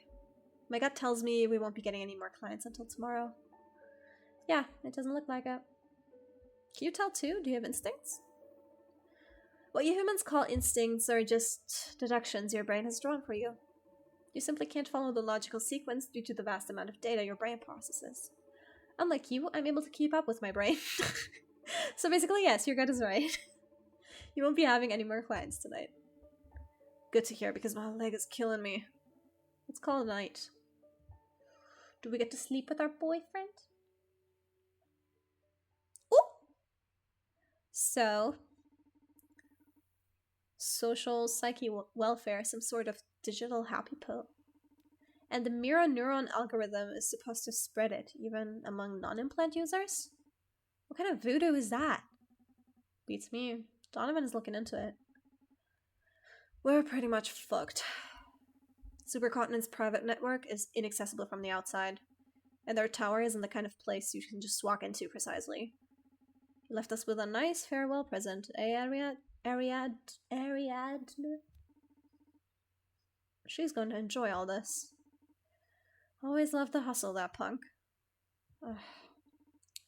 Speaker 1: My gut tells me we won't be getting any more clients until tomorrow. Yeah, it doesn't look like it. Can you tell too? Do you have instincts? What you humans call instincts are just deductions your brain has drawn for you. You simply can't follow the logical sequence due to the vast amount of data your brain processes. Unlike you, I'm able to keep up with my brain. So basically, yes, your gut is right. You won't be having any more clients tonight. Good to hear, because my leg is killing me. Let's call it a night. Do we get to sleep with our boyfriend? Ooh! So, social psyche welfare, some sort of digital happy pill. And the mirror neuron algorithm is supposed to spread it, even among non-implant users? What kind of voodoo is that? Beats me. Donovan is looking into it. We're pretty much fucked. Supercontinent's private network is inaccessible from the outside, and their tower isn't the kind of place you can just walk into precisely. He left us with a nice farewell present, Ariadne? She's going to enjoy all this. Always loved the hustle, that punk.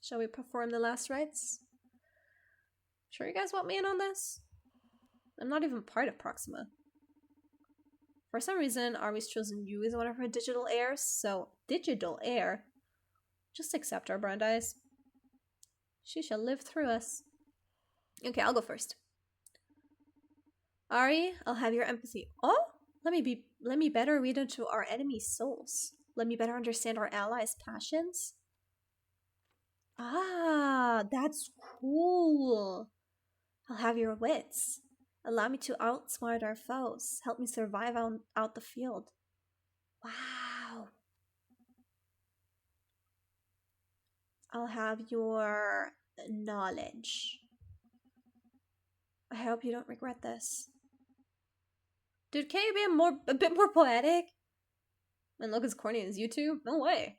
Speaker 1: Shall we perform the last rites? Sure you guys want me in on this? I'm not even part of Proxima. For some reason, Arby's chosen you as one of her digital heirs, so digital heir. Just accept her, Brandeis. She shall live through us. Okay, I'll go first. Ari, I'll have your empathy. Oh, let me better read into our enemies' souls. Let me better understand our allies' passions. Ah, that's cool. I'll have your wits. Allow me to outsmart our foes. Help me survive out the field. Wow. I'll have your knowledge. I hope you don't regret this. Dude, can you be a bit more poetic? And look as corny as you two? No way.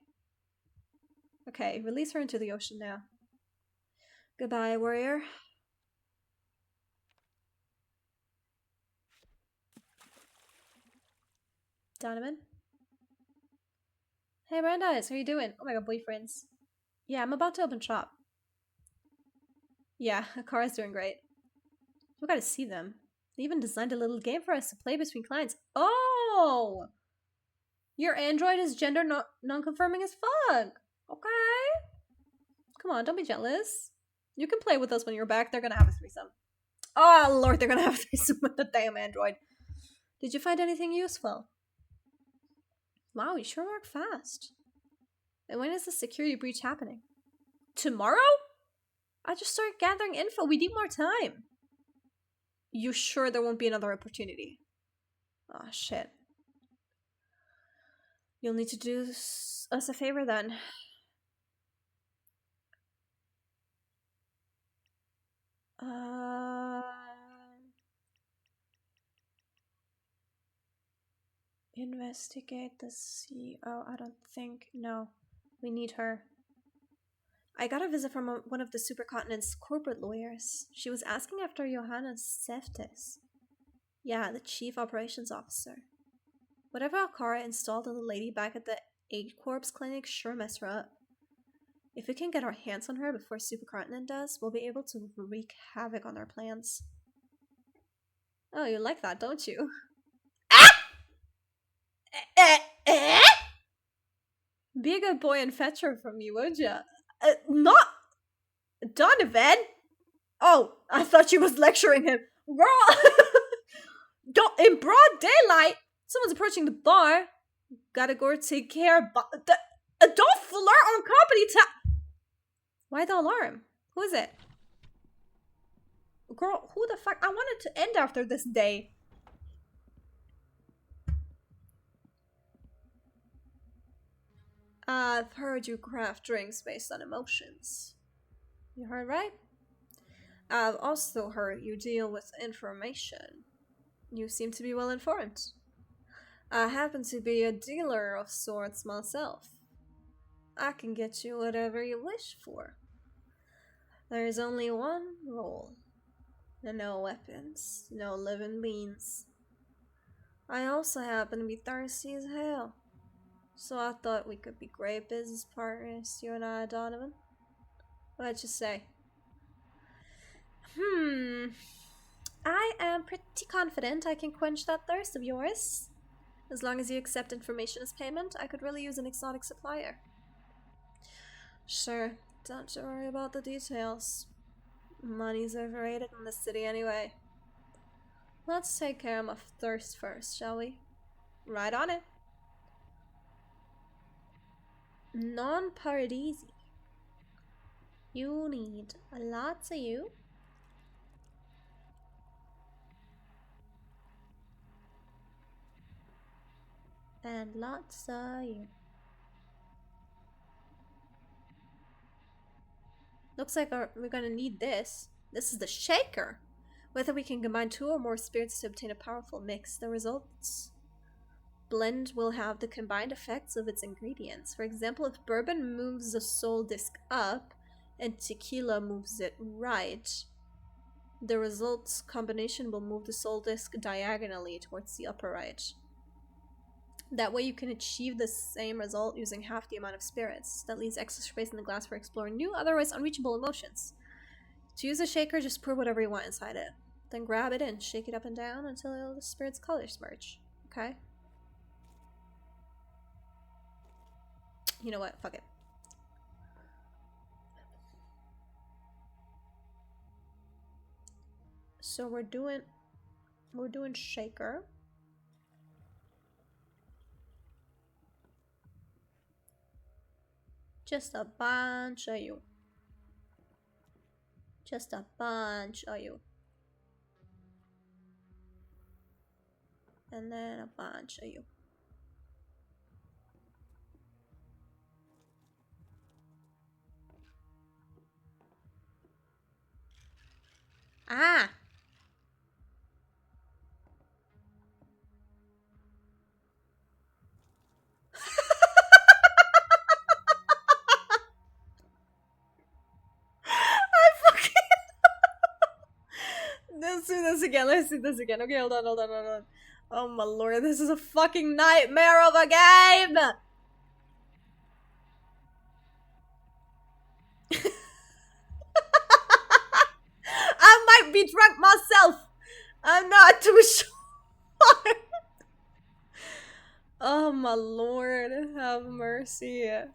Speaker 1: Okay, release her into the ocean now. Goodbye, warrior. Donovan? Hey, Brandeis, how you doing? Oh my god, boyfriends. Yeah, I'm about to open shop. Yeah, Akara's doing great. We gotta see them. They even designed a little game for us to play between clients. Oh! Your android is gender non-conforming as fuck. Okay. Come on, don't be jealous. You can play with us when you're back. They're gonna have a threesome. Oh lord, they're gonna have a threesome with the damn android. Did you find anything useful? Wow, you sure work fast. And when is the security breach happening? Tomorrow? I just started gathering info. We need more time. You sure there won't be another opportunity? Oh shit. You'll need to do us a favor then. Investigate the CEO. I don't think. No. We need her. I got a visit from one of the supercontinent's corporate lawyers. She was asking after Johannes Seftis. Yeah, the chief operations officer. Whatever Akara installed in the lady back at the Aid Corps clinic sure messed her up. If we can get our hands on her before Supercontinent does, we'll be able to wreak havoc on their plans. Oh, you like that, don't you? Be a good boy and fetch her from me, would ya? Not Donovan. Oh, I thought she was lecturing him. Girl, don't in broad daylight. Someone's approaching the bar. Gotta go take care. Don't flirt on company time. Why the alarm? Who is it? Girl, who the fuck? I wanted to end after this day. I've heard you craft drinks based on emotions. You heard right? I've also heard you deal with information. You seem to be well informed. I happen to be a dealer of sorts myself. I can get you whatever you wish for. There's only one rule. No weapons, no living beings. I also happen to be thirsty as hell. So I thought we could be great business partners, you and I, Donovan. What'd you say? I am pretty confident I can quench that thirst of yours. As long as you accept information as payment, I could really use an exotic supplier. Sure, don't you worry about the details. Money's overrated in this city anyway. Let's take care of my thirst first, shall we? Right on it. Non-paradisi. You need lots of you. And lots of you. Looks like we're gonna need this. This is the shaker. Whether we can combine 2 or more spirits to obtain a powerful mix, the results blend will have the combined effects of its ingredients. For example, if bourbon moves the soul disc up and tequila moves it right, the results combination will move the soul disc diagonally towards the upper right. That way you can achieve the same result using half the amount of spirits. That leaves extra space in the glass for exploring new, otherwise unreachable emotions. To use a shaker, just pour whatever you want inside it. Then grab it and shake it up and down until the spirit's colors merge. Okay? You know what? Fuck it. So we're doing shaker. Just a bunch of you. Just a bunch of you. And then a bunch of you. Ah! Let's do this again. Let's do this again. Okay, hold on. Oh my lord, this is a fucking nightmare of a game! I might be drunk myself! I'm not too sure! Oh my lord, have mercy. Ah!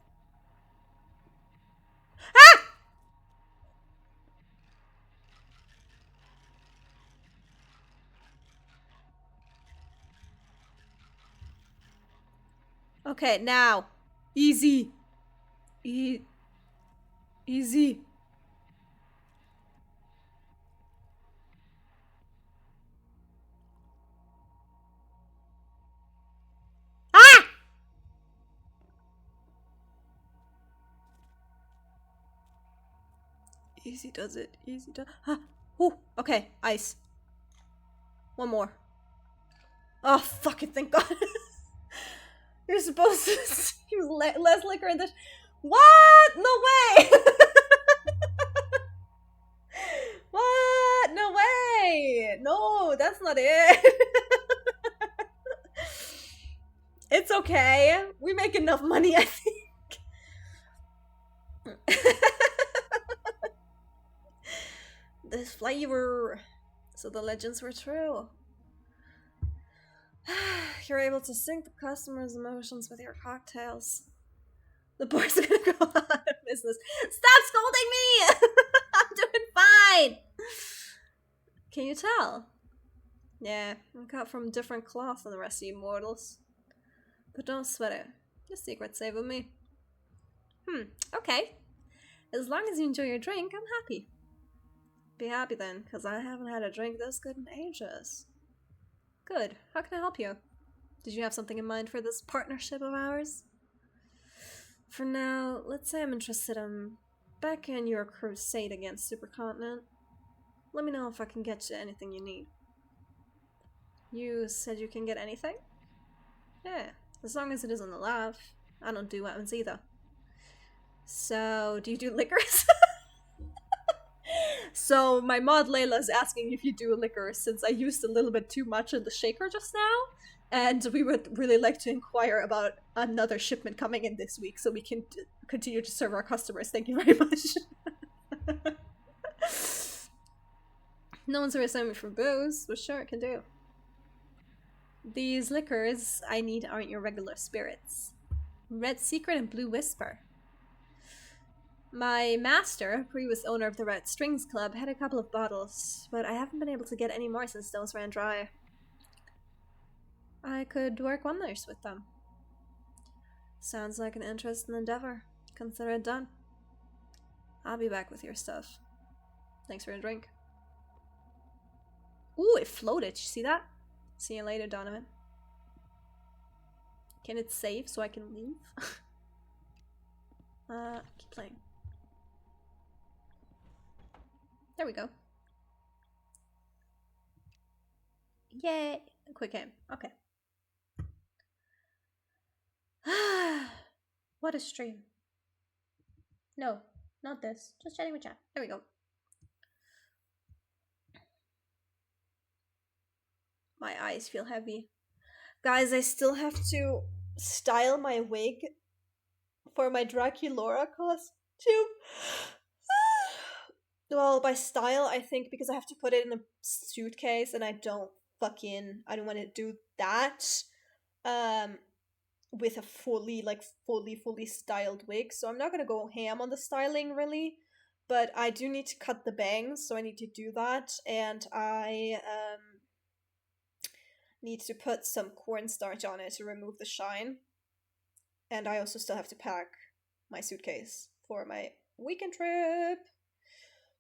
Speaker 1: Okay, now. Easy. Easy. Ah! Easy does it. Easy does. Ah. Ooh, okay, ice. One more. Oh, fucking thank God. You're supposed to use less liquor in this. What? No way! What? No way! No, that's not it. It's okay. We make enough money, I think. This flavor. So the legends were true. You're able to sync the customer's emotions with your cocktails. The bar's gonna go out of business. Stop scolding me! I'm doing fine! Can you tell? Yeah, I'm cut from different cloth than the rest of you mortals. But don't sweat it. Your secret's safe with me. Okay. As long as you enjoy your drink, I'm happy. Be happy then, because I haven't had a drink this good in ages. Good. How can I help you? Did you have something in mind for this partnership of ours? For now, let's say I'm interested in back in your crusade against Supercontinent. Let me know if I can get you anything you need. You said you can get anything? Yeah, as long as it isn't alive. I don't do weapons either. So, do you do liquors? So, my mod Layla is asking if you do liquor since I used a little bit too much of the shaker just now. And we would really like to inquire about another shipment coming in this week so we can continue to serve our customers. Thank you very much. No one's ever sent me for booze, but sure, it can do. These liquors I need aren't your regular spirits. Red Secret and Blue Whisper. My master, previous owner of the Red Strings Club, had a couple of bottles, but I haven't been able to get any more since those ran dry. I could work wonders with them. Sounds like an interesting endeavor. Consider it done. I'll be back with your stuff. Thanks for a drink. Ooh, it floated. You see that? See you later, Donovan. Can it save so I can leave? Keep playing. There we go. Yay! Quick game. Okay. What a stream. No, not this. Just chatting with chat. There we go. My eyes feel heavy. Guys, I still have to style my wig for my Draculaura costume. Well, by style, I think because I have to put it in a suitcase and I don't want to do that. With a fully styled wig. So I'm not gonna go ham on the styling really. But I do need to cut the bangs, so I need to do that. And I need to put some cornstarch on it to remove the shine. And I also still have to pack my suitcase for my weekend trip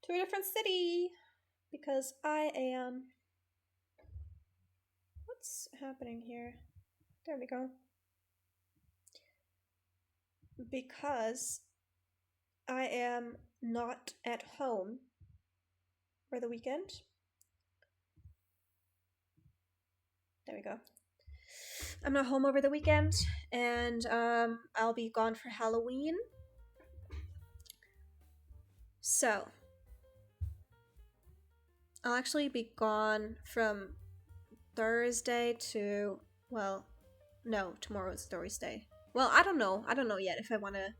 Speaker 1: to a different city. Because I am... What's happening here? There we go. Because I am not at home for the weekend. There we go. I'm not home over the weekend, and I'll be gone for Halloween. So, I'll actually be gone from Thursday to, well, no, tomorrow's Thursday. Well, I don't know yet if I want to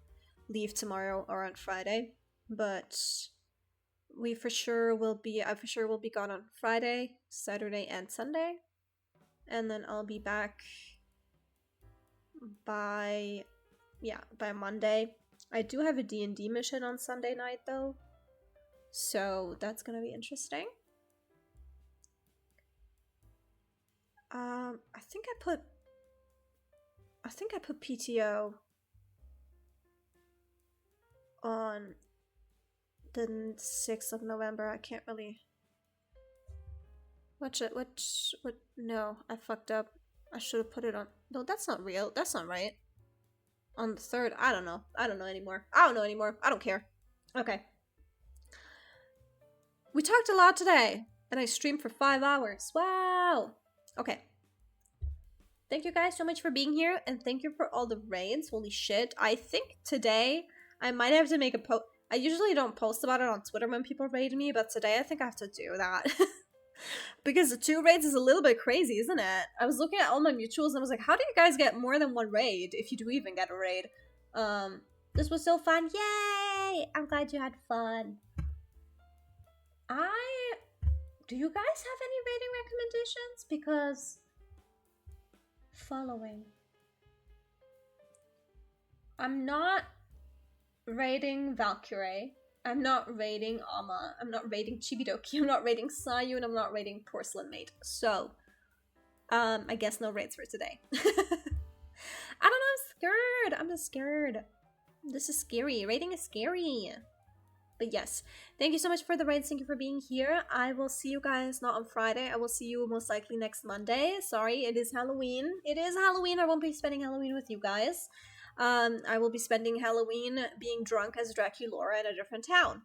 Speaker 1: leave tomorrow or on Friday, but I for sure will be gone on Friday, Saturday, and Sunday, and then I'll be back by Monday. I do have a D&D mission on Sunday night though, so that's gonna be interesting. I think I put PTO on the 6th of November. I can't really... No, I fucked up. I should have put it on... No, that's not real. That's not right. On the 3rd, I don't know. I don't know anymore. I don't care. Okay. We talked a lot today, and I streamed for 5 hours. Wow! Okay. Thank you guys so much for being here, and thank you for all the raids. Holy shit. I think today I might have to make a post. I usually don't post about it on Twitter when people raid me, but today I think I have to do that. Because the 2 raids is a little bit crazy, isn't it? I was looking at all my mutuals and I was like, how do you guys get more than 1 raid, if you do even get a raid? This was so fun. Yay! I'm glad you had fun. Do you guys have any raiding recommendations? Because... following. I'm not raiding Valkyrie. I'm not raiding Ama. I'm not raiding Chibidoki. I'm not raiding Sayu, and I'm not raiding Porcelain Maid. So, I guess no raids for today. I don't know, I'm scared. I'm just scared. This is scary. Raiding is scary. But yes, thank you so much for the raids. Thank you for being here. I will see you guys not on Friday. I will see you most likely next Monday. Sorry, it is Halloween. It is Halloween. I won't be spending Halloween with you guys. I will be spending Halloween being drunk as Draculaura in a different town.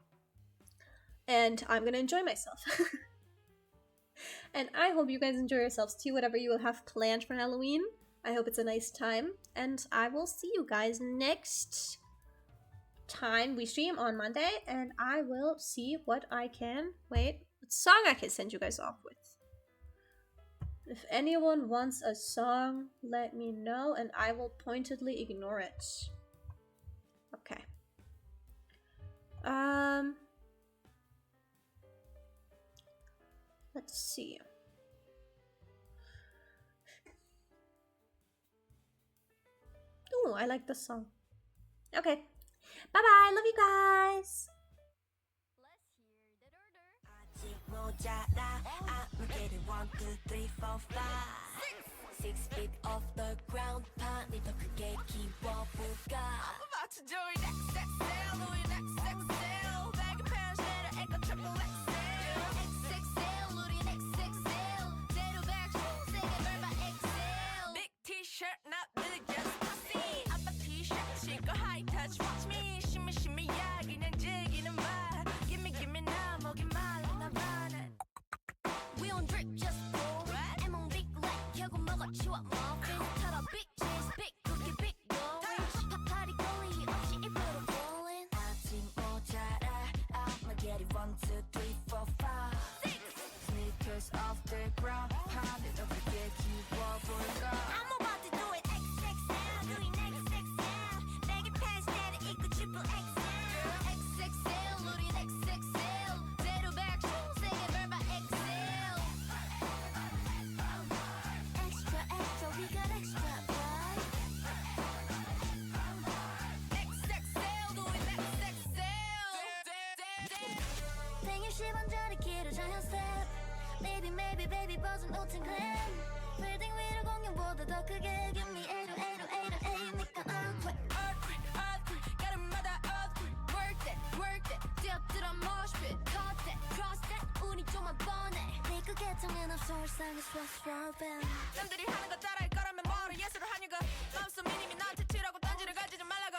Speaker 1: And I'm gonna enjoy myself. And I hope you guys enjoy yourselves too, whatever you will have planned for Halloween. I hope it's a nice time. And I will see you guys next time we stream on Monday, and I will see what I can... Wait, what song I can send you guys off with. If anyone wants a song, let me know and I will pointedly ignore it. Okay. Let's see. Oh, I like this song. Okay. Bye-bye. Love you guys.
Speaker 3: Let's hear that order. I'm getting 1, 2, 3, 4, 5. 6 feet off the ground. 판이 더 크게 키워볼까? I'm about to join XXL, Louis XXL. Baggy pants, little echo triple XL. XXL, Louis XXL. 제로 back shoes, 세게 밟아 XL. Big T-shirt, not really just pussy. 아빠 T-shirt, 신고 high touch, watch me. shimmy shimmy 야, 그냥 즐기는 말. Gimme gimme 나 먹이 말라 봐. We don't drip, just pour it. I'm on big like 결국 먹어치워 muffin. 털어 big cheese, big cookie, big dough. 파파리 거리 없이 입으로 rolling. 아직 모자라. I'ma get it 1, 2, 3, 4, 5. 6 sneakers off the ground. 판을 더 크게 키워볼까? I'm about to do it XXL, doing XXL. Baggy pants 내려 입고 triple XL. XXL, 우린 XXL. 제로 back shoes, 세게 밟아 XL. Extra, extra, we got extra, boy. XXL, doing XXL. 생일 10원짜리 키로 자연 스텝. Maybe, maybe, baby, 버전 오튼 클램. 빌딩 위로 공룡보다 더 크게. Give me 8080808. 니가 earthquake, earthquake, earthquake. 가름마다 earthquake. Work that, 뛰어들어 mosh pit. Cut that, cross that. 운이 좀만 뻔해. 네가 개통은 없어 일상의 스포츠 world. 남들이 하는 거 따라할 거라면 뭐로 예술을 하냐고. 마음속 미님이 나한테 치라고 딴지를 가지지 말라고.